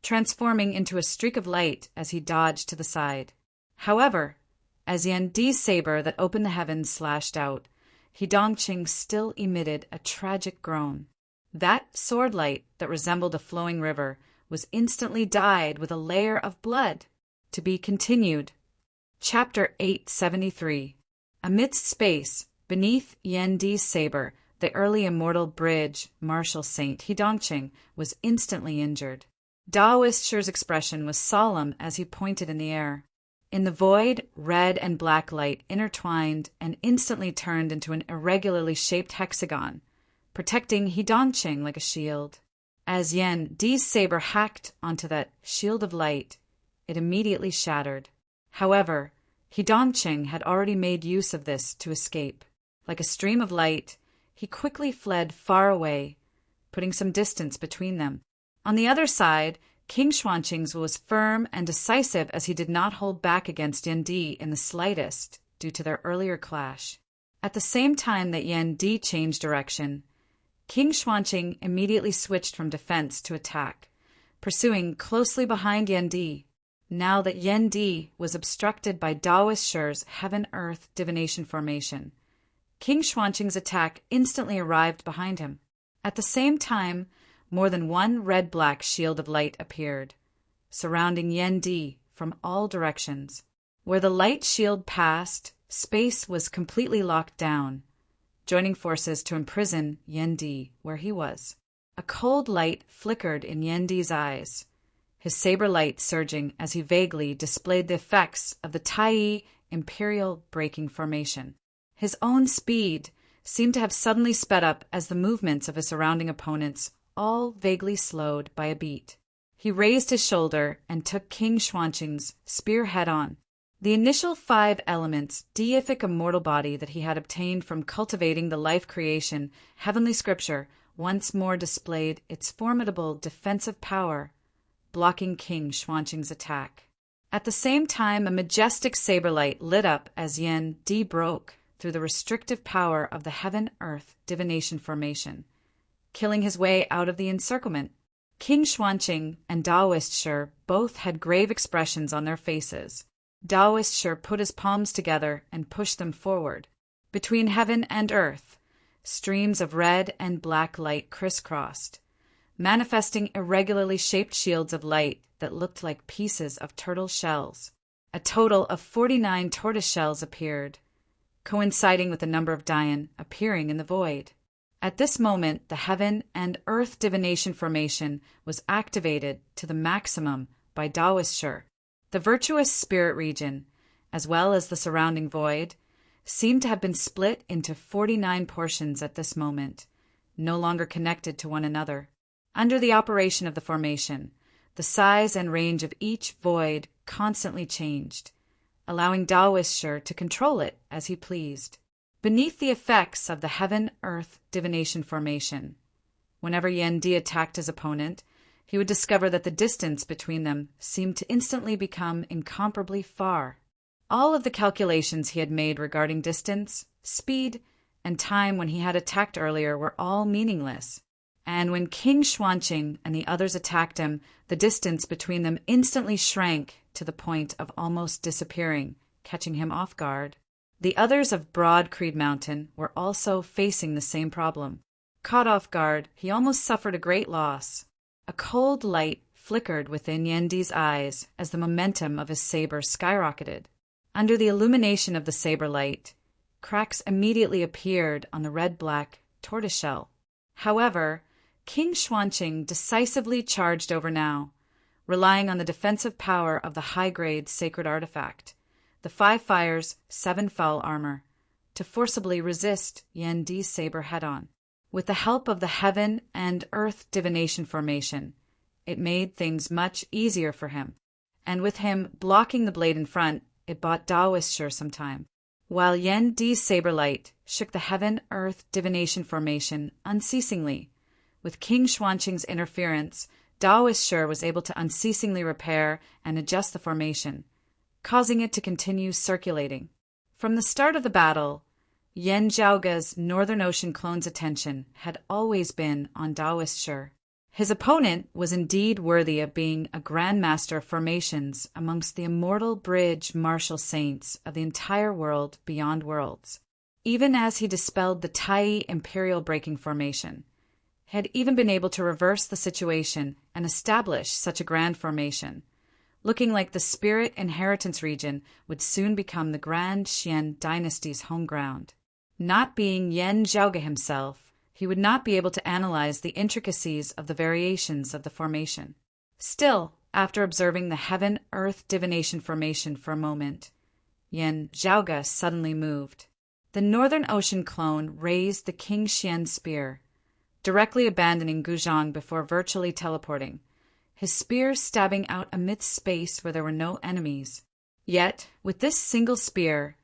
A: transforming into a streak of light as he dodged to the side. However, as Yan Di's saber that opened the heavens slashed out, Hidongqing still emitted a tragic groan. That sword light that resembled a flowing river was instantly dyed with a layer of blood. To be continued. Chapter 873. Amidst space, beneath Yan Di's saber, the early immortal bridge martial saint Hidongqing was instantly injured. Daoist Shi's expression was solemn as he pointed in the air. In the void, red and black light intertwined and instantly turned into an irregularly shaped hexagon, protecting Hidongqing like a shield. As Yan Di's saber hacked onto that shield of light, it immediately shattered. However, Hidongqing had already made use of this to escape. Like a stream of light, he quickly fled far away, putting some distance between them. On the other side, King Xuanqing's was firm and decisive, as he did not hold back against Yan Di in the slightest due to their earlier clash. At the same time that Yan Di changed direction, King Xuanqing immediately switched from defense to attack, pursuing closely behind Yan Di. Now that Yan Di was obstructed by Daoist Shi's Heaven-Earth Divination Formation, King Xuanqing's attack instantly arrived behind him. At the same time, more than one red-black shield of light appeared, surrounding Yan Di for from all directions. Where the light shield passed, space was completely locked down, joining forces to imprison Yendi where he was. A cold light flickered in Yendi's eyes, his saber light surging as he vaguely displayed the effects of the Tai Imperial Breaking Formation. His own speed seemed to have suddenly sped up as the movements of his surrounding opponents all vaguely slowed by a beat. He raised his shoulder and took King Xuanqing's spear head-on. The initial 5 elements, deific immortal body that he had obtained from cultivating the life creation, heavenly scripture, once more displayed its formidable defensive power, blocking King Xuanqing's attack. At the same time, a majestic saber light lit up as Yen Di broke through the restrictive power of the Heaven-Earth Divination Formation, killing his way out of the encirclement. King Xuanqing and Daoist Shi both had grave expressions on their faces. Daoist Shi put his palms together and pushed them forward. Between heaven and earth, streams of red and black light crisscrossed, manifesting irregularly shaped shields of light that looked like pieces of turtle shells. A total of 49 tortoise shells appeared, coinciding with the number of Dian appearing in the void. At this moment, the Heaven and Earth Divination Formation was activated to the maximum by Daoist Shi. The virtuous spirit region, as well as the surrounding void, seemed to have been split into 49 portions at this moment, no longer connected to one another. Under the operation of the formation, the size and range of each void constantly changed, allowing Daoist Shi to control it as he pleased. Beneath the effects of the Heaven-Earth Divination Formation, whenever Yen Di attacked his opponent, he would discover that the distance between them seemed to instantly become incomparably far. All of the calculations he had made regarding distance, speed, and time when he had attacked earlier were all meaningless. And when King Xuanqing and the others attacked him, the distance between them instantly shrank to the point of almost disappearing, catching him off guard. The others of Broad Creed Mountain were also facing the same problem. Caught off guard, he almost suffered a great loss. A cold light flickered within Yendi's eyes as the momentum of his saber skyrocketed. Under the illumination of the saber light, cracks immediately appeared on the red-black tortoiseshell. However, King Xuanqing decisively charged over now, relying on the defensive power of the high-grade sacred artifact, the 5 fires, 7 foul armor, to forcibly resist Yen Di's saber head-on. With the help of the Heaven and Earth Divination Formation, it made things much easier for him, and with him blocking the blade in front, it bought Daoist Shi some time. While Yen Di's saber light shook the Heaven-Earth Divination Formation unceasingly, with King Xuanqing's interference, Daoist Shi was able to unceasingly repair and adjust the formation, causing it to continue circulating. From the start of the battle, Yen Zhaoge's Northern Ocean clone's attention had always been on Daoist Shi. His opponent was indeed worthy of being a Grandmaster of formations amongst the immortal bridge martial saints of the entire world beyond worlds. Even as he dispelled the Tai Imperial Breaking Formation, he had even been able to reverse the situation and establish such a grand formation, looking like the Spirit Inheritance region would soon become the Grand Xian dynasty's home ground. Not being Yen Zhaoge himself, he would not be able to analyze the intricacies of the variations of the formation. Still, after observing the Heaven-Earth Divination Formation for a moment, Yen Zhaoge suddenly moved. The Northern Ocean clone raised the King Xian spear, directly abandoning Guzhang before virtually teleporting, his spear stabbing out amidst space where there were no enemies. Yet, with this single spear,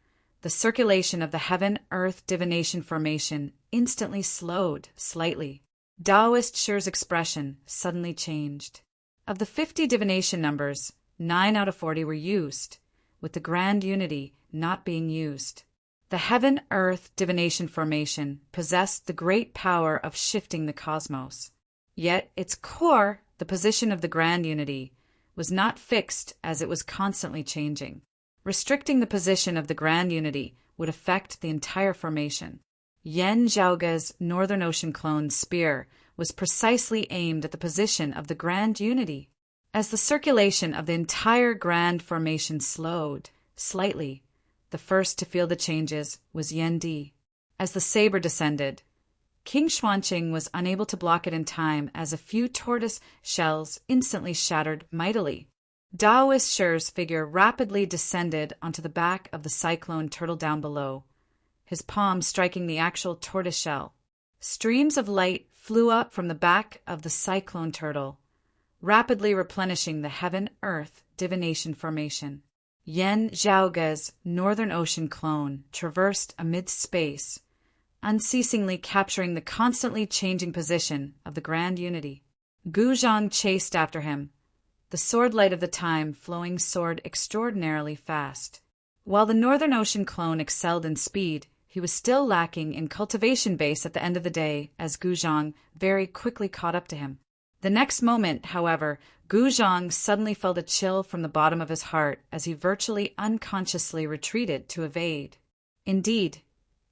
A: the circulation of the Heaven-Earth Divination Formation instantly slowed slightly. Daoist Shi's expression suddenly changed. Of the 50 divination numbers, 9 out of 40 were used, with the Grand Unity not being used. The Heaven-Earth Divination Formation possessed the great power of shifting the cosmos. Yet its core, the position of the Grand Unity, was not fixed as it was constantly changing. Restricting the position of the Grand Unity would affect the entire formation. Yen Zhaoge's Northern Ocean clone's spear was precisely aimed at the position of the Grand Unity. As the circulation of the entire grand formation slowed, slightly, the first to feel the changes was Yendi. As the saber descended, King Xuanqing was unable to block it in time as a few tortoise shells instantly shattered mightily. Daoist Shi's figure rapidly descended onto the back of the cyclone turtle down below, his palm striking the actual tortoise shell. Streams of light flew up from the back of the cyclone turtle, rapidly replenishing the heaven-earth divination formation. Yan Zhaoge's Northern Ocean clone traversed amid space, unceasingly capturing the constantly changing position of the Grand Unity. Gu Zhang chased after him, the sword light of the time flowing sword extraordinarily fast. While the Northern Ocean clone excelled in speed, he was still lacking in cultivation base at the end of the day, as Gu Zhang very quickly caught up to him. The next moment, however, Gu Zhang suddenly felt a chill from the bottom of his heart as he virtually unconsciously retreated to evade. Indeed,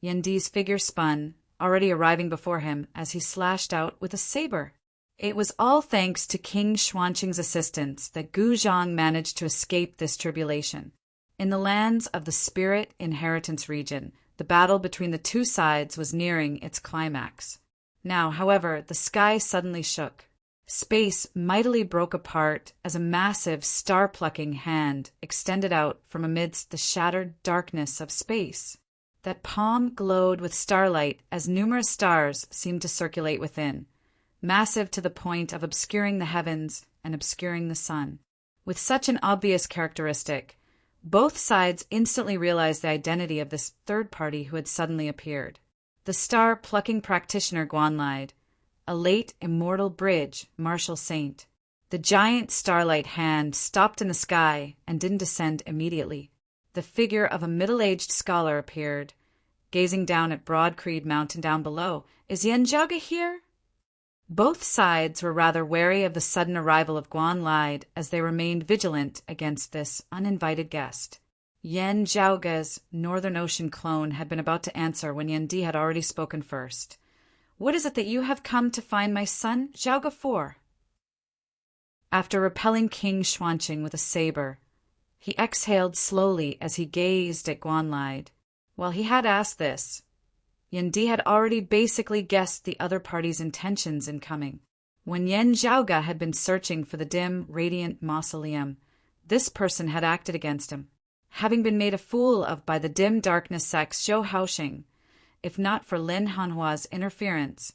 A: Yendi's figure spun, already arriving before him as he slashed out with a saber. It was all thanks to King Xuanqing's assistance that Gu Zhang managed to escape this tribulation. In the lands of the Spirit Inheritance region, the battle between the two sides was nearing its climax. Now, however, the sky suddenly shook. Space mightily broke apart as a massive star-plucking hand extended out from amidst the shattered darkness of space. That palm glowed with starlight as numerous stars seemed to circulate within, massive to the point of obscuring the heavens and obscuring the sun. With such an obvious characteristic, both sides instantly realized the identity of this third party who had suddenly appeared. The star-plucking practitioner Guanlide, a late immortal bridge martial saint. The giant starlight hand stopped in the sky and didn't descend immediately. The figure of a middle-aged scholar appeared, gazing down at Broad Creed Mountain down below. "Is Yan Zhaoge here?" Both sides were rather wary of the sudden arrival of Guanlide as they remained vigilant against this uninvited guest. Yan Zhaoge's Northern Ocean clone had been about to answer when Yendi had already spoken first. "What is it that you have come to find my son, Zhaoge, for?" After repelling King Xuanqing with a saber, he exhaled slowly as he gazed at Guanlide. While he had asked this, Yendi had already basically guessed the other party's intentions in coming. When Yan Zhaoge had been searching for the dim, radiant mausoleum, this person had acted against him, having been made a fool of by the dim darkness sect Zhou Haoxing. If not for Lin Hanhua's interference,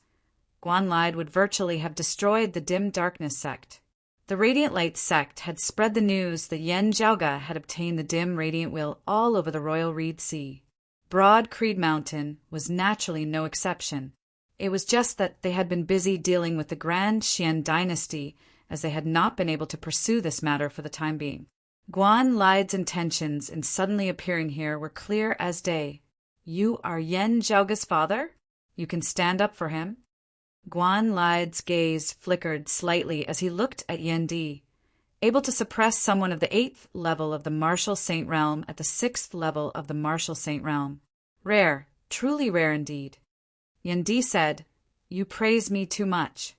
A: Guanlide would virtually have destroyed the dim darkness sect. The Radiant Light sect had spread the news that Yan Zhaoge had obtained the dim radiant will all over the Royal Reed Sea. Broad Creed Mountain was naturally no exception. It was just that they had been busy dealing with the Grand Xian dynasty, as they had not been able to pursue this matter for the time being. Guanlide's intentions in suddenly appearing here were clear as day. "You are Yan Zhaoge's father? You can stand up for him?" Guanlide's gaze flickered slightly as he looked at Yendi, able to suppress someone of the 8th level of the Martial Saint Realm at the 6th level of the Martial Saint Realm. Rare, truly rare indeed. Yendi said, "You praise me too much."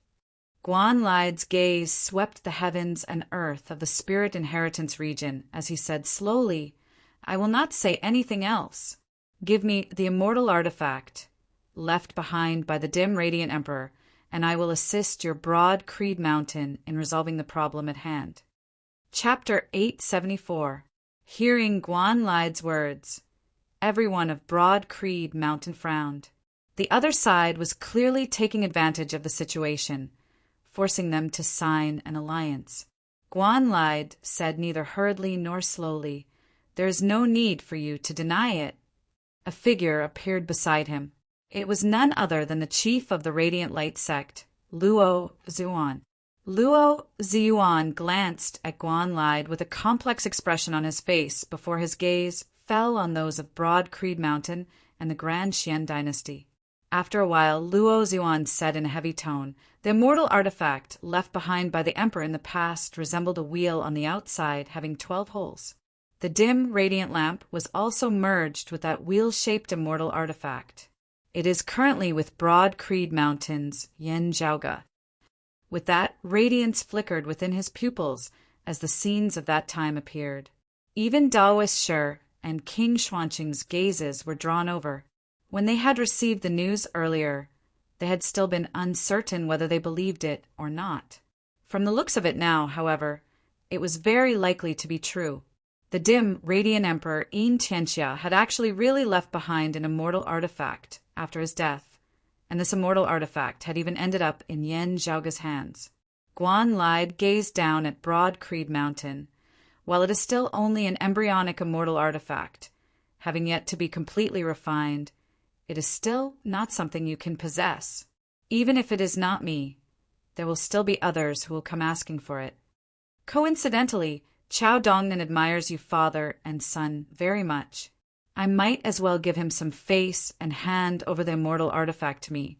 A: Guanlide's gaze swept the heavens and earth of the Spirit Inheritance region as he said slowly, "I will not say anything else. Give me the immortal artifact left behind by the dim radiant emperor, and I will assist your Broad Creed Mountain in resolving the problem at hand." Chapter 874. Hearing Guanlide's words, everyone of Broad Creed Mountain frowned. The other side was clearly taking advantage of the situation, forcing them to sign an alliance. Guanlide said neither hurriedly nor slowly, "There is no need for you to deny it." A figure appeared beside him. It was none other than the chief of the Radiant Light sect, Luo Zhuan. Luo Zhuan glanced at Guanlide with a complex expression on his face before his gaze fell on those of Broad Creed Mountain and the Grand Xian dynasty. After a while, Luo Zhuan said in a heavy tone, "The immortal artifact left behind by the emperor in the past resembled a wheel on the outside having 12 holes. The dim radiant lamp was also merged with that wheel-shaped immortal artifact. It is currently with Broad Creed Mountain's Yan Zhaoge." With that, radiance flickered within his pupils as the scenes of that time appeared. Even Daoist Shi and King Xuanqing's gazes were drawn over. When they had received the news earlier, they had still been uncertain whether they believed it or not. From the looks of it now, however, it was very likely to be true. The dim, radiant emperor Yin Tianxia had actually really left behind an immortal artifact after his death, and this immortal artifact had even ended up in Yan Zhaoga's hands. Guan Lide gazed down at Broad Creed Mountain. While it is still only an embryonic immortal artifact, having yet to be completely refined, it is still not something you can possess. Even if it is not me, there will still be others who will come asking for it. Coincidentally, Chao Dongnan admires you father and son very much. I might as well give him some face and hand over the immortal artifact to me,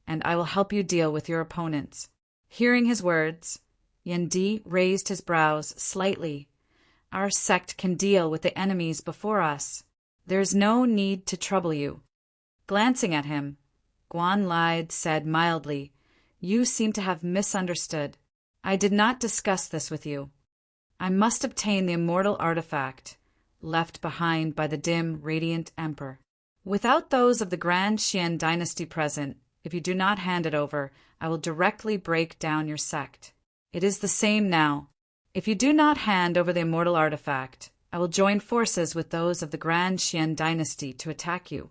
A: and I will help you deal with your opponents. Hearing his words, Yan Di raised his brows slightly. Our sect can deal with the enemies before us. There is no need to trouble you. Glancing at him, Guan Lide said mildly, You seem to have misunderstood. I did not discuss this with you. I must obtain the immortal artifact left behind by the dim, radiant emperor. Without those of the Grand Xian dynasty present, if you do not hand it over, I will directly break down your sect. It is the same now. If you do not hand over the immortal artifact, I will join forces with those of the Grand Xian dynasty to attack you.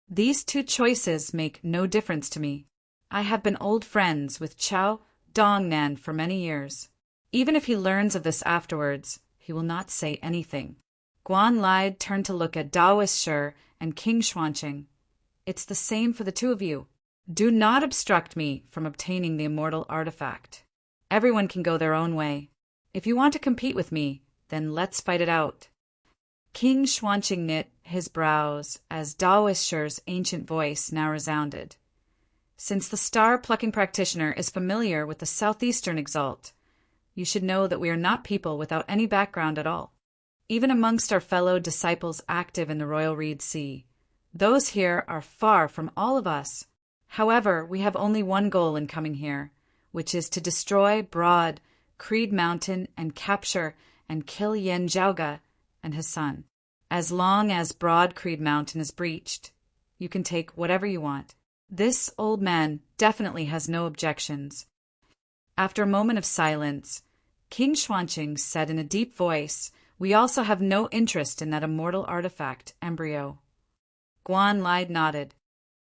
A: These two choices make no difference to me. I have been old friends with Chao Dongnan for many years. Even if he learns of this afterwards, he will not say anything. Guan Lide turned to look at Daoist Shi and King Xuanqing. It's the same for the two of you. Do not obstruct me from obtaining the immortal artifact. Everyone can go their own way. If you want to compete with me, then let's fight it out. King Xuanqing knit his brows as Daoist Shi's ancient voice now resounded. Since the star-plucking practitioner is familiar with the southeastern exalt, you should know that we are not people without any background at all. Even amongst our fellow disciples active in the Royal Reed Sea, those here are far from all of us. However, we have only one goal in coming here, which is to destroy Broad Creed Mountain and capture and kill Yan Zhaoga and his son. As long as Broad Creed Mountain is breached, you can take whatever you want. This old man definitely has no objections. After a moment of silence, King Xuanqing said in a deep voice, We also have no interest in that immortal artifact, embryo. Guan Lide nodded.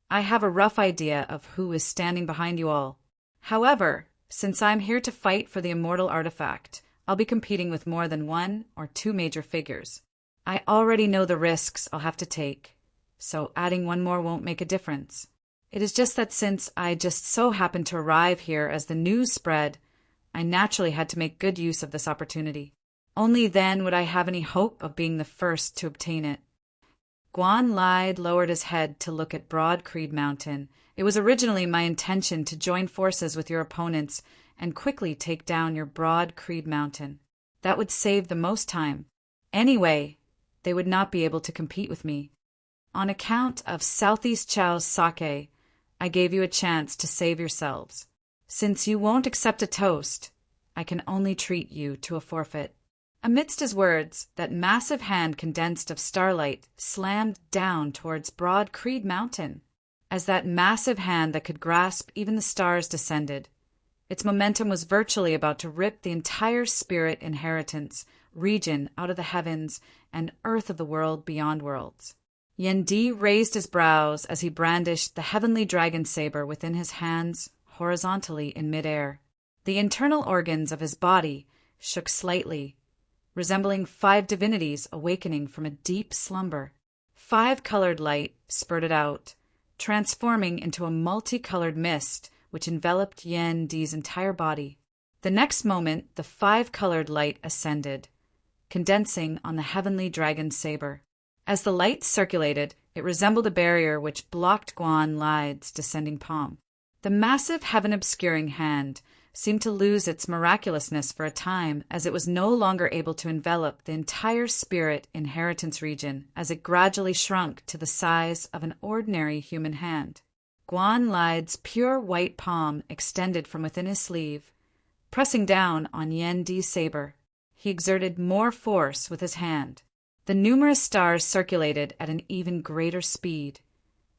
A: I have a rough idea of who is standing behind you all. However, since I'm here to fight for the immortal artifact, I'll be competing with more than one or two major figures. I already know the risks I'll have to take, so adding one more won't make a difference. It is just that since I just so happened to arrive here as the news spread, I naturally had to make good use of this opportunity. Only then would I have any hope of being the first to obtain it. Guan Lide lowered his head to look at Broad Creed Mountain. It was originally my intention to join forces with your opponents and quickly take down your Broad Creed Mountain. That would save the most time. Anyway, they would not be able to compete with me. On account of Southeast Chao's sake, I gave you a chance to save yourselves. Since you won't accept a toast, I can only treat you to a forfeit. Amidst his words, that massive hand condensed of starlight slammed down towards Broad Creed Mountain. As that massive hand that could grasp even the stars descended, its momentum was virtually about to rip the entire spirit inheritance region out of the heavens and earth of the world beyond worlds. Yan Di raised his brows as he brandished the heavenly dragon saber within his hands horizontally in midair. The internal organs of his body shook slightly, resembling 5 divinities awakening from a deep slumber. 5 colored light spurted out, transforming into a multicolored mist which enveloped Yan Di's entire body. The next moment, the 5-colored light ascended, condensing on the heavenly dragon saber. As the light circulated, it resembled a barrier which blocked Guan Lide's descending palm. The massive heaven-obscuring hand seemed to lose its miraculousness for a time as it was no longer able to envelop the entire spirit inheritance region as it gradually shrunk to the size of an ordinary human hand. Guan Lide's pure white palm extended from within his sleeve, pressing down on Yan Di's saber. He exerted more force with his hand. The numerous stars circulated at an even greater speed,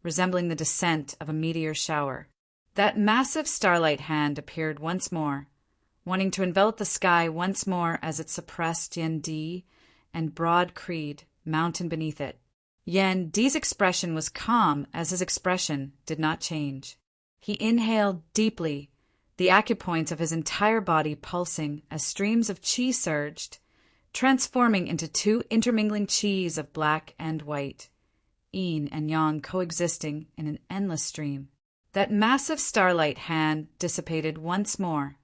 A: resembling the descent of a meteor shower. That massive starlight hand appeared once more, wanting to envelop the sky once more as it suppressed Yan Di and Broad Creed Mountain beneath it. Yan Di's expression was calm as his expression did not change. He inhaled deeply, the acupoints of his entire body pulsing as streams of qi surged, transforming into two intermingling qis of black and white, yin and yang coexisting in an endless stream. That massive starlight hand dissipated once more,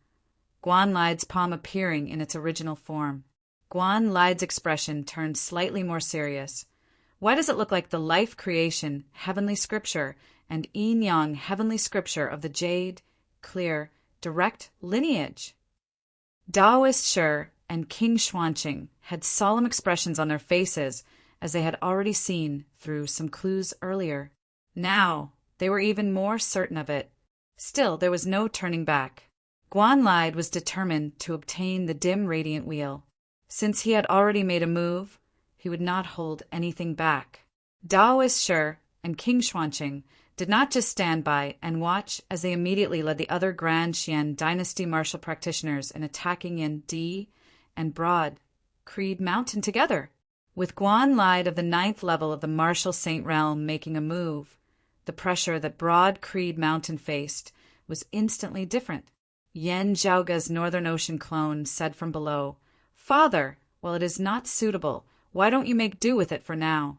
A: Guan Lide's palm appearing in its original form. Guan Lide's expression turned slightly more serious. Why does it look like the life creation, heavenly scripture, and yin-yang heavenly scripture of the jade, clear, direct lineage? Taoist Shi and King Xuanqing had solemn expressions on their faces as they had already seen through some clues earlier. Now they were even more certain of it. Still, there was no turning back. Guan Lide was determined to obtain the dim radiant wheel. Since he had already made a move, he would not hold anything back. Taoist Shi and King Xuanqing did not just stand by and watch as they immediately led the other Grand Xian dynasty martial practitioners in attacking Yan Di and Broad Creed Mountain together. With Guan Lide of the 9th level of the martial saint realm making a move, the pressure that Broad Creed Mountain faced was instantly different. Yan Zhaoga's Northern Ocean clone said from below, "Father, while it is not suitable, why don't you make do with it for now?"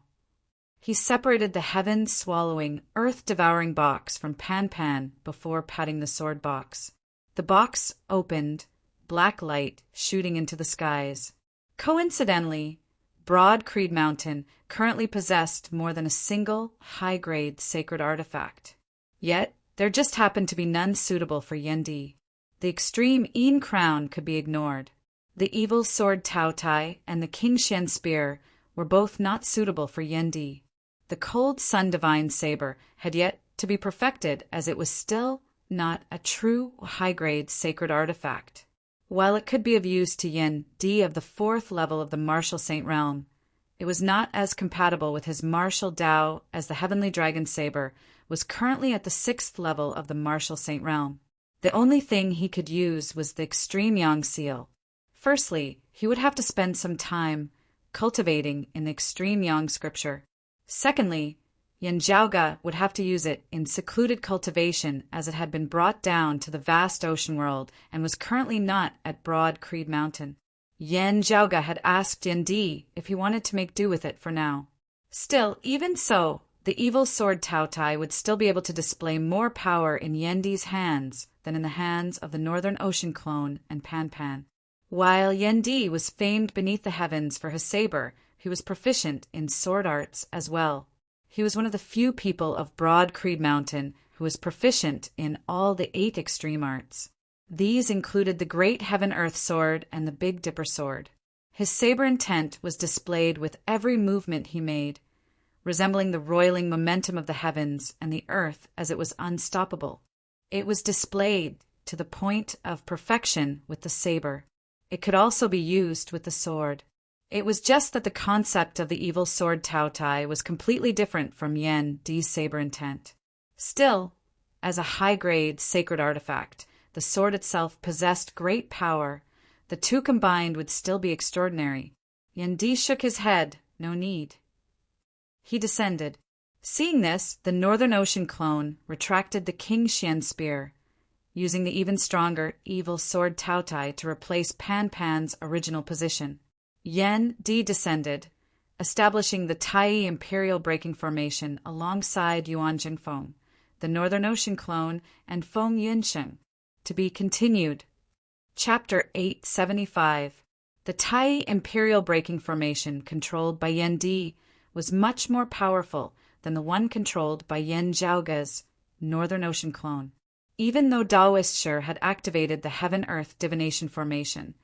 A: He separated the heaven-swallowing, earth-devouring box from Pan Pan before patting the sword box. The box opened, black light shooting into the skies. Coincidentally, Broad Creed Mountain currently possessed more than a single high-grade sacred artifact. Yet, there just happened to be none suitable for Yan Di. The extreme Yin crown could be ignored. The evil sword Tao Tai and the King Shen spear were both not suitable for Yan Di. The cold sun divine saber had yet to be perfected, as it was still not a true high-grade sacred artifact. While it could be of use to Yan Di of the 4th level of the martial saint realm, it was not as compatible with his martial Tao as the heavenly dragon saber was currently at the 6th level of the martial saint realm. The only thing he could use was the extreme yang seal. Firstly, he would have to spend some time cultivating in the extreme yang scripture. Secondly, Yan Zhaoga would have to use it in secluded cultivation, as it had been brought down to the vast ocean world and was currently not at Broad Creed Mountain. Yan Zhaoga had asked Yan Di if he wanted to make do with it for now. Still, even so, the evil sword Tao Tai would still be able to display more power in Yan Di's hands than in the hands of the Northern Ocean clone and Pan Pan. While Yan Di was famed beneath the heavens for his saber, he was proficient in sword arts as well. He was one of the few people of Broad Creed Mountain who was proficient in all the 8 extreme arts. These included the Great Heaven-Earth Sword and the Big Dipper Sword. His saber intent was displayed with every movement he made, resembling the roiling momentum of the heavens and the earth as it was unstoppable. It was displayed to the point of perfection with the saber. It could also be used with the sword. It was just that the concept of the evil sword Tao Tai was completely different from Yan Di's saber intent. Still, as a high-grade sacred artifact, the sword itself possessed great power. The two combined would still be extraordinary. Yan Di shook his head. No need. He descended. Seeing this, the Northern Ocean clone retracted the King Xian spear, using the even stronger evil sword Tao Tai to replace Pan Pan's original position. Yan Di descended, establishing the Tai Imperial Breaking Formation alongside Yuan Jingfeng, the Northern Ocean clone, and Feng Yunsheng. To be continued. Chapter 875. The Tai Imperial Breaking Formation controlled by Yan Di was much more powerful than the one controlled by Yan Zhaoga's Northern Ocean clone. Even though Taoist Shi had activated the Heaven-Earth Divination Formation,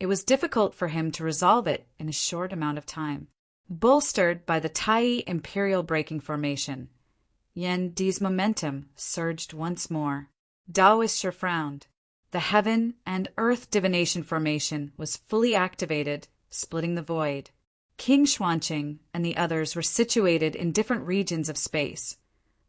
A: it was difficult for him to resolve it in a short amount of time. Bolstered by the Tai Imperial Breaking Formation, Yan Di's momentum surged once more. Daoist Shi frowned. The heaven and earth divination formation was fully activated, splitting the void. King Xuanqing and the others were situated in different regions of space,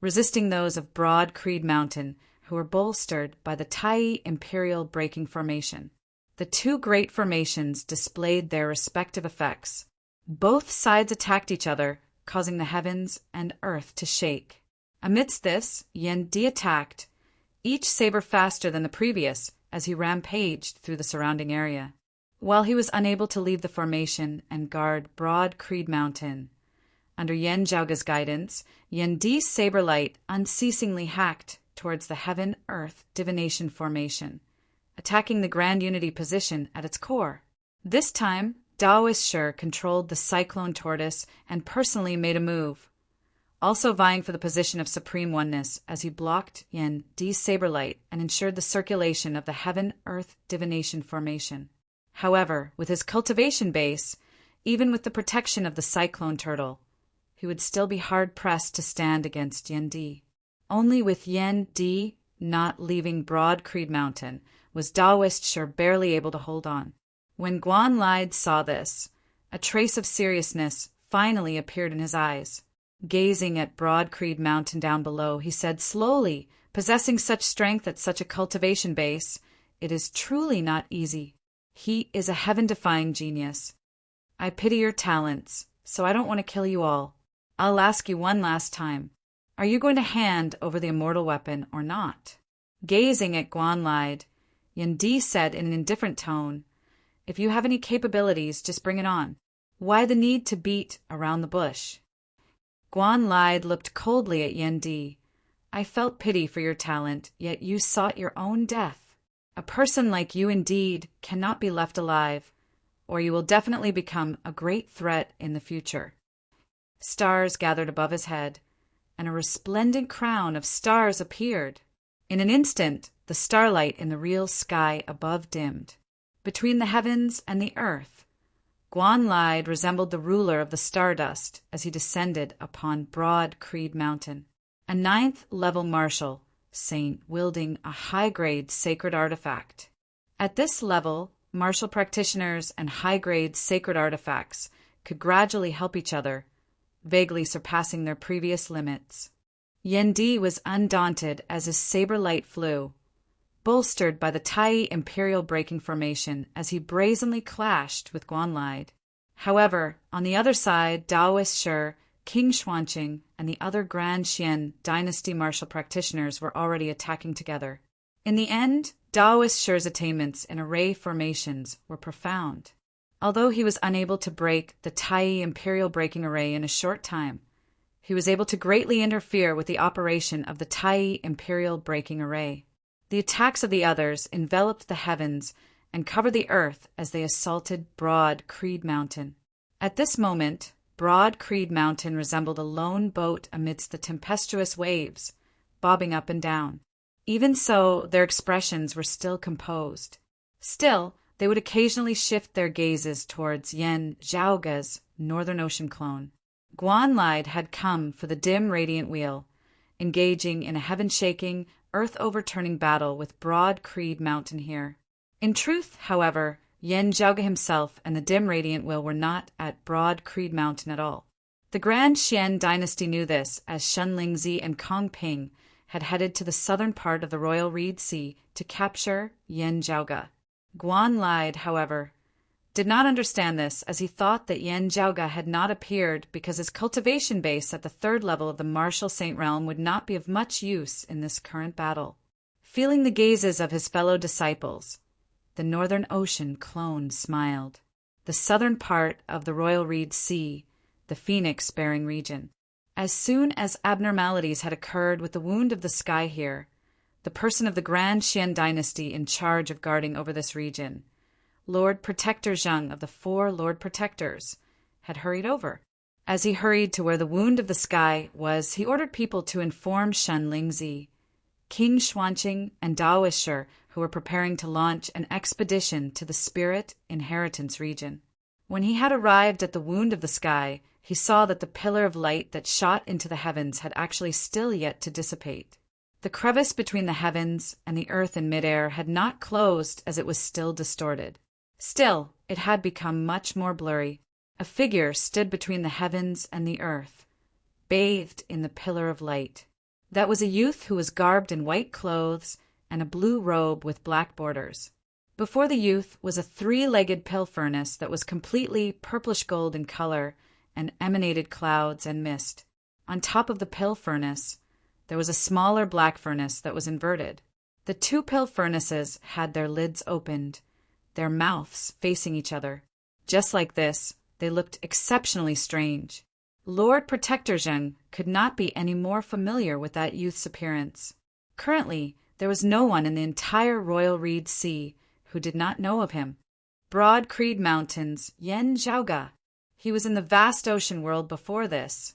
A: resisting those of Broad Creed Mountain, who were bolstered by the Tai Imperial Breaking Formation. The two great formations displayed their respective effects. Both sides attacked each other, causing the heavens and earth to shake. Amidst this, Yan Di attacked, each saber faster than the previous, as he rampaged through the surrounding area. While he was unable to leave the formation and guard Broad Creed Mountain, under Yan Zhaoga's guidance, Yan Di's saber light unceasingly hacked towards the Heaven-Earth Divination Formation, attacking the Grand Unity position at its core. This time, Daoist Shi controlled the Cyclone Tortoise and personally made a move, also vying for the position of Supreme Oneness as he blocked Yan Di's saber light and ensured the circulation of the Heaven-Earth Divination Formation. However, with his cultivation base, even with the protection of the Cyclone Turtle, he would still be hard-pressed to stand against Yan Di. Only with Yan Di not leaving Broad Creed Mountain was Daoist Shi barely able to hold on. When Guan Lide saw this, a trace of seriousness finally appeared in his eyes. Gazing at Broad Creed Mountain down below, he said slowly, possessing such strength at such a cultivation base, "It is truly not easy. He is a heaven-defying genius. I pity your talents, so I don't want to kill you all. I'll ask you one last time. Are you going to hand over the immortal weapon or not?" Gazing at Guan Lide, Yan Di said in an indifferent tone, "If you have any capabilities, just bring it on. Why the need to beat around the bush?" Guan Lide looked coldly at Yan Di. "I felt pity for your talent, yet you sought your own death. A person like you indeed cannot be left alive, or you will definitely become a great threat in the future." Stars gathered above his head, and a resplendent crown of stars appeared. In an instant, the starlight in the real sky above dimmed. Between the heavens and the earth, Guan Lide resembled the ruler of the stardust as he descended upon Broad Creed Mountain. A 9th-level martial saint wielding a high-grade sacred artifact. At this level, martial practitioners and high-grade sacred artifacts could gradually help each other, vaguely surpassing their previous limits. Yan Di was undaunted as his saber light flew, bolstered by the Tai Imperial Breaking Formation as he brazenly clashed with Guan Lide. However, on the other side, Daoist Shi, King Xuanqing, and the other Grand Xian dynasty martial practitioners were already attacking together. In the end, Daoist Shi's attainments in array formations were profound. Although he was unable to break the Tai Imperial Breaking Array in a short time, he was able to greatly interfere with the operation of the Tai Imperial Breaking Array. The attacks of the others enveloped the heavens and covered the earth as they assaulted Broad Creed Mountain. At this moment, Broad Creed Mountain resembled a lone boat amidst the tempestuous waves, bobbing up and down. Even so, their expressions were still composed. Still, they would occasionally shift their gazes towards Yan Zhaoga's Northern Ocean clone. Guan Lide had come for the dim radiant wheel, engaging in a heaven-shaking, earth-overturning battle with Broad Creed Mountain here. In truth, however, Yan Zhaoga himself and the dim radiant wheel were not at Broad Creed Mountain at all. The Grand Xian dynasty knew this, as Shen Lingzi and Kong Ping had headed to the southern part of the Royal Reed Sea to capture Yan Zhaoga. Guan Lide, however, did not understand this, as he thought that Yan Zhaoga had not appeared because his cultivation base at the 3rd level of the martial saint realm would not be of much use in this current battle. Feeling the gazes of his fellow disciples, the Northern Ocean clone smiled. The southern part of the Royal Reed Sea, the phoenix-bearing region. As soon as abnormalities had occurred with the wound of the sky here, the person of the Grand Xian dynasty in charge of guarding over this region, Lord Protector Zheng of the 4 Lord Protectors, had hurried over. As he hurried to where the wound of the sky was, he ordered people to inform Shen Lingzi, King Xuanqing, and Daoist Shi, who were preparing to launch an expedition to the Spirit Inheritance region. When he had arrived at the wound of the sky, he saw that the pillar of light that shot into the heavens had actually still yet to dissipate. The crevice between the heavens and the earth in midair had not closed, as it was still distorted. Still, it had become much more blurry. A figure stood between the heavens and the earth, bathed in the pillar of light. That was a youth who was garbed in white clothes and a blue robe with black borders. Before the youth was a three-legged pill furnace that was completely purplish gold in color and emanated clouds and mist. On top of the pill furnace, there was a smaller black furnace that was inverted. The two pill furnaces had their lids opened, their mouths facing each other. Just like this, they looked exceptionally strange. Lord Protector Zheng could not be any more familiar with that youth's appearance. Currently, there was no one in the entire Royal Reed Sea who did not know of him. Broad Creed Mountains, Yen Zhaoga. He was in the vast ocean world before this.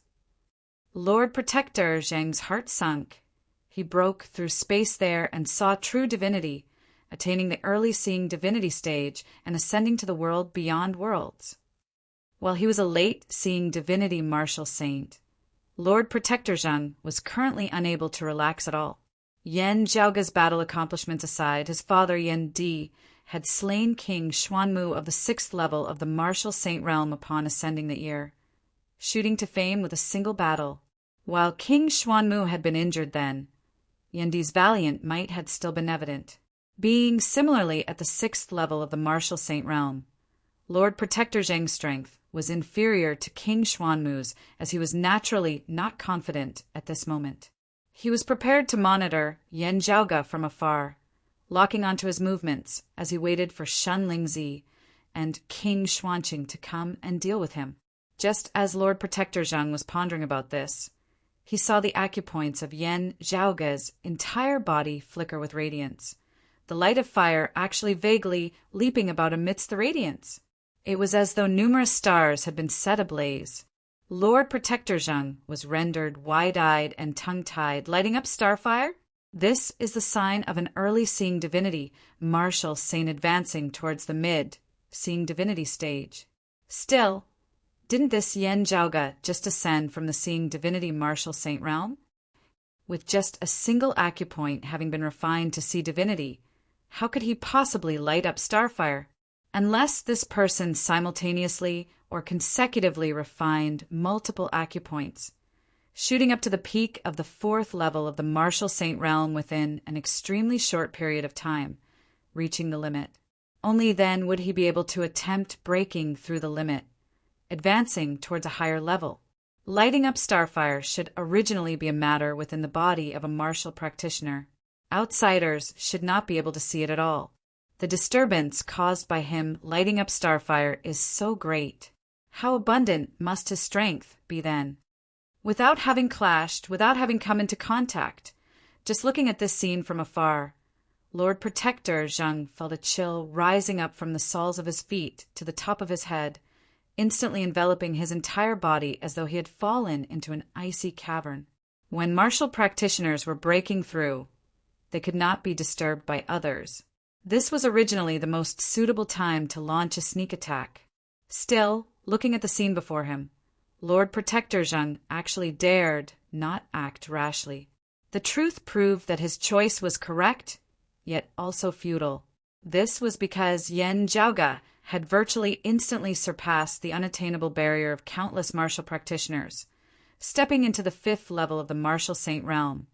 A: Lord Protector Zheng's heart sunk. He broke through space there and saw true divinity, attaining the early seeing divinity stage and ascending to the world beyond worlds. While he was a late seeing divinity martial saint, Lord Protector Zheng was currently unable to relax at all. Yen Zhaoga's battle accomplishments aside, his father Yen Di had slain King Xuanmu of the 6th level of the martial saint realm upon ascending the ear, shooting to fame with a single battle. While King Xuanmu had been injured then, Yen Di's valiant might had still been evident. Being similarly at the 6th level of the martial saint realm, Lord Protector Zheng's strength was inferior to King Xuanmu's, as he was naturally not confident at this moment. He was prepared to monitor Yen Zhaoga from afar, locking onto his movements as he waited for Shen Lingzi and King Xuanqing to come and deal with him. Just as Lord Protector Zheng was pondering about this, he saw the acupoints of Yen Zhaoga's entire body flicker with radiance, the light of fire actually vaguely leaping about amidst the radiance. It was as though numerous stars had been set ablaze. Lord Protector Zheng was rendered wide-eyed and tongue-tied, lighting up starfire. This is the sign of an early seeing divinity, martial saint advancing towards the mid-seeing divinity stage. Still, didn't this Yen Zhaoga just ascend from the seeing divinity martial saint realm? With just a single acupoint having been refined to see divinity, how could he possibly light up starfire? Unless this person simultaneously or consecutively refined multiple acupoints, shooting up to the peak of the 4th level of the martial saint realm within an extremely short period of time, reaching the limit. Only then would he be able to attempt breaking through the limit, advancing towards a higher level. Lighting up starfire should originally be a matter within the body of a martial practitioner. Outsiders should not be able to see it at all. The disturbance caused by him lighting up starfire is so great. How abundant must his strength be then? Without having clashed, without having come into contact, just looking at this scene from afar, Lord Protector Zheng felt a chill rising up from the soles of his feet to the top of his head, instantly enveloping his entire body as though he had fallen into an icy cavern. When martial practitioners were breaking through, they could not be disturbed by others. This was originally the most suitable time to launch a sneak attack. Still, looking at the scene before him, Lord Protector Zheng actually dared not act rashly. The truth proved that his choice was correct, yet also futile. This was because Yen Zhaoga had virtually instantly surpassed the unattainable barrier of countless martial practitioners, stepping into the 5th level of the martial saint realm,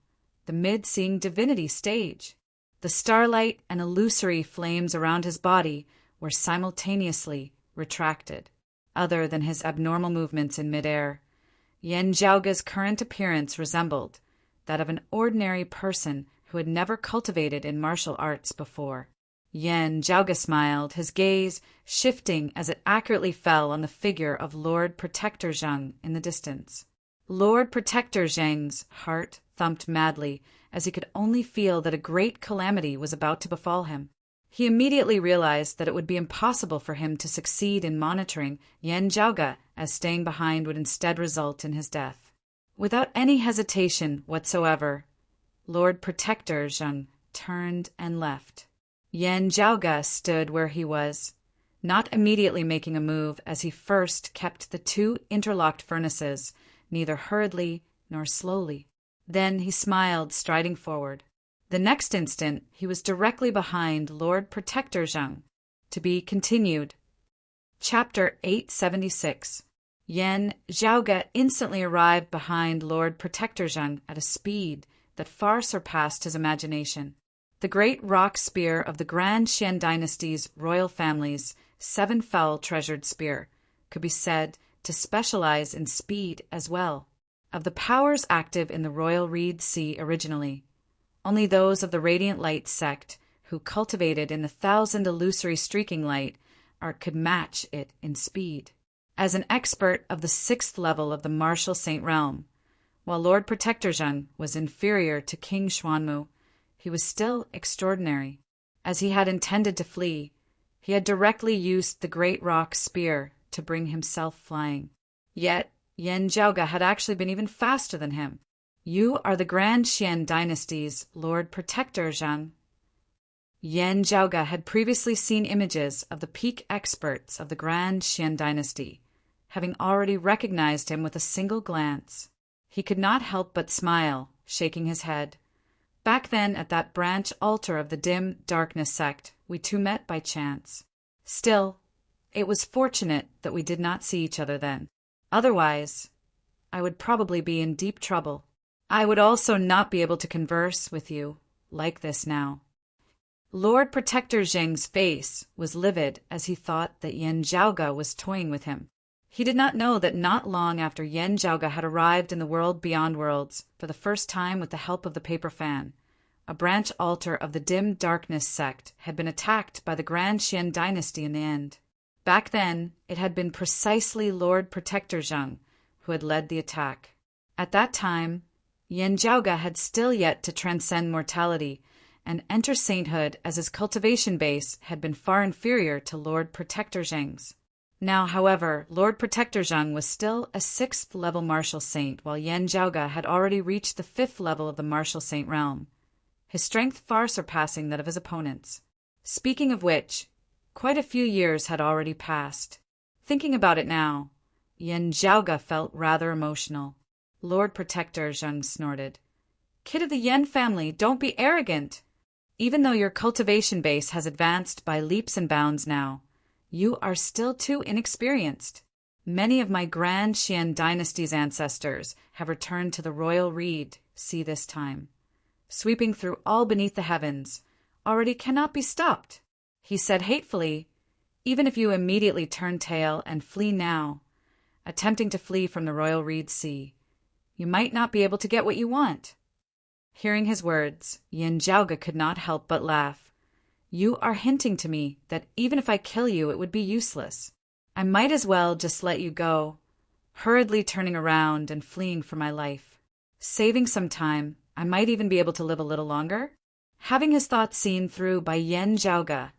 A: the mid-seeing divinity stage. The starlight and illusory flames around his body were simultaneously retracted. Other than his abnormal movements in midair, Yen Zhaoga's current appearance resembled that of an ordinary person who had never cultivated in martial arts before. Yen Zhaoga smiled, his gaze shifting as it accurately fell on the figure of Lord Protector Zheng in the distance. Lord Protector Zheng's heart thumped madly as he could only feel that a great calamity was about to befall him. He immediately realized that it would be impossible for him to succeed in monitoring Yen Zhaoga, as staying behind would instead result in his death. Without any hesitation whatsoever, Lord Protector Zheng turned and left. Yen Zhaoga stood where he was, not immediately making a move as he first kept the two interlocked furnaces, neither hurriedly nor slowly. Then he smiled, striding forward. The next instant he was directly behind Lord Protector Zheng. To be continued. Chapter 876. Yan Zhaoge instantly arrived behind Lord Protector Zheng at a speed that far surpassed his imagination. The great rock spear of the Grand Xian dynasty's royal family's 7-fell treasured spear could be said to specialize in speed as well. Of the powers active in the royal reed sea originally, only those of the Radiant Light sect, who cultivated in the 1,000 illusory streaking light art, could match it in speed. As an expert of the 6th level of the Martial Saint Realm, while Lord Protector Zheng was inferior to King Xuanmu, he was still extraordinary. As he had intended to flee, he had directly used the great rock spear to bring himself flying. Yet Yan Zhaoge had actually been even faster than him. "You are the Grand Xian dynasty's Lord Protector Zheng." Yan Zhaoge had previously seen images of the peak experts of the Grand Xian dynasty, having already recognized him with a single glance. He could not help but smile, shaking his head. Back then, at that branch altar of the dim darkness sect, we two met by chance. Still, it was fortunate that we did not see each other then. Otherwise, I would probably be in deep trouble. I would also not be able to converse with you like this now. Lord Protector Zheng's face was livid as he thought that Yan Zhaoge was toying with him. He did not know that not long after Yan Zhaoge had arrived in the world beyond worlds, for the first time with the help of the paper fan, a branch altar of the dim darkness sect had been attacked by the Grand Xian dynasty in the end. Back then, it had been precisely Lord Protector Zheng who had led the attack. At that time, Yan Zhaoge had still yet to transcend mortality and enter sainthood, as his cultivation base had been far inferior to Lord Protector Zheng's. Now, however, Lord Protector Zheng was still a 6th level martial saint, while Yan Zhaoge had already reached the 5th level of the martial saint realm, his strength far surpassing that of his opponents. Speaking of which, quite a few years had already passed. Thinking about it now, Yan Zhaoge felt rather emotional. Lord Protector Zheng snorted. "Kid of the Yan family, don't be arrogant! Even though your cultivation base has advanced by leaps and bounds now, you are still too inexperienced. Many of my Grand Xian dynasty's ancestors have returned to the royal reed sea this time. Sweeping through all beneath the heavens, already cannot be stopped," he said hatefully. "Even if you immediately turn tail and flee now, attempting to flee from the royal reed sea, you might not be able to get what you want." Hearing his words, Yan Zhaoge could not help but laugh. "You are hinting to me that even if I kill you, it would be useless. I might as well just let you go," hurriedly turning around and fleeing for my life. Saving some time, I might even be able to live a little longer. Having his thoughts seen through by Yan Zhaoge,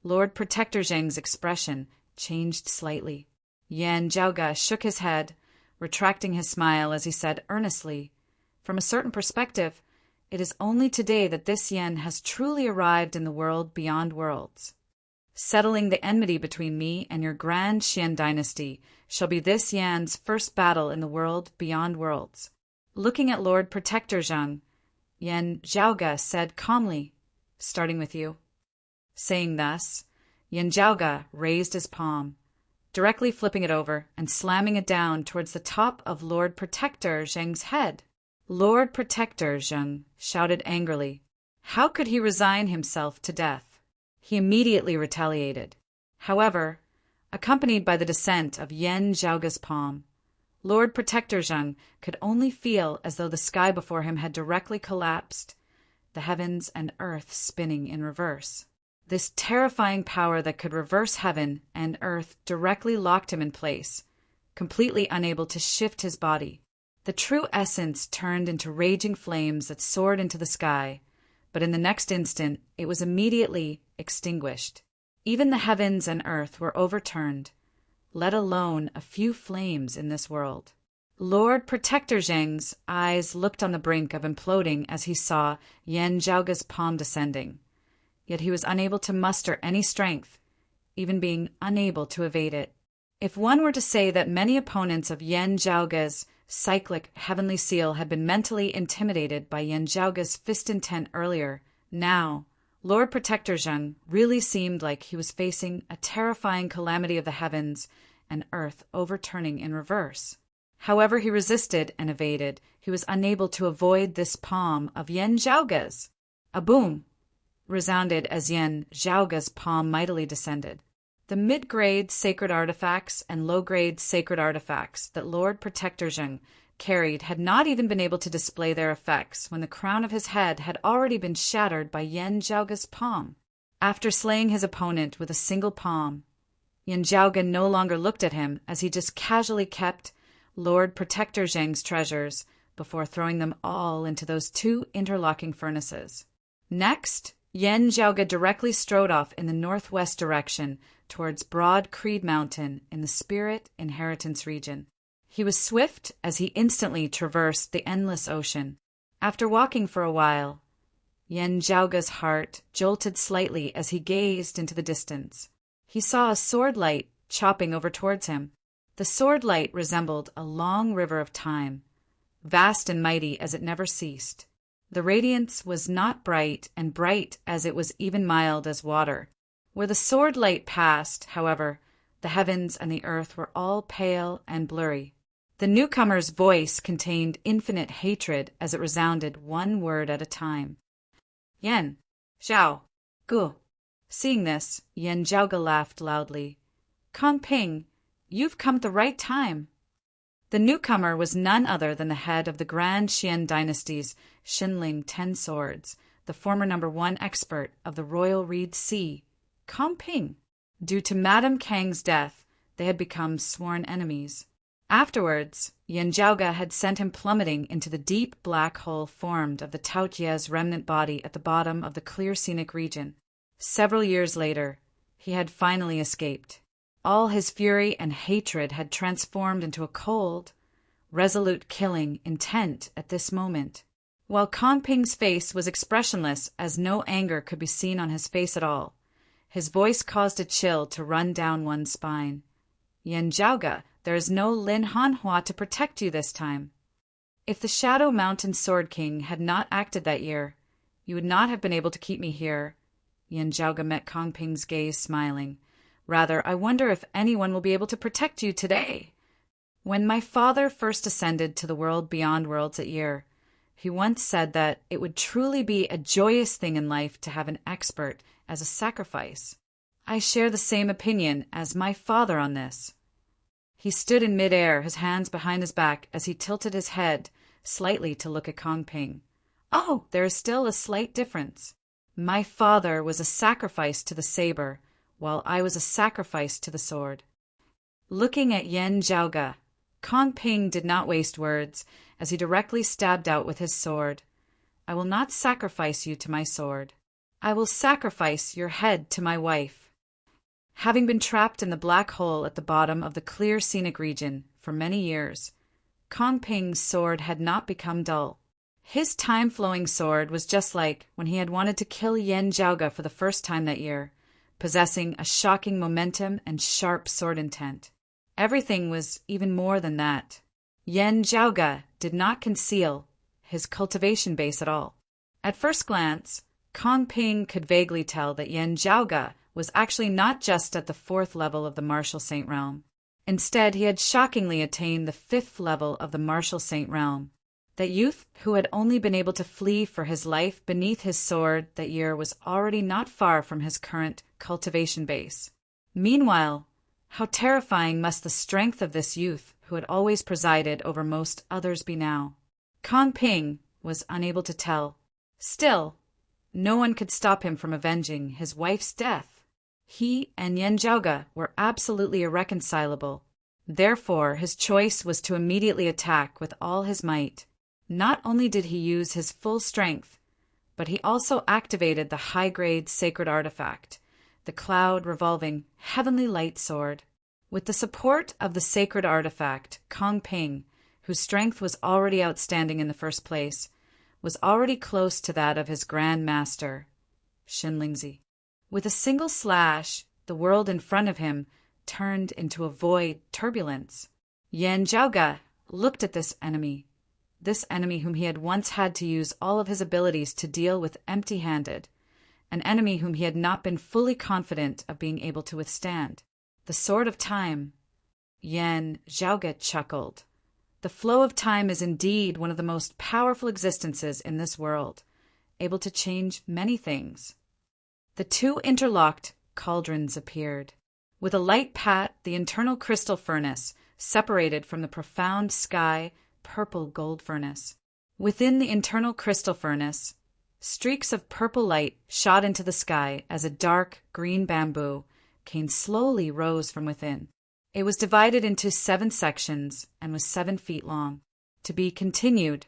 A: Lord Protector Zheng's expression changed slightly. Yan Zhaoge shook his head, retracting his smile as he said earnestly, "From a certain perspective, it is only today that this Yan has truly arrived in the world beyond worlds. Settling the enmity between me and your Grand Xian dynasty shall be this Yan's first battle in the world beyond worlds." Looking at Lord Protector Zheng, Yan Zhaoge said calmly, "Starting with you." Saying thus, Yan Zhaoge raised his palm, directly flipping it over and slamming it down towards the top of Lord Protector Zheng's head. Lord Protector Zheng shouted angrily. How could he resign himself to death? He immediately retaliated. However, accompanied by the descent of Yan Zhaoge's palm, Lord Protector Zheng could only feel as though the sky before him had directly collapsed, the heavens and earth spinning in reverse. This terrifying power that could reverse heaven and earth directly locked him in place, completely unable to shift his body. The true essence turned into raging flames that soared into the sky, but in the next instant it was immediately extinguished. Even the heavens and earth were overturned, let alone a few flames in this world. Lord Protector Zheng's eyes looked on the brink of imploding as he saw Yan Zhaoge's palm descending, yet he was unable to muster any strength, even being unable to evade it. If one were to say that many opponents of Yen Zhaoge's cyclic heavenly seal had been mentally intimidated by Yen Zhaoge's fist intent earlier, now, Lord Protector Zheng really seemed like he was facing a terrifying calamity of the heavens and earth overturning in reverse. However he resisted and evaded, he was unable to avoid this palm of Yen Zhaoge's. A boom resounded as Yen Zhaoge's palm mightily descended. The mid-grade sacred artifacts and low-grade sacred artifacts that Lord Protector Zheng carried had not even been able to display their effects when the crown of his head had already been shattered by Yen Zhaoge's palm. After slaying his opponent with a single palm, Yen Zhaoge no longer looked at him as he just casually kept Lord Protector Zheng's treasures before throwing them all into those two interlocking furnaces. Next, Yen Zhaoge directly strode off in the northwest direction towards Broad Creed Mountain in the Spirit Inheritance region. He was swift as he instantly traversed the endless ocean. After walking for a while, Yen Zhaoge's heart jolted slightly as he gazed into the distance. He saw a sword light chopping over towards him. The sword light resembled a long river of time, vast and mighty as it never ceased. The radiance was not bright, and bright as it was even mild as water. Where the sword light passed, however, the heavens and the earth were all pale and blurry. The newcomer's voice contained infinite hatred as it resounded one word at a time. Yen, Zhao, Gu. Seeing this, Yen Zhaoge laughed loudly. Kong Ping, you've come at the right time. The newcomer was none other than the head of the Grand Xian dynasty's Xinling 10 Swords, the former #1 expert of the Royal Reed Sea, Kong Ping. Due to Madame Kang's death, they had become sworn enemies. Afterwards, Yen Zhaoge had sent him plummeting into the deep black hole formed of the Tao Jie's remnant body at the bottom of the clear scenic region. Several years later, he had finally escaped. All his fury and hatred had transformed into a cold, resolute killing intent at this moment. While Kong Ping's face was expressionless as no anger could be seen on his face at all, his voice caused a chill to run down one's spine. Yen Zhaoge, there is no Lin Hanhua to protect you this time. If the Shadow Mountain Sword King had not acted that year, you would not have been able to keep me here. Yen Zhaoge met Kong Ping's gaze, smiling. Rather, I wonder if anyone will be able to protect you today. When my father first ascended to the world beyond worlds at year, he once said that it would truly be a joyous thing in life to have an expert as a sacrifice. I share the same opinion as my father on this. He stood in midair, his hands behind his back, as he tilted his head slightly to look at Kong Ping. Oh, there is still a slight difference. My father was a sacrifice to the saber, while I was a sacrifice to the sword. Looking at Yen Zhaoge, Kong Ping did not waste words, as he directly stabbed out with his sword. I will not sacrifice you to my sword. I will sacrifice your head to my wife. Having been trapped in the black hole at the bottom of the clear scenic region for many years, Kong Ping's sword had not become dull. His time-flowing sword was just like when he had wanted to kill Yen Zhaoge for the first time that year, possessing a shocking momentum and sharp sword intent. Everything was even more than that. Yen Zhaoge did not conceal his cultivation base at all. At first glance, Kong Ping could vaguely tell that Yen Zhaoge was actually not just at the 4th level of the Martial Saint Realm. Instead, he had shockingly attained the 5th level of the Martial Saint Realm. That youth who had only been able to flee for his life beneath his sword that year was already not far from his current cultivation base. Meanwhile, how terrifying must the strength of this youth who had always presided over most others be now? Kong Ping was unable to tell. Still, no one could stop him from avenging his wife's death. He and Yen Zhaoge were absolutely irreconcilable. Therefore, his choice was to immediately attack with all his might. Not only did he use his full strength, but he also activated the high-grade sacred artifact, the cloud-revolving heavenly light sword. With the support of the sacred artifact, Kong Ping, whose strength was already outstanding in the first place, was already close to that of his Grand Master, Xinlingzi. With a single slash, the world in front of him turned into a void turbulence. Yan Zhaoge looked at this enemy whom he had once had to use all of his abilities to deal with empty-handed, an enemy whom he had not been fully confident of being able to withstand. The sword of time. Yan Zhaoge chuckled. The flow of time is indeed one of the most powerful existences in this world, able to change many things. The two interlocked cauldrons appeared. With a light pat, the internal crystal furnace separated from the profound sky purple gold furnace. Within the internal crystal furnace, streaks of purple light shot into the sky as a dark green bamboo cane slowly rose from within. It was divided into 7 sections and was 7 feet long, to be continued